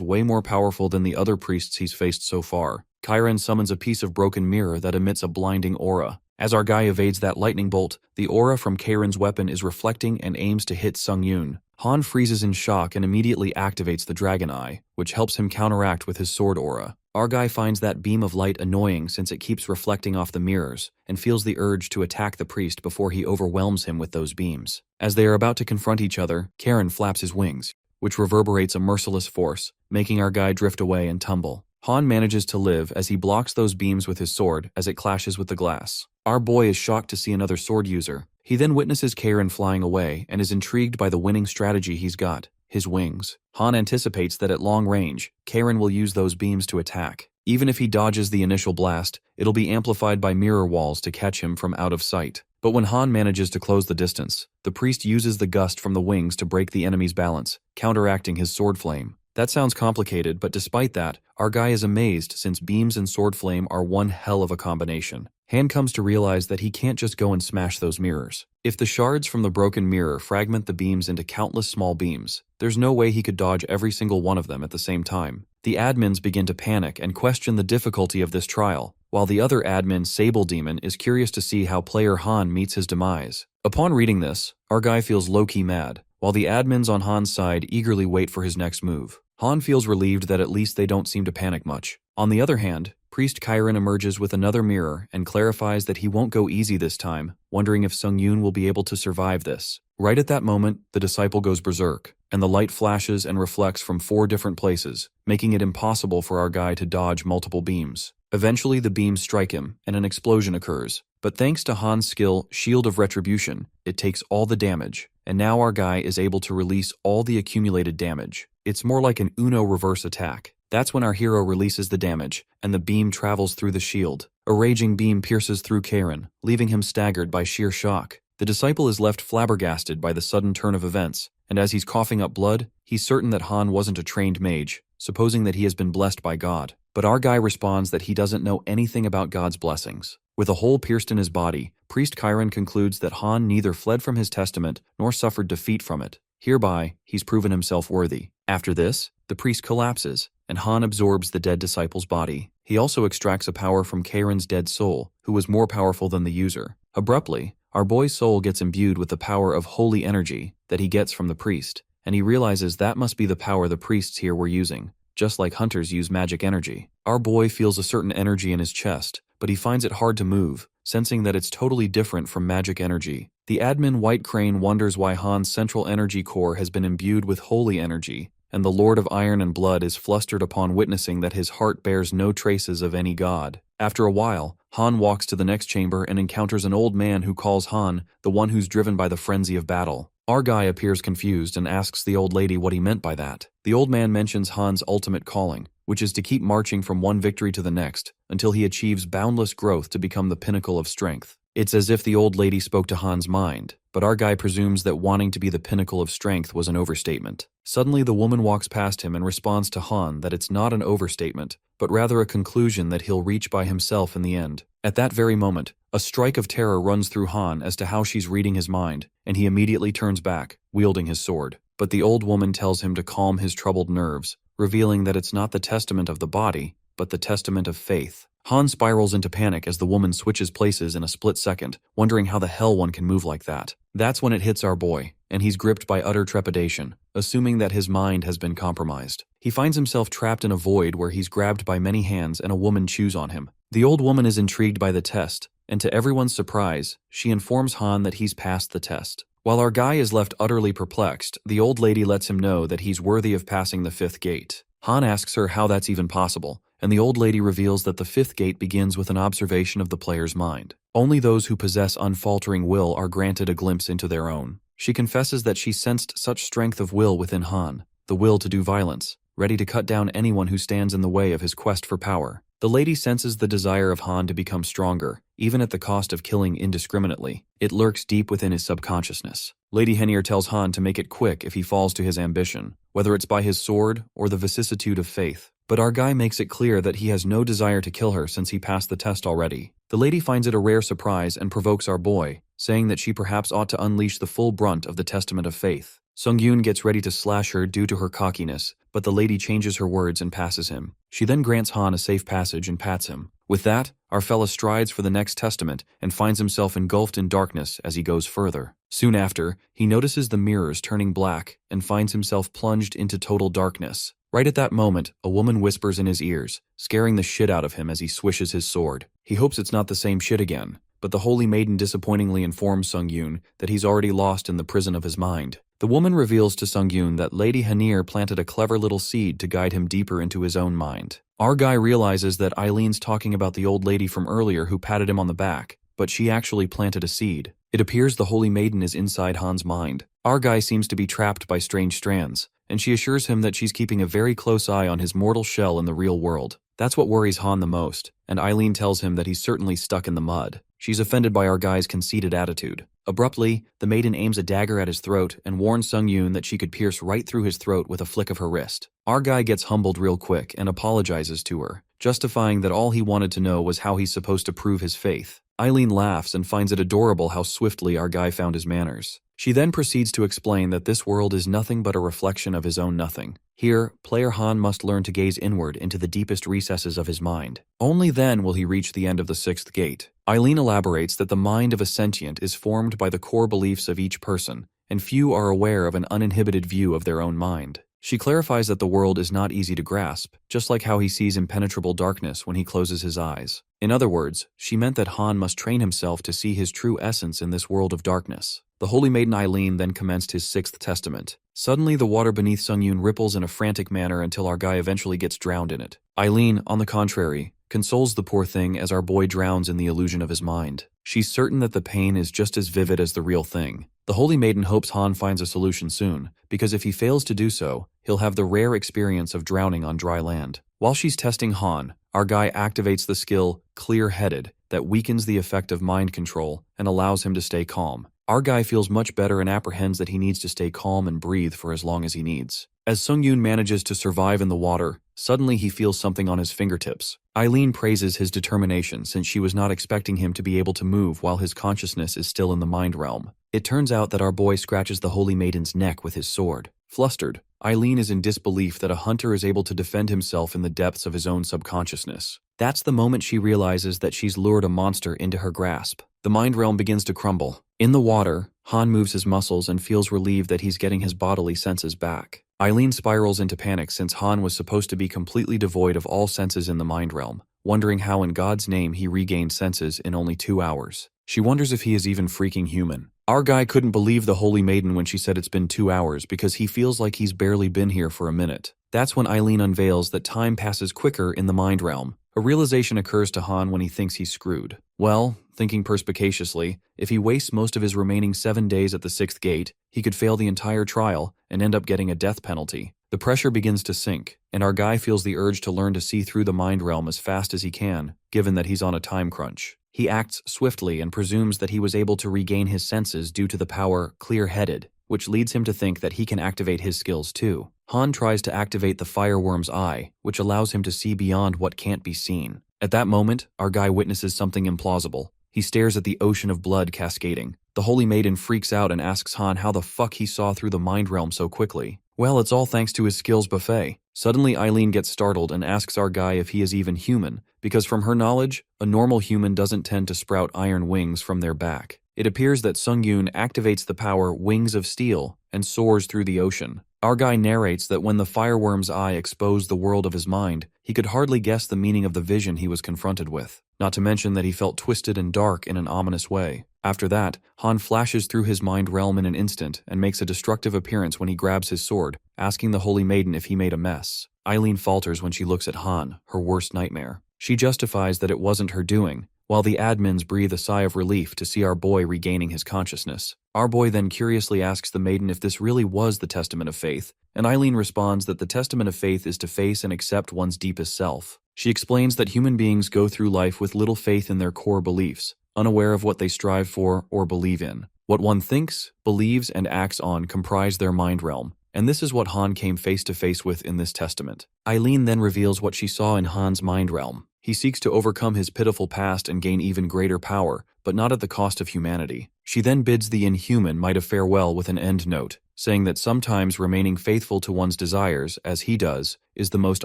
way more powerful than the other priests he's faced so far. Chiron summons a piece of broken mirror that emits a blinding aura. As our guy evades that lightning bolt, the aura from Chiron's weapon is reflecting and aims to hit Sung-yoon. Han freezes in shock and immediately activates the Dragon Eye, which helps him counteract with his sword aura. Our guy finds that beam of light annoying since it keeps reflecting off the mirrors, and feels the urge to attack the priest before he overwhelms him with those beams. As they are about to confront each other, Chiron flaps his wings, which reverberates a merciless force, making our guy drift away and tumble. Han manages to live as he blocks those beams with his sword as it clashes with the glass. Our boy is shocked to see another sword user. He then witnesses Chiron flying away and is intrigued by the winning strategy he's got, his wings. Han anticipates that at long range, Chiron will use those beams to attack. Even if he dodges the initial blast, it'll be amplified by mirror walls to catch him from out of sight. But when Han manages to close the distance, the priest uses the gust from the wings to break the enemy's balance, counteracting his sword flame. That sounds complicated, but despite that, our guy is amazed since beams and sword flame are one hell of a combination. Han comes to realize that he can't just go and smash those mirrors. If the shards from the broken mirror fragment the beams into countless small beams, there's no way he could dodge every single one of them at the same time. The admins begin to panic and question the difficulty of this trial, while the other admin, Sable Demon, is curious to see how player Han meets his demise. Upon reading this, our guy feels low-key mad, while the admins on Han's side eagerly wait for his next move. Han feels relieved that at least they don't seem to panic much. On the other hand, Priest Chiron emerges with another mirror and clarifies that he won't go easy this time, wondering if Sung-yoon will be able to survive this. Right at that moment, the disciple goes berserk, and the light flashes and reflects from 4 different places, making it impossible for our guy to dodge multiple beams. Eventually, the beams strike him, and an explosion occurs. But thanks to Han's skill, Shield of Retribution, it takes all the damage, and now our guy is able to release all the accumulated damage. It's more like an Uno reverse attack. That's when our hero releases the damage, and the beam travels through the shield. A raging beam pierces through Chiron, leaving him staggered by sheer shock. The disciple is left flabbergasted by the sudden turn of events, and as he's coughing up blood, he's certain that Han wasn't a trained mage, supposing that he has been blessed by God. But our guy responds that he doesn't know anything about God's blessings. With a hole pierced in his body, Priest Chiron concludes that Han neither fled from his testament nor suffered defeat from it. Hereby, he's proven himself worthy. After this, the priest collapses, and Han absorbs the dead disciple's body. He also extracts a power from Chiron's dead soul, who was more powerful than the user. Abruptly, our boy's soul gets imbued with the power of holy energy that he gets from the priest, and he realizes that must be the power the priests here were using, just like hunters use magic energy. Our boy feels a certain energy in his chest, but he finds it hard to move, sensing that it's totally different from magic energy. The admin White Crane wonders why Han's central energy core has been imbued with holy energy, and the Lord of Iron and Blood is flustered upon witnessing that his heart bears no traces of any god. After a while, Han walks to the next chamber and encounters an old man who calls Han the one who's driven by the frenzy of battle. Our guy appears confused and asks the old lady what he meant by that. The old man mentions Han's ultimate calling, which is to keep marching from one victory to the next until he achieves boundless growth to become the pinnacle of strength. It's as if the old lady spoke to Han's mind, but our guy presumes that wanting to be the pinnacle of strength was an overstatement. Suddenly, the woman walks past him and responds to Han that it's not an overstatement, but rather a conclusion that he'll reach by himself in the end. At that very moment, a strike of terror runs through Han as to how she's reading his mind, and he immediately turns back, wielding his sword. But the old woman tells him to calm his troubled nerves, revealing that it's not the testament of the body, but the testament of faith. Han spirals into panic as the woman switches places in a split second, wondering how the hell one can move like that. That's when it hits our boy, and he's gripped by utter trepidation, assuming that his mind has been compromised. He finds himself trapped in a void where he's grabbed by many hands and a woman chews on him. The old woman is intrigued by the test, and to everyone's surprise, she informs Han that he's passed the test. While our guy is left utterly perplexed, the old lady lets him know that he's worthy of passing the 5th gate. Han asks her how that's even possible, and the old lady reveals that the 5th gate begins with an observation of the player's mind. Only those who possess unfaltering will are granted a glimpse into their own. She confesses that she sensed such strength of will within Han, the will to do violence, ready to cut down anyone who stands in the way of his quest for power. The lady senses the desire of Han to become stronger, even at the cost of killing indiscriminately. It lurks deep within his subconsciousness. Lady Henier tells Han to make it quick if he falls to his ambition, whether it's by his sword or the vicissitude of faith. But our guy makes it clear that he has no desire to kill her since he passed the test already. The lady finds it a rare surprise and provokes our boy, saying that she perhaps ought to unleash the full brunt of the testament of faith. Sung-yoon gets ready to slash her due to her cockiness, but the lady changes her words and passes him. She then grants Han a safe passage and pats him. With that, our fella strides for the next testament and finds himself engulfed in darkness as he goes further. Soon after, he notices the mirrors turning black and finds himself plunged into total darkness. Right at that moment, a woman whispers in his ears, scaring the shit out of him as he swishes his sword. He hopes it's not the same shit again, but the Holy Maiden disappointingly informs Sung-yoon that he's already lost in the prison of his mind. The woman reveals to Sung-yoon that Lady Henier planted a clever little seed to guide him deeper into his own mind. Our guy realizes that Eileen's talking about the old lady from earlier who patted him on the back, but she actually planted a seed. It appears the Holy Maiden is inside Han's mind. Our guy seems to be trapped by strange strands, and she assures him that she's keeping a very close eye on his mortal shell in the real world. That's what worries Han the most, and Eileen tells him that he's certainly stuck in the mud. She's offended by our guy's conceited attitude. Abruptly, the maiden aims a dagger at his throat and warns Sung-yoon that she could pierce right through his throat with a flick of her wrist. Our guy gets humbled real quick and apologizes to her, justifying that all he wanted to know was how he's supposed to prove his faith. Eileen laughs and finds it adorable how swiftly our guy found his manners. She then proceeds to explain that this world is nothing but a reflection of his own nothing. Here, player Han must learn to gaze inward into the deepest recesses of his mind. Only then will he reach the end of the sixth gate. Eileen elaborates that the mind of a sentient is formed by the core beliefs of each person, and few are aware of an uninhibited view of their own mind. She clarifies that the world is not easy to grasp, just like how he sees impenetrable darkness when he closes his eyes. In other words, she meant that Han must train himself to see his true essence in this world of darkness. The Holy Maiden Eileen then commenced his sixth testament. Suddenly, the water beneath Sung-yoon ripples in a frantic manner until our guy eventually gets drowned in it. Eileen, on the contrary, consoles the poor thing as our boy drowns in the illusion of his mind. She's certain that the pain is just as vivid as the real thing. The Holy Maiden hopes Han finds a solution soon, because if he fails to do so, he'll have the rare experience of drowning on dry land. While she's testing Han, our guy activates the skill Clear-Headed that weakens the effect of mind control and allows him to stay calm. Our guy feels much better and apprehends that he needs to stay calm and breathe for as long as he needs. As Sung-yoon manages to survive in the water, suddenly he feels something on his fingertips. Eileen praises his determination since she was not expecting him to be able to move while his consciousness is still in the mind realm. It turns out that our boy scratches the Holy Maiden's neck with his sword. Flustered, Eileen is in disbelief that a hunter is able to defend himself in the depths of his own subconsciousness. That's the moment she realizes that she's lured a monster into her grasp. The mind realm begins to crumble. In the water, Han moves his muscles and feels relieved that he's getting his bodily senses back. Eileen spirals into panic since Han was supposed to be completely devoid of all senses in the mind realm, wondering how in God's name he regained senses in only 2 hours. She wonders if he is even freaking human. Our guy couldn't believe the Holy Maiden when she said it's been 2 hours because he feels like he's barely been here for a minute. That's when Eileen unveils that time passes quicker in the mind realm. A realization occurs to Han when he thinks he's screwed. Well, thinking perspicaciously, if he wastes most of his remaining 7 days at the sixth gate, he could fail the entire trial and end up getting a death penalty. The pressure begins to sink, and our guy feels the urge to learn to see through the mind realm as fast as he can, given that he's on a time crunch. He acts swiftly and presumes that he was able to regain his senses due to the power Clear-Headed, which leads him to think that he can activate his skills too. Han tries to activate the Fireworm's Eye, which allows him to see beyond what can't be seen. At that moment, our guy witnesses something implausible. He stares at the ocean of blood cascading. The Holy Maiden freaks out and asks Han how the fuck he saw through the mind realm so quickly. Well, it's all thanks to his skills buffet. Suddenly, Eileen gets startled and asks our guy if he is even human, because from her knowledge, a normal human doesn't tend to sprout iron wings from their back. It appears that Sung-yoon activates the power Wings of Steel and soars through the ocean. Our guy narrates that when the Fireworm's Eye exposed the world of his mind, he could hardly guess the meaning of the vision he was confronted with, not to mention that he felt twisted and dark in an ominous way. After that, Han flashes through his mind realm in an instant and makes a destructive appearance when he grabs his sword, asking the Holy Maiden if he made a mess. Eileen falters when she looks at Han, her worst nightmare. She justifies that it wasn't her doing, while the admins breathe a sigh of relief to see our boy regaining his consciousness. Our boy then curiously asks the maiden if this really was the testament of faith, and Eileen responds that the testament of faith is to face and accept one's deepest self. She explains that human beings go through life with little faith in their core beliefs, unaware of what they strive for or believe in. What one thinks, believes, and acts on comprise their mind realm. And this is what Han came face to face with in this testament. Eileen then reveals what she saw in Han's mind realm. He seeks to overcome his pitiful past and gain even greater power, but not at the cost of humanity. She then bids the inhuman might a farewell with an end note, saying that sometimes remaining faithful to one's desires, as he does, is the most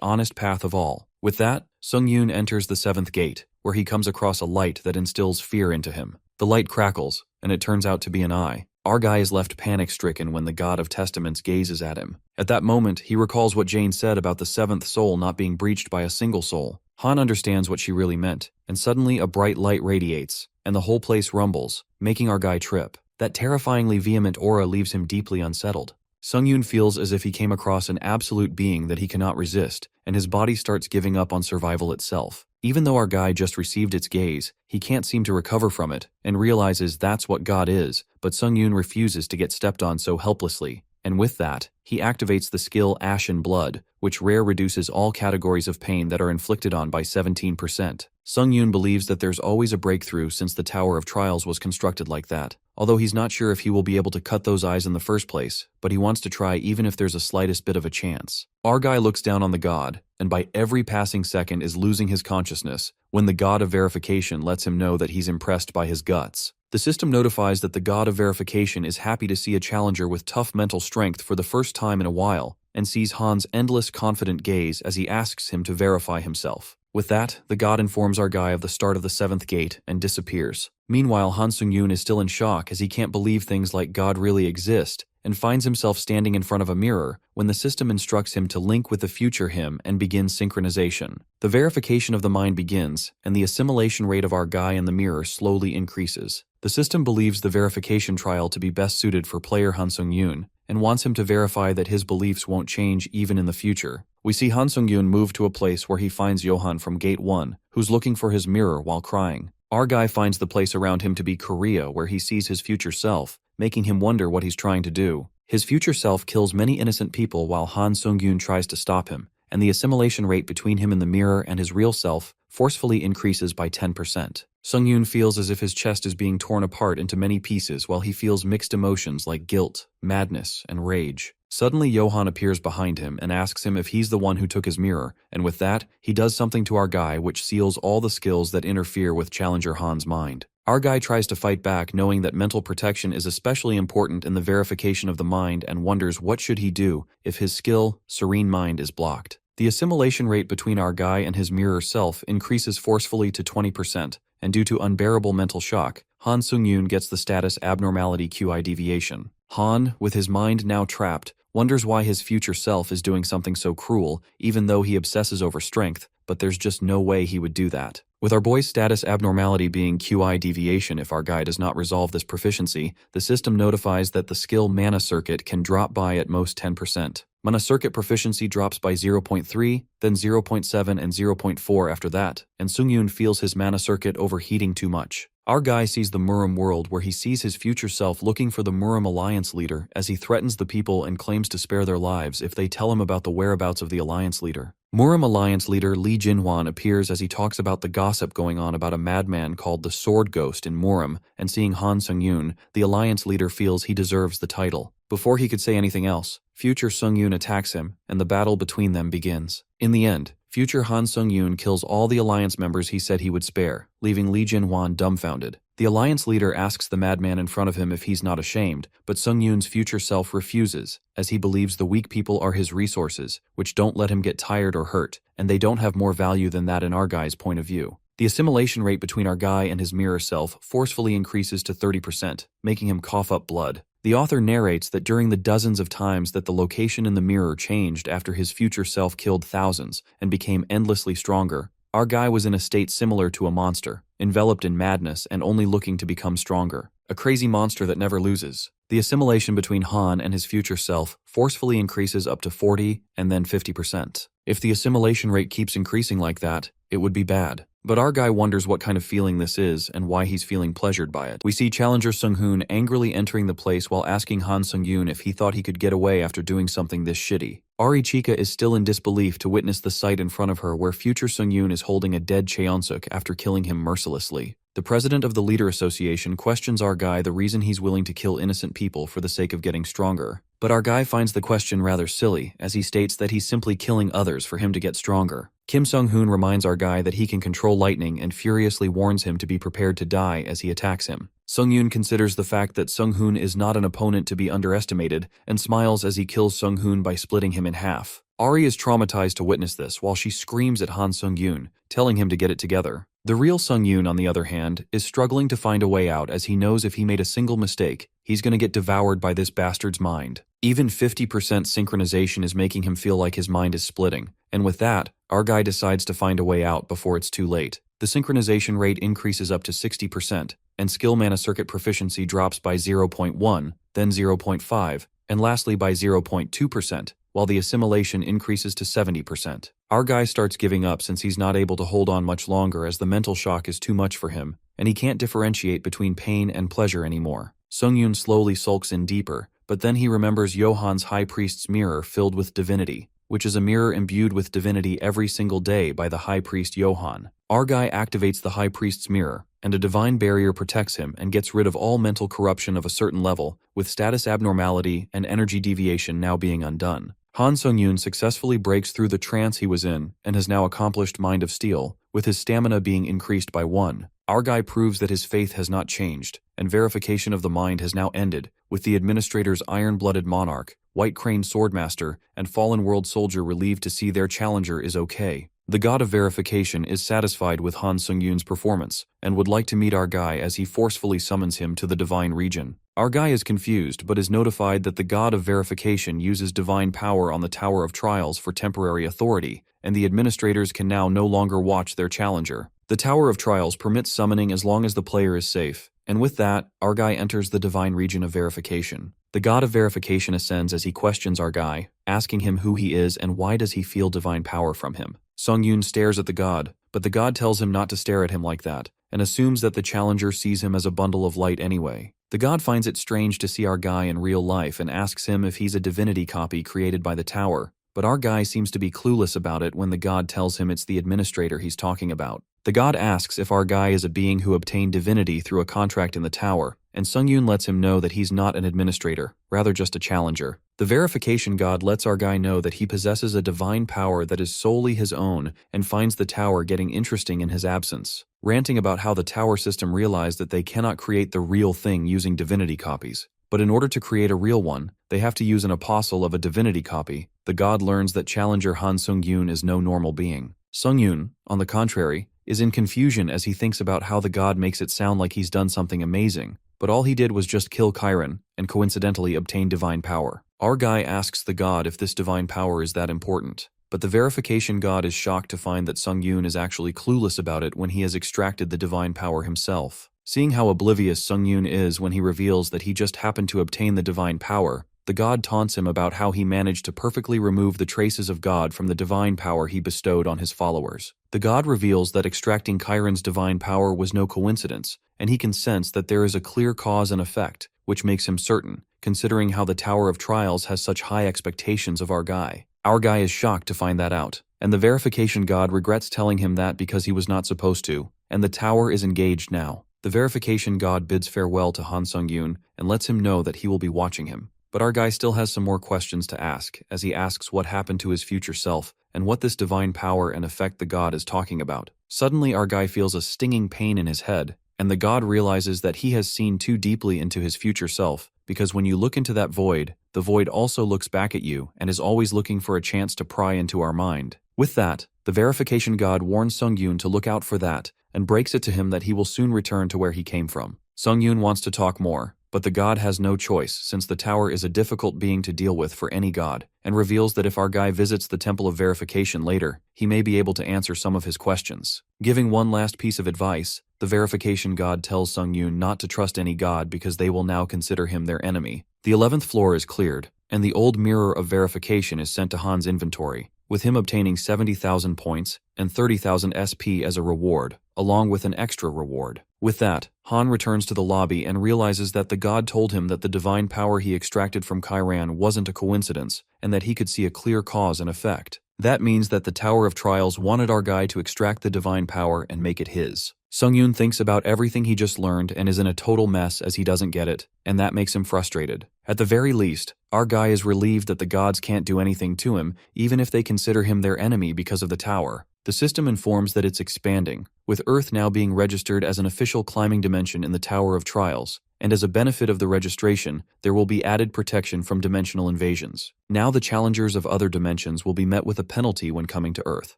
honest path of all. With that, Sung-yoon enters the 7th gate, where he comes across a light that instills fear into him. The light crackles, and it turns out to be an eye. Our guy is left panic-stricken when the God of Testaments gazes at him. At that moment, he recalls what Jane said about the 7th soul not being breached by a single soul. Han understands what she really meant, and suddenly a bright light radiates, and the whole place rumbles, making our guy trip. That terrifyingly vehement aura leaves him deeply unsettled. Sung-yoon feels as if he came across an absolute being that he cannot resist, and his body starts giving up on survival itself. Even though our guy just received its gaze, he can't seem to recover from it, and realizes that's what God is, but Sung-yoon refuses to get stepped on so helplessly. And with that, he activates the skill Ashen Blood, which reduces all categories of pain that are inflicted on by 17%. Sung-yoon believes that there's always a breakthrough since the Tower of Trials was constructed like that. Although he's not sure if he will be able to cut those eyes in the first place, but he wants to try even if there's a slightest bit of a chance. Our guy looks down on the god, and by every passing second is losing his consciousness, when the god of verification lets him know that he's impressed by his guts. The system notifies that the god of verification is happy to see a challenger with tough mental strength for the first time in a while, and sees Han's endless confident gaze as he asks him to verify himself. With that, the god informs our guy of the start of the 7th gate and disappears. Meanwhile, Han Sung-yoon is still in shock as he can't believe things like God really exist, and finds himself standing in front of a mirror when the system instructs him to link with the future him and begin synchronization. The verification of the mind begins, and the assimilation rate of our guy in the mirror slowly increases. The system believes the verification trial to be best suited for player Han Sung-yoon, and wants him to verify that his beliefs won't change even in the future. We see Han Sung-yoon move to a place where he finds Johan from Gate 1, who's looking for his mirror while crying. Our guy finds the place around him to be Korea, where he sees his future self, making him wonder what he's trying to do. His future self kills many innocent people while Han Sung-yoon tries to stop him, and the assimilation rate between him in the mirror and his real self forcefully increases by 10%. Sung-yoon feels as if his chest is being torn apart into many pieces while he feels mixed emotions like guilt, madness, and rage. Suddenly, Johan appears behind him and asks him if he's the one who took his mirror, and with that, he does something to our guy which seals all the skills that interfere with Challenger Han's mind. Our guy tries to fight back, knowing that mental protection is especially important in the verification of the mind, and wonders what should he do if his skill, Serene Mind, is blocked. The assimilation rate between our guy and his mirror self increases forcefully to 20%, and due to unbearable mental shock, Han Sung-yoon gets the status Abnormality QI Deviation. Han, with his mind now trapped, wonders why his future self is doing something so cruel, even though he obsesses over strength, but there's just no way he would do that. With our boy's status abnormality being QI deviation if our guy does not resolve this proficiency, the system notifies that the skill Mana Circuit can drop by at most 10%. Mana Circuit proficiency drops by 0.3, then 0.7 and 0.4 after that, and Sung-yoon feels his Mana Circuit overheating too much. Our guy sees the Murim world where he sees his future self looking for the Murim Alliance leader as he threatens the people and claims to spare their lives if they tell him about the whereabouts of the Alliance leader. Murim Alliance leader Lee Jin-hwan appears as he talks about the gossip going on about a madman called the Sword Ghost in Murim, and seeing Han Sung-yoon, the Alliance leader feels he deserves the title. Before he could say anything else, future Sung-yoon attacks him, and the battle between them begins. In the end, future Han Sung-yoon kills all the Alliance members he said he would spare, leaving Lee Jin-hwan dumbfounded. The Alliance leader asks the madman in front of him if he's not ashamed, but Sung-yoon's future self refuses, as he believes the weak people are his resources, which don't let him get tired or hurt, and they don't have more value than that in our guy's point of view. The assimilation rate between our guy and his mirror self forcefully increases to 30%, making him cough up blood. The author narrates that during the dozens of times that the location in the mirror changed after his future self killed thousands and became endlessly stronger, our guy was in a state similar to a monster, enveloped in madness and only looking to become stronger. A crazy monster that never loses. The assimilation between Han and his future self forcefully increases up to 40 and then 50%. If the assimilation rate keeps increasing like that, it would be bad. But our guy wonders what kind of feeling this is and why he's feeling pleasured by it. We see Challenger Sung-hoon angrily entering the place while asking Han Sung-yoon if he thought he could get away after doing something this shitty. Ari Chika is still in disbelief to witness the sight in front of her where future Sung-yoon is holding a dead Cheon-suk after killing him mercilessly. The president of the Leader Association questions our guy the reason he's willing to kill innocent people for the sake of getting stronger. But our guy finds the question rather silly, as he states that he's simply killing others for him to get stronger. Kim Sung-hoon reminds our guy that he can control lightning and furiously warns him to be prepared to die as he attacks him. Sung-yoon considers the fact that Sung-hoon is not an opponent to be underestimated and smiles as he kills Sung-hoon by splitting him in half. Ari is traumatized to witness this while she screams at Han Sung-yoon, telling him to get it together. The real Sung-yoon, on the other hand, is struggling to find a way out as he knows if he made a single mistake, he's gonna get devoured by this bastard's mind. Even 50% synchronization is making him feel like his mind is splitting, and with that, our guy decides to find a way out before it's too late. The synchronization rate increases up to 60%, and skill mana circuit proficiency drops by 0.1, then 0.5, and lastly by 0.2%, while the assimilation increases to 70%. Our guy starts giving up since he's not able to hold on much longer as the mental shock is too much for him, and he can't differentiate between pain and pleasure anymore. Sung-yoon slowly sulks in deeper, but then he remembers Johan's High Priest's mirror filled with divinity, which is a mirror imbued with divinity every single day by the High Priest Johan. Our guy activates the High Priest's mirror, and a divine barrier protects him and gets rid of all mental corruption of a certain level, with status abnormality and energy deviation now being undone. Han Sung-yoon successfully breaks through the trance he was in and has now accomplished Mind of Steel, with his stamina being increased by 1. Our guy proves that his faith has not changed, and verification of the mind has now ended, with the administrator's iron-blooded monarch, White Crane Swordmaster, and Fallen World Soldier relieved to see their challenger is okay. The god of verification is satisfied with Han Sung-yoon's performance, and would like to meet our guy as he forcefully summons him to the divine region. Our guy is confused but is notified that the god of verification uses divine power on the Tower of Trials for temporary authority, and the administrators can now no longer watch their challenger. The Tower of Trials permits summoning as long as the player is safe, and with that, our guy enters the divine region of verification. The god of verification ascends as he questions our guy, asking him who he is and why does he feel divine power from him. Sung-yoon stares at the god, but the god tells him not to stare at him like that, and assumes that the challenger sees him as a bundle of light anyway. The god finds it strange to see our guy in real life and asks him if he's a divinity copy created by the tower, but our guy seems to be clueless about it when the god tells him it's the administrator he's talking about. The god asks if our guy is a being who obtained divinity through a contract in the tower, and Sung-yoon lets him know that he's not an administrator, rather just a challenger. The verification god lets our guy know that he possesses a divine power that is solely his own and finds the tower getting interesting in his absence, ranting about how the tower system realized that they cannot create the real thing using divinity copies. But in order to create a real one, they have to use an apostle of a divinity copy. The god learns that challenger Han Sung-yoon is no normal being. Sung-yoon, on the contrary, is in confusion as he thinks about how the god makes it sound like he's done something amazing, but all he did was just kill Chiron and coincidentally obtain divine power. Our guy asks the god if this divine power is that important, but the verification god is shocked to find that Sung-yoon is actually clueless about it when he has extracted the divine power himself. Seeing how oblivious Sung-yoon is when he reveals that he just happened to obtain the divine power, the god taunts him about how he managed to perfectly remove the traces of God from the divine power he bestowed on his followers. The god reveals that extracting Chiron's divine power was no coincidence, and he can sense that there is a clear cause and effect, which makes him certain, considering how the Tower of Trials has such high expectations of our guy. Our guy is shocked to find that out, and the verification god regrets telling him that because he was not supposed to, and the tower is engaged now. The verification god bids farewell to Han Sung-yoon and lets him know that he will be watching him. But our guy still has some more questions to ask, as he asks what happened to his future self and what this divine power and effect the god is talking about. Suddenly our guy feels a stinging pain in his head, and the god realizes that he has seen too deeply into his future self, because when you look into that void, the void also looks back at you and is always looking for a chance to pry into our mind. With that, the verification god warns Sung-yoon to look out for that, and breaks it to him that he will soon return to where he came from. Sung-yoon wants to talk more, but the god has no choice since the tower is a difficult being to deal with for any god, and reveals that if our guy visits the Temple of Verification later, he may be able to answer some of his questions. Giving one last piece of advice, the verification god tells Sung-yoon not to trust any god because they will now consider him their enemy. The 11th floor is cleared, and the old mirror of verification is sent to Han's inventory, with him obtaining 70,000 points and 30,000 SP as a reward, along with an extra reward. With that, Han returns to the lobby and realizes that the god told him that the divine power he extracted from Chiron wasn't a coincidence, and that he could see a clear cause and effect. That means that the Tower of Trials wanted our guy to extract the divine power and make it his. Sung-yoon thinks about everything he just learned and is in a total mess as he doesn't get it, and that makes him frustrated. At the very least, our guy is relieved that the gods can't do anything to him, even if they consider him their enemy because of the tower. The system informs that it's expanding, with Earth now being registered as an official climbing dimension in the Tower of Trials, and as a benefit of the registration, there will be added protection from dimensional invasions. Now the challengers of other dimensions will be met with a penalty when coming to Earth,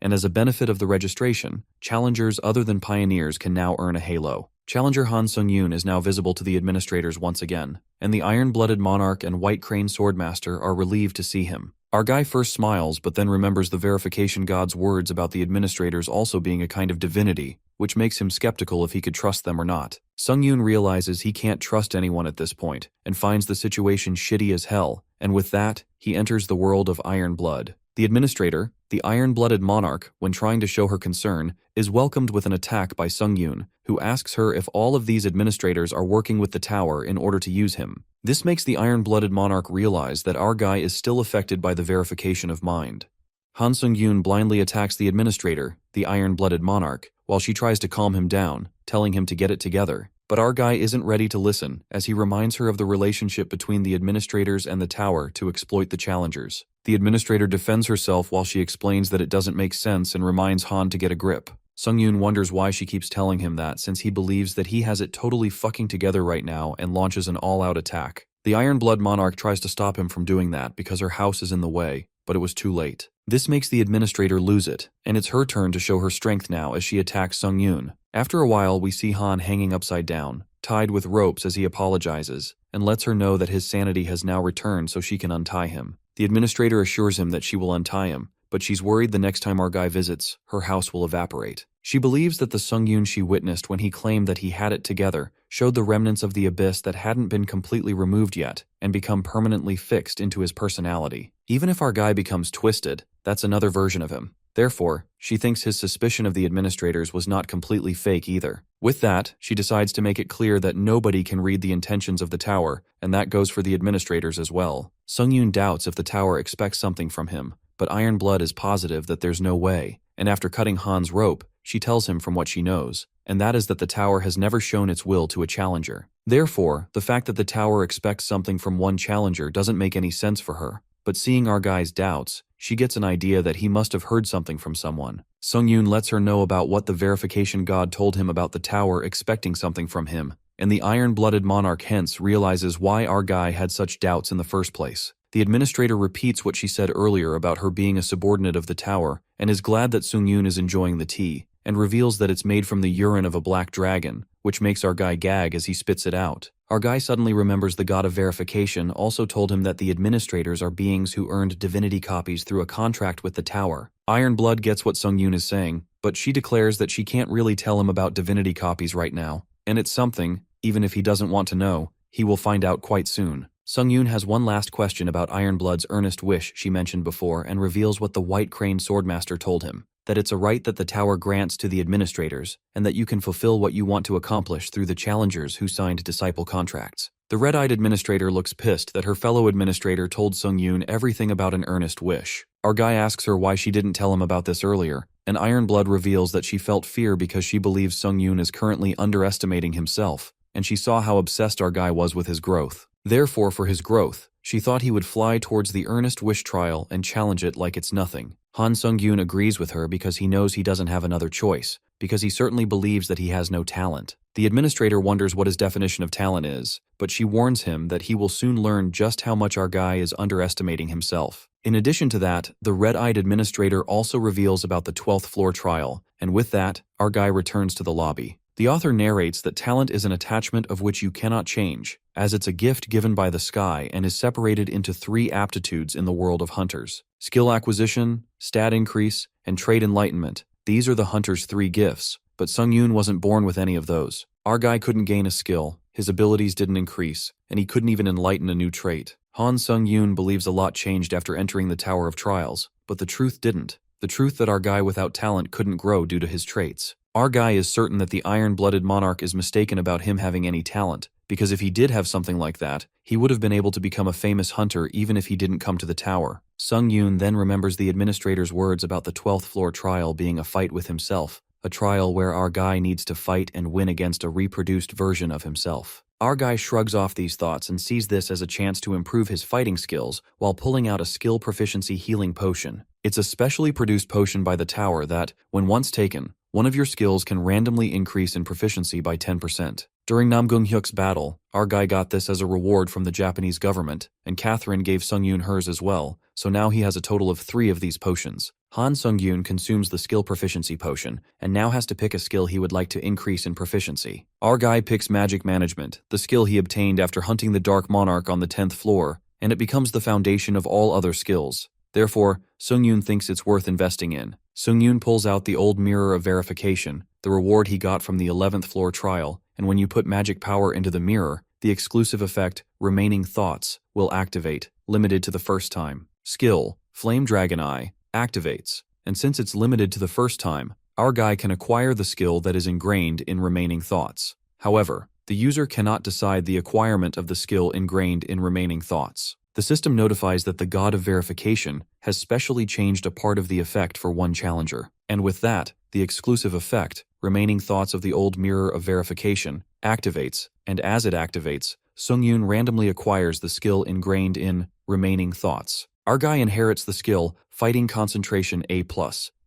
and as a benefit of the registration, challengers other than pioneers can now earn a halo. Challenger Han Sung-yoon is now visible to the administrators once again, and the Iron-Blooded Monarch and White Crane Swordmaster are relieved to see him. Our guy first smiles but then remembers the verification god's words about the administrators also being a kind of divinity, which makes him skeptical if he could trust them or not. Sung-yoon realizes he can't trust anyone at this point, and finds the situation shitty as hell, and with that, he enters the world of Iron Blood. The administrator, the Iron-Blooded Monarch, when trying to show her concern, is welcomed with an attack by Sung-yoon, who asks her if all of these administrators are working with the tower in order to use him. This makes the Iron-Blooded Monarch realize that our guy is still affected by the verification of mind. Han Sung-yoon blindly attacks the administrator, the Iron-Blooded Monarch, while she tries to calm him down, telling him to get it together. But our guy isn't ready to listen, as he reminds her of the relationship between the administrators and the tower to exploit the challengers. The administrator defends herself while she explains that it doesn't make sense and reminds Han to get a grip. Sung-yoon wonders why she keeps telling him that, since he believes that he has it totally fucking together right now, and launches an all-out attack. The Iron-Blood Monarch tries to stop him from doing that because her house is in the way, but it was too late. This makes the administrator lose it, and it's her turn to show her strength now as she attacks Sung-yoon. After a while, we see Han hanging upside down, tied with ropes as he apologizes, and lets her know that his sanity has now returned so she can untie him. The administrator assures him that she will untie him, but she's worried the next time our guy visits, her house will evaporate. She believes that the Sung-yoon she witnessed when he claimed that he had it together showed the remnants of the abyss that hadn't been completely removed yet and become permanently fixed into his personality. Even if our guy becomes twisted, that's another version of him. Therefore, she thinks his suspicion of the administrators was not completely fake either. With that, she decides to make it clear that nobody can read the intentions of the tower, and that goes for the administrators as well. Sung-yoon doubts if the tower expects something from him, but Iron Blood is positive that there's no way, and after cutting Han's rope, she tells him from what she knows, and that is that the tower has never shown its will to a challenger. Therefore, the fact that the tower expects something from one challenger doesn't make any sense for her, but seeing our guy's doubts, she gets an idea that he must have heard something from someone. Sung-yoon lets her know about what the verification god told him about the tower expecting something from him, and the Iron-Blooded Monarch hence realizes why our guy had such doubts in the first place. The administrator repeats what she said earlier about her being a subordinate of the tower, and is glad that Sung-yoon is enjoying the tea, and reveals that it's made from the urine of a black dragon, which makes our guy gag as he spits it out. Our guy suddenly remembers the god of verification also told him that the administrators are beings who earned divinity copies through a contract with the tower. Iron Blood gets what Sung-yoon is saying, but she declares that she can't really tell him about divinity copies right now, and it's something, even if he doesn't want to know, he will find out quite soon. Sung-yoon has one last question about Iron Blood's earnest wish she mentioned before and reveals what the White Crane Swordmaster told him, that it's a right that the tower grants to the administrators, and that you can fulfill what you want to accomplish through the challengers who signed disciple contracts. The red-eyed administrator looks pissed that her fellow administrator told Sung-yoon everything about an earnest wish. Our guy asks her why she didn't tell him about this earlier, and Iron Blood reveals that she felt fear because she believes Sung-yoon is currently underestimating himself, and she saw how obsessed our guy was with his growth. Therefore, for his growth, she thought he would fly towards the earnest wish trial and challenge it like it's nothing. Han Sung-yoon agrees with her because he knows he doesn't have another choice, because he certainly believes that he has no talent. The administrator wonders what his definition of talent is, but she warns him that he will soon learn just how much our guy is underestimating himself. In addition to that, the red-eyed administrator also reveals about the 12th floor trial, and with that, our guy returns to the lobby. The author narrates that talent is an attachment of which you cannot change, as it's a gift given by the sky and is separated into 3 aptitudes in the world of hunters: skill acquisition, stat increase, and trait enlightenment. These are the hunter's 3 gifts, but Sung-yoon wasn't born with any of those. Our guy couldn't gain a skill, his abilities didn't increase, and he couldn't even enlighten a new trait. Han Sung-yoon believes a lot changed after entering the Tower of Trials, but the truth didn't. The truth that our guy without talent couldn't grow due to his traits. Our guy is certain that the Iron-Blooded Monarch is mistaken about him having any talent, because if he did have something like that, he would have been able to become a famous hunter even if he didn't come to the tower. Sung-yoon then remembers the administrator's words about the 12th floor trial being a fight with himself, a trial where our guy needs to fight and win against a reproduced version of himself. Our guy shrugs off these thoughts and sees this as a chance to improve his fighting skills while pulling out a skill proficiency healing potion. It's a specially produced potion by the tower that, when once taken, one of your skills can randomly increase in proficiency by 10%. During Namgung-hyuk's battle, our guy got this as a reward from the Japanese government, and Catherine gave Sung-yoon hers as well, so now he has a total of 3 of these potions. Han Sung-yoon consumes the skill proficiency potion, and now has to pick a skill he would like to increase in proficiency. Our guy picks Magic Management, the skill he obtained after hunting the Dark Monarch on the 10th floor, and it becomes the foundation of all other skills. Therefore, Sung-yoon thinks it's worth investing in. Sung-yoon pulls out the old mirror of verification, the reward he got from the 11th floor trial, and when you put magic power into the mirror, the exclusive effect, Remaining Thoughts, will activate, limited to the first time. Skill, Flame Dragon Eye, activates, and since it's limited to the first time, our guy can acquire the skill that is ingrained in Remaining Thoughts. However, the user cannot decide the acquirement of the skill ingrained in Remaining Thoughts. The system notifies that the God of Verification has specially changed a part of the effect for one challenger, and with that, the exclusive effect, Remaining Thoughts of the old Mirror of Verification, activates, and as it activates, Sung-yoon randomly acquires the skill ingrained in Remaining Thoughts. Our guy inherits the skill Fighting Concentration A+,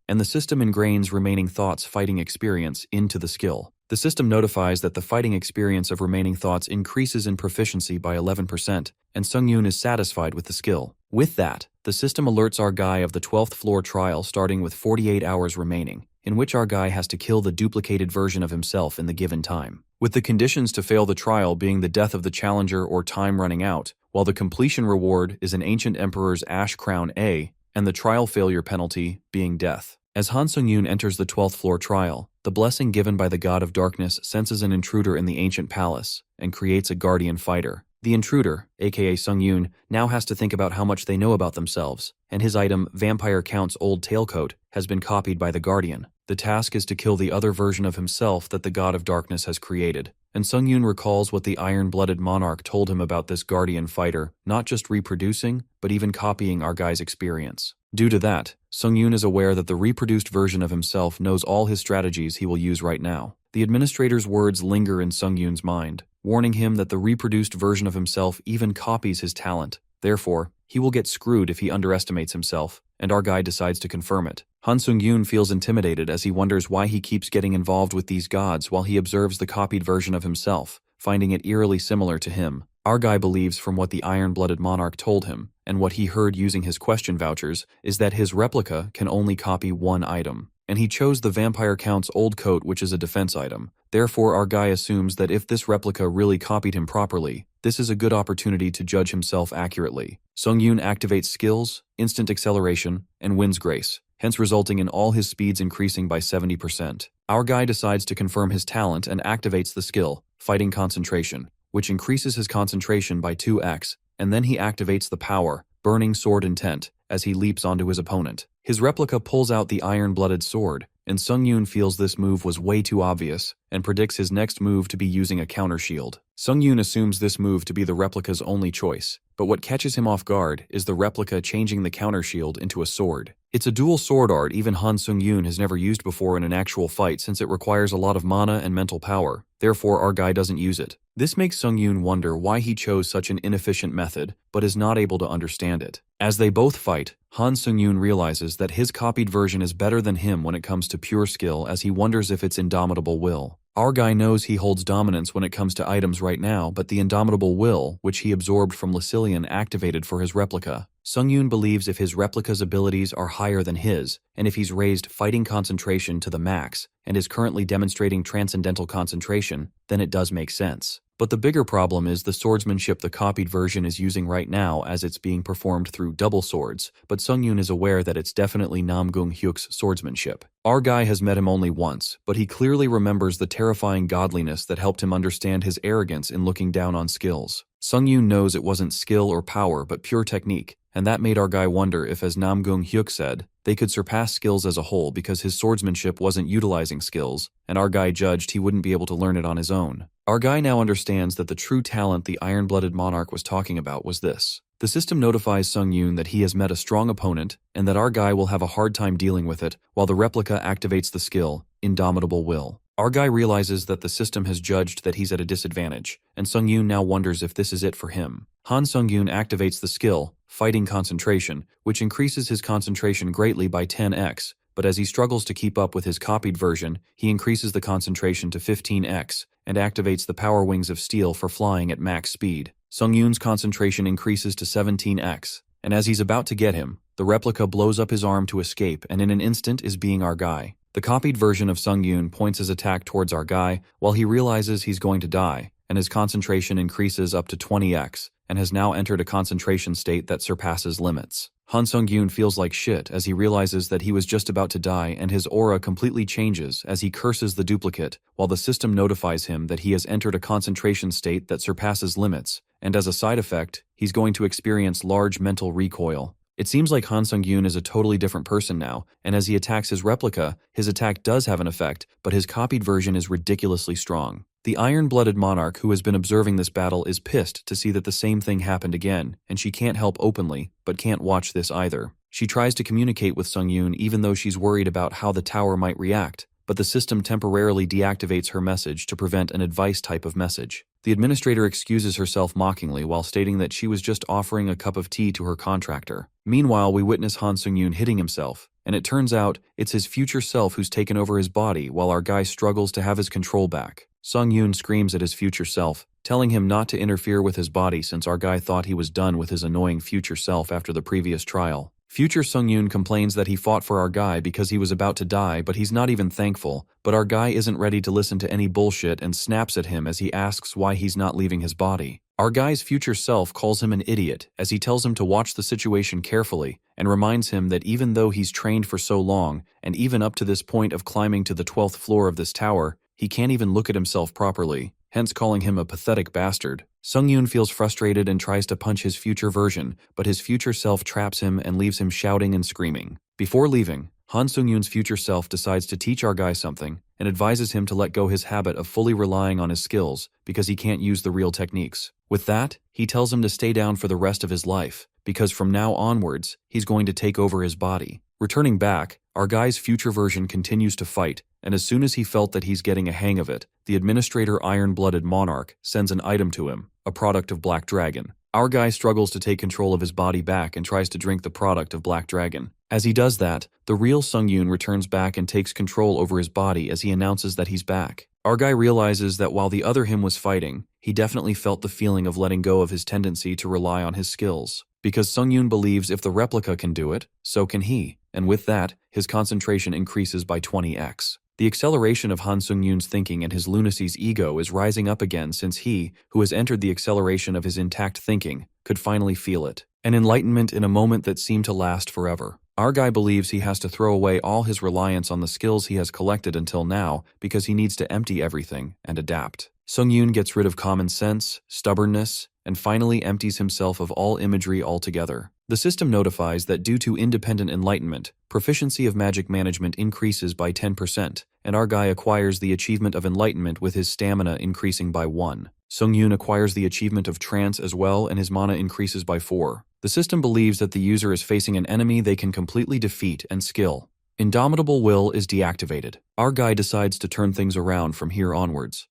and the system ingrains Remaining Thoughts fighting experience into the skill. The system notifies that the fighting experience of Remaining Thoughts increases in proficiency by 11%, and Sung-yoon is satisfied with the skill. With that, the system alerts our guy of the 12th floor trial starting with 48 hours remaining, in which our guy has to kill the duplicated version of himself in the given time. With the conditions to fail the trial being the death of the challenger or time running out, while the completion reward is an Ancient Emperor's Ash Crown A, and the trial failure penalty being death. As Han Sung-yoon enters the 12th floor trial, the blessing given by the God of Darkness senses an intruder in the ancient palace and creates a guardian fighter. The intruder, aka Sung-yoon, now has to think about how much they know about themselves, and his item, Vampire Count's old tailcoat, has been copied by the guardian. The task is to kill the other version of himself that the God of Darkness has created, and Sung-yoon recalls what the iron-blooded monarch told him about this guardian fighter, not just reproducing, but even copying our guy's experience. Due to that, Sung-yoon is aware that the reproduced version of himself knows all his strategies he will use right now. The administrator's words linger in Sung-yoon's mind, warning him that the reproduced version of himself even copies his talent. Therefore, he will get screwed if he underestimates himself, and our guy decides to confirm it. Han Sung-yoon feels intimidated as he wonders why he keeps getting involved with these gods while he observes the copied version of himself, finding it eerily similar to him. Our guy believes from what the iron-blooded monarch told him, and what he heard using his question vouchers, is that his replica can only copy one item. And he chose the Vampire Count's old coat, which is a defense item. Therefore, our guy assumes that if this replica really copied him properly, this is a good opportunity to judge himself accurately. Sung-yoon activates skills, instant acceleration, and wind's grace, hence resulting in all his speeds increasing by 70%. Our guy decides to confirm his talent and activates the skill, Fighting Concentration, which increases his concentration by 2x, and then he activates the power, Burning Sword Intent, as he leaps onto his opponent. His replica pulls out the iron-blooded sword, and Sung-yoon feels this move was way too obvious, and predicts his next move to be using a counter shield. Sung-yoon assumes this move to be the replica's only choice, but what catches him off guard is the replica changing the counter shield into a sword. It's a dual sword art even Han Sung-yoon has never used before in an actual fight since it requires a lot of mana and mental power, therefore our guy doesn't use it. This makes Sung-yoon wonder why he chose such an inefficient method, but is not able to understand it. As they both fight, Han Sung-yoon realizes that his copied version is better than him when it comes to pure skill as he wonders if it's indomitable will. Our guy knows he holds dominance when it comes to items right now, but the indomitable will, which he absorbed from Lucilian, activated for his replica. Sung-yoon believes if his replica's abilities are higher than his, and if he's raised Fighting Concentration to the max, and is currently demonstrating Transcendental Concentration, then it does make sense. But the bigger problem is the swordsmanship the copied version is using right now as it's being performed through double swords, but Sung-yoon is aware that it's definitely Namgung-hyuk's swordsmanship. Our guy has met him only once, but he clearly remembers the terrifying godliness that helped him understand his arrogance in looking down on skills. Sung-yoon knows it wasn't skill or power but pure technique, and that made our guy wonder if, as Namgung-hyuk said, they could surpass skills as a whole because his swordsmanship wasn't utilizing skills, and our guy judged he wouldn't be able to learn it on his own. Our guy now understands that the true talent the iron-blooded monarch was talking about was this. The system notifies Sung-yoon that he has met a strong opponent and that our guy will have a hard time dealing with it, while the replica activates the skill, Indomitable Will. Our guy realizes that the system has judged that he's at a disadvantage, and Sung-yoon now wonders if this is it for him. Han Sung-yoon activates the skill, Fighting Concentration, which increases his concentration greatly by 10x, but as he struggles to keep up with his copied version, he increases the concentration to 15x and activates the Power Wings of Steel for flying at max speed. Sung-yoon's concentration increases to 17x, and as he's about to get him, the replica blows up his arm to escape and in an instant is being our guy. The copied version of Sung-yoon points his attack towards our guy while he realizes he's going to die, and his concentration increases up to 20x, and has now entered a concentration state that surpasses limits. Han Sung-yoon feels like shit as he realizes that he was just about to die, and his aura completely changes as he curses the duplicate, while the system notifies him that he has entered a concentration state that surpasses limits, and as a side effect, he's going to experience large mental recoil. It seems like Han Sung-yoon is a totally different person now, and as he attacks his replica, his attack does have an effect, but his copied version is ridiculously strong. The iron-blooded monarch who has been observing this battle is pissed to see that the same thing happened again, and she can't help openly, but can't watch this either. She tries to communicate with Sung-yoon even though she's worried about how the tower might react, but the system temporarily deactivates her message to prevent an advice type of message. The administrator excuses herself mockingly while stating that she was just offering a cup of tea to her contractor. Meanwhile, we witness Han Sung-yoon hitting himself, and it turns out it's his future self who's taken over his body while our guy struggles to have his control back. Sung-yoon screams at his future self, telling him not to interfere with his body since our guy thought he was done with his annoying future self after the previous trial. Future Sung-yoon complains that he fought for our guy because he was about to die, but he's not even thankful, but our guy isn't ready to listen to any bullshit and snaps at him as he asks why he's not leaving his body. Our guy's future self calls him an idiot as he tells him to watch the situation carefully and reminds him that even though he's trained for so long, and even up to this point of climbing to the 12th floor of this tower, he can't even look at himself properly, hence calling him a pathetic bastard. Sung-yoon feels frustrated and tries to punch his future version, but his future self traps him and leaves him shouting and screaming. Before leaving, Han Sung-yoon's future self decides to teach our guy something and advises him to let go his habit of fully relying on his skills because he can't use the real techniques. With that, he tells him to stay down for the rest of his life, because from now onwards, he's going to take over his body. Returning back, our guy's future version continues to fight, and as soon as he felt that he's getting a hang of it, the administrator Iron-Blooded Monarch sends an item to him, a product of Black Dragon. Our guy struggles to take control of his body back and tries to drink the product of Black Dragon. As he does that, the real Sung-yoon returns back and takes control over his body as he announces that he's back. Our guy realizes that while the other him was fighting, he definitely felt the feeling of letting go of his tendency to rely on his skills. Because Sung-yoon believes if the replica can do it, so can he, and with that, his concentration increases by 20x. The acceleration of Han Sung-yoon's thinking and his lunacy's ego is rising up again since he, who has entered the acceleration of his intact thinking, could finally feel it. An enlightenment in a moment that seemed to last forever. Our guy believes he has to throw away all his reliance on the skills he has collected until now because he needs to empty everything and adapt. Sung-yoon gets rid of common sense, stubbornness, and finally empties himself of all imagery altogether. The system notifies that due to independent enlightenment, proficiency of magic management increases by 10%, and our guy acquires the achievement of enlightenment with his stamina increasing by 1. Sung-yoon acquires the achievement of trance as well, and his mana increases by 4. The system believes that the user is facing an enemy they can completely defeat and skill. Indomitable Will is deactivated. Our guy decides to turn things around from here onwards.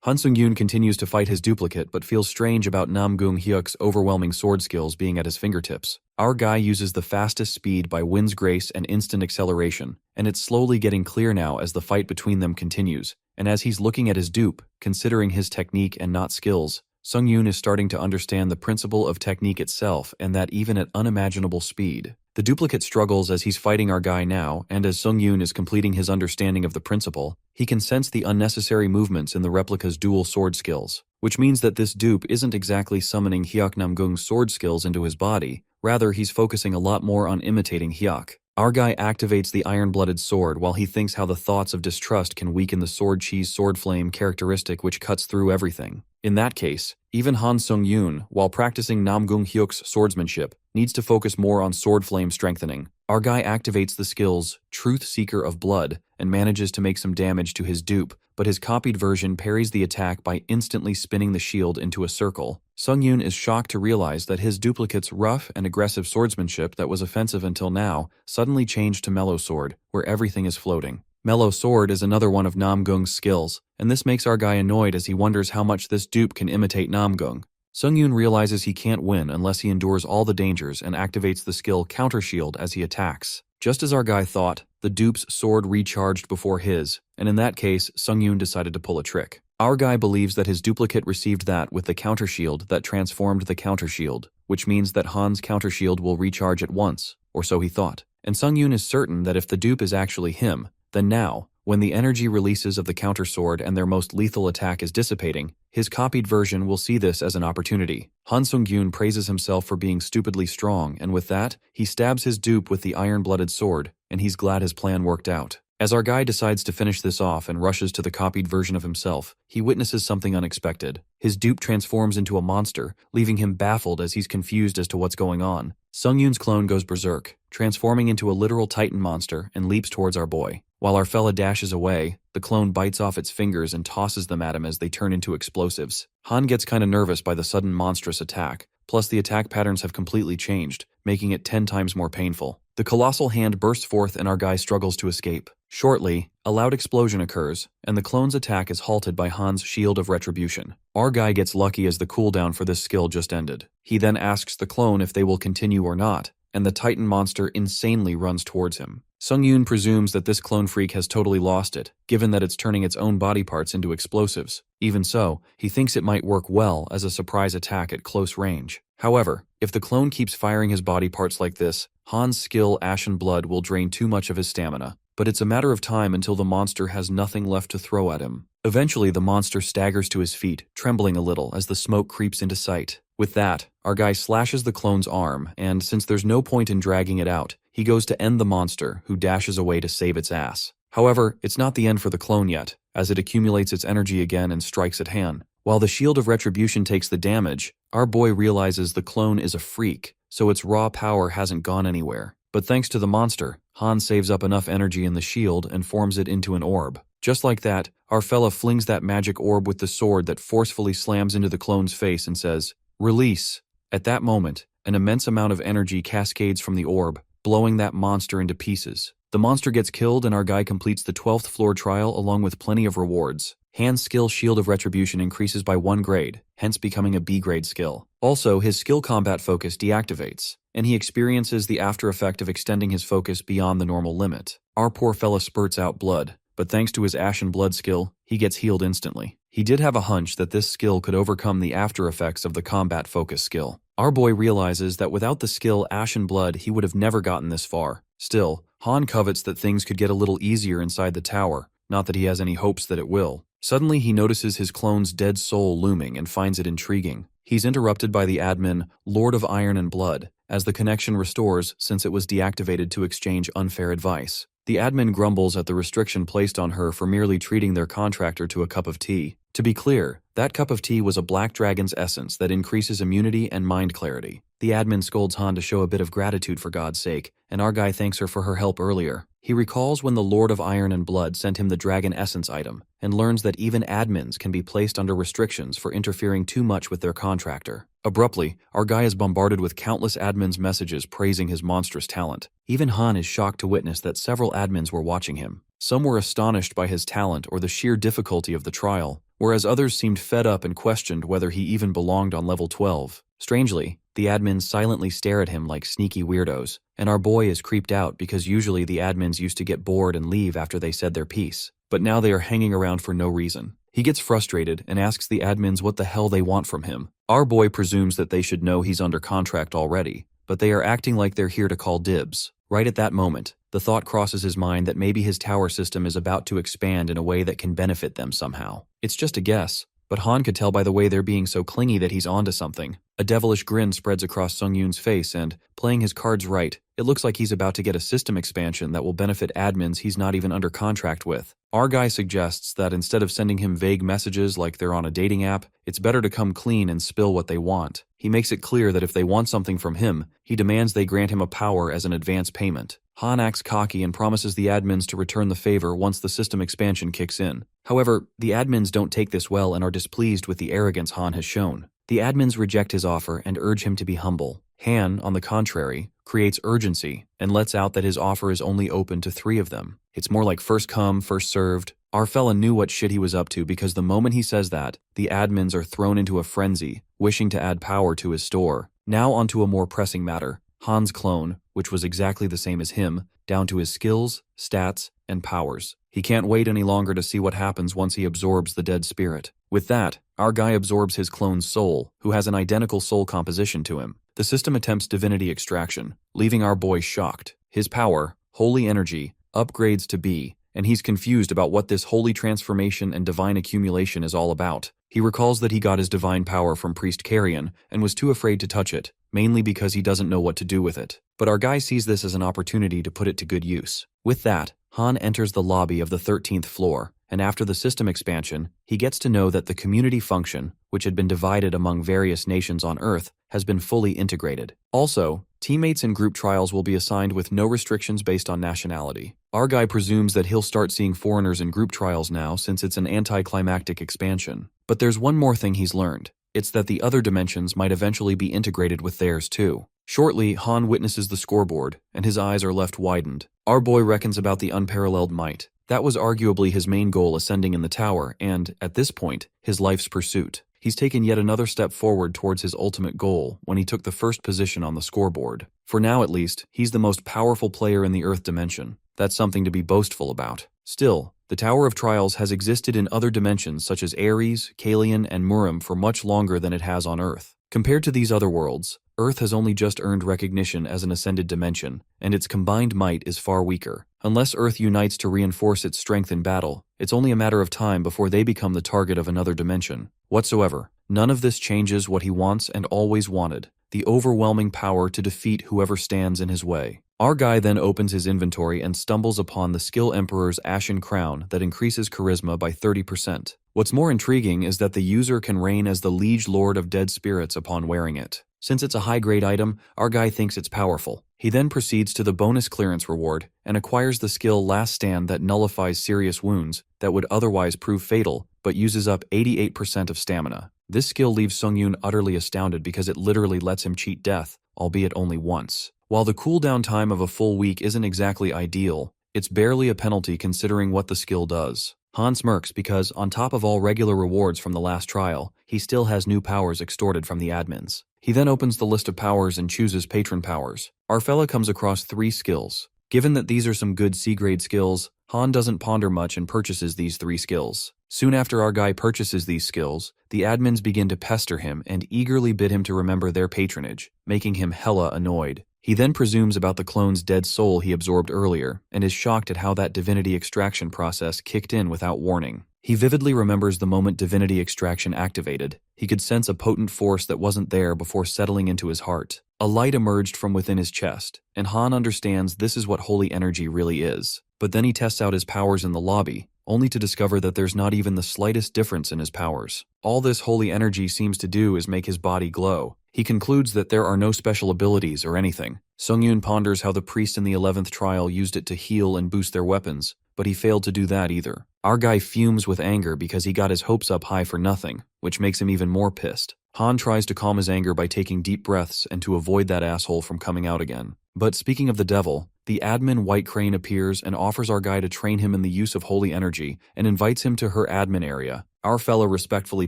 Han Sung-yoon continues to fight his duplicate but feels strange about Nam Gung-hyuk's overwhelming sword skills being at his fingertips. Our guy uses the fastest speed by Wind's Grace and instant acceleration, and it's slowly getting clear now as the fight between them continues, and as he's looking at his dupe, considering his technique and not skills, Sung-yoon is starting to understand the principle of technique itself and that even at unimaginable speed. The duplicate struggles as he's fighting our guy now, and as Sung-yoon is completing his understanding of the principle, he can sense the unnecessary movements in the replica's dual sword skills, which means that this dupe isn't exactly summoning Hyuk Namgung's sword skills into his body, rather he's focusing a lot more on imitating Hyuk. Our guy activates the iron-blooded sword while he thinks how the thoughts of distrust can weaken the sword cheese sword flame characteristic which cuts through everything. In that case, even Han Sung-yoon, while practicing Nam Gung-hyuk's swordsmanship, needs to focus more on sword flame strengthening. Our guy activates the skills Truth Seeker of Blood and manages to make some damage to his dupe, but his copied version parries the attack by instantly spinning the shield into a circle. Sung-yoon is shocked to realize that his duplicate's rough and aggressive swordsmanship that was offensive until now suddenly changed to mellow sword, where everything is floating. Mellow sword is another one of Namgung's skills, and this makes our guy annoyed as he wonders how much this dupe can imitate Namgung. Sung-yoon realizes he can't win unless he endures all the dangers and activates the skill Counter Shield as he attacks. Just as our guy thought, the dupe's sword recharged before his, and in that case, Sung-yoon decided to pull a trick. Our guy believes that his duplicate received that with the Counter Shield that transformed the Counter Shield, which means that Han's Counter Shield will recharge at once, or so he thought. And Sung-yoon is certain that if the dupe is actually him, then now, when the energy releases of the counter sword and their most lethal attack is dissipating, his copied version will see this as an opportunity. Han Sung-yoon praises himself for being stupidly strong, and with that, he stabs his dupe with the iron-blooded sword, and he's glad his plan worked out. As our guy decides to finish this off and rushes to the copied version of himself, he witnesses something unexpected. His dupe transforms into a monster, leaving him baffled as he's confused as to what's going on. Sung-yoon's clone goes berserk, transforming into a literal titan monster and leaps towards our boy. While our fella dashes away, the clone bites off its fingers and tosses them at him as they turn into explosives. Han gets kinda nervous by the sudden monstrous attack, plus the attack patterns have completely changed, making it 10 times more painful. The colossal hand bursts forth and our guy struggles to escape. Shortly, a loud explosion occurs, and the clone's attack is halted by Han's Shield of Retribution. Our guy gets lucky as the cooldown for this skill just ended. He then asks the clone if they will continue or not, and the Titan monster insanely runs towards him. Sung-yoon presumes that this clone freak has totally lost it, given that it's turning its own body parts into explosives. Even so, he thinks it might work well as a surprise attack at close range. However, if the clone keeps firing his body parts like this, Han's skill Ashen Blood will drain too much of his stamina. But it's a matter of time until the monster has nothing left to throw at him. Eventually, the monster staggers to his feet, trembling a little as the smoke creeps into sight. With that, our guy slashes the clone's arm, and since there's no point in dragging it out, he goes to end the monster, who dashes away to save its ass. However, it's not the end for the clone yet, as it accumulates its energy again and strikes at Han. While the Shield of Retribution takes the damage, our boy realizes the clone is a freak, so its raw power hasn't gone anywhere. But thanks to the monster, Han saves up enough energy in the shield and forms it into an orb. Just like that, our fella flings that magic orb with the sword that forcefully slams into the clone's face and says, "Release." At that moment, an immense amount of energy cascades from the orb, blowing that monster into pieces. The monster gets killed and our guy completes the 12th floor trial along with plenty of rewards. Han's skill Shield of Retribution increases by 1 grade, hence becoming a B-grade skill. Also, his skill combat focus deactivates, and he experiences the after effect of extending his focus beyond the normal limit. Our poor fella spurts out blood, but thanks to his Ashen Blood skill, he gets healed instantly. He did have a hunch that this skill could overcome the after effects of the combat focus skill. Our boy realizes that without the skill Ashen Blood, he would have never gotten this far. Still, Han covets that things could get a little easier inside the tower, not that he has any hopes that it will. Suddenly, he notices his clone's dead soul looming and finds it intriguing. He's interrupted by the admin, Lord of Iron and Blood, as the connection restores since it was deactivated to exchange unfair advice. The admin grumbles at the restriction placed on her for merely treating their contractor to a cup of tea. To be clear, that cup of tea was a black dragon's essence that increases immunity and mind clarity. The admin scolds Han to show a bit of gratitude for God's sake, and our guy thanks her for her help earlier. He recalls when the Lord of Iron and Blood sent him the Dragon Essence item, and learns that even admins can be placed under restrictions for interfering too much with their contractor. Abruptly, our guy is bombarded with countless admins' messages praising his monstrous talent. Even Han is shocked to witness that several admins were watching him. Some were astonished by his talent or the sheer difficulty of the trial, whereas others seemed fed up and questioned whether he even belonged on level 12. Strangely, the admins silently stare at him like sneaky weirdos, and our boy is creeped out because usually the admins used to get bored and leave after they said their piece, but now they are hanging around for no reason. He gets frustrated and asks the admins what the hell they want from him. Our boy presumes that they should know he's under contract already, but they are acting like they're here to call dibs. Right at that moment, the thought crosses his mind that maybe his tower system is about to expand in a way that can benefit them somehow. It's just a guess, but Han could tell by the way they're being so clingy that he's onto something. A devilish grin spreads across Sung-yoon's face and, playing his cards right, it looks like he's about to get a system expansion that will benefit admins he's not even under contract with. Our guy suggests that instead of sending him vague messages like they're on a dating app, it's better to come clean and spill what they want. He makes it clear that if they want something from him, he demands they grant him a power as an advance payment. Han acts cocky and promises the admins to return the favor once the system expansion kicks in. However, the admins don't take this well and are displeased with the arrogance Han has shown. The admins reject his offer and urge him to be humble. Han, on the contrary, creates urgency and lets out that his offer is only open to 3 of them. It's more like first come, first served. Our fella knew what shit he was up to because the moment he says that, the admins are thrown into a frenzy, wishing to add power to his store. Now onto a more pressing matter. Han's clone, which was exactly the same as him, down to his skills, stats, and powers. He can't wait any longer to see what happens once he absorbs the dead spirit. With that, our guy absorbs his clone's soul, who has an identical soul composition to him. The system attempts divinity extraction, leaving our boy shocked. His power, holy energy, upgrades to B, and he's confused about what this holy transformation and divine accumulation is all about. He recalls that he got his divine power from Priest Carrion and was too afraid to touch it, mainly because he doesn't know what to do with it. But our guy sees this as an opportunity to put it to good use. With that, Han enters the lobby of the 13th floor, and after the system expansion, he gets to know that the community function, which had been divided among various nations on Earth, has been fully integrated. Also, teammates in group trials will be assigned with no restrictions based on nationality. Our guy presumes that he'll start seeing foreigners in group trials now since it's an anticlimactic expansion. But there's one more thing he's learned. It's that the other dimensions might eventually be integrated with theirs too. Shortly, Han witnesses the scoreboard, and his eyes are left widened. Our boy reckons about the unparalleled might. That was arguably his main goal ascending in the tower and, at this point, his life's pursuit. He's taken yet another step forward towards his ultimate goal when he took the first position on the scoreboard. For now at least, he's the most powerful player in the Earth dimension. That's something to be boastful about. Still, the Tower of Trials has existed in other dimensions such as Ares, Kalian, and Murim for much longer than it has on Earth. Compared to these other worlds, Earth has only just earned recognition as an ascended dimension, and its combined might is far weaker. Unless Earth unites to reinforce its strength in battle, it's only a matter of time before they become the target of another dimension. Whatsoever, none of this changes what he wants and always wanted, the overwhelming power to defeat whoever stands in his way. Our guy then opens his inventory and stumbles upon the Skill Emperor's Ashen Crown that increases charisma by 30%. What's more intriguing is that the user can reign as the Liege Lord of Dead Spirits upon wearing it. Since it's a high-grade item, our guy thinks it's powerful. He then proceeds to the bonus clearance reward and acquires the skill Last Stand that nullifies serious wounds that would otherwise prove fatal, but uses up 88% of stamina. This skill leaves Sungyun utterly astounded because it literally lets him cheat death, albeit only once. While the cooldown time of a full week isn't exactly ideal, it's barely a penalty considering what the skill does. Han smirks because, on top of all regular rewards from the last trial, he still has new powers extorted from the admins. He then opens the list of powers and chooses patron powers. Our fella comes across 3 skills. Given that these are some good C-grade skills, Han doesn't ponder much and purchases these 3 skills. Soon after our guy purchases these skills, the admins begin to pester him and eagerly bid him to remember their patronage, making him hella annoyed. He then presumes about the clone's dead soul he absorbed earlier, and is shocked at how that divinity extraction process kicked in without warning. He vividly remembers the moment divinity extraction activated. He could sense a potent force that wasn't there before settling into his heart. A light emerged from within his chest, and Han understands this is what holy energy really is. But then he tests out his powers in the lobby, only to discover that there's not even the slightest difference in his powers. All this holy energy seems to do is make his body glow. He concludes that there are no special abilities or anything. Sungyun ponders how the priest in the 11th trial used it to heal and boost their weapons, but he failed to do that either. Our guy fumes with anger because he got his hopes up high for nothing, which makes him even more pissed. Han tries to calm his anger by taking deep breaths and to avoid that asshole from coming out again. But speaking of the devil, the admin White Crane appears and offers our guy to train him in the use of holy energy and invites him to her admin area. Our fella respectfully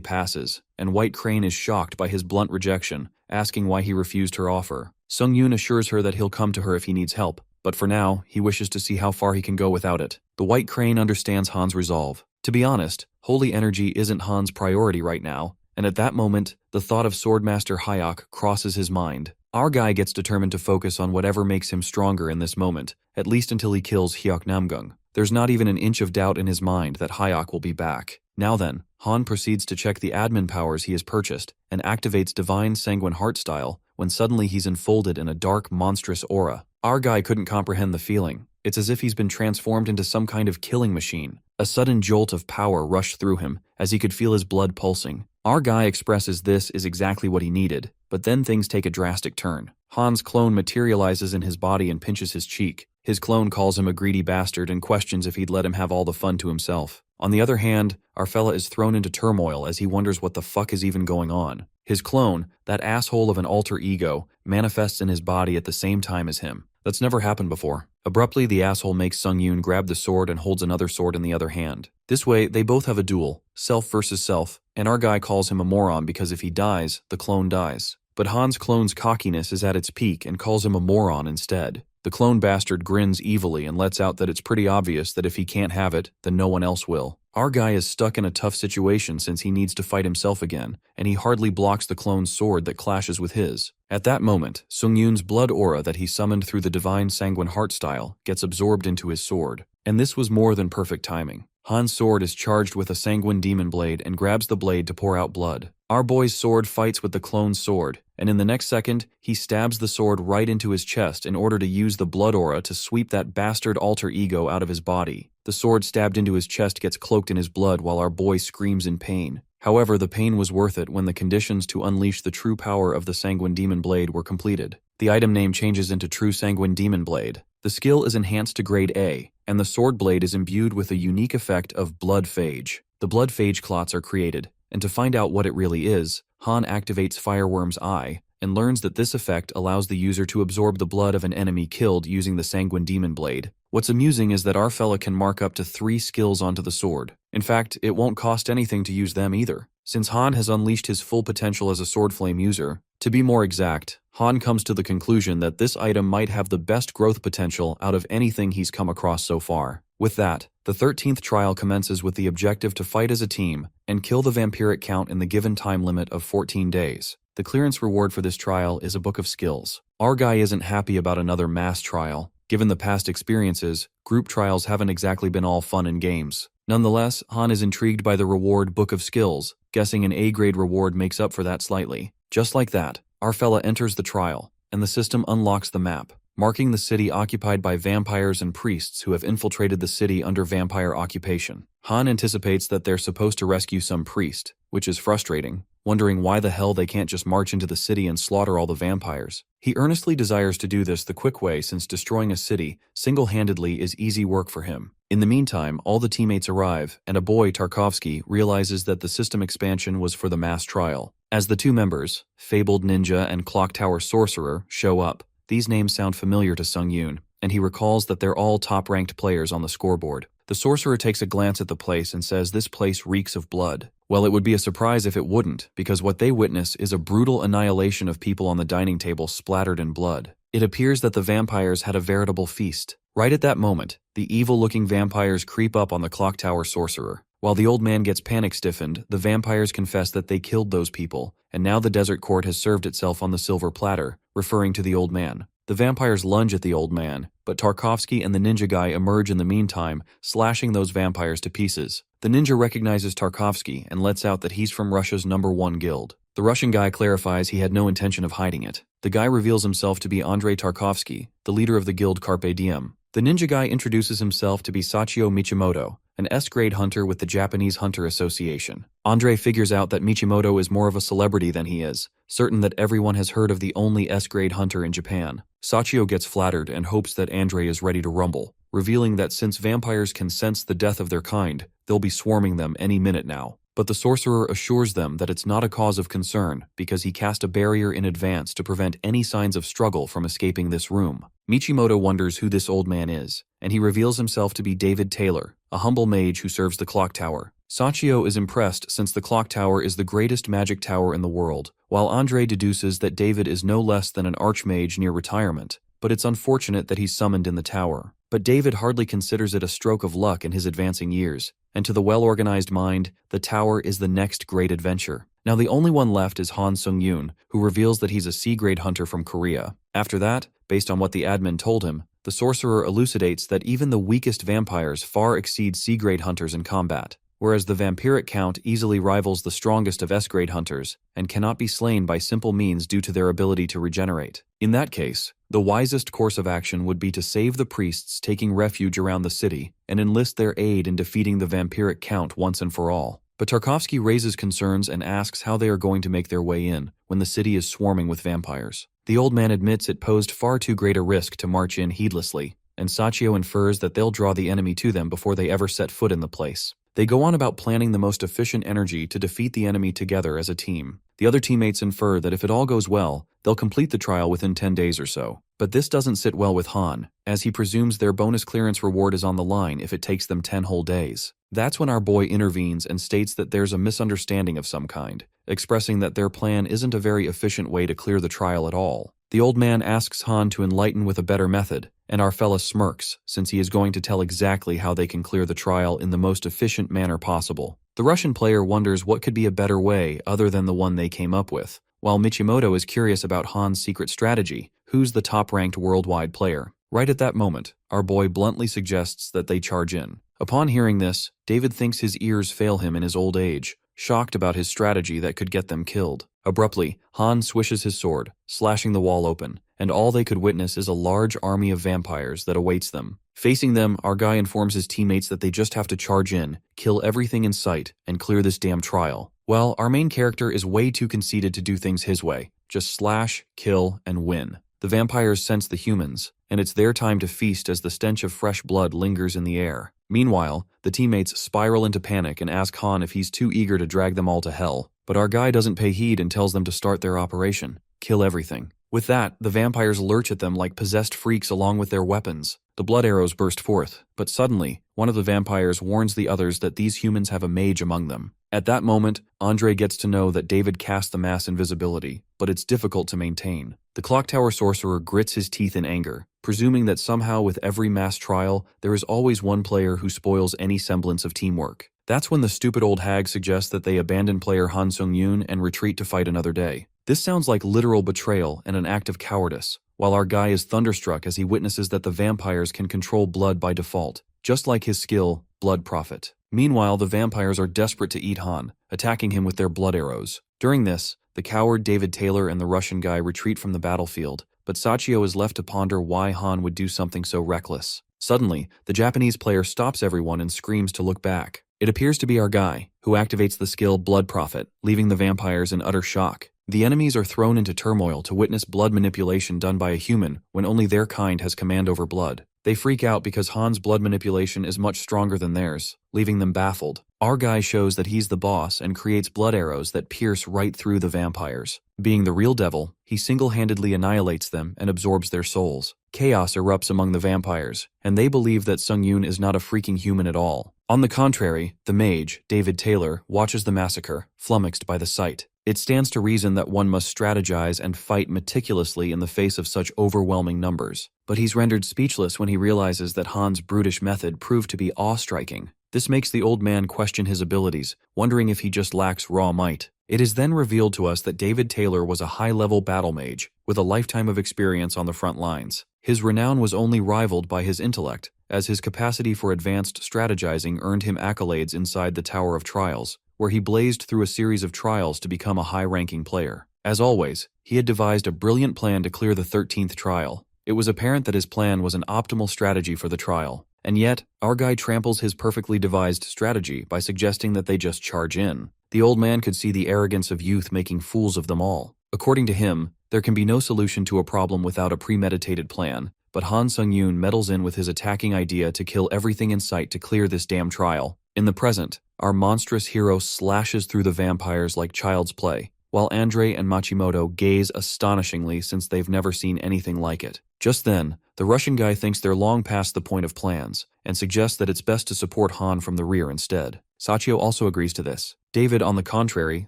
passes, and White Crane is shocked by his blunt rejection, asking why he refused her offer. Sungyun assures her that he'll come to her if he needs help, but for now, he wishes to see how far he can go without it. The White Crane understands Han's resolve. To be honest, holy energy isn't Han's priority right now, and at that moment, the thought of Swordmaster Hayok crosses his mind. Our guy gets determined to focus on whatever makes him stronger in this moment, at least until he kills Hyok Namgung. There's not even an inch of doubt in his mind that Hayok will be back. Now then, Han proceeds to check the admin powers he has purchased and activates Divine Sanguine Heart Style when suddenly he's enfolded in a dark, monstrous aura. Our guy couldn't comprehend the feeling. It's as if he's been transformed into some kind of killing machine. A sudden jolt of power rushed through him as he could feel his blood pulsing. Our guy expresses this is exactly what he needed, but then things take a drastic turn. Han's clone materializes in his body and pinches his cheek. His clone calls him a greedy bastard and questions if he'd let him have all the fun to himself. On the other hand, our fella is thrown into turmoil as he wonders what the fuck is even going on. His clone, that asshole of an alter ego, manifests in his body at the same time as him. That's never happened before. Abruptly, the asshole makes Sung-yoon grab the sword and holds another sword in the other hand. This way, they both have a duel, self versus self, and our guy calls him a moron because if he dies, the clone dies. But Han's clone's cockiness is at its peak and calls him a moron instead. The clone bastard grins evilly and lets out that it's pretty obvious that if he can't have it, then no one else will. Our guy is stuck in a tough situation since he needs to fight himself again, and he hardly blocks the clone's sword that clashes with his. At that moment, Sung-yoon's blood aura that he summoned through the divine sanguine heart style gets absorbed into his sword. And this was more than perfect timing. Han's sword is charged with a sanguine demon blade and grabs the blade to pour out blood. Our boy's sword fights with the clone's sword, and in the next second, he stabs the sword right into his chest in order to use the blood aura to sweep that bastard alter ego out of his body. The sword stabbed into his chest gets cloaked in his blood while our boy screams in pain. However, the pain was worth it when the conditions to unleash the true power of the Sanguine Demon Blade were completed. The item name changes into True Sanguine Demon Blade. The skill is enhanced to grade A, and the sword blade is imbued with a unique effect of blood phage. The blood phage clots are created, and to find out what it really is, Han activates Fireworm's Eye, and learns that this effect allows the user to absorb the blood of an enemy killed using the Sanguine Demon Blade. What's amusing is that our fella can mark up to 3 skills onto the sword. In fact, it won't cost anything to use them either, since Han has unleashed his full potential as a sword flame user. To be more exact, Han comes to the conclusion that this item might have the best growth potential out of anything he's come across so far. With that, the 13th trial commences with the objective to fight as a team and kill the vampiric count in the given time limit of 14 days. The clearance reward for this trial is a book of skills. Our guy isn't happy about another mass trial. Given the past experiences, group trials haven't exactly been all fun and games. Nonetheless, Han is intrigued by the reward Book of Skills, guessing an A-grade reward makes up for that slightly. Just like that, our fella enters the trial, and the system unlocks the map, marking the city occupied by vampires and priests who have infiltrated the city under vampire occupation. Han anticipates that they're supposed to rescue some priest, which is frustrating, wondering why the hell they can't just march into the city and slaughter all the vampires. He earnestly desires to do this the quick way since destroying a city single-handedly is easy work for him. In the meantime, all the teammates arrive, and a boy, Tarkovsky, realizes that the system expansion was for the mass trial. As the two members, Fabled Ninja and Clock Tower Sorcerer, show up, these names sound familiar to Sung-yoon, and he recalls that they're all top-ranked players on the scoreboard. The sorcerer takes a glance at the place and says this place reeks of blood. Well, it would be a surprise if it wouldn't, because what they witness is a brutal annihilation of people on the dining table splattered in blood. It appears that the vampires had a veritable feast. Right at that moment, the evil-looking vampires creep up on the Clock Tower Sorcerer. While the old man gets panic-stiffened, the vampires confess that they killed those people, and now the desert court has served itself on the silver platter, referring to the old man. The vampires lunge at the old man, but Tarkovsky and the ninja guy emerge in the meantime, slashing those vampires to pieces. The ninja recognizes Tarkovsky and lets out that he's from Russia's #1 guild. The Russian guy clarifies he had no intention of hiding it. The guy reveals himself to be Andrei Tarkovsky, the leader of the guild Carpe Diem. The ninja guy introduces himself to be Sachio Michimoto, an S-grade hunter with the Japanese Hunter Association. Andrei figures out that Michimoto is more of a celebrity than he is, certain that everyone has heard of the only S-grade hunter in Japan. Sachio gets flattered and hopes that Andrei is ready to rumble, revealing that since vampires can sense the death of their kind, they'll be swarming them any minute now. But the sorcerer assures them that it's not a cause of concern because he cast a barrier in advance to prevent any signs of struggle from escaping this room. Michimoto wonders who this old man is, and he reveals himself to be David Taylor, a humble mage who serves the clock tower. Sachio is impressed since the clock tower is the greatest magic tower in the world, while Andrei deduces that David is no less than an archmage near retirement, but it's unfortunate that he's summoned in the tower. But David hardly considers it a stroke of luck in his advancing years, and to the well-organized mind, the tower is the next great adventure. Now the only one left is Han Sung-yoon, who reveals that he's a C-grade hunter from Korea. After that, based on what the admin told him, the sorcerer elucidates that even the weakest vampires far exceed C-grade hunters in combat, whereas the vampiric count easily rivals the strongest of S-grade hunters and cannot be slain by simple means due to their ability to regenerate. In that case, the wisest course of action would be to save the priests taking refuge around the city and enlist their aid in defeating the vampiric count once and for all. But Tarkovsky raises concerns and asks how they are going to make their way in when the city is swarming with vampires. The old man admits it posed far too great a risk to march in heedlessly, and Sachio infers that they'll draw the enemy to them before they ever set foot in the place. They go on about planning the most efficient energy to defeat the enemy together as a team. The other teammates infer that if it all goes well, they'll complete the trial within 10 days or so. But this doesn't sit well with Han, as he presumes their bonus clearance reward is on the line if it takes them 10 whole days. That's when our boy intervenes and states that there's a misunderstanding of some kind, expressing that their plan isn't a very efficient way to clear the trial at all. The old man asks Han to enlighten with a better method, and our fella smirks, since he is going to tell exactly how they can clear the trial in the most efficient manner possible. The Russian player wonders what could be a better way other than the one they came up with, while Michimoto is curious about Han's secret strategy, who's the top-ranked worldwide player. Right at that moment, our boy bluntly suggests that they charge in. Upon hearing this, David thinks his ears fail him in his old age, shocked about his strategy that could get them killed. Abruptly, Han swishes his sword, slashing the wall open, and all they could witness is a large army of vampires that awaits them. Facing them, our guy informs his teammates that they just have to charge in, kill everything in sight, and clear this damn trial. Well, our main character is way too conceited to do things his way. Just slash, kill, and win. The vampires sense the humans, and it's their time to feast as the stench of fresh blood lingers in the air. Meanwhile, the teammates spiral into panic and ask Han if he's too eager to drag them all to hell. But our guy doesn't pay heed and tells them to start their operation. Kill everything. With that, the vampires lurch at them like possessed freaks along with their weapons. The blood arrows burst forth, but suddenly, one of the vampires warns the others that these humans have a mage among them. At that moment, Andre gets to know that David cast the mass invisibility, but it's difficult to maintain. The clock tower sorcerer grits his teeth in anger, presuming that somehow with every mass trial, there is always one player who spoils any semblance of teamwork. That's when the stupid old hag suggests that they abandon player Han Sung-yoon and retreat to fight another day. This sounds like literal betrayal and an act of cowardice, while our guy is thunderstruck as he witnesses that the vampires can control blood by default, just like his skill, Blood Prophet. Meanwhile, the vampires are desperate to eat Han, attacking him with their blood arrows. During this, the coward David Taylor and the Russian guy retreat from the battlefield, but Sachio is left to ponder why Han would do something so reckless. Suddenly, the Japanese player stops everyone and screams to look back. It appears to be our guy, who activates the skill Blood Prophet, leaving the vampires in utter shock. The enemies are thrown into turmoil to witness blood manipulation done by a human when only their kind has command over blood. They freak out because Han's blood manipulation is much stronger than theirs, leaving them baffled. Our guy shows that he's the boss and creates blood arrows that pierce right through the vampires. Being the real devil, he single-handedly annihilates them and absorbs their souls. Chaos erupts among the vampires, and they believe that Sung-yoon is not a freaking human at all. On the contrary, the mage, David Taylor, watches the massacre, flummoxed by the sight. It stands to reason that one must strategize and fight meticulously in the face of such overwhelming numbers. But he's rendered speechless when he realizes that Han's brutish method proved to be awe-striking. This makes the old man question his abilities, wondering if he just lacks raw might. It is then revealed to us that David Taylor was a high-level battle mage, with a lifetime of experience on the front lines. His renown was only rivaled by his intellect, as his capacity for advanced strategizing earned him accolades inside the Tower of Trials, where he blazed through a series of trials to become a high-ranking player. As always, he had devised a brilliant plan to clear the 13th trial. It was apparent that his plan was an optimal strategy for the trial, and yet, our guy tramples his perfectly devised strategy by suggesting that they just charge in. The old man could see the arrogance of youth making fools of them all. According to him, there can be no solution to a problem without a premeditated plan, but Han Sung-yoon meddles in with his attacking idea to kill everything in sight to clear this damn trial. In the present, our monstrous hero slashes through the vampires like child's play, while Andre and Machimoto gaze astonishingly since they've never seen anything like it. Just then, the Russian guy thinks they're long past the point of plans, and suggests that it's best to support Han from the rear instead. Sachio also agrees to this. David, on the contrary,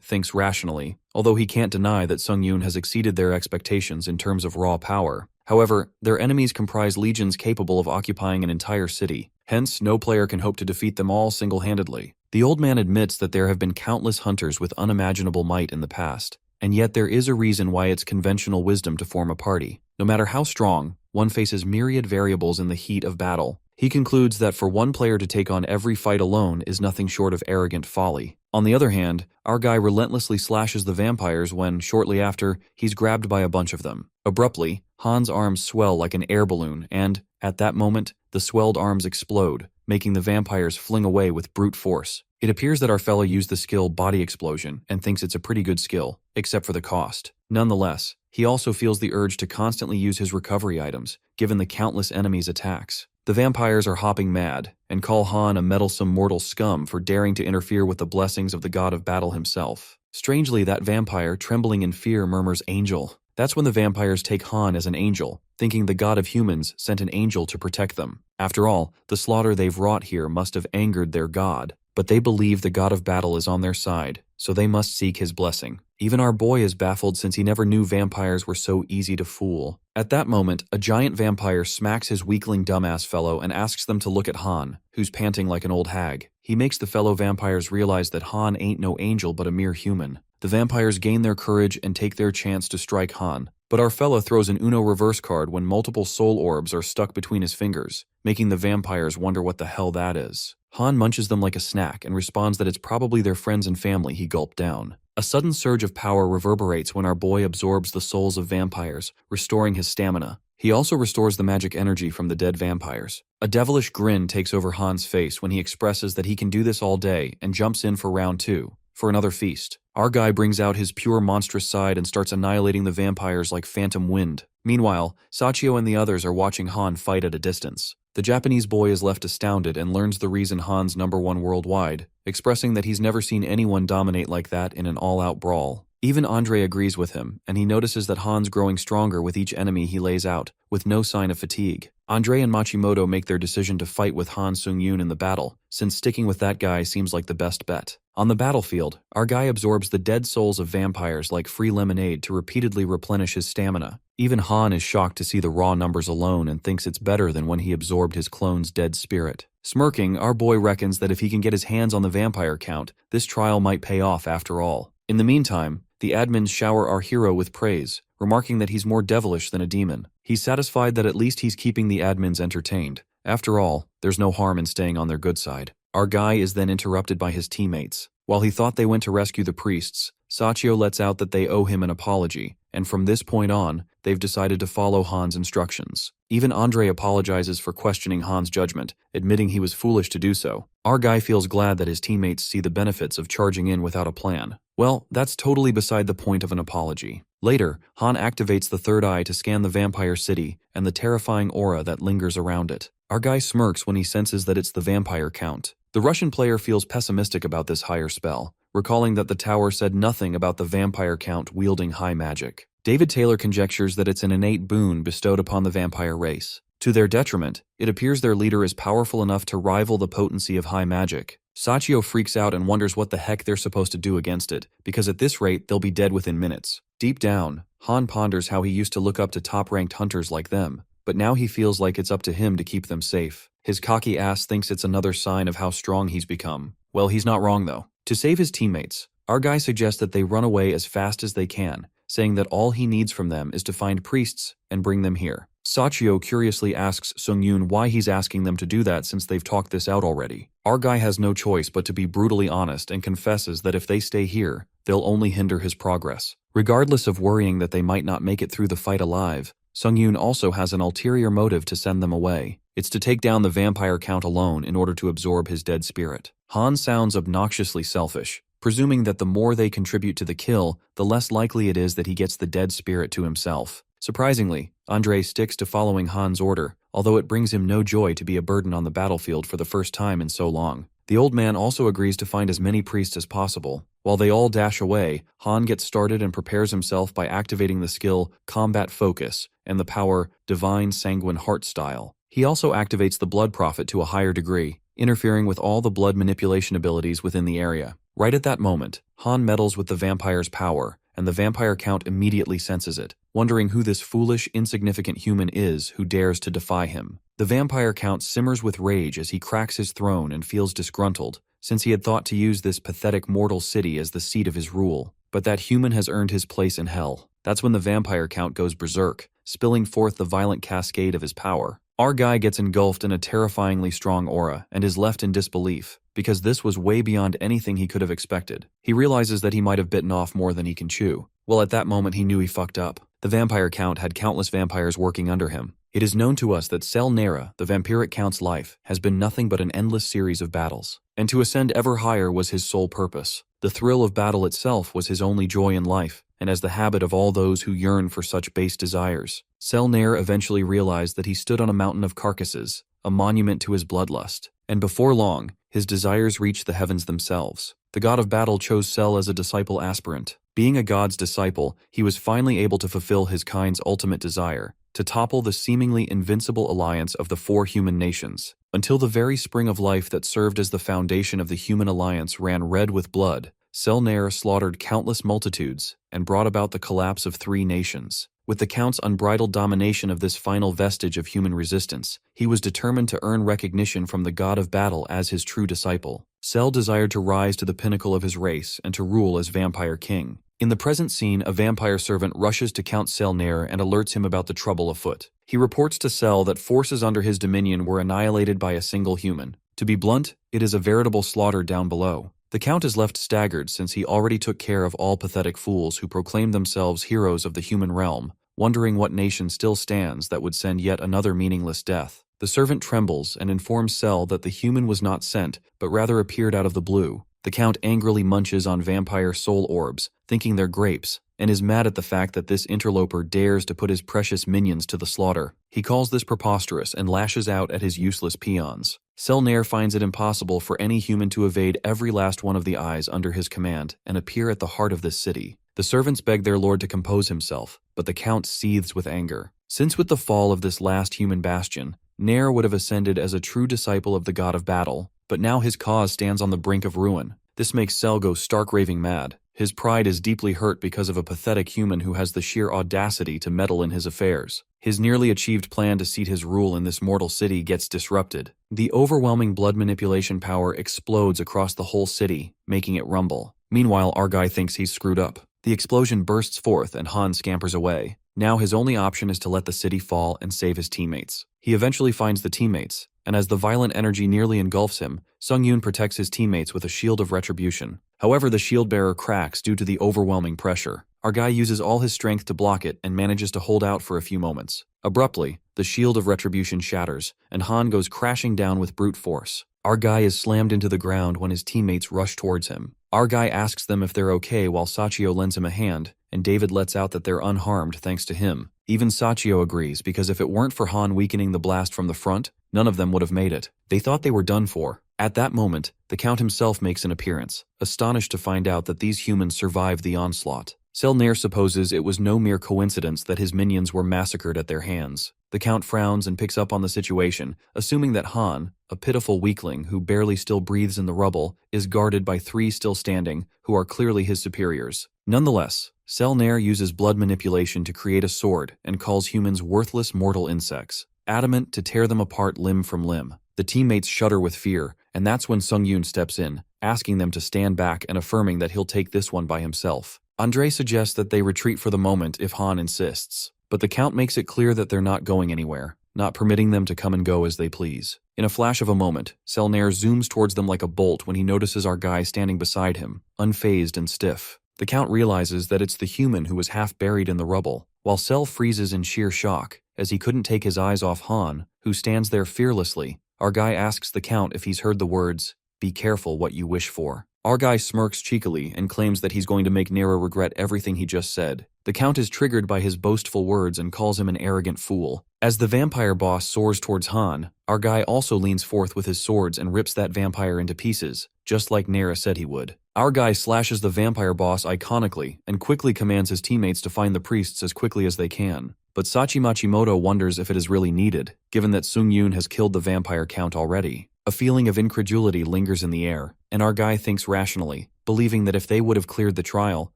thinks rationally, although he can't deny that Sung-yoon has exceeded their expectations in terms of raw power. However, their enemies comprise legions capable of occupying an entire city. Hence, no player can hope to defeat them all single-handedly. The old man admits that there have been countless hunters with unimaginable might in the past, and yet there is a reason why it's conventional wisdom to form a party. No matter how strong, one faces myriad variables in the heat of battle. He concludes that for one player to take on every fight alone is nothing short of arrogant folly. On the other hand, our guy relentlessly slashes the vampires when, shortly after, he's grabbed by a bunch of them. Abruptly, Han's arms swell like an air balloon and, at that moment, the swelled arms explode, making the vampires fling away with brute force. It appears that our fella used the skill Body Explosion and thinks it's a pretty good skill, except for the cost. Nonetheless, He also feels the urge to constantly use his recovery items, given the countless enemies' attacks. The vampires are hopping mad, and call Han a meddlesome mortal scum for daring to interfere with the blessings of the god of battle himself. Strangely, that vampire, trembling in fear, murmurs angel. That's when the vampires take Han as an angel, thinking the god of humans sent an angel to protect them. After all, the slaughter they've wrought here must have angered their god, but they believe the god of battle is on their side, so they must seek his blessing. Even our boy is baffled since he never knew vampires were so easy to fool. At that moment, a giant vampire smacks his weakling dumbass fellow and asks them to look at Han, who's panting like an old hag. He makes the fellow vampires realize that Han ain't no angel but a mere human. The vampires gain their courage and take their chance to strike Han, but our fellow throws an Uno reverse card when multiple soul orbs are stuck between his fingers, making the vampires wonder what the hell that is. Han munches them like a snack and responds that it's probably their friends and family he gulped down. A sudden surge of power reverberates when our boy absorbs the souls of vampires, restoring his stamina. He also restores the magic energy from the dead vampires. A devilish grin takes over Han's face when he expresses that he can do this all day and jumps in for round 2, for another feast. Our guy brings out his pure monstrous side and starts annihilating the vampires like phantom wind. Meanwhile, Sachio and the others are watching Han fight at a distance. The Japanese boy is left astounded and learns the reason Han's #1 worldwide, expressing that he's never seen anyone dominate like that in an all-out brawl. Even Andre agrees with him, and he notices that Han's growing stronger with each enemy he lays out, with no sign of fatigue. Andre and Machimoto make their decision to fight with Han Sung-yoon in the battle, since sticking with that guy seems like the best bet. On the battlefield, our guy absorbs the dead souls of vampires like free lemonade to repeatedly replenish his stamina. Even Han is shocked to see the raw numbers alone and thinks it's better than when he absorbed his clone's dead spirit. Smirking, our boy reckons that if he can get his hands on the vampire count, this trial might pay off after all. In the meantime, the admins shower our hero with praise, remarking that he's more devilish than a demon. He's satisfied that at least he's keeping the admins entertained. After all, there's no harm in staying on their good side. Our guy is then interrupted by his teammates. While he thought they went to rescue the priests, Sachio lets out that they owe him an apology, and from this point on, they've decided to follow Han's instructions. Even Andre apologizes for questioning Han's judgment, admitting he was foolish to do so. Our guy feels glad that his teammates see the benefits of charging in without a plan. Well, that's totally beside the point of an apology. Later, Han activates the third eye to scan the vampire city and the terrifying aura that lingers around it. Our guy smirks when he senses that it's the vampire count. The Russian player feels pessimistic about this higher spell, recalling that the tower said nothing about the vampire count wielding high magic. David Taylor conjectures that it's an innate boon bestowed upon the vampire race. To their detriment, it appears their leader is powerful enough to rival the potency of high magic. Sachio freaks out and wonders what the heck they're supposed to do against it, because at this rate they'll be dead within minutes. Deep down, Han ponders how he used to look up to top-ranked hunters like them, but now he feels like it's up to him to keep them safe. His cocky ass thinks it's another sign of how strong he's become. Well, he's not wrong though. To save his teammates, our guy suggests that they run away as fast as they can, saying that all he needs from them is to find priests and bring them here. Sachio curiously asks Sung-yoon why he's asking them to do that since they've talked this out already. Our guy has no choice but to be brutally honest and confesses that if they stay here, they'll only hinder his progress. Regardless of worrying that they might not make it through the fight alive, Sung-yoon also has an ulterior motive to send them away. It's to take down the vampire count alone in order to absorb his dead spirit. Han sounds obnoxiously selfish, presuming that the more they contribute to the kill, the less likely it is that he gets the dead spirit to himself. Surprisingly, Andre sticks to following Han's order, although it brings him no joy to be a burden on the battlefield for the first time in so long. The old man also agrees to find as many priests as possible. While they all dash away, Han gets started and prepares himself by activating the skill Combat Focus and the power Divine Sanguine Heart Style. He also activates the Blood Prophet to a higher degree, interfering with all the blood manipulation abilities within the area. Right at that moment, Han meddles with the vampire's power, and the vampire count immediately senses it, wondering who this foolish, insignificant human is who dares to defy him. The vampire count simmers with rage as he cracks his throne and feels disgruntled, since he had thought to use this pathetic mortal city as the seat of his rule. But that human has earned his place in hell. That's when the vampire count goes berserk, spilling forth the violent cascade of his power. Our guy gets engulfed in a terrifyingly strong aura and is left in disbelief, because this was way beyond anything he could have expected. He realizes that he might have bitten off more than he can chew. Well, at that moment he knew he fucked up. The vampire count had countless vampires working under him. It is known to us that Cell Nera, the vampiric count's life, has been nothing but an endless series of battles, and to ascend ever higher was his sole purpose. The thrill of battle itself was his only joy in life, and as the habit of all those who yearn for such base desires. Selnair eventually realized that he stood on a mountain of carcasses, a monument to his bloodlust, and before long, his desires reached the heavens themselves. The god of battle chose Sel as a disciple aspirant. Being a god's disciple, he was finally able to fulfill his kind's ultimate desire, to topple the seemingly invincible alliance of the 4 human nations. Until the very spring of life that served as the foundation of the human alliance ran red with blood, Selnair slaughtered countless multitudes and brought about the collapse of 3 nations. With the Count's unbridled domination of this final vestige of human resistance, he was determined to earn recognition from the god of battle as his true disciple. Sel desired to rise to the pinnacle of his race and to rule as vampire king. In the present scene, a vampire servant rushes to Count Selnair and alerts him about the trouble afoot. He reports to Sel that forces under his dominion were annihilated by a single human. To be blunt, it is a veritable slaughter down below. The Count is left staggered since he already took care of all pathetic fools who proclaim themselves heroes of the human realm, wondering what nation still stands that would send yet another meaningless death. The servant trembles and informs Sel that the human was not sent, but rather appeared out of the blue. The Count angrily munches on vampire soul orbs, thinking they're grapes, and is mad at the fact that this interloper dares to put his precious minions to the slaughter. He calls this preposterous and lashes out at his useless peons. Selnair finds it impossible for any human to evade every last one of the eyes under his command and appear at the heart of this city. The servants beg their lord to compose himself, but the Count seethes with anger. Since with the fall of this last human bastion, Nair would have ascended as a true disciple of the god of battle, but now his cause stands on the brink of ruin. This makes Sel go stark raving mad. His pride is deeply hurt because of a pathetic human who has the sheer audacity to meddle in his affairs. His nearly achieved plan to seat his rule in this mortal city gets disrupted. The overwhelming blood manipulation power explodes across the whole city, making it rumble. Meanwhile, our guy thinks he's screwed up. The explosion bursts forth and Han scampers away. Now his only option is to let the city fall and save his teammates. He eventually finds the teammates, and as the violent energy nearly engulfs him, Sung-Yoon protects his teammates with a shield of retribution. However, the shield bearer cracks due to the overwhelming pressure. Our guy uses all his strength to block it and manages to hold out for a few moments. Abruptly, the shield of retribution shatters, and Han goes crashing down with brute force. Our guy is slammed into the ground when his teammates rush towards him. Our guy asks them if they're okay while Sachio lends him a hand, and David lets out that they're unharmed thanks to him. Even Sachio agrees because if it weren't for Han weakening the blast from the front, none of them would have made it. They thought they were done for. At that moment, the Count himself makes an appearance, astonished to find out that these humans survived the onslaught. Selnair supposes it was no mere coincidence that his minions were massacred at their hands. The Count frowns and picks up on the situation, assuming that Han, a pitiful weakling who barely still breathes in the rubble, is guarded by 3 still standing, who are clearly his superiors. Nonetheless, Selnair uses blood manipulation to create a sword and calls humans worthless mortal insects, adamant to tear them apart limb from limb. The teammates shudder with fear, and that's when Sung-Yoon steps in, asking them to stand back and affirming that he'll take this one by himself. Andre suggests that they retreat for the moment if Han insists, but the Count makes it clear that they're not going anywhere, not permitting them to come and go as they please. In a flash of a moment, Selnair zooms towards them like a bolt when he notices our guy standing beside him, unfazed and stiff. The Count realizes that it's the human who was half buried in the rubble, while Sel freezes in sheer shock, as he couldn't take his eyes off Han, who stands there fearlessly. Our guy asks the Count if he's heard the words, "Be careful what you wish for." Our guy smirks cheekily and claims that he's going to make Nero regret everything he just said. The Count is triggered by his boastful words and calls him an arrogant fool. As the vampire boss soars towards Han, our guy also leans forth with his swords and rips that vampire into pieces, just like Nera said he would. Our guy slashes the vampire boss iconically and quickly commands his teammates to find the priests as quickly as they can. But Sachi Machimoto wonders if it is really needed, given that Sung-Yoon has killed the vampire Count already. A feeling of incredulity lingers in the air, and our guy thinks rationally, believing that if they would have cleared the trial,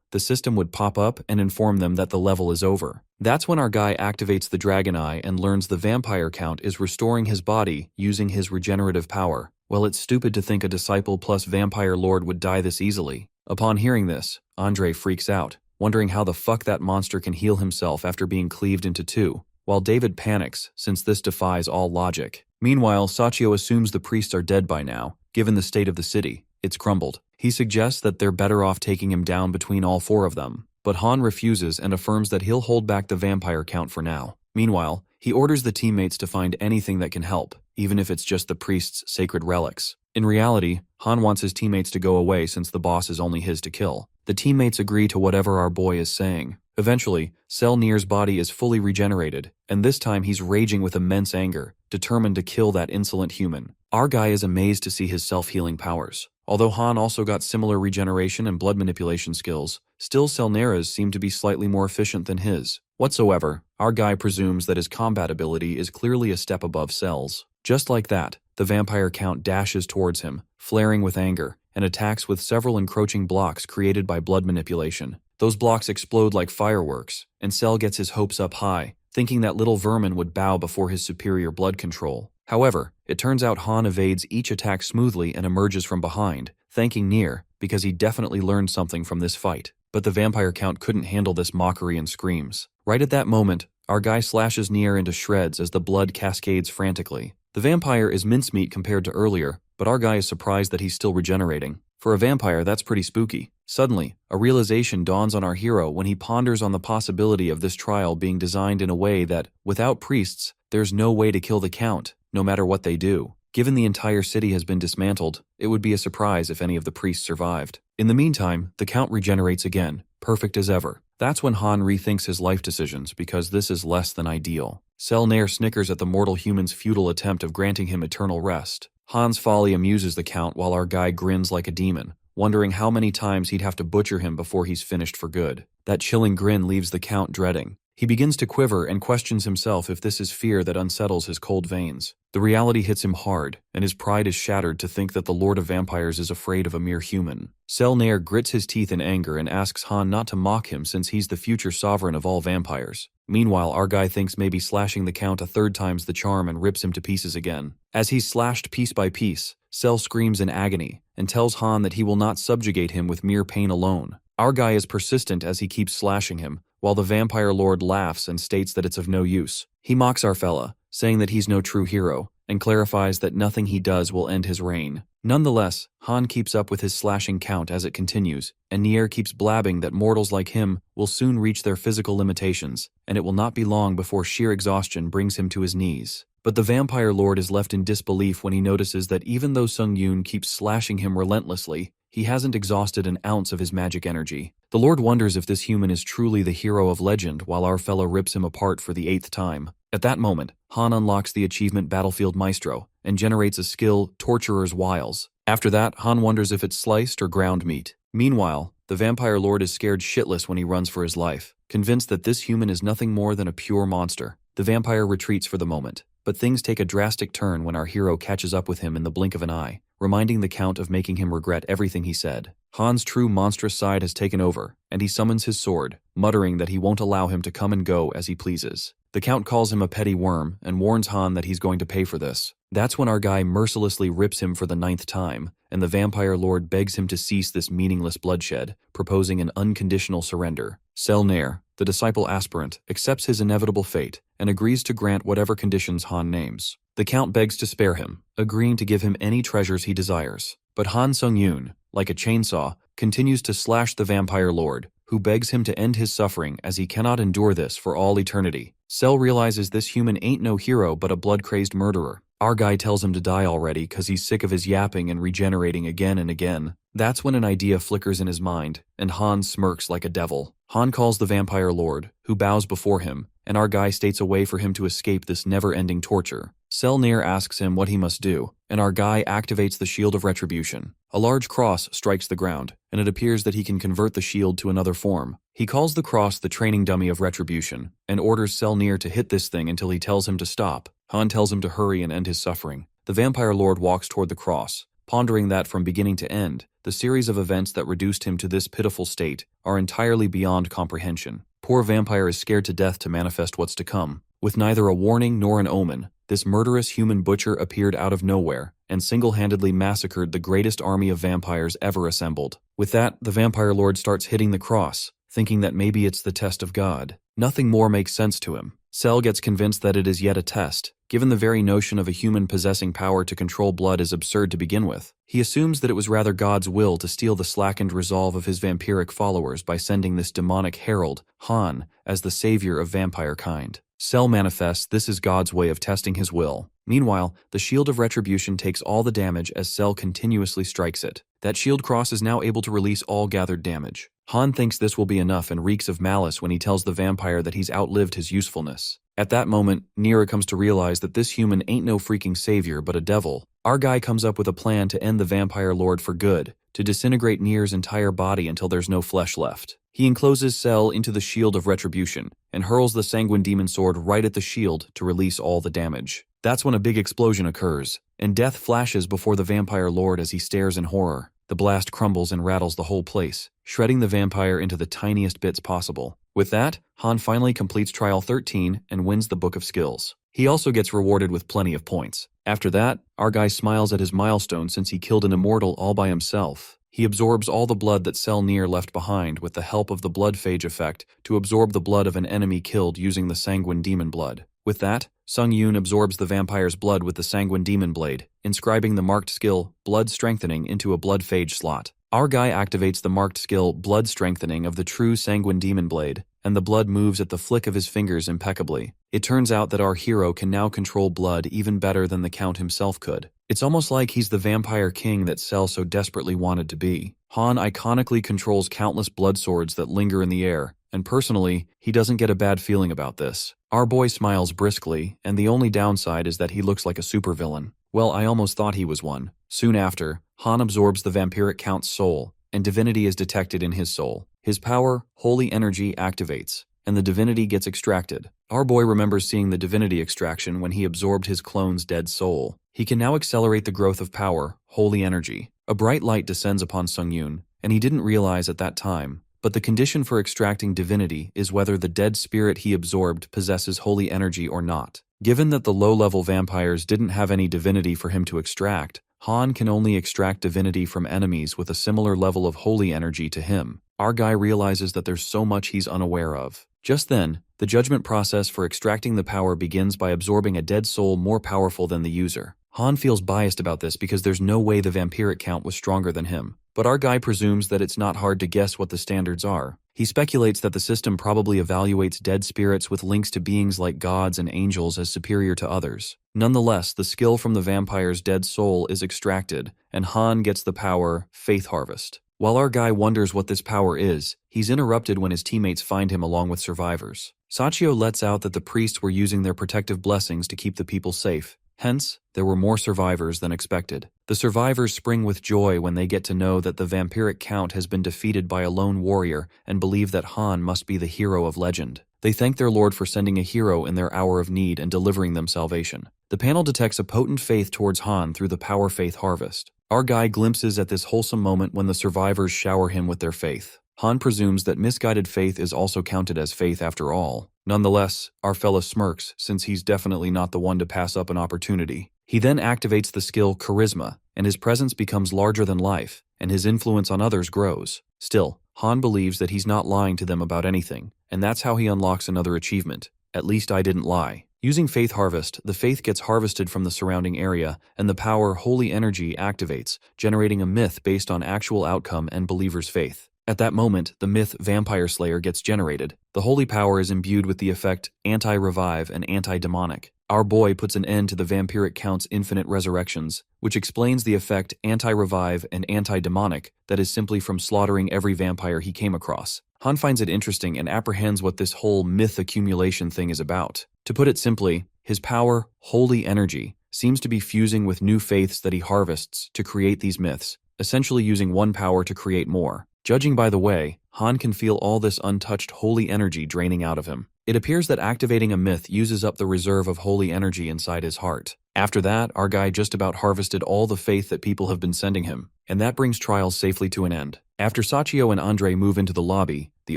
the system would pop up and inform them that the level is over. That's when our guy activates the Dragon Eye and learns the vampire Count is restoring his body using his regenerative power. Well, it's stupid to think a disciple plus vampire lord would die this easily. Upon hearing this, Andre freaks out, wondering how the fuck that monster can heal himself after being cleaved into 2, while David panics since this defies all logic. Meanwhile, Sachio assumes the priests are dead by now, given the state of the city. It's crumbled. He suggests that they're better off taking him down between all 4 of them, but Han refuses and affirms that he'll hold back the vampire Count for now. Meanwhile, he orders the teammates to find anything that can help, even if it's just the priest's sacred relics. In reality, Han wants his teammates to go away since the boss is only his to kill. The teammates agree to whatever our boy is saying. Eventually, Selnir's body is fully regenerated, and this time he's raging with immense anger, determined to kill that insolent human. Our guy is amazed to see his self-healing powers. Although Han also got similar regeneration and blood manipulation skills, still Selnira's seem to be slightly more efficient than his. Whatsoever, our guy presumes that his combat ability is clearly a step above Cell's. Just like that, the vampire count dashes towards him, flaring with anger, and attacks with several encroaching blocks created by blood manipulation. Those blocks explode like fireworks, and Cell gets his hopes up high, thinking that little vermin would bow before his superior blood control. However, it turns out Han evades each attack smoothly and emerges from behind, thanking Nier, because he definitely learned something from this fight. But the vampire count couldn't handle this mockery and screams. Right at that moment, our guy slashes Nier into shreds as the blood cascades frantically. The vampire is mincemeat compared to earlier, but our guy is surprised that he's still regenerating. For a vampire, that's pretty spooky. Suddenly, a realization dawns on our hero when he ponders on the possibility of this trial being designed in a way that, without priests, there's no way to kill the Count, no matter what they do. Given the entire city has been dismantled, it would be a surprise if any of the priests survived. In the meantime, the Count regenerates again, perfect as ever. That's when Han rethinks his life decisions because this is less than ideal. Selnir snickers at the mortal human's futile attempt of granting him eternal rest. Han's folly amuses the Count while our guy grins like a demon, wondering how many times he'd have to butcher him before he's finished for good. That chilling grin leaves the Count dreading. He begins to quiver and questions himself if this is fear that unsettles his cold veins. The reality hits him hard, and his pride is shattered to think that the Lord of Vampires is afraid of a mere human. Selnir grits his teeth in anger and asks Han not to mock him since he's the future sovereign of all vampires. Meanwhile, our guy thinks maybe slashing the Count a third time's the charm and rips him to pieces again. As he's slashed piece by piece, Sel screams in agony and tells Han that he will not subjugate him with mere pain alone. Our guy is persistent as he keeps slashing him, while the vampire lord laughs and states that it's of no use. He mocks our fella, saying that he's no true hero, and clarifies that nothing he does will end his reign. Nonetheless, Han keeps up with his slashing count as it continues, and Nier keeps blabbing that mortals like him will soon reach their physical limitations, and it will not be long before sheer exhaustion brings him to his knees. But the vampire lord is left in disbelief when he notices that even though Sung-Yoon keeps slashing him relentlessly, he hasn't exhausted an ounce of his magic energy. The Lord wonders if this human is truly the hero of legend while our fellow rips him apart for the 8th time. At that moment, Han unlocks the achievement Battlefield Maestro and generates a skill, Torturer's Wiles. After that, Han wonders if it's sliced or ground meat. Meanwhile, the vampire lord is scared shitless when he runs for his life, convinced that this human is nothing more than a pure monster. The vampire retreats for the moment, but things take a drastic turn when our hero catches up with him in the blink of an eye, reminding the Count of making him regret everything he said. Han's true monstrous side has taken over, and he summons his sword, muttering that he won't allow him to come and go as he pleases. The Count calls him a petty worm and warns Han that he's going to pay for this. That's when our guy mercilessly rips him for the 9th time, and the vampire lord begs him to cease this meaningless bloodshed, proposing an unconditional surrender. Selnir, the disciple aspirant, accepts his inevitable fate and agrees to grant whatever conditions Han names. The Count begs to spare him, agreeing to give him any treasures he desires. But Han Sung-Yoon, like a chainsaw, continues to slash the vampire lord, who begs him to end his suffering as he cannot endure this for all eternity. Cell realizes this human ain't no hero but a blood-crazed murderer. Our guy tells him to die already cause he's sick of his yapping and regenerating again and again. That's when an idea flickers in his mind, and Han smirks like a devil. Han calls the vampire lord, who bows before him, and our guy states a way for him to escape this never-ending torture. Selnir asks him what he must do, and our guy activates the Shield of Retribution. A large cross strikes the ground, and it appears that he can convert the shield to another form. He calls the cross the training dummy of Retribution, and orders Selnir to hit this thing until he tells him to stop. Han tells him to hurry and end his suffering. The vampire lord walks toward the cross, pondering that from beginning to end, the series of events that reduced him to this pitiful state are entirely beyond comprehension. Poor vampire is scared to death to manifest what's to come. With neither a warning nor an omen, this murderous human butcher appeared out of nowhere and single-handedly massacred the greatest army of vampires ever assembled. With that, the vampire lord starts hitting the cross, thinking that maybe it's the test of God. Nothing more makes sense to him. Cell gets convinced that it is yet a test, given the very notion of a human possessing power to control blood is absurd to begin with. He assumes that it was rather God's will to steal the slackened resolve of his vampiric followers by sending this demonic herald, Han, as the savior of vampire kind. Cell manifests this is God's way of testing his will. Meanwhile, the Shield of Retribution takes all the damage as Cell continuously strikes it. That shield cross is now able to release all gathered damage. Han thinks this will be enough and reeks of malice when he tells the vampire that he's outlived his usefulness. At that moment, Nira comes to realize that this human ain't no freaking savior but a devil. Our guy comes up with a plan to end the vampire lord for good, to disintegrate Nir's entire body until there's no flesh left. He encloses Cell into the Shield of Retribution and hurls the Sanguine Demon Sword right at the shield to release all the damage. That's when a big explosion occurs, and death flashes before the vampire lord as he stares in horror. The blast crumbles and rattles the whole place, shredding the vampire into the tiniest bits possible. With that, Han finally completes Trial 13 and wins the Book of Skills. He also gets rewarded with plenty of points. After that, our guy smiles at his milestone since he killed an immortal all by himself. He absorbs all the blood that Cell Nir left behind with the help of the blood phage effect to absorb the blood of an enemy killed using the Sanguine Demon Blood. With that, Sung Yoon absorbs the vampire's blood with the Sanguine Demon Blade, inscribing the marked skill Blood Strengthening into a blood phage slot. Our guy activates the marked skill Blood Strengthening of the true Sanguine Demon Blade, and the blood moves at the flick of his fingers impeccably. It turns out that our hero can now control blood even better than the Count himself could. It's almost like he's the vampire king that Cell so desperately wanted to be. Han iconically controls countless blood swords that linger in the air, and personally, he doesn't get a bad feeling about this. Our boy smiles briskly, and the only downside is that he looks like a supervillain. Well, I almost thought he was one. Soon after, Han absorbs the vampiric Count's soul, and divinity is detected in his soul. His power, holy energy, activates, and the divinity gets extracted. Our boy remembers seeing the divinity extraction when he absorbed his clone's dead soul. He can now accelerate the growth of power, holy energy. A bright light descends upon Sung Yoon, and he didn't realize at that time, but the condition for extracting divinity is whether the dead spirit he absorbed possesses holy energy or not. Given that the low-level vampires didn't have any divinity for him to extract, Han can only extract divinity from enemies with a similar level of holy energy to him. Our guy realizes that there's so much he's unaware of. Just then, the judgment process for extracting the power begins by absorbing a dead soul more powerful than the user. Han feels biased about this because there's no way the vampiric Count was stronger than him. But our guy presumes that it's not hard to guess what the standards are. He speculates that the system probably evaluates dead spirits with links to beings like gods and angels as superior to others. Nonetheless, the skill from the vampire's dead soul is extracted, and Han gets the power Faith Harvest. While our guy wonders what this power is, he's interrupted when his teammates find him along with survivors. Sachio lets out that the priests were using their protective blessings to keep the people safe. Hence, there were more survivors than expected. The survivors spring with joy when they get to know that the vampiric Count has been defeated by a lone warrior and believe that Han must be the hero of legend. They thank their lord for sending a hero in their hour of need and delivering them salvation. The panel detects a potent faith towards Han through the power Faith Harvest. Our guy glimpses at this wholesome moment when the survivors shower him with their faith. Han presumes that misguided faith is also counted as faith after all. Nonetheless, our fella smirks since he's definitely not the one to pass up an opportunity. He then activates the skill Charisma, and his presence becomes larger than life, and his influence on others grows. Still, Han believes that he's not lying to them about anything, and that's how he unlocks another achievement. At least I didn't lie. Using Faith Harvest, the faith gets harvested from the surrounding area, and the power Holy Energy activates, generating a myth based on actual outcome and believers' faith. At that moment, the myth Vampire Slayer gets generated. The holy power is imbued with the effect Anti-Revive and Anti-Demonic. Our boy puts an end to the vampiric Count's infinite resurrections, which explains the effect Anti-Revive and Anti-Demonic that is simply from slaughtering every vampire he came across. Han finds it interesting and apprehends what this whole myth accumulation thing is about. To put it simply, his power, Holy Energy, seems to be fusing with new faiths that he harvests to create these myths, essentially using one power to create more. Judging by the way, Han can feel all this untouched holy energy draining out of him. It appears that activating a myth uses up the reserve of holy energy inside his heart. After that, our guy just about harvested all the faith that people have been sending him, and that brings trials safely to an end. After Sachio and Andre move into the lobby, the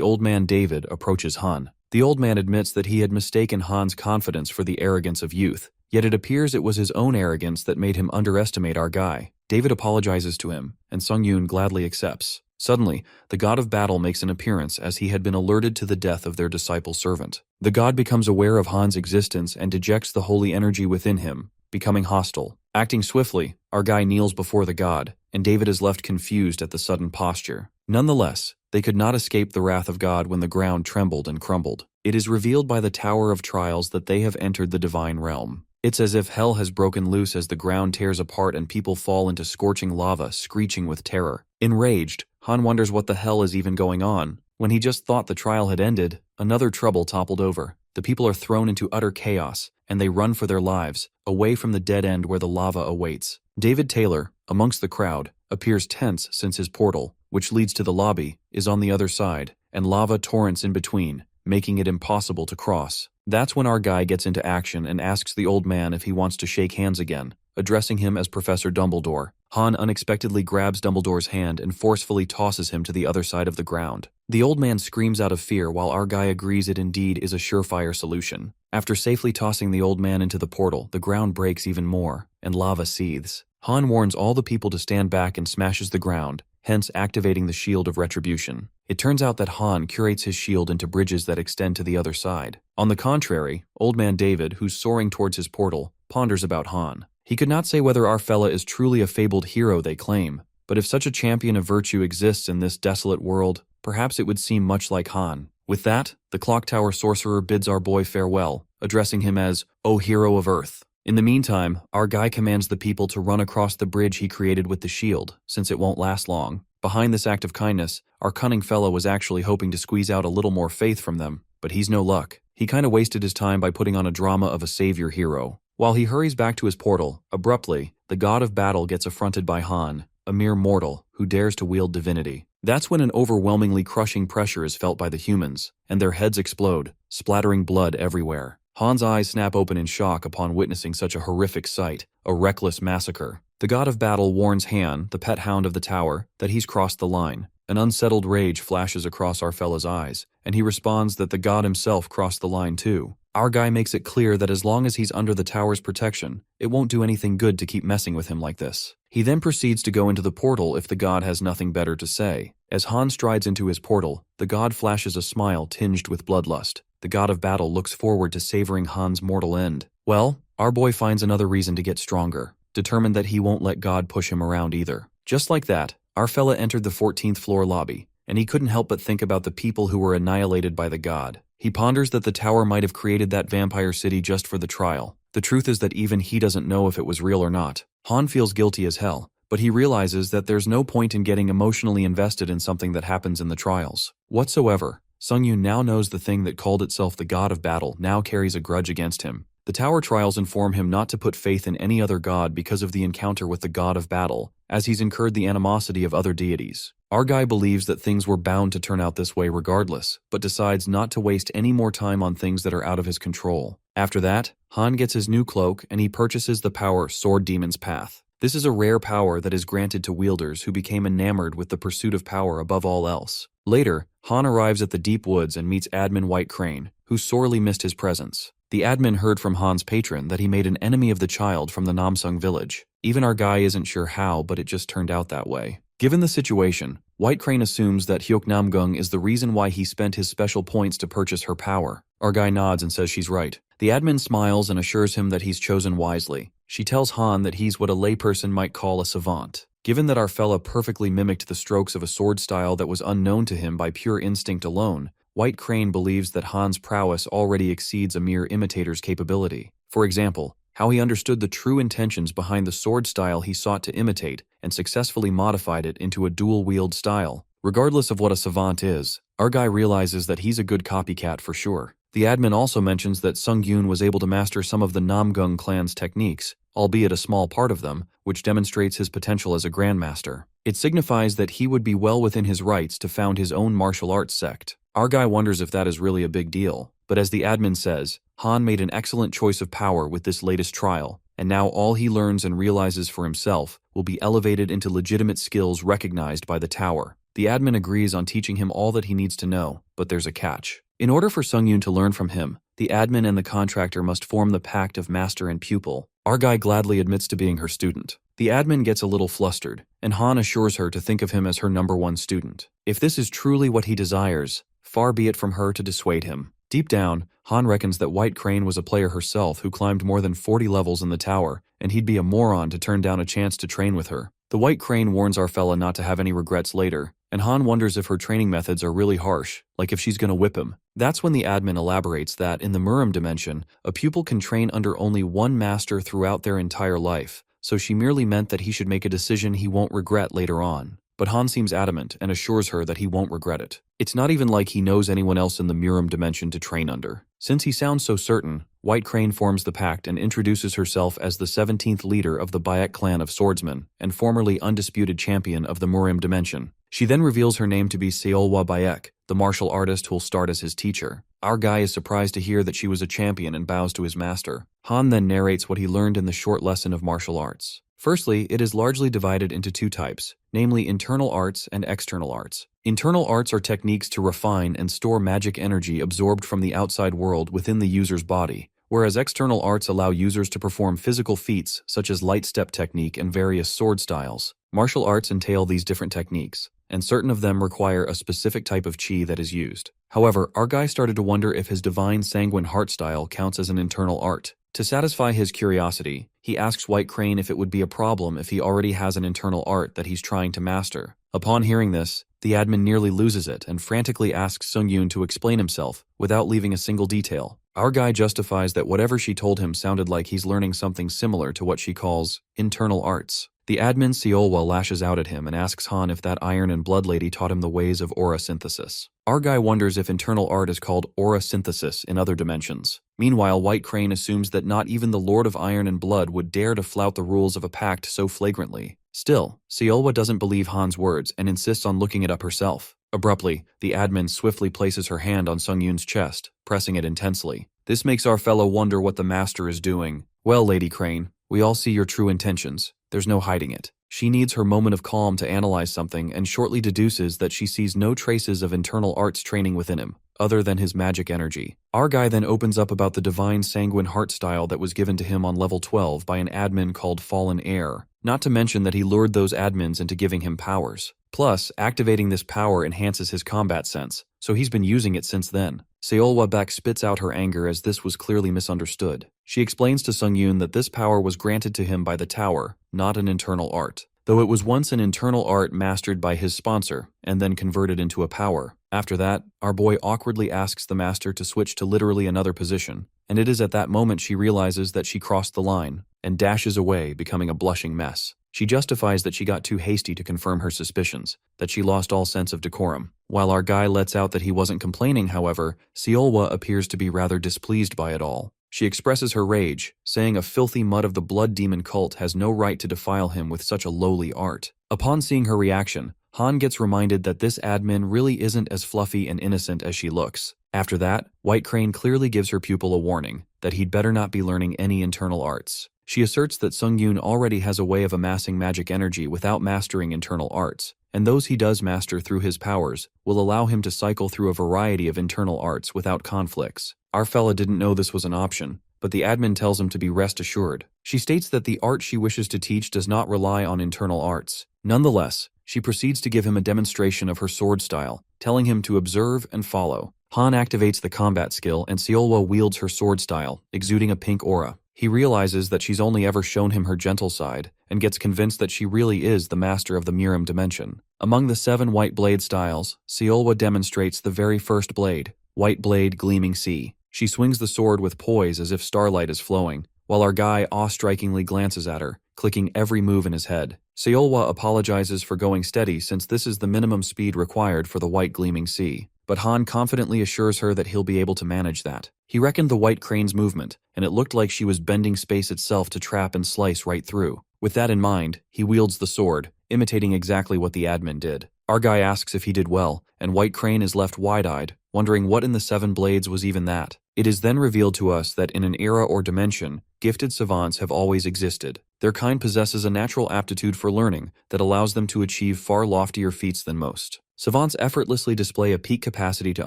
old man David approaches Han. The old man admits that he had mistaken Han's confidence for the arrogance of youth, yet it appears it was his own arrogance that made him underestimate our guy. David apologizes to him, and Sung Yoon gladly accepts. Suddenly, the god of battle makes an appearance as he had been alerted to the death of their disciple servant. The god becomes aware of Han's existence and dejects the holy energy within him, becoming hostile. Acting swiftly, our guy kneels before the god, and David is left confused at the sudden posture. Nonetheless, They could not escape the wrath of God when the ground trembled and crumbled. It is revealed by the Tower of Trials that they have entered the divine realm. It's as if hell has broken loose as the ground tears apart and people fall into scorching lava, screeching with terror. Enraged, Han wonders what the hell is even going on. When he just thought the trial had ended, another trouble toppled over. The people are thrown into utter chaos, and they run for their lives, away from the dead end where the lava awaits. David Taylor, amongst the crowd, appears tense since his portal, which leads to the lobby, is on the other side, and lava torrents in between, making it impossible to cross. That's when our guy gets into action and asks the old man if he wants to shake hands again, addressing him as Professor Dumbledore. Han unexpectedly grabs Dumbledore's hand and forcefully tosses him to the other side of the ground. The old man screams out of fear while our guy agrees it indeed is a surefire solution. After safely tossing the old man into the portal, the ground breaks even more, and lava seethes. Han warns all the people to stand back and smashes the ground, hence activating the Shield of Retribution. It turns out that Han curates his shield into bridges that extend to the other side. On the contrary, Old Man David, who's soaring towards his portal, ponders about Han. He could not say whether our fella is truly a fabled hero they claim, but if such a champion of virtue exists in this desolate world, perhaps it would seem much like Han. With that, the Clock Tower Sorcerer bids our boy farewell, addressing him as, "O Hero of Earth." In the meantime, our guy commands the people to run across the bridge he created with the shield, since it won't last long. Behind this act of kindness, our cunning fellow was actually hoping to squeeze out a little more faith from them, but he's no luck. He kinda wasted his time by putting on a drama of a savior hero. While he hurries back to his portal, abruptly, the god of battle gets affronted by Han, a mere mortal who dares to wield divinity. That's when an overwhelmingly crushing pressure is felt by the humans, and their heads explode, splattering blood everywhere. Han's eyes snap open in shock upon witnessing such a horrific sight, a reckless massacre. The god of battle warns Han, the pet hound of the tower, that he's crossed the line. An unsettled rage flashes across our fella's eyes, and he responds that the god himself crossed the line too. Our guy makes it clear that as long as he's under the tower's protection, it won't do anything good to keep messing with him like this. He then proceeds to go into the portal if the god has nothing better to say. As Han strides into his portal, the god flashes a smile tinged with bloodlust. The god of battle looks forward to savoring Han's mortal end. Well, our boy finds another reason to get stronger, determined that he won't let God push him around either. Just like that, our fella entered the 14th floor lobby, and he couldn't help but think about the people who were annihilated by the god. He ponders that the tower might have created that vampire city just for the trial. The truth is that even he doesn't know if it was real or not. Han feels guilty as hell, but he realizes that there's no point in getting emotionally invested in something that happens in the trials whatsoever. Sungyun now knows the thing that called itself the god of battle now carries a grudge against him. The tower trials inform him not to put faith in any other god because of the encounter with the god of battle, as he's incurred the animosity of other deities. Our guy believes that things were bound to turn out this way regardless, but decides not to waste any more time on things that are out of his control. After that, Han gets his new cloak and he purchases the power Sword Demon's Path. This is a rare power that is granted to wielders who became enamored with the pursuit of power above all else. Later, Han arrives at the deep woods and meets Admin White Crane, who sorely missed his presence. The admin heard from Han's patron that he made an enemy of the child from the Namsung village. Even our guy isn't sure how, but it just turned out that way. Given the situation, White Crane assumes that Hyuk Namgung is the reason why he spent his special points to purchase her power. Our guy nods and says she's right. The admin smiles and assures him that he's chosen wisely. She tells Han that he's what a layperson might call a savant. Given that our fella perfectly mimicked the strokes of a sword style that was unknown to him by pure instinct alone, White Crane believes that Han's prowess already exceeds a mere imitator's capability. For example, how he understood the true intentions behind the sword style he sought to imitate and successfully modified it into a dual-wield style. Regardless of what a savant is, our guy realizes that he's a good copycat for sure. The admin also mentions that Sungyun was able to master some of the Namgung clan's techniques, albeit a small part of them, which demonstrates his potential as a grandmaster. It signifies that he would be well within his rights to found his own martial arts sect. Our guy wonders if that is really a big deal, but as the admin says, Han made an excellent choice of power with this latest trial, and now all he learns and realizes for himself will be elevated into legitimate skills recognized by the tower. The admin agrees on teaching him all that he needs to know, but there's a catch. In order for Sungyun to learn from him, the admin and the contractor must form the pact of master and pupil. Our guy gladly admits to being her student. The admin gets a little flustered, and Han assures her to think of him as her #1 student. If this is truly what he desires, far be it from her to dissuade him. Deep down, Han reckons that White Crane was a player herself who climbed more than 40 levels in the tower, and he'd be a moron to turn down a chance to train with her. The White Crane warns our fella not to have any regrets later, and Han wonders if her training methods are really harsh, like if she's gonna whip him. That's when the admin elaborates that, in the Murim dimension, a pupil can train under only one master throughout their entire life, so she merely meant that he should make a decision he won't regret later on. But Han seems adamant and assures her that he won't regret it. It's not even like he knows anyone else in the Murim dimension to train under. Since he sounds so certain, White Crane forms the pact and introduces herself as the 17th leader of the Bayek clan of swordsmen and formerly undisputed champion of the Murim dimension. She then reveals her name to be Seolwa Bayek, the martial artist who'll start as his teacher. Our guy is surprised to hear that she was a champion and bows to his master. Han then narrates what he learned in the short lesson of martial arts. Firstly, it is largely divided into two types, namely internal arts and external arts. Internal arts are techniques to refine and store magic energy absorbed from the outside world within the user's body, whereas external arts allow users to perform physical feats such as light step technique and various sword styles. Martial arts entail these different techniques, and certain of them require a specific type of chi that is used. However, our guy started to wonder if his divine sanguine heart style counts as an internal art. To satisfy his curiosity, he asks White Crane if it would be a problem if he already has an internal art that he's trying to master. Upon hearing this, the admin nearly loses it and frantically asks Sung-yoon to explain himself, without leaving a single detail. Our guy justifies that whatever she told him sounded like he's learning something similar to what she calls internal arts. The admin Seolwa lashes out at him and asks Han if that Iron and Blood lady taught him the ways of aura synthesis. Our guy wonders if internal art is called aura synthesis in other dimensions. Meanwhile, White Crane assumes that not even the Lord of Iron and Blood would dare to flout the rules of a pact so flagrantly. Still, Seolwa doesn't believe Han's words and insists on looking it up herself. Abruptly, the admin swiftly places her hand on Sung-yoon's chest, pressing it intensely. This makes our fellow wonder what the master is doing. Well, Lady Crane, we all see your true intentions. There's no hiding it. She needs her moment of calm to analyze something and shortly deduces that she sees no traces of internal arts training within him, other than his magic energy. Our guy then opens up about the divine sanguine heart style that was given to him on level 12 by an admin called Fallen Air, not to mention that he lured those admins into giving him powers. Plus, activating this power enhances his combat sense, so he's been using it since then. Seolwa Baek spits out her anger as this was clearly misunderstood. She explains to Sung-yoon that this power was granted to him by the tower, not an internal art, though it was once an internal art mastered by his sponsor, and then converted into a power. After that, our boy awkwardly asks the master to switch to literally another position, and it is at that moment she realizes that she crossed the line, and dashes away, becoming a blushing mess. She justifies that she got too hasty to confirm her suspicions, that she lost all sense of decorum. While our guy lets out that he wasn't complaining, however, Seolwa appears to be rather displeased by it all. She expresses her rage, saying a filthy mud of the blood demon cult has no right to defile him with such a lowly art. Upon seeing her reaction, Han gets reminded that this admin really isn't as fluffy and innocent as she looks. After that, White Crane clearly gives her pupil a warning that he'd better not be learning any internal arts. She asserts that Sung-yoon already has a way of amassing magic energy without mastering internal arts, and those he does master through his powers will allow him to cycle through a variety of internal arts without conflicts. Our fella didn't know this was an option, but the admin tells him to be rest assured. She states that the art she wishes to teach does not rely on internal arts. Nonetheless, she proceeds to give him a demonstration of her sword style, telling him to observe and follow. Han activates the combat skill and Seolwa wields her sword style, exuding a pink aura. He realizes that she's only ever shown him her gentle side, and gets convinced that she really is the master of the Murim dimension. Among the 7 white blade styles, Seolwa demonstrates the very first blade, White Blade Gleaming Sea. She swings the sword with poise as if starlight is flowing, while our guy awe-strikingly glances at her, clicking every move in his head. Seolwa apologizes for going steady since this is the minimum speed required for the White Gleaming Sea, but Han confidently assures her that he'll be able to manage that. He reckoned the White Crane's movement, and it looked like she was bending space itself to trap and slice right through. With that in mind, he wields the sword, imitating exactly what the admin did. Our guy asks if he did well, and White Crane is left wide-eyed, wondering what in the 7 blades was even that. It is then revealed to us that in an era or dimension, gifted savants have always existed. Their kind possesses a natural aptitude for learning that allows them to achieve far loftier feats than most. Savants effortlessly display a peak capacity to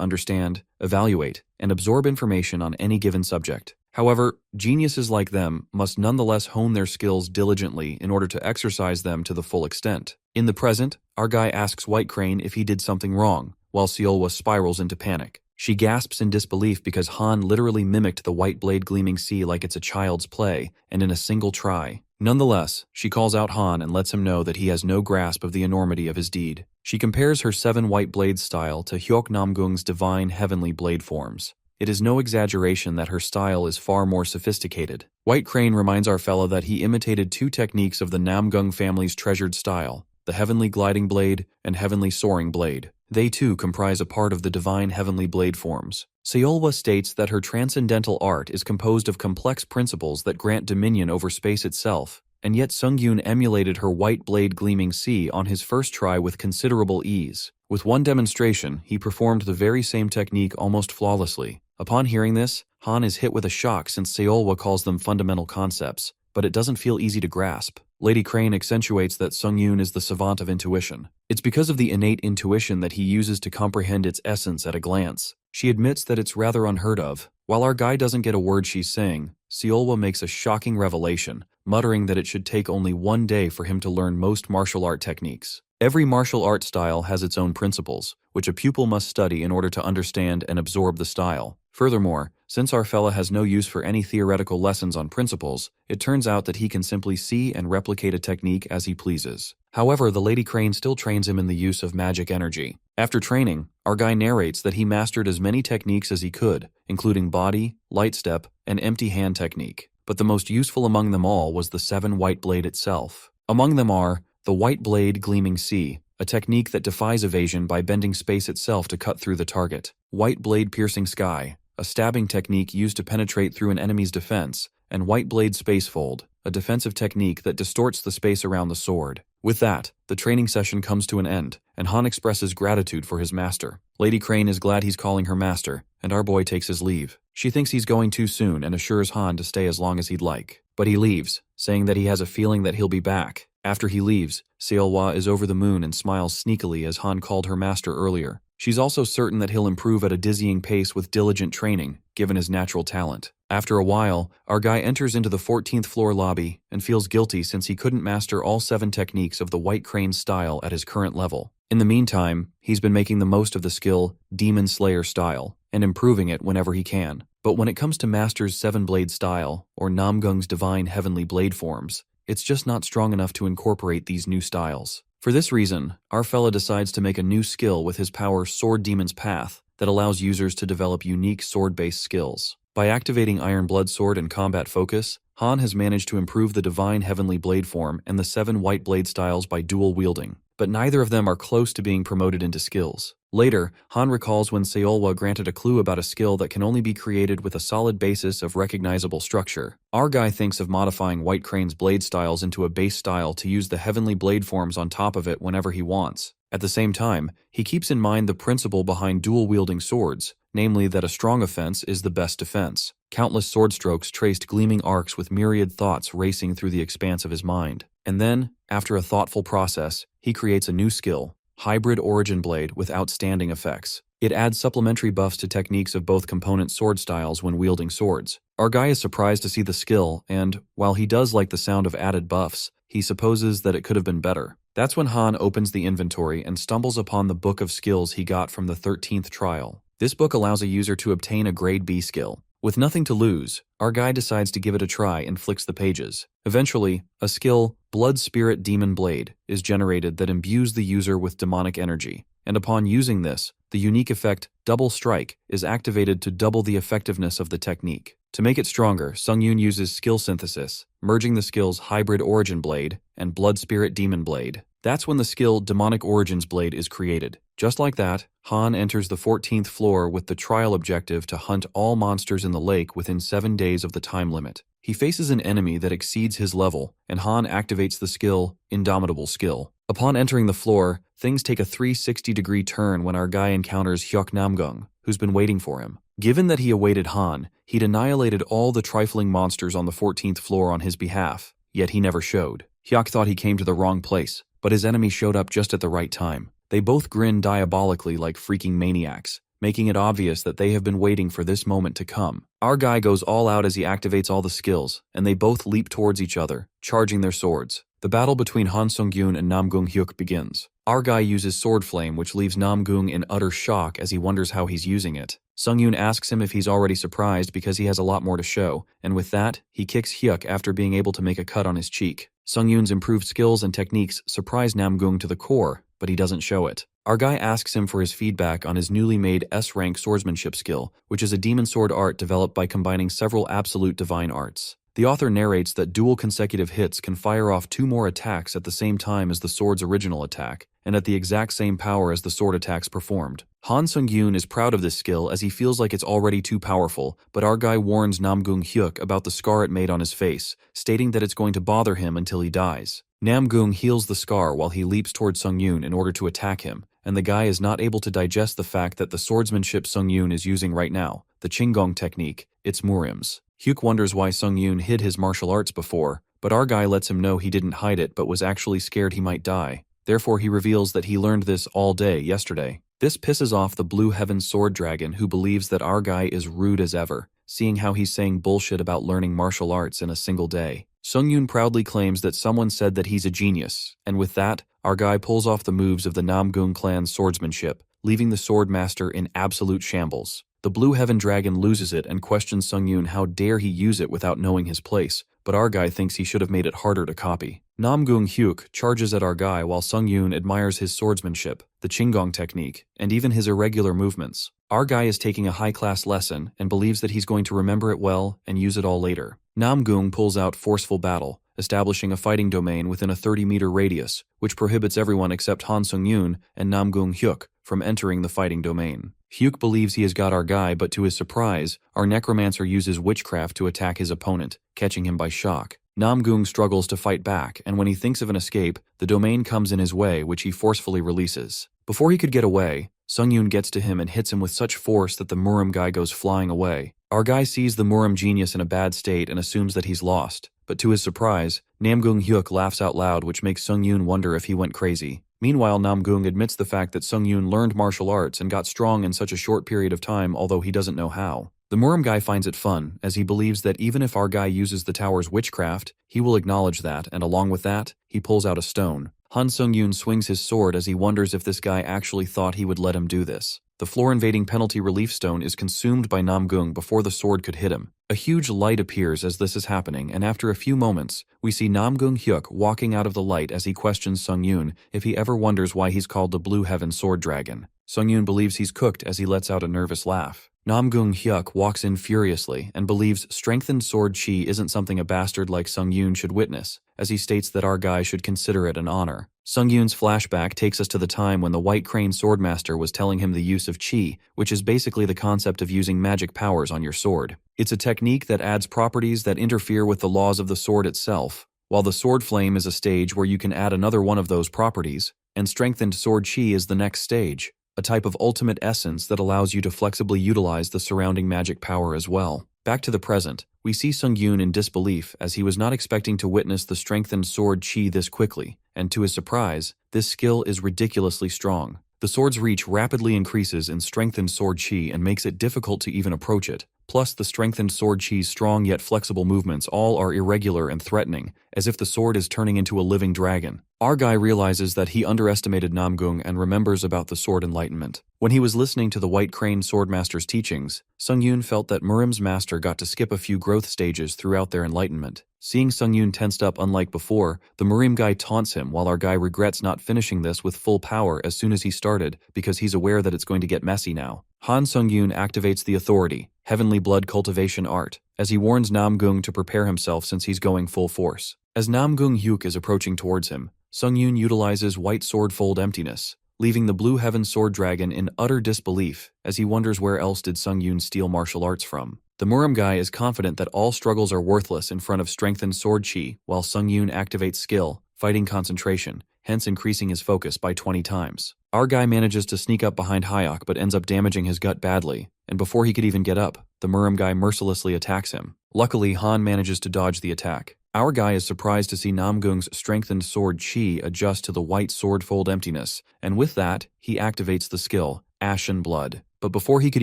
understand, evaluate, and absorb information on any given subject. However, geniuses like them must nonetheless hone their skills diligently in order to exercise them to the full extent. In the present, our guy asks White Crane if he did something wrong, while Seolwa spirals into panic. She gasps in disbelief because Han literally mimicked the White Blade Gleaming Sea like it's a child's play, and in a single try. Nonetheless, she calls out Han and lets him know that he has no grasp of the enormity of his deed. She compares her 7 white blades style to Hyok Namgung's divine heavenly blade forms. It is no exaggeration that her style is far more sophisticated. White Crane reminds our fella that he imitated 2 techniques of the Namgung family's treasured style, the heavenly gliding blade and heavenly soaring blade. They too comprise a part of the divine heavenly blade forms. Seolwa states that her transcendental art is composed of complex principles that grant dominion over space itself, and yet Sungyun emulated her white blade gleaming sea on his first try with considerable ease. With one demonstration, he performed the very same technique almost flawlessly. Upon hearing this, Han is hit with a shock since Seolwa calls them fundamental concepts, but it doesn't feel easy to grasp. Lady Crane accentuates that Sungyun is the savant of intuition. It's because of the innate intuition that he uses to comprehend its essence at a glance. She admits that it's rather unheard of. While our guy doesn't get a word she's saying, Seolwa makes a shocking revelation, muttering that it should take only 1 day for him to learn most martial art techniques. Every martial art style has its own principles, which a pupil must study in order to understand and absorb the style. Furthermore, since our fella has no use for any theoretical lessons on principles, it turns out that he can simply see and replicate a technique as he pleases. However, the Lady Crane still trains him in the use of magic energy. After training, our guy narrates that he mastered as many techniques as he could, including body, light step, and empty hand technique. But the most useful among them all was the 7 white blade itself. Among them are the white blade gleaming sea, a technique that defies evasion by bending space itself to cut through the target. White blade piercing sky, a stabbing technique used to penetrate through an enemy's defense, and white blade spacefold, a defensive technique that distorts the space around the sword. With that, the training session comes to an end, and Han expresses gratitude for his master. Lady Crane is glad he's calling her master, and our boy takes his leave. She thinks he's going too soon and assures Han to stay as long as he'd like. But he leaves, saying that he has a feeling that he'll be back. After he leaves, Seolwa is over the moon and smiles sneakily as Han called her master earlier. She's also certain that he'll improve at a dizzying pace with diligent training, given his natural talent. After a while, our guy enters into the 14th floor lobby and feels guilty since he couldn't master all 7 techniques of the White Crane style at his current level. In the meantime, he's been making the most of the skill Demon Slayer style and improving it whenever he can. But when it comes to Master's 7-blade style, or Namgung's divine heavenly blade forms, it's just not strong enough to incorporate these new styles. For this reason, our fella decides to make a new skill with his power Sword Demon's Path that allows users to develop unique sword-based skills. By activating Iron Blood Sword and Combat Focus, Han has managed to improve the Divine Heavenly Blade form and the 7 white blade styles by dual wielding, but neither of them are close to being promoted into skills. Later, Han recalls when Seolwa granted a clue about a skill that can only be created with a solid basis of recognizable structure. Our guy thinks of modifying White Crane's blade styles into a base style to use the heavenly blade forms on top of it whenever he wants. At the same time, he keeps in mind the principle behind dual-wielding swords, namely that a strong offense is the best defense. Countless sword strokes traced gleaming arcs with myriad thoughts racing through the expanse of his mind. And then, after a thoughtful process, he creates a new skill, Hybrid Origin Blade with outstanding effects. It adds supplementary buffs to techniques of both component sword styles when wielding swords. Our guy is surprised to see the skill, and, while he does like the sound of added buffs, he supposes that it could have been better. That's when Han opens the inventory and stumbles upon the book of skills he got from the 13th trial. This book allows a user to obtain a grade B skill. With nothing to lose, our guy decides to give it a try and flicks the pages. Eventually, a skill, Blood Spirit Demon Blade, is generated that imbues the user with demonic energy, and upon using this, the unique effect, Double Strike, is activated to double the effectiveness of the technique. To make it stronger, Sungyun uses skill synthesis, merging the skills Hybrid Origin Blade and Blood Spirit Demon Blade. That's when the skill Demonic Origins Blade is created. Just like that, Han enters the 14th floor with the trial objective to hunt all monsters in the lake within 7 days of the time limit. He faces an enemy that exceeds his level, and Han activates the skill Indomitable Skill. Upon entering the floor, things take a 360-degree turn when our guy encounters Hyuk Namgung, who's been waiting for him. Given that he awaited Han, he'd annihilated all the trifling monsters on the 14th floor on his behalf, yet he never showed. Hyuk thought he came to the wrong place, but his enemy showed up just at the right time. They both grin diabolically like freaking maniacs, making it obvious that they have been waiting for this moment to come. Our guy goes all out as he activates all the skills, and they both leap towards each other, charging their swords. The battle between Han Sungyun and Namgung Hyuk begins. Our guy uses sword flame, which leaves Namgung in utter shock as he wonders how he's using it. Sung-yoon asks him if he's already surprised because he has a lot more to show, and with that, he kicks Hyuk after being able to make a cut on his cheek. Sung-yoon's improved skills and techniques surprise Namgung to the core, but he doesn't show it. Our guy asks him for his feedback on his newly made S-rank swordsmanship skill, which is a demon sword art developed by combining several absolute divine arts. The author narrates that dual consecutive hits can fire off 2 more attacks at the same time as the sword's original attack, and at the exact same power as the sword attacks performed. Han Sung-yoon is proud of this skill as he feels like it's already too powerful, but our guy warns Namgung Hyuk about the scar it made on his face, stating that it's going to bother him until he dies. Namgung heals the scar while he leaps toward Sung-yoon in order to attack him, and the guy is not able to digest the fact that the swordsmanship Sung-yoon is using right now, the Qinggong technique, it's Murim's. Hyuk wonders why Sung-yoon hid his martial arts before, but our guy lets him know he didn't hide it but was actually scared he might die. Therefore he reveals that he learned this all day yesterday. This pisses off the Blue Heaven Sword Dragon, who believes that our guy is rude as ever, seeing how he's saying bullshit about learning martial arts in a single day. Sung-yoon proudly claims that someone said that he's a genius, and with that, our guy pulls off the moves of the Namgung clan's swordsmanship, leaving the sword master in absolute shambles. The Blue Heaven Dragon loses it and questions Sung-yoon how dare he use it without knowing his place, but our guy thinks he should have made it harder to copy. Namgung Hyuk charges at our guy while Sung-yoon admires his swordsmanship, the Qinggong technique, and even his irregular movements. Our guy is taking a high-class lesson and believes that he's going to remember it well and use it all later. Namgung pulls out Forceful Battle, establishing a fighting domain within a 30-meter radius, which prohibits everyone except Han Sung-yoon and Namgung Hyuk from entering the fighting domain. Hyuk believes he has got our guy, but to his surprise, our necromancer uses witchcraft to attack his opponent, catching him by shock. Namgung struggles to fight back, and when he thinks of an escape, the domain comes in his way, which he forcefully releases. Before he could get away, Sung-yoon gets to him and hits him with such force that the Murim guy goes flying away. Our guy sees the Murim genius in a bad state and assumes that he's lost, but to his surprise, Namgung Hyuk laughs out loud, which makes Sung-yoon wonder if he went crazy. Meanwhile, Namgung admits the fact that Sung-yoon learned martial arts and got strong in such a short period of time, although he doesn't know how. The Murim guy finds it fun, as he believes that even if our guy uses the tower's witchcraft, he will acknowledge that, and along with that, he pulls out a stone. Han Sung-yoon swings his sword as he wonders if this guy actually thought he would let him do this. The floor-invading penalty relief stone is consumed by Namgung before the sword could hit him. A huge light appears as this is happening, and after a few moments, we see Namgung Hyuk walking out of the light as he questions Sung-yoon if he ever wonders why he's called the Blue Heaven Sword Dragon. Sung-yoon believes he's cooked as he lets out a nervous laugh. Namgung Hyuk walks in furiously and believes strengthened sword chi isn't something a bastard like Sung-yoon should witness, as he states that our guy should consider it an honor. Sung-yoon's flashback takes us to the time when the White Crane Swordmaster was telling him the use of chi, which is basically the concept of using magic powers on your sword. It's a technique that adds properties that interfere with the laws of the sword itself, while the sword flame is a stage where you can add another one of those properties, and strengthened sword chi is the next stage, a type of ultimate essence that allows you to flexibly utilize the surrounding magic power as well. Back to the present, we see Sung-yoon in disbelief as he was not expecting to witness the strengthened sword chi this quickly, and to his surprise, this skill is ridiculously strong. The sword's reach rapidly increases in strengthened sword chi and makes it difficult to even approach it. Plus, the strengthened sword chi's strong yet flexible movements all are irregular and threatening, as if the sword is turning into a living dragon. Our guy realizes that he underestimated Namgung and remembers about the sword enlightenment. When he was listening to the White Crane Swordmaster's teachings, Sung-yoon felt that Murim's master got to skip a few growth stages throughout their enlightenment. Seeing Sung-yoon tensed up unlike before, the Murim guy taunts him while our guy regrets not finishing this with full power as soon as he started because he's aware that it's going to get messy now. Han Sung-yoon activates the Authority, Heavenly Blood Cultivation Art, as he warns Namgung to prepare himself since he's going full force. As Namgung Hyuk is approaching towards him, Sung-yoon utilizes White Sword Fold Emptiness, leaving the Blue Heaven Sword Dragon in utter disbelief as he wonders where else did Sung-yoon steal martial arts from. The Murim guy is confident that all struggles are worthless in front of strengthened sword chi, while Sung-yoon activates skill, fighting concentration, hence increasing his focus by 20 times. Our guy manages to sneak up behind Hyuk but ends up damaging his gut badly, and before he could even get up, the Murim guy mercilessly attacks him. Luckily, Han manages to dodge the attack. Our guy is surprised to see Namgung's strengthened sword chi adjust to the White Sword Fold Emptiness, and with that, he activates the skill, Ashen Blood. But before he could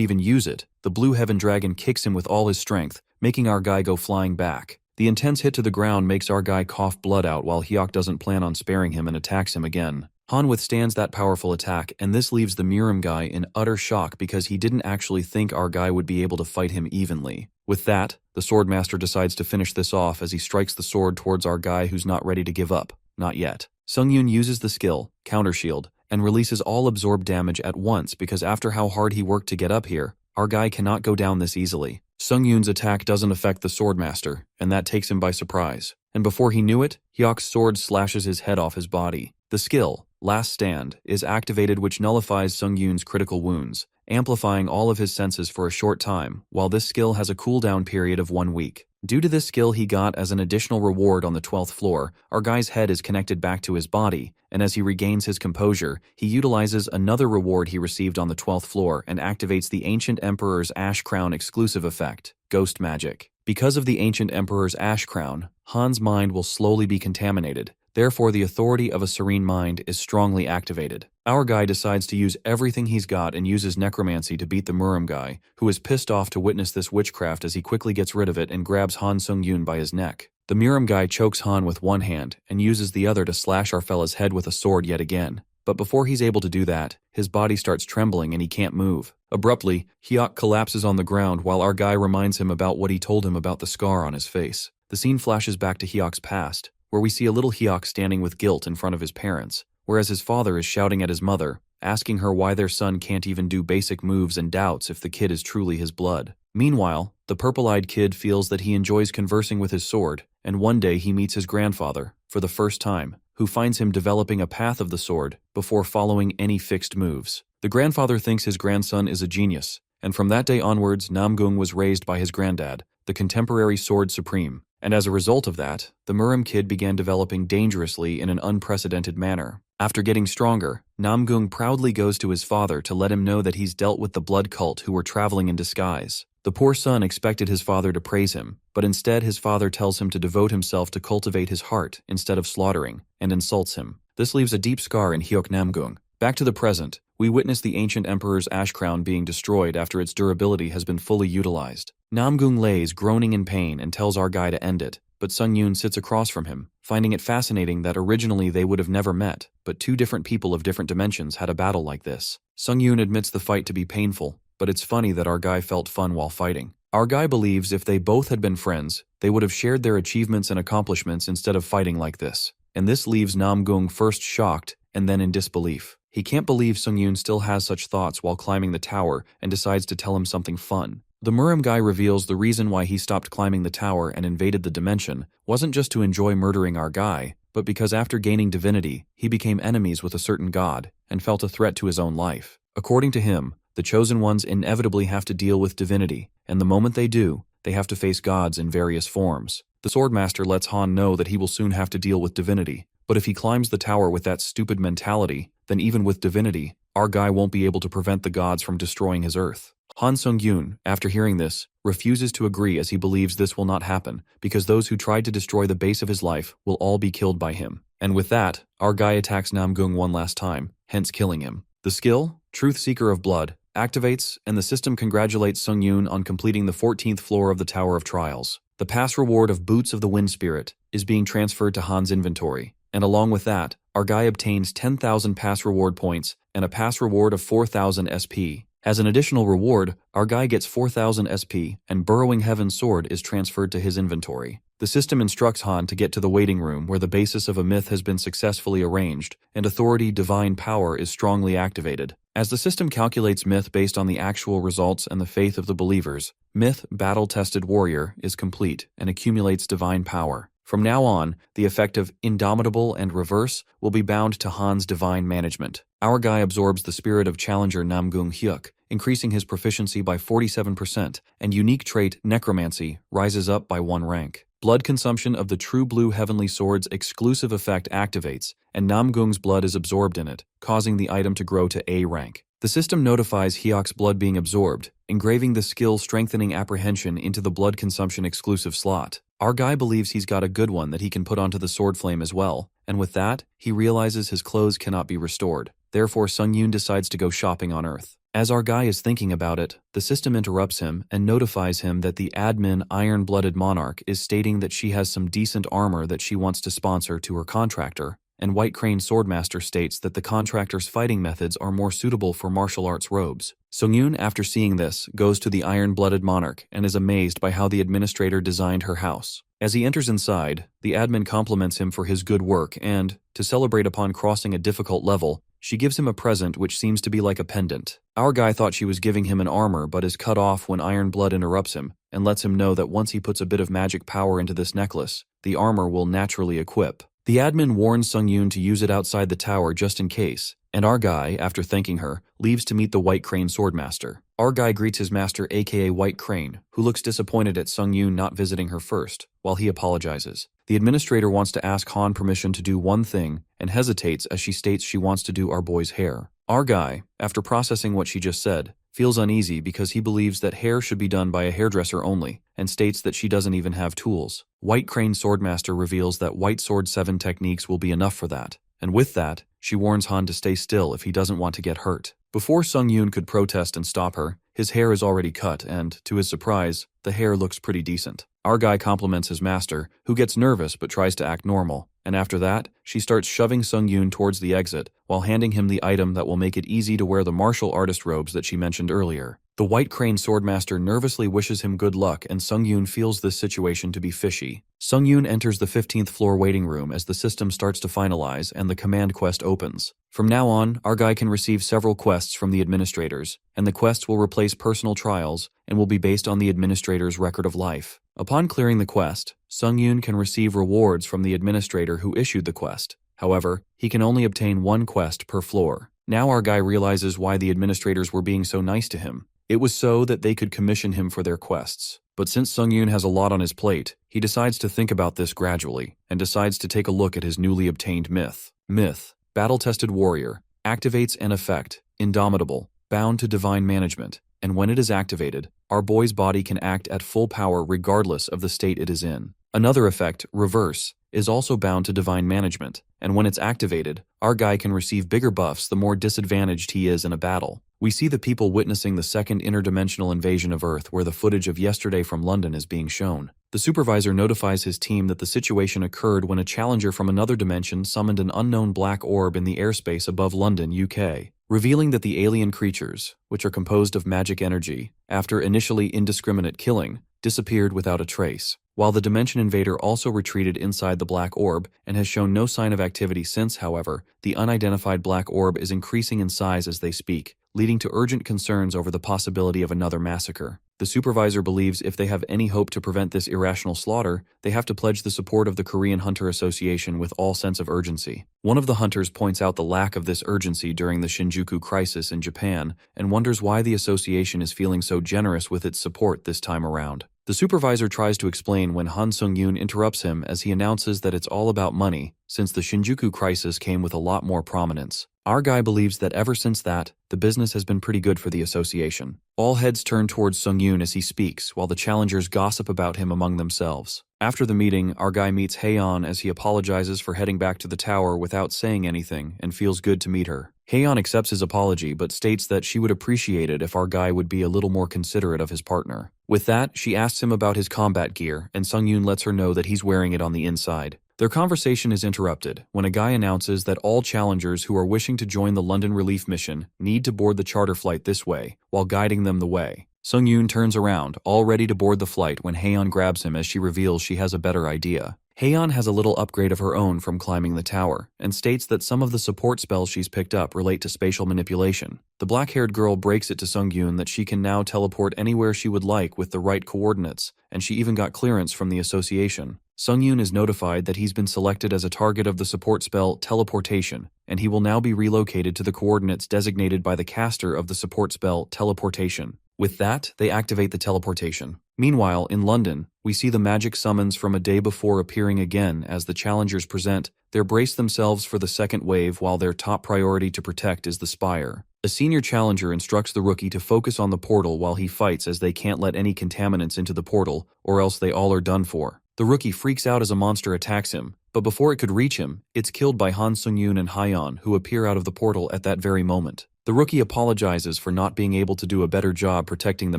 even use it, the Blue Heaven Dragon kicks him with all his strength, making our guy go flying back. The intense hit to the ground makes our guy cough blood out while Hyuk doesn't plan on sparing him and attacks him again. Han withstands that powerful attack, and this leaves the Miram guy in utter shock because he didn't actually think our guy would be able to fight him evenly. With that, the Swordmaster decides to finish this off as he strikes the sword towards our guy who's not ready to give up. Not yet. Sungyun uses the skill, Counter Shield, and releases all absorbed damage at once because after how hard he worked to get up here, our guy cannot go down this easily. Sungyun's attack doesn't affect the Swordmaster, and that takes him by surprise. And before he knew it, Hyok's sword slashes his head off his body. The skill, Last Stand, is activated, which nullifies Sungyun's critical wounds, amplifying all of his senses for a short time, while this skill has a cooldown period of 1 week. Due to this skill he got as an additional reward on the 12th floor, our guy's head is connected back to his body, and as he regains his composure, he utilizes another reward he received on the 12th floor and activates the Ancient Emperor's Ash Crown exclusive effect, Ghost Magic. Because of the Ancient Emperor's Ash Crown, Han's mind will slowly be contaminated. Therefore, the authority of a serene mind is strongly activated. Our guy decides to use everything he's got and uses necromancy to beat the Miram guy, who is pissed off to witness this witchcraft as he quickly gets rid of it and grabs Han Sungyun by his neck. The Miram guy chokes Han with one hand and uses the other to slash our fella's head with a sword yet again. But before he's able to do that, his body starts trembling and he can't move. Abruptly, Hyok collapses on the ground while our guy reminds him about what he told him about the scar on his face. The scene flashes back to Hyok's past, where we see a little Hyok standing with guilt in front of his parents, whereas his father is shouting at his mother, asking her why their son can't even do basic moves and doubts if the kid is truly his blood. Meanwhile, the purple-eyed kid feels that he enjoys conversing with his sword, and one day he meets his grandfather, for the first time, who finds him developing a path of the sword before following any fixed moves. The grandfather thinks his grandson is a genius, and from that day onwards Namgung was raised by his granddad, the contemporary Sword Supreme. And as a result of that, the Miram kid began developing dangerously in an unprecedented manner. After getting stronger, Namgung proudly goes to his father to let him know that he's dealt with the blood cult who were traveling in disguise. The poor son expected his father to praise him, but instead his father tells him to devote himself to cultivate his heart instead of slaughtering, and insults him. This leaves a deep scar in Hyok Namgung. Back to the present, we witness the Ancient Emperor's Ash Crown being destroyed after its durability has been fully utilized. Namgung lays groaning in pain and tells our guy to end it, but Sungyun sits across from him, finding it fascinating that originally they would have never met, but two different people of different dimensions had a battle like this. Sungyun admits the fight to be painful, but it's funny that our guy felt fun while fighting. Our guy believes if they both had been friends, they would have shared their achievements and accomplishments instead of fighting like this. And this leaves Namgung first shocked and then in disbelief. He can't believe Sungyun still has such thoughts while climbing the tower and decides to tell him something fun. The Miram guy reveals the reason why he stopped climbing the tower and invaded the dimension wasn't just to enjoy murdering our guy, but because after gaining divinity, he became enemies with a certain god and felt a threat to his own life. According to him, the Chosen Ones inevitably have to deal with divinity, and the moment they do, they have to face gods in various forms. The Swordmaster lets Han know that he will soon have to deal with divinity, but if he climbs the tower with that stupid mentality, then even with divinity, our guy won't be able to prevent the gods from destroying his Earth. Han Sungyun, after hearing this, refuses to agree as he believes this will not happen because those who tried to destroy the base of his life will all be killed by him. And with that, our guy attacks Namgung one last time, hence killing him. The skill, Truth Seeker of Blood, activates, and the system congratulates Sungyun on completing the 14th floor of the Tower of Trials. The pass reward of Boots of the Wind Spirit is being transferred to Han's inventory, and along with that, our guy obtains 10,000 pass reward points and a pass reward of 4,000 SP. As an additional reward, our guy gets 4,000 SP, and Burrowing Heaven's sword is transferred to his inventory. The system instructs Han to get to the waiting room where the basis of a myth has been successfully arranged, and authority divine power is strongly activated. As the system calculates myth based on the actual results and the faith of the believers, myth battle-tested warrior is complete and accumulates divine power. From now on, the effect of Indomitable and Reverse will be bound to Han's divine management. Our guy absorbs the spirit of challenger Namgung Hyuk, increasing his proficiency by 47%, and unique trait Necromancy rises up by 1 rank. Blood consumption of the True Blue Heavenly Sword's exclusive effect activates, and Namgung's blood is absorbed in it, causing the item to grow to A rank. The system notifies Hyok's blood being absorbed, engraving the skill Strengthening Apprehension into the blood consumption exclusive slot. Our guy believes he's got a good one that he can put onto the sword flame as well, and with that, he realizes his clothes cannot be restored. Therefore, Sungyun decides to go shopping on Earth. As our guy is thinking about it, the system interrupts him and notifies him that the admin Iron-Blooded Monarch is stating that she has some decent armor that she wants to sponsor to her contractor, and White Crane Swordmaster states that the contractor's fighting methods are more suitable for martial arts robes. Sungyun, after seeing this, goes to the Iron-Blooded Monarch and is amazed by how the administrator designed her house. As he enters inside, the admin compliments him for his good work and, to celebrate upon crossing a difficult level, she gives him a present which seems to be like a pendant. Our guy thought she was giving him an armor but is cut off when Iron Blood interrupts him and lets him know that once he puts a bit of magic power into this necklace, the armor will naturally equip. The admin warns Sungyun to use it outside the tower just in case, and our guy, after thanking her, leaves to meet the White Crane Swordmaster. Our guy greets his master aka White Crane, who looks disappointed at Sungyun not visiting her first, while he apologizes. The administrator wants to ask Han permission to do one thing, and hesitates as she states she wants to do our boy's hair. Our guy, after processing what she just said, feels uneasy because he believes that hair should be done by a hairdresser only, and states that she doesn't even have tools. White Crane Swordmaster reveals that White Sword 7 techniques will be enough for that, and with that, she warns Han to stay still if he doesn't want to get hurt. Before Sungyun could protest and stop her, his hair is already cut and, to his surprise, the hair looks pretty decent. Our guy compliments his master, who gets nervous but tries to act normal, and after that, she starts shoving Sungyun towards the exit while handing him the item that will make it easy to wear the martial artist robes that she mentioned earlier. The White Crane Swordmaster nervously wishes him good luck and Sungyun feels this situation to be fishy. Sungyun enters the 15th floor waiting room as the system starts to finalize and the command quest opens. From now on, our guy can receive several quests from the administrators, and the quests will replace personal trials and will be based on the administrator's record of life. Upon clearing the quest, Sungyun can receive rewards from the administrator who issued the quest. However, he can only obtain one quest per floor. Now our guy realizes why the administrators were being so nice to him. It was so that they could commission him for their quests. But since Sungyun has a lot on his plate, he decides to think about this gradually, and decides to take a look at his newly obtained myth. Myth: battle-tested warrior, activates an effect, indomitable, bound to divine management, and when it is activated, our boy's body can act at full power regardless of the state it is in. Another effect, reverse, is also bound to divine management, and when it's activated, our guy can receive bigger buffs the more disadvantaged he is in a battle. We see the people witnessing the second interdimensional invasion of Earth where the footage of yesterday from London is being shown. The supervisor notifies his team that the situation occurred when a challenger from another dimension summoned an unknown black orb in the airspace above London, UK, revealing that the alien creatures, which are composed of magic energy, after initially indiscriminate killing, disappeared without a trace, while the Dimension Invader also retreated inside the black orb and has shown no sign of activity since. However, the unidentified black orb is increasing in size as they speak, leading to urgent concerns over the possibility of another massacre. The supervisor believes if they have any hope to prevent this irrational slaughter, they have to pledge the support of the Korean Hunter Association with all sense of urgency. One of the hunters points out the lack of this urgency during the Shinjuku crisis in Japan and wonders why the association is feeling so generous with its support this time around. The supervisor tries to explain when Han Sung-yoon interrupts him as he announces that it's all about money, since the Shinjuku crisis came with a lot more prominence. Our guy believes that ever since that, the business has been pretty good for the association. All heads turn towards Sung-yoon as he speaks, while the challengers gossip about him among themselves. After the meeting, our guy meets Haeyeon as he apologizes for heading back to the tower without saying anything and feels good to meet her. Haeyeon accepts his apology but states that she would appreciate it if our guy would be a little more considerate of his partner. With that, she asks him about his combat gear, and Sung-yoon lets her know that he's wearing it on the inside. Their conversation is interrupted when a guy announces that all challengers who are wishing to join the London relief mission need to board the charter flight this way, while guiding them the way. Sung-yoon turns around, all ready to board the flight when Haeyeon grabs him as she reveals she has a better idea. Haeyeon has a little upgrade of her own from climbing the tower, and states that some of the support spells she's picked up relate to spatial manipulation. The black-haired girl breaks it to Sung-yoon that she can now teleport anywhere she would like with the right coordinates, and she even got clearance from the association. Sung-yoon is notified that he's been selected as a target of the support spell Teleportation, and he will now be relocated to the coordinates designated by the caster of the support spell Teleportation. With that, they activate the teleportation. Meanwhile, in London, we see the magic summons from a day before appearing again as the challengers present. They brace themselves for the second wave while their top priority to protect is the spire. A senior challenger instructs the rookie to focus on the portal while he fights as they can't let any contaminants into the portal or else they all are done for. The rookie freaks out as a monster attacks him, but before it could reach him, it's killed by Han Sung-yoon and Haeyeon, who appear out of the portal at that very moment. The rookie apologizes for not being able to do a better job protecting the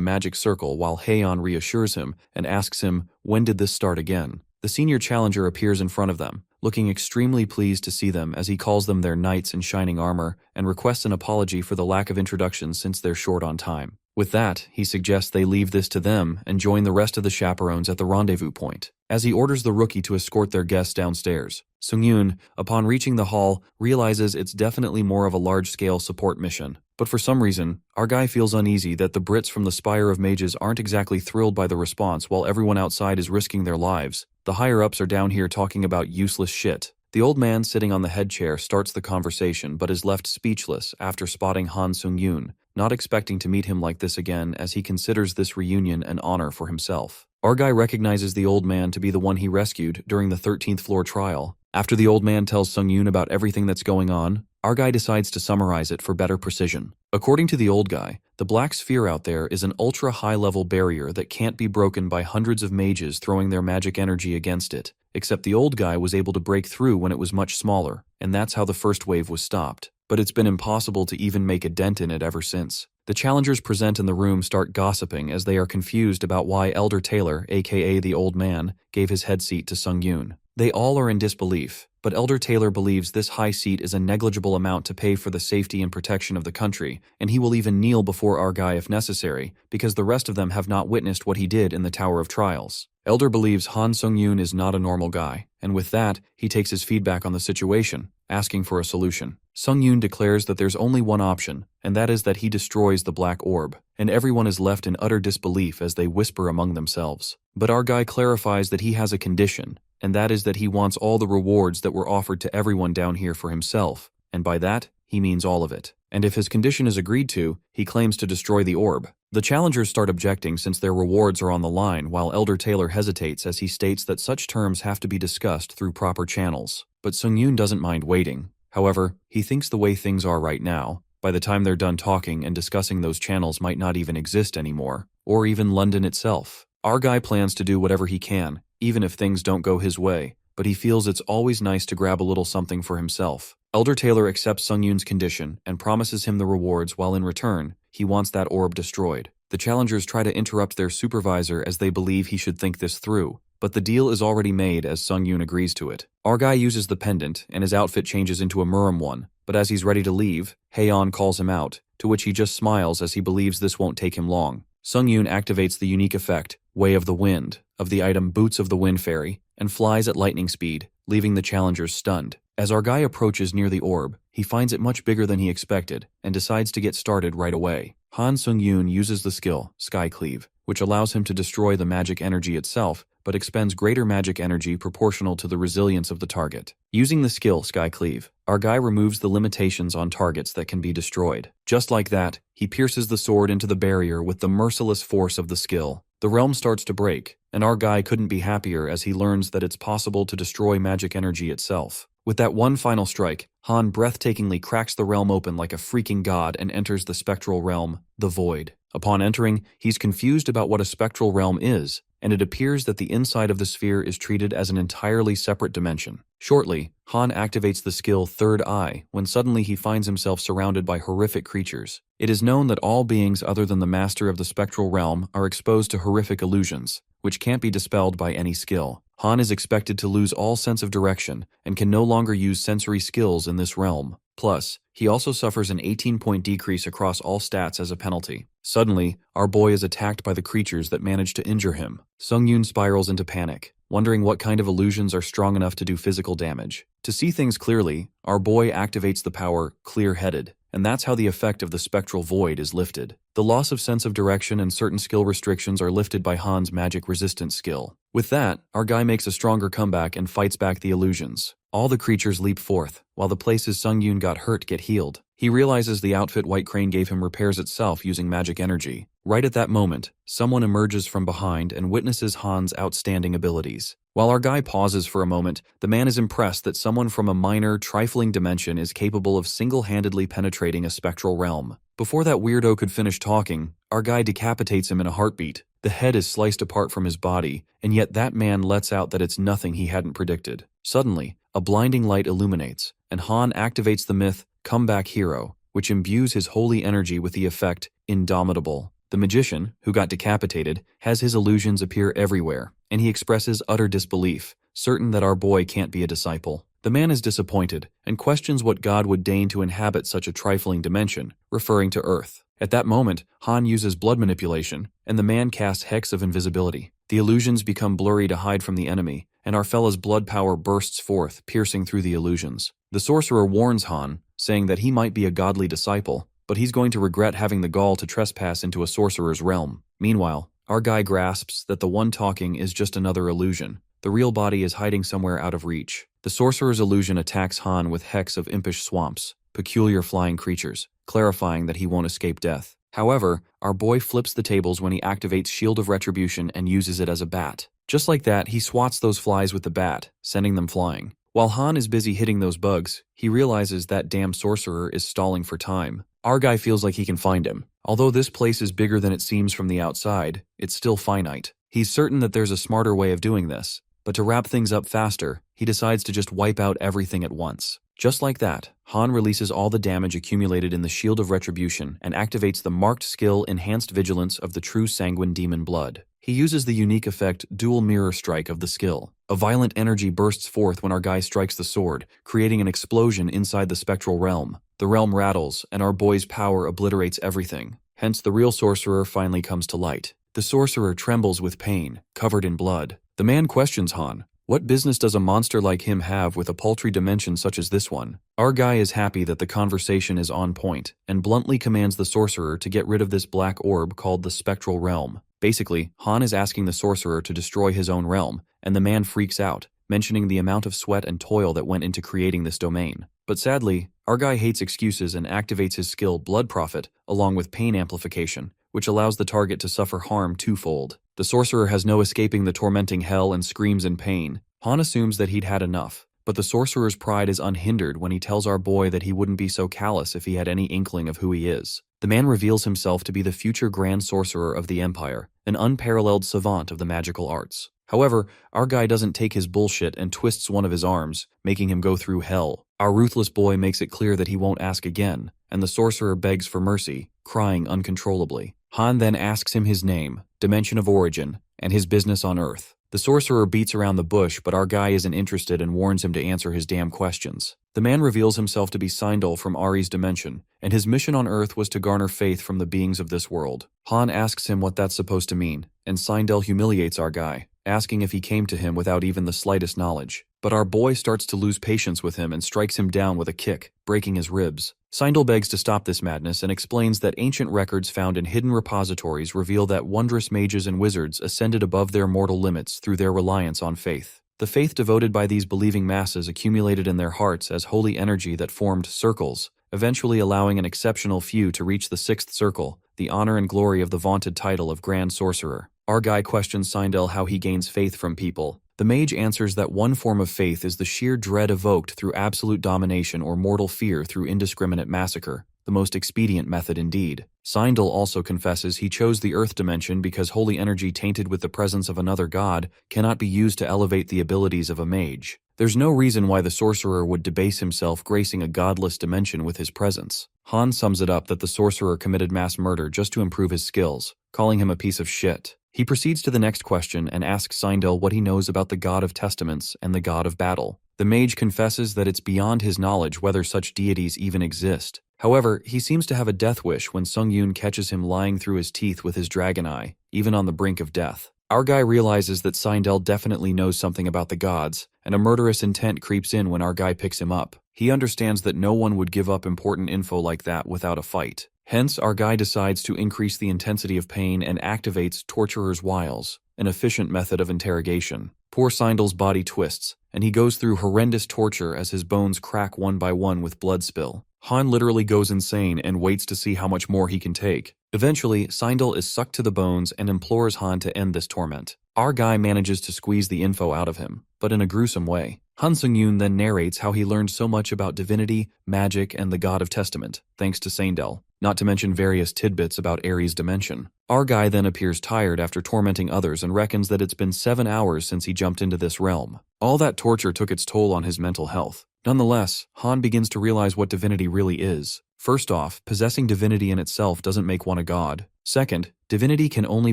magic circle while Haeyeon reassures him and asks him, when did this start again? The senior challenger appears in front of them, looking extremely pleased to see them as he calls them their knights in shining armor and requests an apology for the lack of introductions since they're short on time. With that, he suggests they leave this to them and join the rest of the chaperones at the rendezvous point, as he orders the rookie to escort their guests downstairs. Sungyun, upon reaching the hall, realizes it's definitely more of a large-scale support mission. But for some reason, our guy feels uneasy that the Brits from the Spire of Mages aren't exactly thrilled by the response while everyone outside is risking their lives. The higher-ups are down here talking about useless shit. The old man sitting on the head chair starts the conversation but is left speechless after spotting Han Sungyun, not expecting to meet him like this again as he considers this reunion an honor for himself. Our guy recognizes the old man to be the one he rescued during the 13th floor trial. After the old man tells Sungyun about everything that's going on, our guy decides to summarize it for better precision. According to the old guy, the black sphere out there is an ultra-high-level barrier that can't be broken by hundreds of mages throwing their magic energy against it, except the old guy was able to break through when it was much smaller, and that's how the first wave was stopped. But it's been impossible to even make a dent in it ever since. The challengers present in the room start gossiping as they are confused about why Elder Taylor, aka the old man, gave his head seat to Sungyun. They all are in disbelief, but Elder Taylor believes this high seat is a negligible amount to pay for the safety and protection of the country, and he will even kneel before our guy if necessary, because the rest of them have not witnessed what he did in the Tower of Trials. Elder believes Han Sungyun is not a normal guy, and with that, he takes his feedback on the situation, asking for a solution. Sungyun declares that there's only one option, and that is that he destroys the black orb, and everyone is left in utter disbelief as they whisper among themselves. But our guy clarifies that he has a condition, and that is that he wants all the rewards that were offered to everyone down here for himself, and by that, he means all of it. And if his condition is agreed to, he claims to destroy the orb. The challengers start objecting since their rewards are on the line, while Elder Taylor hesitates as he states that such terms have to be discussed through proper channels. But Sungyun doesn't mind waiting. However, he thinks the way things are right now, by the time they're done talking and discussing, those channels might not even exist anymore, or even London itself. Our guy plans to do whatever he can, even if things don't go his way, but he feels it's always nice to grab a little something for himself. Elder Taylor accepts Sungyun's condition and promises him the rewards while in return, he wants that orb destroyed. The challengers try to interrupt their supervisor as they believe he should think this through, but the deal is already made as Sungyun agrees to it. Our guy uses the pendant and his outfit changes into a Murim one, but as he's ready to leave, Haeon calls him out, to which he just smiles as he believes this won't take him long. Sungyun activates the unique effect, Way of the Wind, of the item Boots of the Wind Fairy, and flies at lightning speed, leaving the challengers stunned. As our guy approaches near the orb, he finds it much bigger than he expected, and decides to get started right away. Han Sungyun uses the skill, Sky Cleave, which allows him to destroy the magic energy itself, but expends greater magic energy proportional to the resilience of the target. Using the skill, Sky Cleave, our guy removes the limitations on targets that can be destroyed. Just like that, he pierces the sword into the barrier with the merciless force of the skill. The realm starts to break, and our guy couldn't be happier as he learns that it's possible to destroy magic energy itself. With that one final strike, Han breathtakingly cracks the realm open like a freaking god and enters the spectral realm, the Void. Upon entering, he's confused about what a spectral realm is, and it appears that the inside of the sphere is treated as an entirely separate dimension. Shortly, Han activates the skill Third Eye when suddenly he finds himself surrounded by horrific creatures. It is known that all beings other than the master of the spectral realm are exposed to horrific illusions, which can't be dispelled by any skill. Han is expected to lose all sense of direction and can no longer use sensory skills in this realm. Plus, he also suffers an 18-point decrease across all stats as a penalty. Suddenly, our boy is attacked by the creatures that manage to injure him. Sungyun spirals into panic, wondering what kind of illusions are strong enough to do physical damage. To see things clearly, our boy activates the power Clear-Headed, and that's how the effect of the spectral void is lifted. The loss of sense of direction and certain skill restrictions are lifted by Han's magic resistance skill. With that, our guy makes a stronger comeback and fights back the illusions. All the creatures leap forth, while the places Sungyun got hurt get healed. He realizes the outfit White Crane gave him repairs itself using magic energy. Right at that moment, someone emerges from behind and witnesses Han's outstanding abilities. While our guy pauses for a moment, the man is impressed that someone from a minor, trifling dimension is capable of single-handedly penetrating a spectral realm. Before that weirdo could finish talking, our guy decapitates him in a heartbeat. The head is sliced apart from his body, and yet that man lets out that it's nothing he hadn't predicted. Suddenly, a blinding light illuminates, and Han activates the myth Comeback Hero, which imbues his holy energy with the effect Indomitable. The magician, who got decapitated, has his illusions appear everywhere, and he expresses utter disbelief, certain that our boy can't be a disciple. The man is disappointed and questions what god would deign to inhabit such a trifling dimension, referring to Earth. At that moment, Han uses blood manipulation, and the man casts Hex of Invisibility. The illusions become blurry to hide from the enemy, and our fella's blood power bursts forth, piercing through the illusions. The sorcerer warns Han, saying that he might be a godly disciple, but he's going to regret having the gall to trespass into a sorcerer's realm. Meanwhile, our guy grasps that the one talking is just another illusion. The real body is hiding somewhere out of reach. The sorcerer's illusion attacks Han with Hex of Impish Swamps, peculiar flying creatures, clarifying that he won't escape death. However, our boy flips the tables when he activates Shield of Retribution and uses it as a bat. Just like that, he swats those flies with the bat, sending them flying. While Han is busy hitting those bugs, he realizes that damn sorcerer is stalling for time. Our guy feels like he can find him. Although this place is bigger than it seems from the outside, it's still finite. He's certain that there's a smarter way of doing this, but to wrap things up faster, he decides to just wipe out everything at once. Just like that, Han releases all the damage accumulated in the Shield of Retribution and activates the marked skill Enhanced Vigilance of the True Sanguine Demon Blood. He uses the unique effect Dual Mirror Strike of the skill. A violent energy bursts forth when our guy strikes the sword, creating an explosion inside the spectral realm. The realm rattles, and our boy's power obliterates everything. Hence, the real sorcerer finally comes to light. The sorcerer trembles with pain, covered in blood. The man questions Han. What business does a monster like him have with a paltry dimension such as this one? Our guy is happy that the conversation is on point, and bluntly commands the sorcerer to get rid of this black orb called the Spectral Realm. Basically, Han is asking the sorcerer to destroy his own realm, and the man freaks out, mentioning the amount of sweat and toil that went into creating this domain. But sadly, our guy hates excuses and activates his skill Blood Prophet, along with Pain Amplification, which allows the target to suffer harm twofold. The sorcerer has no escaping the tormenting hell and screams in pain. Han assumes that he'd had enough, but the sorcerer's pride is unhindered when he tells our boy that he wouldn't be so callous if he had any inkling of who he is. The man reveals himself to be the future Grand Sorcerer of the Empire, an unparalleled savant of the magical arts. However, our guy doesn't take his bullshit and twists one of his arms, making him go through hell. Our ruthless boy makes it clear that he won't ask again, and the sorcerer begs for mercy, crying uncontrollably. Han then asks him his name, dimension of origin, and his business on Earth. The sorcerer beats around the bush, but our guy isn't interested and warns him to answer his damn questions. The man reveals himself to be Sindel from Ari's dimension, and his mission on Earth was to garner faith from the beings of this world. Han asks him what that's supposed to mean, and Sindel humiliates our guy, asking if he came to him without even the slightest knowledge. But our boy starts to lose patience with him and strikes him down with a kick, breaking his ribs. Sindel begs to stop this madness and explains that ancient records found in hidden repositories reveal that wondrous mages and wizards ascended above their mortal limits through their reliance on faith. The faith devoted by these believing masses accumulated in their hearts as holy energy that formed circles, eventually allowing an exceptional few to reach the sixth circle, the honor and glory of the vaunted title of Grand Sorcerer. Our guy questions Sindel how he gains faith from people. The mage answers that one form of faith is the sheer dread evoked through absolute domination or mortal fear through indiscriminate massacre, the most expedient method indeed. Sindel also confesses he chose the Earth dimension because holy energy tainted with the presence of another god cannot be used to elevate the abilities of a mage. There's no reason why the sorcerer would debase himself gracing a godless dimension with his presence. Han sums it up that the sorcerer committed mass murder just to improve his skills, calling him a piece of shit. He proceeds to the next question and asks Sindel what he knows about the God of Testaments and the God of Battle. The mage confesses that it's beyond his knowledge whether such deities even exist. However, he seems to have a death wish when Sung-Yoon catches him lying through his teeth with his dragon eye, even on the brink of death. Our guy realizes that Sindel definitely knows something about the gods, and a murderous intent creeps in when our guy picks him up. He understands that no one would give up important info like that without a fight. Hence, our guy decides to increase the intensity of pain and activates Torturer's Wiles, an efficient method of interrogation. Poor Sindel's body twists, and he goes through horrendous torture as his bones crack one by one with blood spill. Han literally goes insane and waits to see how much more he can take. Eventually, Sindel is sucked to the bones and implores Han to end this torment. Our guy manages to squeeze the info out of him, but in a gruesome way. Han Sung-Yoon then narrates how he learned so much about divinity, magic, and the God of Testament, thanks to Sindel, not to mention various tidbits about Ares' dimension. Our guy then appears tired after tormenting others and reckons that it's been 7 hours since he jumped into this realm. All that torture took its toll on his mental health. Nonetheless, Han begins to realize what divinity really is. First off, possessing divinity in itself doesn't make one a god. Second, divinity can only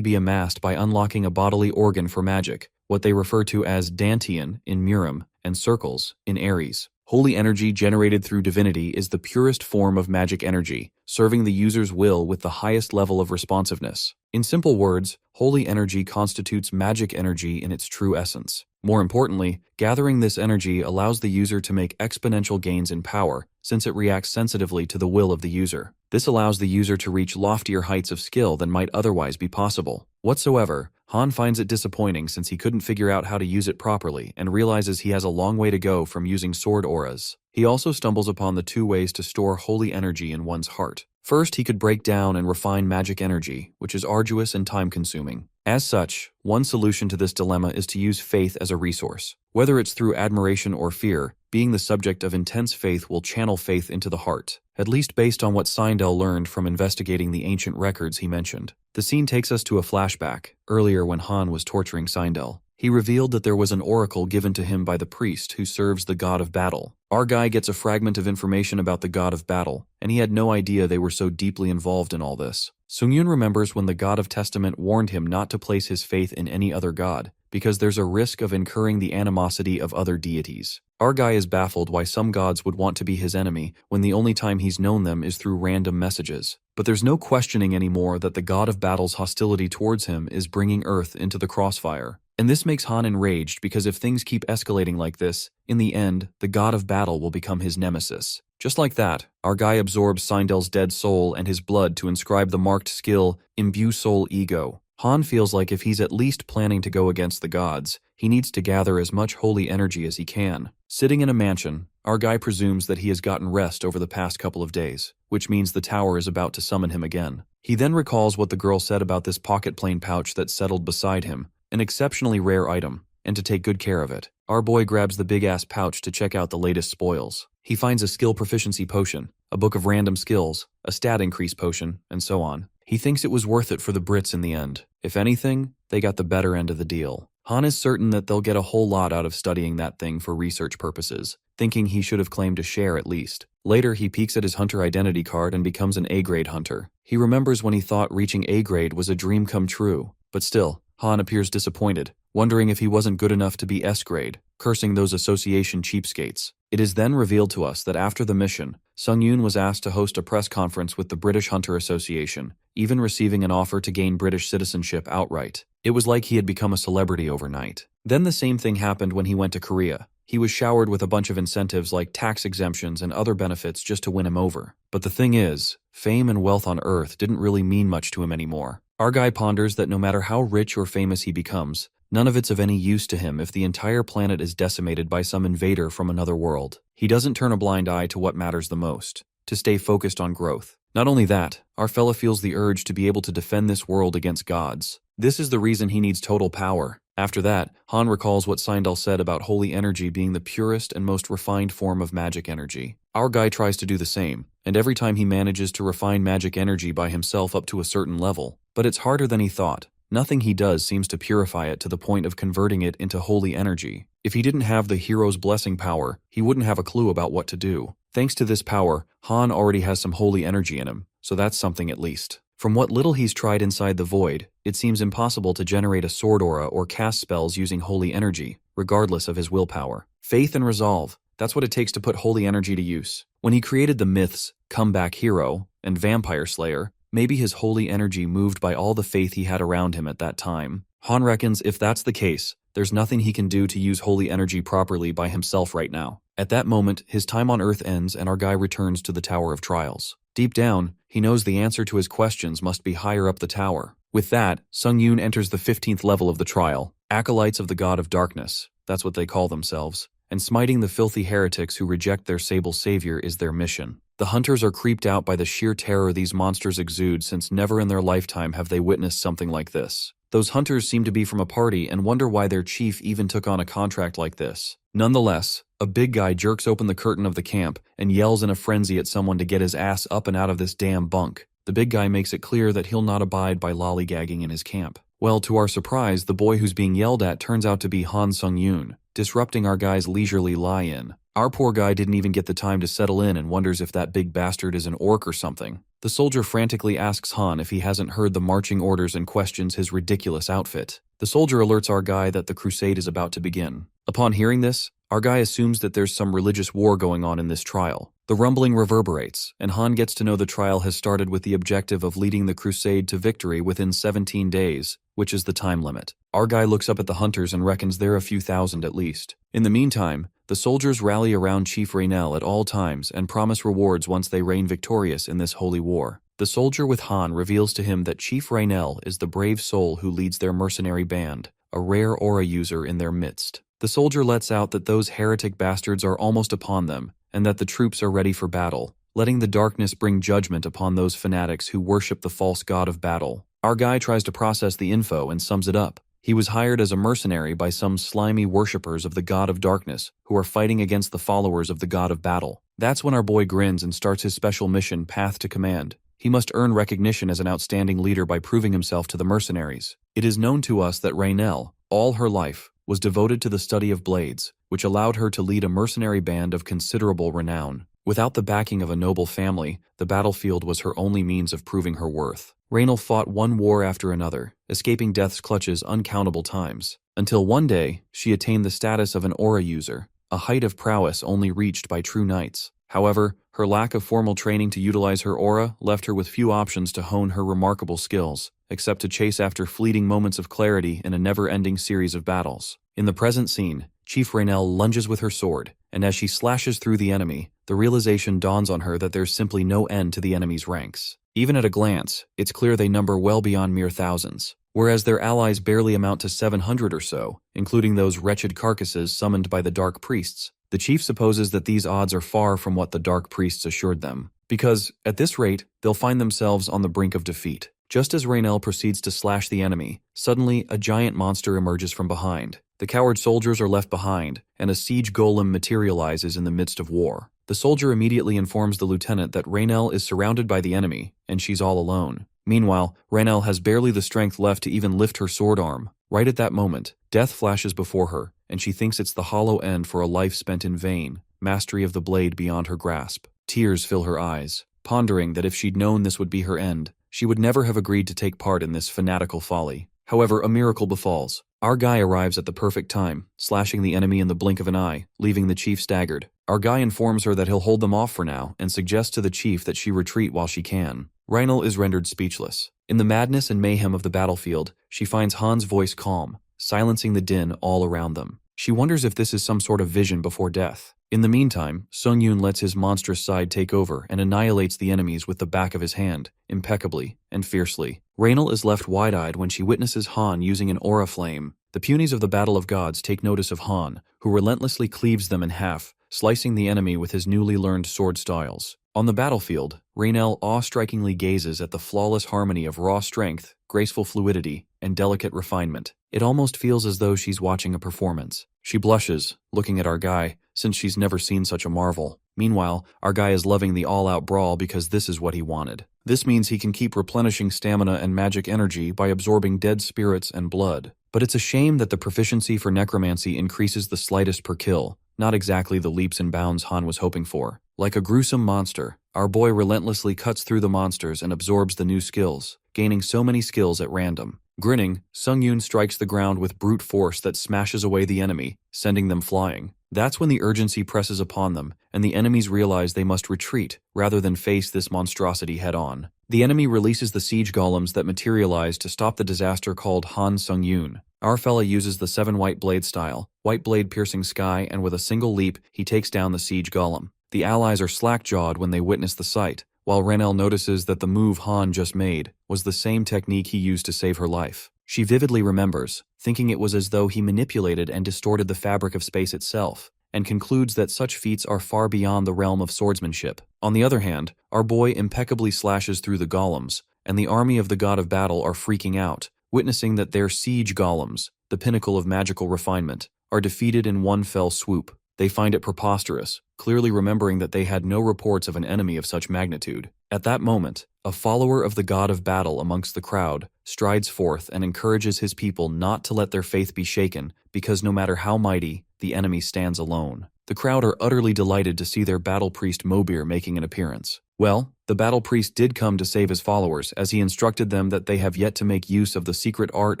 be amassed by unlocking a bodily organ for magic, what they refer to as dantian in Murim and circles in Aries. Holy energy generated through divinity is the purest form of magic energy, serving the user's will with the highest level of responsiveness. In simple words, holy energy constitutes magic energy in its true essence. More importantly, gathering this energy allows the user to make exponential gains in power, since it reacts sensitively to the will of the user. This allows the user to reach loftier heights of skill than might otherwise be possible. Whatsoever, Han finds it disappointing since he couldn't figure out how to use it properly and realizes he has a long way to go from using sword auras. He also stumbles upon the 2 ways to store holy energy in one's heart. First, he could break down and refine magic energy, which is arduous and time-consuming. As such, one solution to this dilemma is to use faith as a resource. Whether it's through admiration or fear, being the subject of intense faith will channel faith into the heart, at least based on what Seindel learned from investigating the ancient records he mentioned. The scene takes us to a flashback, earlier when Han was torturing Seindel. He revealed that there was an oracle given to him by the priest who serves the god of battle. Our guy gets a fragment of information about the god of battle, and he had no idea they were so deeply involved in all this. Sungyun remembers when the god of testament warned him not to place his faith in any other god, because there's a risk of incurring the animosity of other deities. Our guy is baffled why some gods would want to be his enemy when the only time he's known them is through random messages. But there's no questioning anymore that the god of battle's hostility towards him is bringing Earth into the crossfire. And this makes Han enraged because if things keep escalating like this, in the end, the god of battle will become his nemesis. Just like that, our guy absorbs Seindel's dead soul and his blood to inscribe the marked skill, Imbue Soul Ego. Han feels like if he's at least planning to go against the gods, he needs to gather as much holy energy as he can. Sitting in a mansion, our guy presumes that he has gotten rest over the past couple of days, which means the tower is about to summon him again. He then recalls what the girl said about this pocket plane pouch that settled beside him, an exceptionally rare item, and to take good care of it. Our boy grabs the big-ass pouch to check out the latest spoils. He finds a skill proficiency potion, a book of random skills, a stat increase potion, and so on. He thinks it was worth it for the Brits in the end. If anything, they got the better end of the deal. Han is certain that they'll get a whole lot out of studying that thing for research purposes, thinking he should have claimed a share at least. Later, he peeks at his hunter identity card and becomes an A-grade hunter. He remembers when he thought reaching A-grade was a dream come true, but still, Han appears disappointed, wondering if he wasn't good enough to be S-grade, cursing those association cheapskates. It is then revealed to us that after the mission, Sungyun was asked to host a press conference with the British Hunter Association, even receiving an offer to gain British citizenship outright. It was like he had become a celebrity overnight. Then the same thing happened when he went to Korea. He was showered with a bunch of incentives like tax exemptions and other benefits just to win him over. But the thing is, fame and wealth on Earth didn't really mean much to him anymore. Our guy ponders that no matter how rich or famous he becomes, none of it's of any use to him if the entire planet is decimated by some invader from another world. He doesn't turn a blind eye to what matters the most, to stay focused on growth. Not only that, our fella feels the urge to be able to defend this world against gods. This is the reason he needs total power. After that, Han recalls what Seindel said about holy energy being the purest and most refined form of magic energy. Our guy tries to do the same, and every time he manages to refine magic energy by himself up to a certain level. But it's harder than he thought. Nothing he does seems to purify it to the point of converting it into holy energy. If he didn't have the hero's blessing power, he wouldn't have a clue about what to do. Thanks to this power, Han already has some holy energy in him, so that's something at least. From what little he's tried inside the void, it seems impossible to generate a sword aura or cast spells using holy energy, regardless of his willpower. Faith and resolve, that's what it takes to put holy energy to use. When he created the myths, Comeback Hero, and Vampire Slayer, maybe his holy energy moved by all the faith he had around him at that time. Han reckons if that's the case, there's nothing he can do to use holy energy properly by himself right now. At that moment, his time on Earth ends and our guy returns to the Tower of Trials. Deep down, he knows the answer to his questions must be higher up the tower. With that, Sungyun enters the 15th level of the trial, Acolytes of the God of Darkness, that's what they call themselves, and smiting the filthy heretics who reject their sable savior is their mission. The hunters are creeped out by the sheer terror these monsters exude since never in their lifetime have they witnessed something like this. Those hunters seem to be from a party and wonder why their chief even took on a contract like this. Nonetheless, a big guy jerks open the curtain of the camp and yells in a frenzy at someone to get his ass up and out of this damn bunk. The big guy makes it clear that he'll not abide by lollygagging in his camp. Well, to our surprise, the boy who's being yelled at turns out to be Han Sungyun. disrupting our guy's leisurely lie-in. Our poor guy didn't even get the time to settle in and wonders if that big bastard is an orc or something. The soldier frantically asks Han if he hasn't heard the marching orders and questions his ridiculous outfit. The soldier alerts our guy that the crusade is about to begin. Upon hearing this, our guy assumes that there's some religious war going on in this trial. The rumbling reverberates, and Han gets to know the trial has started with the objective of leading the crusade to victory within 17 days, which is the time limit. Our guy looks up at the hunters and reckons they're a few thousand at least. In the meantime, the soldiers rally around Chief Raynell at all times and promise rewards once they reign victorious in this holy war. The soldier with Han reveals to him that Chief Raynell is the brave soul who leads their mercenary band, a rare aura user in their midst. The soldier lets out that those heretic bastards are almost upon them, and that the troops are ready for battle, letting the darkness bring judgment upon those fanatics who worship the false god of battle. Our guy tries to process the info and sums it up. He was hired as a mercenary by some slimy worshippers of the god of darkness who are fighting against the followers of the god of battle. That's when our boy grins and starts his special mission, Path to Command. He must earn recognition as an outstanding leader by proving himself to the mercenaries. It is known to us that Raynell, all her life, was devoted to the study of blades, which allowed her to lead a mercenary band of considerable renown. Without the backing of a noble family, the battlefield was her only means of proving her worth. Raynell fought one war after another, escaping death's clutches uncountable times, until one day she attained the status of an aura user, a height of prowess only reached by true knights. However, her lack of formal training to utilize her aura left her with few options to hone her remarkable skills, except to chase after fleeting moments of clarity in a never-ending series of battles. In the present scene, Chief Raynell lunges with her sword, and as she slashes through the enemy, the realization dawns on her that there's simply no end to the enemy's ranks. Even at a glance, it's clear they number well beyond mere thousands, whereas their allies barely amount to 700 or so, including those wretched carcasses summoned by the Dark Priests. The chief supposes that these odds are far from what the Dark Priests assured them, because, at this rate, they'll find themselves on the brink of defeat. Just as Raynell proceeds to slash the enemy, suddenly a giant monster emerges from behind. The coward soldiers are left behind, and a siege golem materializes in the midst of war. The soldier immediately informs the lieutenant that Raynell is surrounded by the enemy, and she's all alone. Meanwhile, Raynell has barely the strength left to even lift her sword arm. Right at that moment, death flashes before her, and she thinks it's the hollow end for a life spent in vain, mastery of the blade beyond her grasp. Tears fill her eyes, pondering that if she'd known this would be her end, she would never have agreed to take part in this fanatical folly. However, a miracle befalls. Our guy arrives at the perfect time, slashing the enemy in the blink of an eye, leaving the chief staggered. Our guy informs her that he'll hold them off for now, and suggests to the chief that she retreat while she can. Raynell is rendered speechless. In the madness and mayhem of the battlefield, she finds Han's voice calm, silencing the din all around them. She wonders if this is some sort of vision before death. In the meantime, Sung-Yoon lets his monstrous side take over and annihilates the enemies with the back of his hand, impeccably and fiercely. Raynell is left wide-eyed when she witnesses Han using an aura flame. The punies of the Battle of Gods take notice of Han, who relentlessly cleaves them in half, slicing the enemy with his newly learned sword styles. On the battlefield, Raynell awe-strikingly gazes at the flawless harmony of raw strength, graceful fluidity, and delicate refinement. It almost feels as though she's watching a performance. She blushes, looking at our guy, since she's never seen such a marvel. Meanwhile, our guy is loving the all-out brawl because this is what he wanted. This means he can keep replenishing stamina and magic energy by absorbing dead spirits and blood. But it's a shame that the proficiency for necromancy increases the slightest per kill, not exactly the leaps and bounds Han was hoping for. Like a gruesome monster, our boy relentlessly cuts through the monsters and absorbs the new skills, gaining so many skills at random. Grinning, Sung-Yoon strikes the ground with brute force that smashes away the enemy, sending them flying. That's when the urgency presses upon them, and the enemies realize they must retreat rather than face this monstrosity head-on. The enemy releases the siege golems that materialize to stop the disaster called Han Sung-Yoon. Our fella uses the 7 white blade style, white blade piercing sky, and with a single leap, he takes down the siege golem. The allies are slack-jawed when they witness the sight, while Raynell notices that the move Han just made was the same technique he used to save her life. She vividly remembers, thinking it was as though he manipulated and distorted the fabric of space itself, and concludes that such feats are far beyond the realm of swordsmanship. On the other hand, our boy impeccably slashes through the golems, and the army of the god of battle are freaking out, witnessing that their siege golems, the pinnacle of magical refinement, are defeated in one fell swoop. They find it preposterous, clearly remembering that they had no reports of an enemy of such magnitude. At that moment, a follower of the god of battle amongst the crowd strides forth and encourages his people not to let their faith be shaken, because no matter how mighty, the enemy stands alone. The crowd are utterly delighted to see their battle priest Mobir making an appearance. Well, the battle priest did come to save his followers, as he instructed them that they have yet to make use of the secret art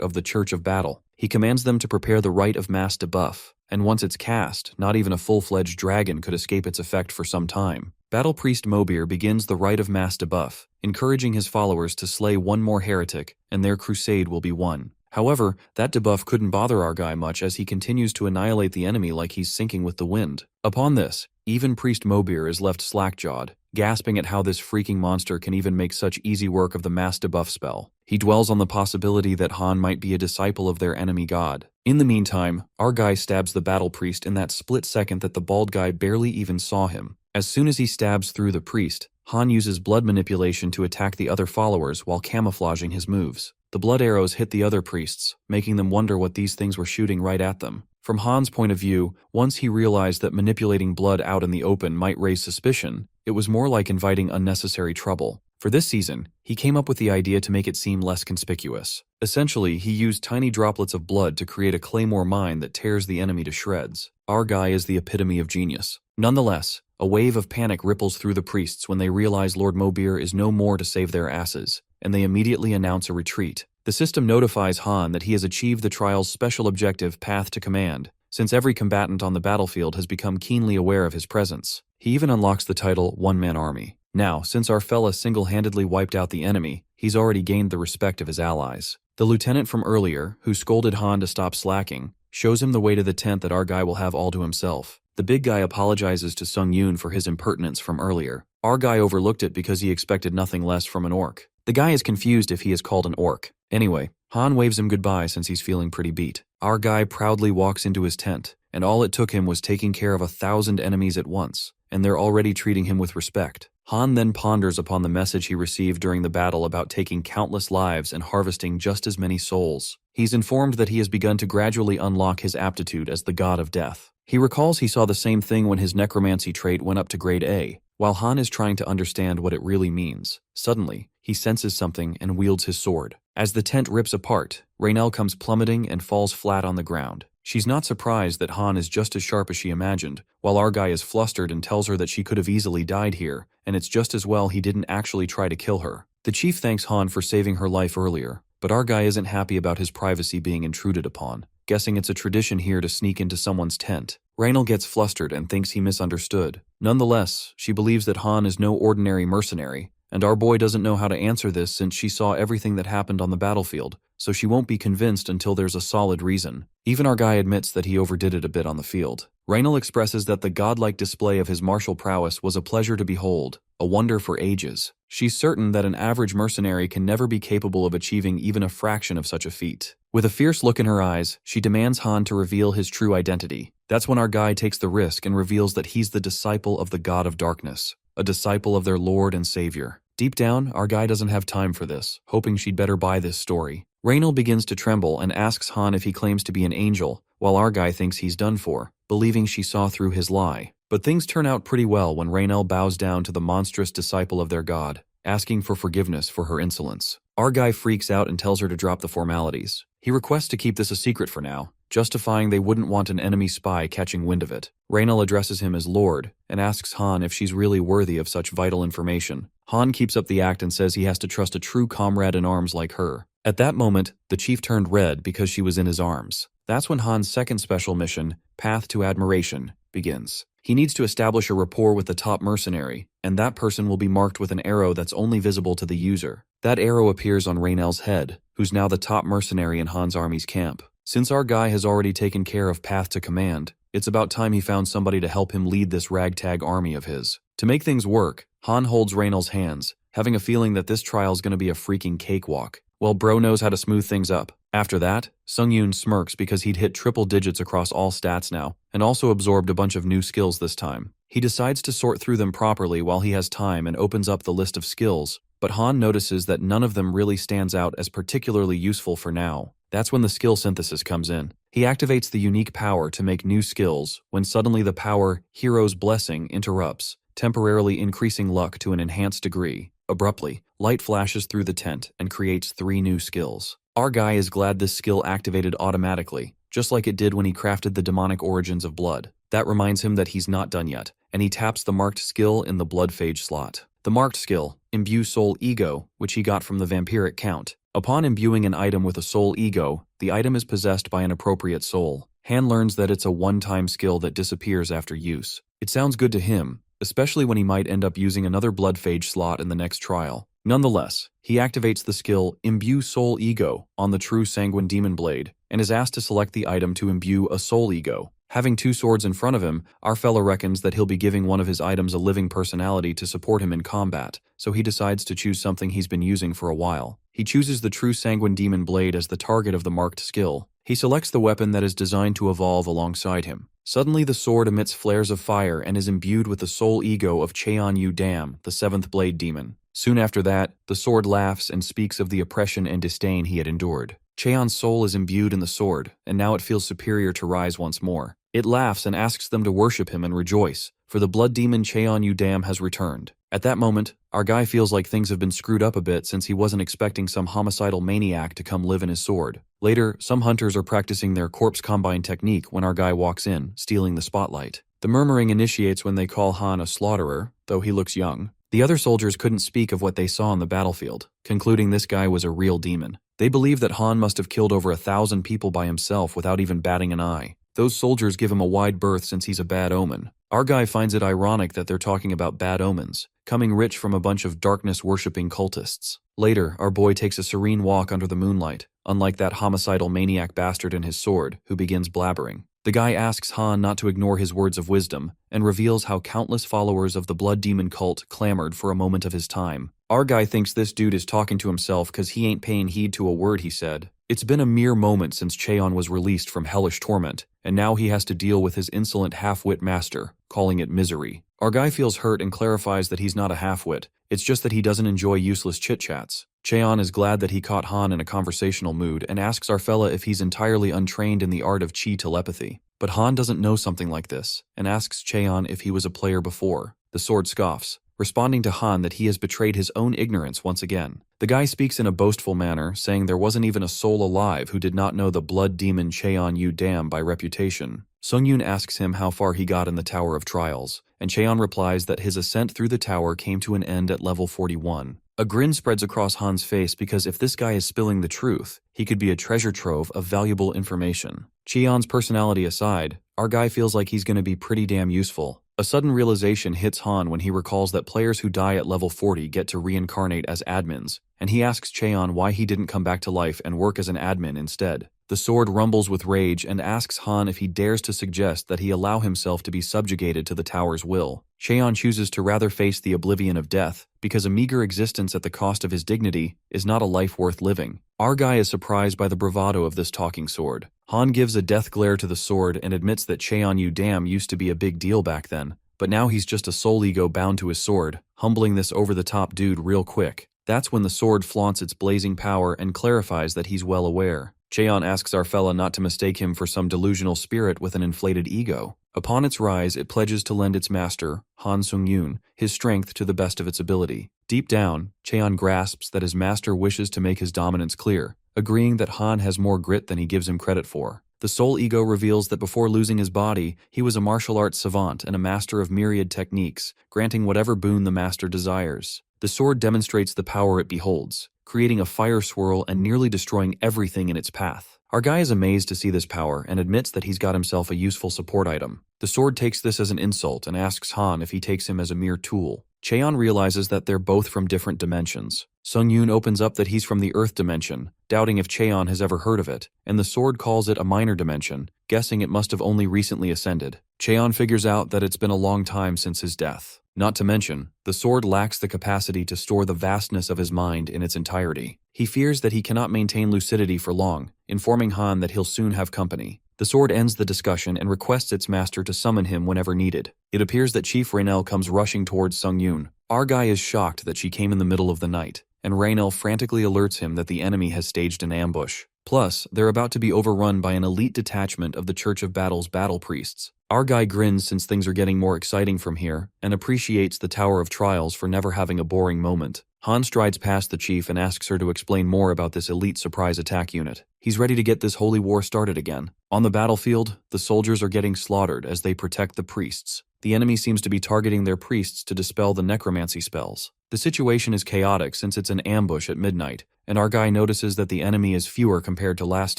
of the Church of Battle. He commands them to prepare the rite of mass debuff, and once it's cast, not even a full-fledged dragon could escape its effect for some time. Battle priest Mobir begins the rite of mass debuff, encouraging his followers to slay one more heretic, and their crusade will be won. However, that debuff couldn't bother our guy much, as he continues to annihilate the enemy like he's sinking with the wind. Upon this, even Priest Mobir is left slack-jawed, gasping at how this freaking monster can even make such easy work of the mass debuff spell. He dwells on the possibility that Han might be a disciple of their enemy god. In the meantime, our guy stabs the battle priest in that split second that the bald guy barely even saw him. As soon as he stabs through the priest, Han uses blood manipulation to attack the other followers while camouflaging his moves. The blood arrows hit the other priests, making them wonder what these things were shooting right at them. From Han's point of view, once he realized that manipulating blood out in the open might raise suspicion, it was more like inviting unnecessary trouble. For this season, he came up with the idea to make it seem less conspicuous. Essentially, he used tiny droplets of blood to create a claymore mine that tears the enemy to shreds. Our guy is the epitome of genius. Nonetheless, a wave of panic ripples through the priests when they realize Lord Mobir is no more to save their asses, and they immediately announce a retreat. The system notifies Han that he has achieved the trial's special objective, Path to Command, since every combatant on the battlefield has become keenly aware of his presence. He even unlocks the title One-Man Army. Now, since our fella single-handedly wiped out the enemy, he's already gained the respect of his allies. The lieutenant from earlier, who scolded Han to stop slacking, shows him the way to the tent that our guy will have all to himself. The big guy apologizes to Sung Yoon for his impertinence from earlier. Our guy overlooked it because he expected nothing less from an orc. The guy is confused if he is called an orc. Anyway, Han waves him goodbye since he's feeling pretty beat. Our guy proudly walks into his tent, and all it took him was taking care of 1,000 enemies at once, and they're already treating him with respect. Han then ponders upon the message he received during the battle about taking countless lives and harvesting just as many souls. He's informed that he has begun to gradually unlock his aptitude as the god of death. He recalls he saw the same thing when his necromancy trait went up to grade A. While Han is trying to understand what it really means, suddenly, he senses something and wields his sword. As the tent rips apart, Raynell comes plummeting and falls flat on the ground. She's not surprised that Han is just as sharp as she imagined, while our guy is flustered and tells her that she could have easily died here, and it's just as well he didn't actually try to kill her. The chief thanks Han for saving her life earlier, but our guy isn't happy about his privacy being intruded upon, guessing it's a tradition here to sneak into someone's tent. Raynell gets flustered and thinks he misunderstood. Nonetheless, she believes that Han is no ordinary mercenary, and our boy doesn't know how to answer this since she saw everything that happened on the battlefield, so she won't be convinced until there's a solid reason. Even our guy admits that he overdid it a bit on the field. Raynell expresses that the godlike display of his martial prowess was a pleasure to behold, a wonder for ages. She's certain that an average mercenary can never be capable of achieving even a fraction of such a feat. With a fierce look in her eyes, she demands Han to reveal his true identity. That's when our guy takes the risk and reveals that he's the disciple of the God of Darkness, a disciple of their Lord and Savior. Deep down, our guy doesn't have time for this, hoping she'd better buy this story. Raynell begins to tremble and asks Han if he claims to be an angel, while our guy thinks he's done for, believing she saw through his lie. But things turn out pretty well when Raynell bows down to the monstrous disciple of their god, asking for forgiveness for her insolence. Our guy freaks out and tells her to drop the formalities. He requests to keep this a secret for now, justifying they wouldn't want an enemy spy catching wind of it. Raynell addresses him as Lord, and asks Han if she's really worthy of such vital information. Han keeps up the act and says he has to trust a true comrade in arms like her. At that moment, the chief turned red because she was in his arms. That's when Han's second special mission, Path to Admiration, begins. He needs to establish a rapport with the top mercenary, and that person will be marked with an arrow that's only visible to the user. That arrow appears on Raynell's head, who's now the top mercenary in Han's army's camp. Since our guy has already taken care of Path to Command, it's about time he found somebody to help him lead this ragtag army of his. To make things work, Han holds Raynell's hands, having a feeling that this trial's gonna be a freaking cakewalk. Well, bro knows how to smooth things up. After that, Sung Yoon smirks because he'd hit triple digits across all stats now, and also absorbed a bunch of new skills this time. He decides to sort through them properly while he has time and opens up the list of skills, but Han notices that none of them really stands out as particularly useful for now. That's when the skill synthesis comes in. He activates the unique power to make new skills, when suddenly the power, Hero's Blessing, interrupts, temporarily increasing luck to an enhanced degree. Abruptly, light flashes through the tent and creates 3 new skills. Our guy is glad this skill activated automatically, just like it did when he crafted the demonic origins of blood. That reminds him that he's not done yet, and he taps the marked skill in the blood phage slot. The marked skill, Imbue Soul Ego, which he got from the vampiric count. Upon imbuing an item with a soul ego, the item is possessed by an appropriate soul. Han learns that it's a one-time skill that disappears after use. It sounds good to him, especially when he might end up using another blood phage slot in the next trial. Nonetheless, he activates the skill Imbue Soul Ego on the true Sanguine Demon Blade, and is asked to select the item to imbue a soul ego. Having two swords in front of him, our fella reckons that he'll be giving one of his items a living personality to support him in combat, so he decides to choose something he's been using for a while. He chooses the true Sanguine Demon Blade as the target of the marked skill. He selects the weapon that is designed to evolve alongside him. Suddenly the sword emits flares of fire and is imbued with the soul ego of Cheon-Yu Dam, the seventh blade demon. Soon after that, the sword laughs and speaks of the oppression and disdain he had endured. Cheon's soul is imbued in the sword, and now it feels superior to Rise once more. It laughs and asks them to worship him and rejoice, for the blood demon Cheon-Yu Dam has returned. At that moment, our guy feels like things have been screwed up a bit since he wasn't expecting some homicidal maniac to come live in his sword. Later, some hunters are practicing their corpse combine technique when our guy walks in, stealing the spotlight. The murmuring initiates when they call Han a slaughterer, though he looks young. The other soldiers couldn't speak of what they saw on the battlefield, concluding this guy was a real demon. They believe that Han must have killed over 1,000 people by himself without even batting an eye. Those soldiers give him a wide berth since he's a bad omen. Our guy finds it ironic that they're talking about bad omens, coming rich from a bunch of darkness-worshipping cultists. Later, our boy takes a serene walk under the moonlight, unlike that homicidal maniac bastard and his sword, who begins blabbering. The guy asks Han not to ignore his words of wisdom, and reveals how countless followers of the blood demon cult clamored for a moment of his time. Our guy thinks this dude is talking to himself cause he ain't paying heed to a word he said. It's been a mere moment since Cheon was released from hellish torment, and now he has to deal with his insolent half-wit master, calling it misery. Our guy feels hurt and clarifies that he's not a half-wit, it's just that he doesn't enjoy useless chit-chats. Cheon is glad that he caught Han in a conversational mood and asks our fella if he's entirely untrained in the art of chi telepathy. But Han doesn't know something like this, and asks Cheon if he was a player before. The sword scoffs, responding to Han that he has betrayed his own ignorance once again. The guy speaks in a boastful manner, saying there wasn't even a soul alive who did not know the blood demon Cheon-Yu Dam by reputation. Sung-Yoon asks him how far he got in the Tower of Trials, and Cheon replies that his ascent through the tower came to an end at level 41. A grin spreads across Han's face because if this guy is spilling the truth, he could be a treasure trove of valuable information. Cheon's personality aside, our guy feels like he's going to be pretty damn useful. A sudden realization hits Han when he recalls that players who die at level 40 get to reincarnate as admins, and he asks Cheon why he didn't come back to life and work as an admin instead. The sword rumbles with rage and asks Han if he dares to suggest that he allow himself to be subjugated to the tower's will. Cheon chooses to rather face the oblivion of death, because a meager existence at the cost of his dignity is not a life worth living. Our guy is surprised by the bravado of this talking sword. Han gives a death glare to the sword and admits that Cheon-Yu Dam used to be a big deal back then, but now he's just a soul ego bound to his sword, humbling this over-the-top dude real quick. That's when the sword flaunts its blazing power and clarifies that he's well aware. Cheon asks our fella not to mistake him for some delusional spirit with an inflated ego. Upon its rise, it pledges to lend its master, Han Sung-Yoon, his strength to the best of its ability. Deep down, Cheon grasps that his master wishes to make his dominance clear, agreeing that Han has more grit than he gives him credit for. The soul ego reveals that before losing his body, he was a martial arts savant and a master of myriad techniques, granting whatever boon the master desires. The sword demonstrates the power it beholds, creating a fire swirl and nearly destroying everything in its path. Our guy is amazed to see this power and admits that he's got himself a useful support item. The sword takes this as an insult and asks Han if he takes him as a mere tool. Cheon realizes that they're both from different dimensions. Sung-Yoon opens up that he's from the Earth dimension, doubting if Cheon has ever heard of it, and the sword calls it a minor dimension, guessing it must have only recently ascended. Cheon figures out that it's been a long time since his death. Not to mention, the sword lacks the capacity to store the vastness of his mind in its entirety. He fears that he cannot maintain lucidity for long, informing Han that he'll soon have company. The sword ends the discussion and requests its master to summon him whenever needed. It appears that Chief Raynell comes rushing towards Sung-Yoon. Our guy is shocked that she came in the middle of the night, and Raynell frantically alerts him that the enemy has staged an ambush. Plus, they're about to be overrun by an elite detachment of the Church of Battle's battle priests. Our guy grins since things are getting more exciting from here, and appreciates the Tower of Trials for never having a boring moment. Han strides past the chief and asks her to explain more about this elite surprise attack unit. He's ready to get this holy war started again. On the battlefield, the soldiers are getting slaughtered as they protect the priests. The enemy seems to be targeting their priests to dispel the necromancy spells. The situation is chaotic since it's an ambush at midnight, and our guy notices that the enemy is fewer compared to last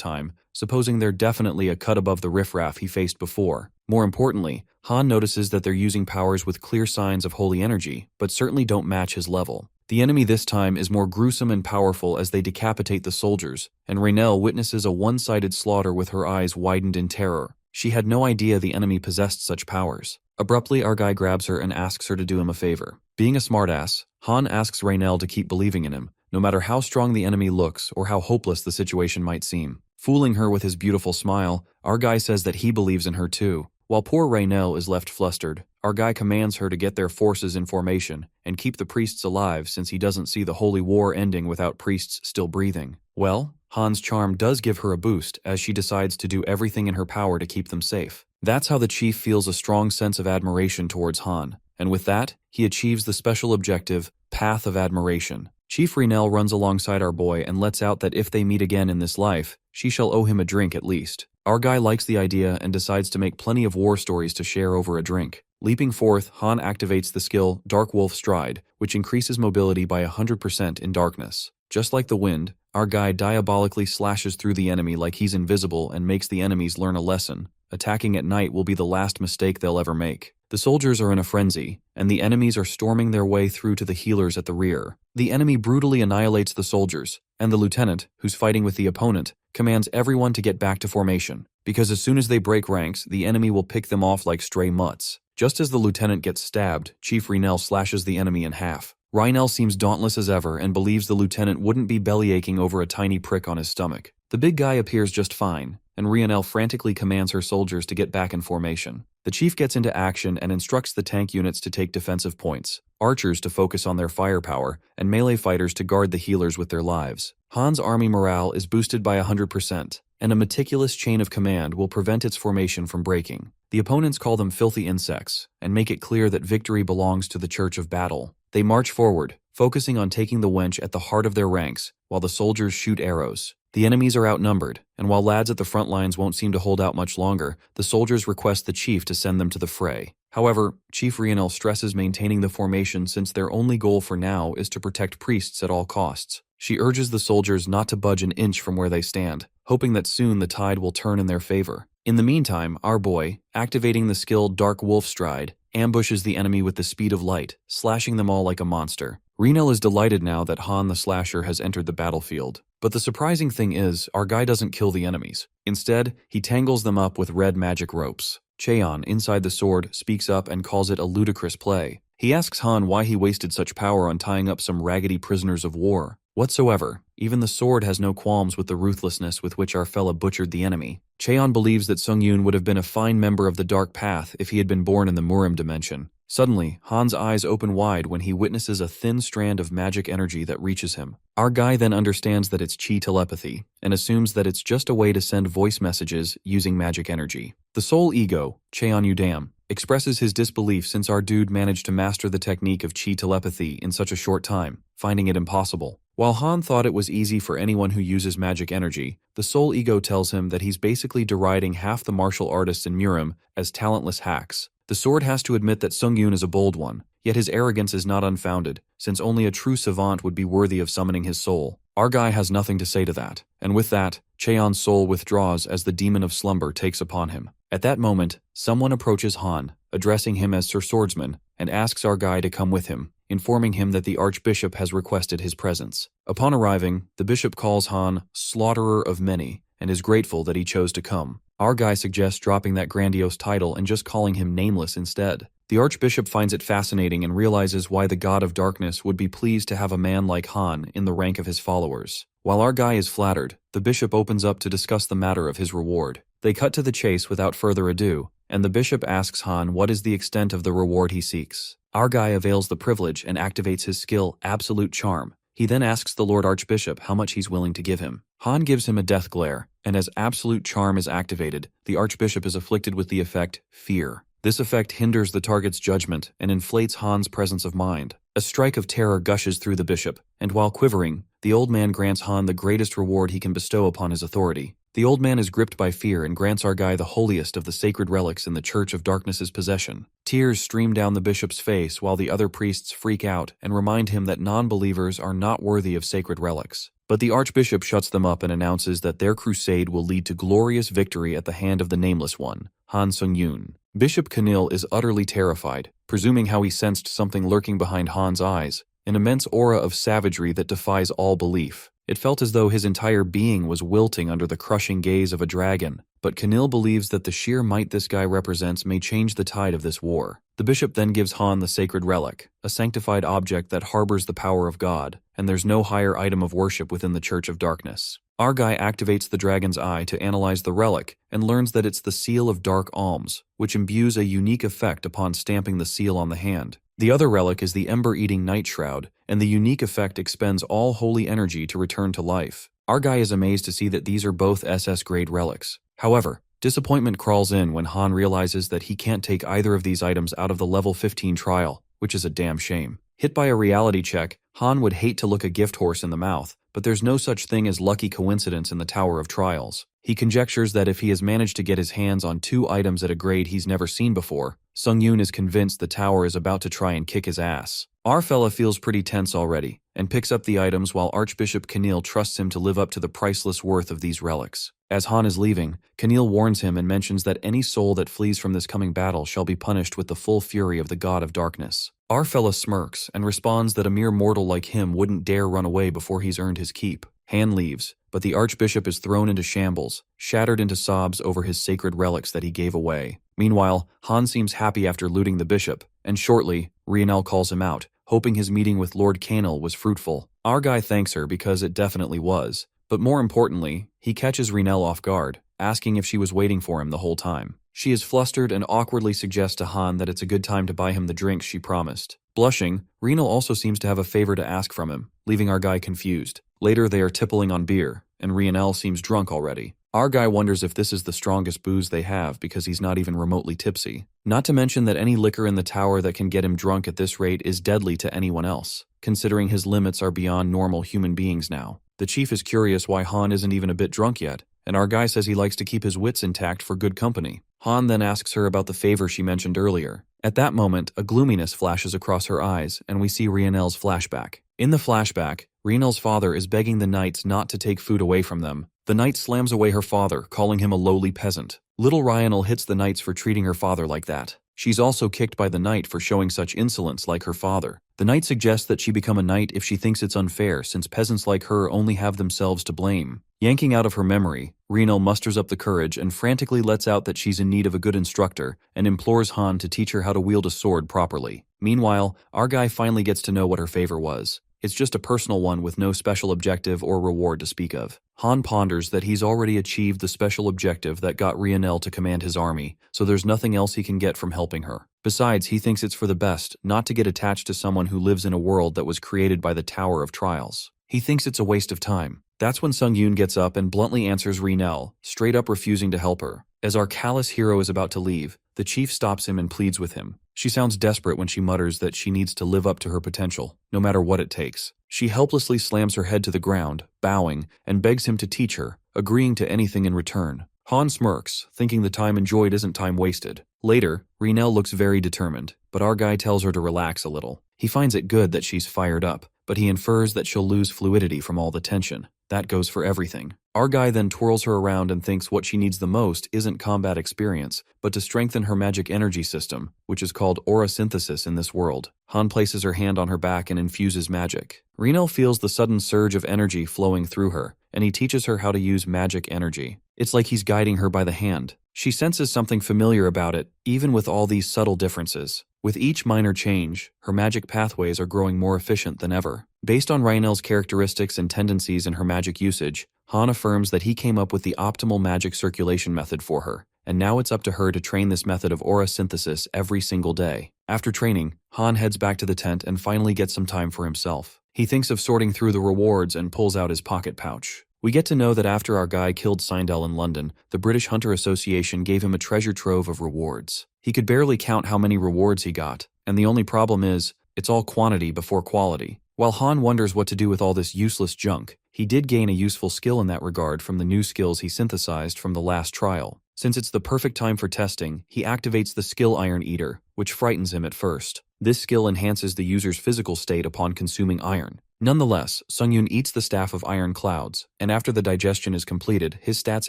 time, supposing they're definitely a cut above the riffraff he faced before. More importantly, Han notices that they're using powers with clear signs of holy energy, but certainly don't match his level. The enemy this time is more gruesome and powerful as they decapitate the soldiers, and Raynell witnesses a one-sided slaughter with her eyes widened in terror. She had no idea the enemy possessed such powers. Abruptly, our guy grabs her and asks her to do him a favor. Being a smartass, Han asks Raynell to keep believing in him, no matter how strong the enemy looks or how hopeless the situation might seem. Fooling her with his beautiful smile, our guy says that he believes in her too. While poor Raynell is left flustered, our guy commands her to get their forces in formation and keep the priests alive since he doesn't see the holy war ending without priests still breathing. Well, Han's charm does give her a boost as she decides to do everything in her power to keep them safe. That's how the chief feels a strong sense of admiration towards Han, and with that, he achieves the special objective, Path of Admiration. Chief Raynell runs alongside our boy and lets out that if they meet again in this life, she shall owe him a drink at least. Our guy likes the idea and decides to make plenty of war stories to share over a drink. Leaping forth, Han activates the skill Dark Wolf Stride, which increases mobility by 100% in darkness. Just like the wind, our guy diabolically slashes through the enemy like he's invisible and makes the enemies learn a lesson. Attacking at night will be the last mistake they'll ever make. The soldiers are in a frenzy, and the enemies are storming their way through to the healers at the rear. The enemy brutally annihilates the soldiers, and the lieutenant, who's fighting with the opponent, commands everyone to get back to formation, because as soon as they break ranks, the enemy will pick them off like stray mutts. Just as the lieutenant gets stabbed, Chief Raynell slashes the enemy in half. Raynell seems dauntless as ever and believes the lieutenant wouldn't be bellyaching over a tiny prick on his stomach. The big guy appears just fine, and Raynell frantically commands her soldiers to get back in formation. The chief gets into action and instructs the tank units to take defensive points, archers to focus on their firepower, and melee fighters to guard the healers with their lives. Han's army morale is boosted by 100%, and a meticulous chain of command will prevent its formation from breaking. The opponents call them filthy insects, and make it clear that victory belongs to the Church of Battle. They march forward, focusing on taking the wench at the heart of their ranks, while the soldiers shoot arrows. The enemies are outnumbered, and while lads at the front lines won't seem to hold out much longer, the soldiers request the chief to send them to the fray. However, Chief Raynell stresses maintaining the formation since their only goal for now is to protect priests at all costs. She urges the soldiers not to budge an inch from where they stand, hoping that soon the tide will turn in their favor. In the meantime, our boy, activating the skill Dark Wolf Stride, ambushes the enemy with the speed of light, slashing them all like a monster. Raynell is delighted now that Han the Slasher has entered the battlefield. But the surprising thing is, our guy doesn't kill the enemies. Instead, he tangles them up with red magic ropes. Cheon, inside the sword, speaks up and calls it a ludicrous play. He asks Han why he wasted such power on tying up some raggedy prisoners of war. Whatsoever, even the sword has no qualms with the ruthlessness with which our fella butchered the enemy. Cheon believes that Sungyun would have been a fine member of the Dark Path if he had been born in the Murim dimension. Suddenly, Han's eyes open wide when he witnesses a thin strand of magic energy that reaches him. Our guy then understands that it's chi telepathy, and assumes that it's just a way to send voice messages using magic energy. The soul ego, Cheon Udam, expresses his disbelief since our dude managed to master the technique of chi telepathy in such a short time, finding it impossible. While Han thought it was easy for anyone who uses magic energy, the soul ego tells him that he's basically deriding half the martial artists in Murim as talentless hacks. The sword has to admit that Sungyun is a bold one, yet his arrogance is not unfounded, since only a true savant would be worthy of summoning his soul. Our guy has nothing to say to that, and with that, Cheon's soul withdraws as the demon of slumber takes upon him. At that moment, someone approaches Han, addressing him as Sir Swordsman, and asks our guy to come with him, informing him that the Archbishop has requested his presence. Upon arriving, the bishop calls Han Slaughterer of Many, and is grateful that he chose to come. Our guy suggests dropping that grandiose title and just calling him Nameless instead. The Archbishop finds it fascinating and realizes why the God of Darkness would be pleased to have a man like Han in the rank of his followers. While our guy is flattered, the bishop opens up to discuss the matter of his reward. They cut to the chase without further ado, and the bishop asks Han what is the extent of the reward he seeks. Our guy avails the privilege and activates his skill Absolute Charm, He then asks the Lord Archbishop how much he's willing to give him. Han gives him a death glare, and as absolute charm is activated, the Archbishop is afflicted with the effect Fear. This effect hinders the target's judgment and inflates Han's presence of mind. A strike of terror gushes through the bishop, and while quivering, the old man grants Han the greatest reward he can bestow upon his authority. The old man is gripped by fear and grants our guy the holiest of the sacred relics in the Church of Darkness's possession. Tears stream down the bishop's face while the other priests freak out and remind him that non-believers are not worthy of sacred relics. But the Archbishop shuts them up and announces that their crusade will lead to glorious victory at the hand of the Nameless One, Han Sung-yoon. Bishop Kanil is utterly terrified, presuming how he sensed something lurking behind Han's eyes, an immense aura of savagery that defies all belief. It felt as though his entire being was wilting under the crushing gaze of a dragon, but Kanil believes that the sheer might this guy represents may change the tide of this war. The bishop then gives Han the sacred relic, a sanctified object that harbors the power of God, and there's no higher item of worship within the Church of Darkness. Our guy activates the dragon's eye to analyze the relic and learns that it's the seal of dark alms, which imbues a unique effect upon stamping the seal on the hand. The other relic is the ember-eating night shroud, and the unique effect expends all holy energy to return to life. Our guy is amazed to see that these are both SS-grade relics. However, disappointment crawls in when Han realizes that he can't take either of these items out of the level 15 trial, which is a damn shame. Hit by a reality check, Han would hate to look a gift horse in the mouth, but there's no such thing as lucky coincidence in the Tower of Trials. He conjectures that if he has managed to get his hands on 2 items at a grade he's never seen before, Sung-yoon is convinced the tower is about to try and kick his ass. Our fella feels pretty tense already, and picks up the items while Archbishop Kanil trusts him to live up to the priceless worth of these relics. As Han is leaving, Kanil warns him and mentions that any soul that flees from this coming battle shall be punished with the full fury of the God of Darkness. Our fella smirks and responds that a mere mortal like him wouldn't dare run away before he's earned his keep. Han leaves, but the Archbishop is thrown into shambles, shattered into sobs over his sacred relics that he gave away. Meanwhile, Han seems happy after looting the bishop, and shortly, Rionel calls him out, hoping his meeting with Lord Kanil was fruitful. Our guy thanks her because it definitely was, but more importantly, he catches Rionel off guard, asking if she was waiting for him the whole time. She is flustered and awkwardly suggests to Han that it's a good time to buy him the drinks she promised. Blushing, Rionel also seems to have a favor to ask from him, leaving our guy confused. Later they are tippling on beer, and Rionel seems drunk already. Our guy wonders if this is the strongest booze they have because he's not even remotely tipsy. Not to mention that any liquor in the tower that can get him drunk at this rate is deadly to anyone else, considering his limits are beyond normal human beings now. The chief is curious why Han isn't even a bit drunk yet, and our guy says he likes to keep his wits intact for good company. Han then asks her about the favor she mentioned earlier. At that moment, a gloominess flashes across her eyes, and we see Rionel's flashback. In the flashback, Rionel's father is begging the knights not to take food away from them. The knight slams away her father, calling him a lowly peasant. Little Rionel hits the knights for treating her father like that. She's also kicked by the knight for showing such insolence like her father. The knight suggests that she become a knight if she thinks it's unfair since peasants like her only have themselves to blame. Yanking out of her memory, Rionel musters up the courage and frantically lets out that she's in need of a good instructor and implores Han to teach her how to wield a sword properly. Meanwhile, our guy finally gets to know what her favor was. It's just a personal one with no special objective or reward to speak of. Han ponders that he's already achieved the special objective that got Rionel to command his army, so there's nothing else he can get from helping her. Besides, he thinks it's for the best not to get attached to someone who lives in a world that was created by the Tower of Trials. He thinks it's a waste of time. That's when Sung-yoon gets up and bluntly answers Rionel, straight up refusing to help her. As our callous hero is about to leave, the chief stops him and pleads with him. She sounds desperate when she mutters that she needs to live up to her potential, no matter what it takes. She helplessly slams her head to the ground, bowing, and begs him to teach her, agreeing to anything in return. Han smirks, thinking the time enjoyed isn't time wasted. Later, Rionel looks very determined, but our guy tells her to relax a little. He finds it good that she's fired up, but he infers that she'll lose fluidity from all the tension. That goes for everything. Our guy then twirls her around and thinks what she needs the most isn't combat experience, but to strengthen her magic energy system, which is called aura synthesis in this world. Han places her hand on her back and infuses magic. Rionel feels the sudden surge of energy flowing through her, and he teaches her how to use magic energy. It's like he's guiding her by the hand. She senses something familiar about it, even with all these subtle differences. With each minor change, her magic pathways are growing more efficient than ever. Based on Rionel's characteristics and tendencies in her magic usage, Han affirms that he came up with the optimal magic circulation method for her, and now it's up to her to train this method of aura synthesis every single day. After training, Han heads back to the tent and finally gets some time for himself. He thinks of sorting through the rewards and pulls out his pocket pouch. We get to know that after our guy killed Seindel in London, the British Hunter Association gave him a treasure trove of rewards. He could barely count how many rewards he got, and the only problem is, it's all quantity before quality. While Han wonders what to do with all this useless junk, he did gain a useful skill in that regard from the new skills he synthesized from the last trial. Since it's the perfect time for testing, he activates the skill Iron Eater, which frightens him at first. This skill enhances the user's physical state upon consuming iron. Nonetheless, Sungyun eats the Staff of Iron Clouds, and after the digestion is completed, his stats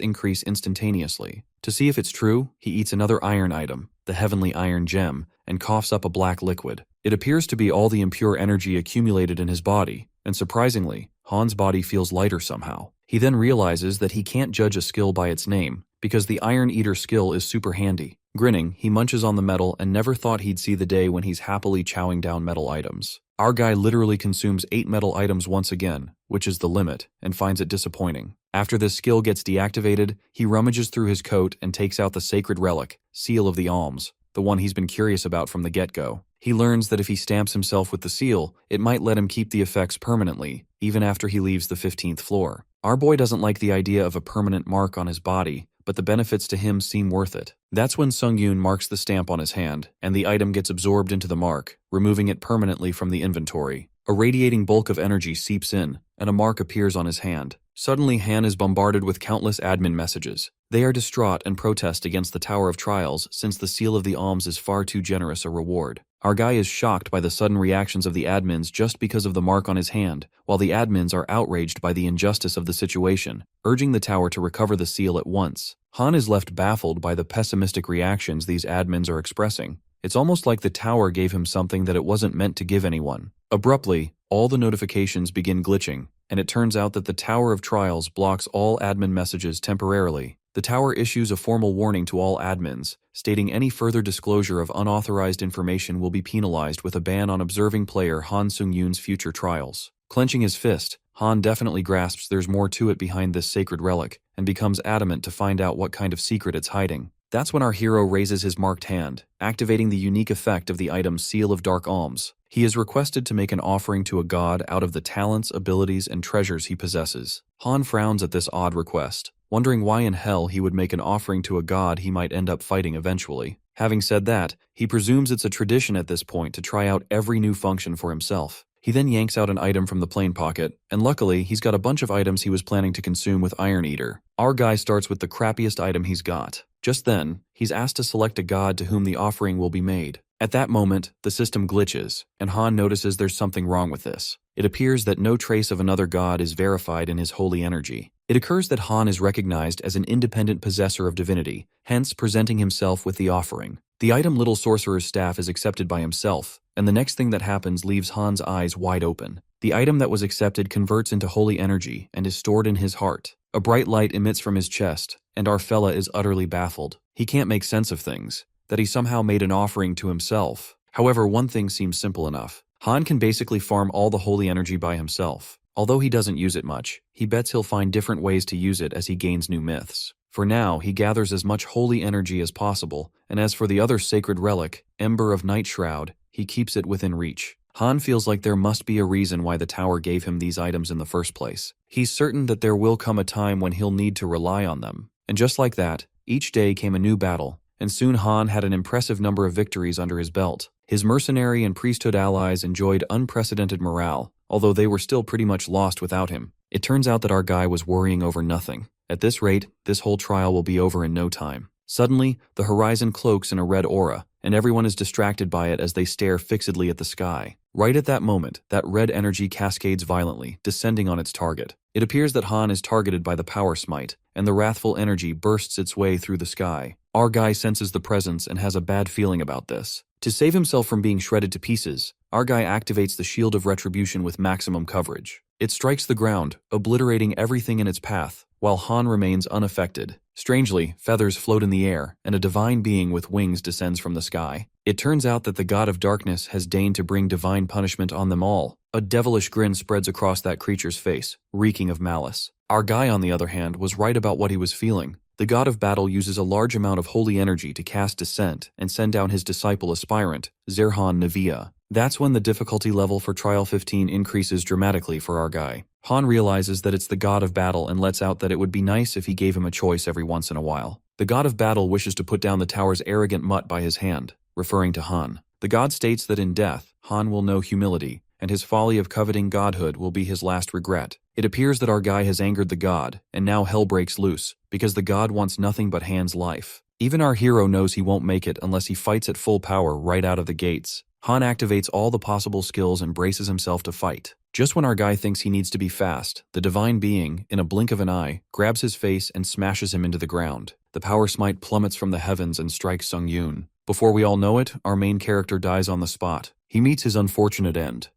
increase instantaneously. To see if it's true, he eats another iron item, the Heavenly Iron Gem, and coughs up a black liquid. It appears to be all the impure energy accumulated in his body, and surprisingly, Han's body feels lighter somehow. He then realizes that he can't judge a skill by its name, because the Iron Eater skill is super handy. Grinning, he munches on the metal and never thought he'd see the day when he's happily chowing down metal items. Our guy literally consumes 8 metal items once again, which is the limit, and finds it disappointing. After this skill gets deactivated, he rummages through his coat and takes out the sacred relic, Seal of the Alms, the one he's been curious about from the get-go. He learns that if he stamps himself with the seal, it might let him keep the effects permanently, even after he leaves the 15th floor. Our boy doesn't like the idea of a permanent mark on his body, but the benefits to him seem worth it. That's when Sungyun marks the stamp on his hand, and the item gets absorbed into the mark, removing it permanently from the inventory. A radiating bulk of energy seeps in, and a mark appears on his hand. Suddenly, Han is bombarded with countless admin messages. They are distraught and protest against the Tower of Trials since the Seal of the Alms is far too generous a reward. Our guy is shocked by the sudden reactions of the admins just because of the mark on his hand, while the admins are outraged by the injustice of the situation, urging the tower to recover the seal at once. Han is left baffled by the pessimistic reactions these admins are expressing. It's almost like the tower gave him something that it wasn't meant to give anyone. Abruptly, all the notifications begin glitching, and it turns out that the Tower of Trials blocks all admin messages temporarily. The tower issues a formal warning to all admins, stating any further disclosure of unauthorized information will be penalized with a ban on observing player Han Sungyun's future trials. Clenching his fist, Han definitely grasps there's more to it behind this sacred relic, and becomes adamant to find out what kind of secret it's hiding. That's when our hero raises his marked hand, activating the unique effect of the item's Seal of Dark Alms. He is requested to make an offering to a god out of the talents, abilities, and treasures he possesses. Han frowns at this odd request, wondering why in hell he would make an offering to a god he might end up fighting eventually. Having said that, he presumes it's a tradition at this point to try out every new function for himself. He then yanks out an item from the plain pocket, and luckily he's got a bunch of items he was planning to consume with Iron Eater. Our guy starts with the crappiest item he's got. Just then, he's asked to select a god to whom the offering will be made. At that moment, the system glitches, and Han notices there's something wrong with this. It appears that no trace of another god is verified in his holy energy. It occurs that Han is recognized as an independent possessor of divinity, hence presenting himself with the offering. The item Little Sorcerer's Staff is accepted by himself, and the next thing that happens leaves Han's eyes wide open. The item that was accepted converts into holy energy and is stored in his heart. A bright light emits from his chest, and our fella is utterly baffled. He can't make sense of things, that he somehow made an offering to himself. However, one thing seems simple enough. Han can basically farm all the holy energy by himself. Although he doesn't use it much, he bets he'll find different ways to use it as he gains new myths. For now, he gathers as much holy energy as possible, and as for the other sacred relic, Ember of Night Shroud, he keeps it within reach. Han feels like there must be a reason why the tower gave him these items in the first place. He's certain that there will come a time when he'll need to rely on them. And just like that, each day came a new battle, and soon Han had an impressive number of victories under his belt. His mercenary and priesthood allies enjoyed unprecedented morale, although they were still pretty much lost without him. It turns out that our guy was worrying over nothing. At this rate, this whole trial will be over in no time. Suddenly, the horizon cloaks in a red aura, and everyone is distracted by it as they stare fixedly at the sky. Right at that moment, that red energy cascades violently, descending on its target. It appears that Han is targeted by the power smite, and the wrathful energy bursts its way through the sky. Our guy senses the presence and has a bad feeling about this. To save himself from being shredded to pieces, our guy activates the Shield of Retribution with maximum coverage. It strikes the ground, obliterating everything in its path, while Han remains unaffected. Strangely, feathers float in the air, and a divine being with wings descends from the sky. It turns out that the God of Darkness has deigned to bring divine punishment on them all. A devilish grin spreads across that creature's face, reeking of malice. Our guy, on the other hand, was right about what he was feeling. The God of Battle uses a large amount of holy energy to cast Descent and send down his disciple aspirant, Zerhan Navia. That's when the difficulty level for Trial 15 increases dramatically for our guy. Han realizes that it's the god of battle and lets out that it would be nice if he gave him a choice every once in a while. The god of battle wishes to put down the tower's arrogant mutt by his hand, referring to Han. The god states that in death, Han will know humility, and his folly of coveting godhood will be his last regret. It appears that our guy has angered the god, and now hell breaks loose, because the god wants nothing but Han's life. Even our hero knows he won't make it unless he fights at full power right out of the gates. Han activates all the possible skills and braces himself to fight. Just when our guy thinks he needs to be fast, the divine being, in a blink of an eye, grabs his face and smashes him into the ground. The power smite plummets from the heavens and strikes Sung Yoon. Before we all know it, our main character dies on the spot. He meets his unfortunate end.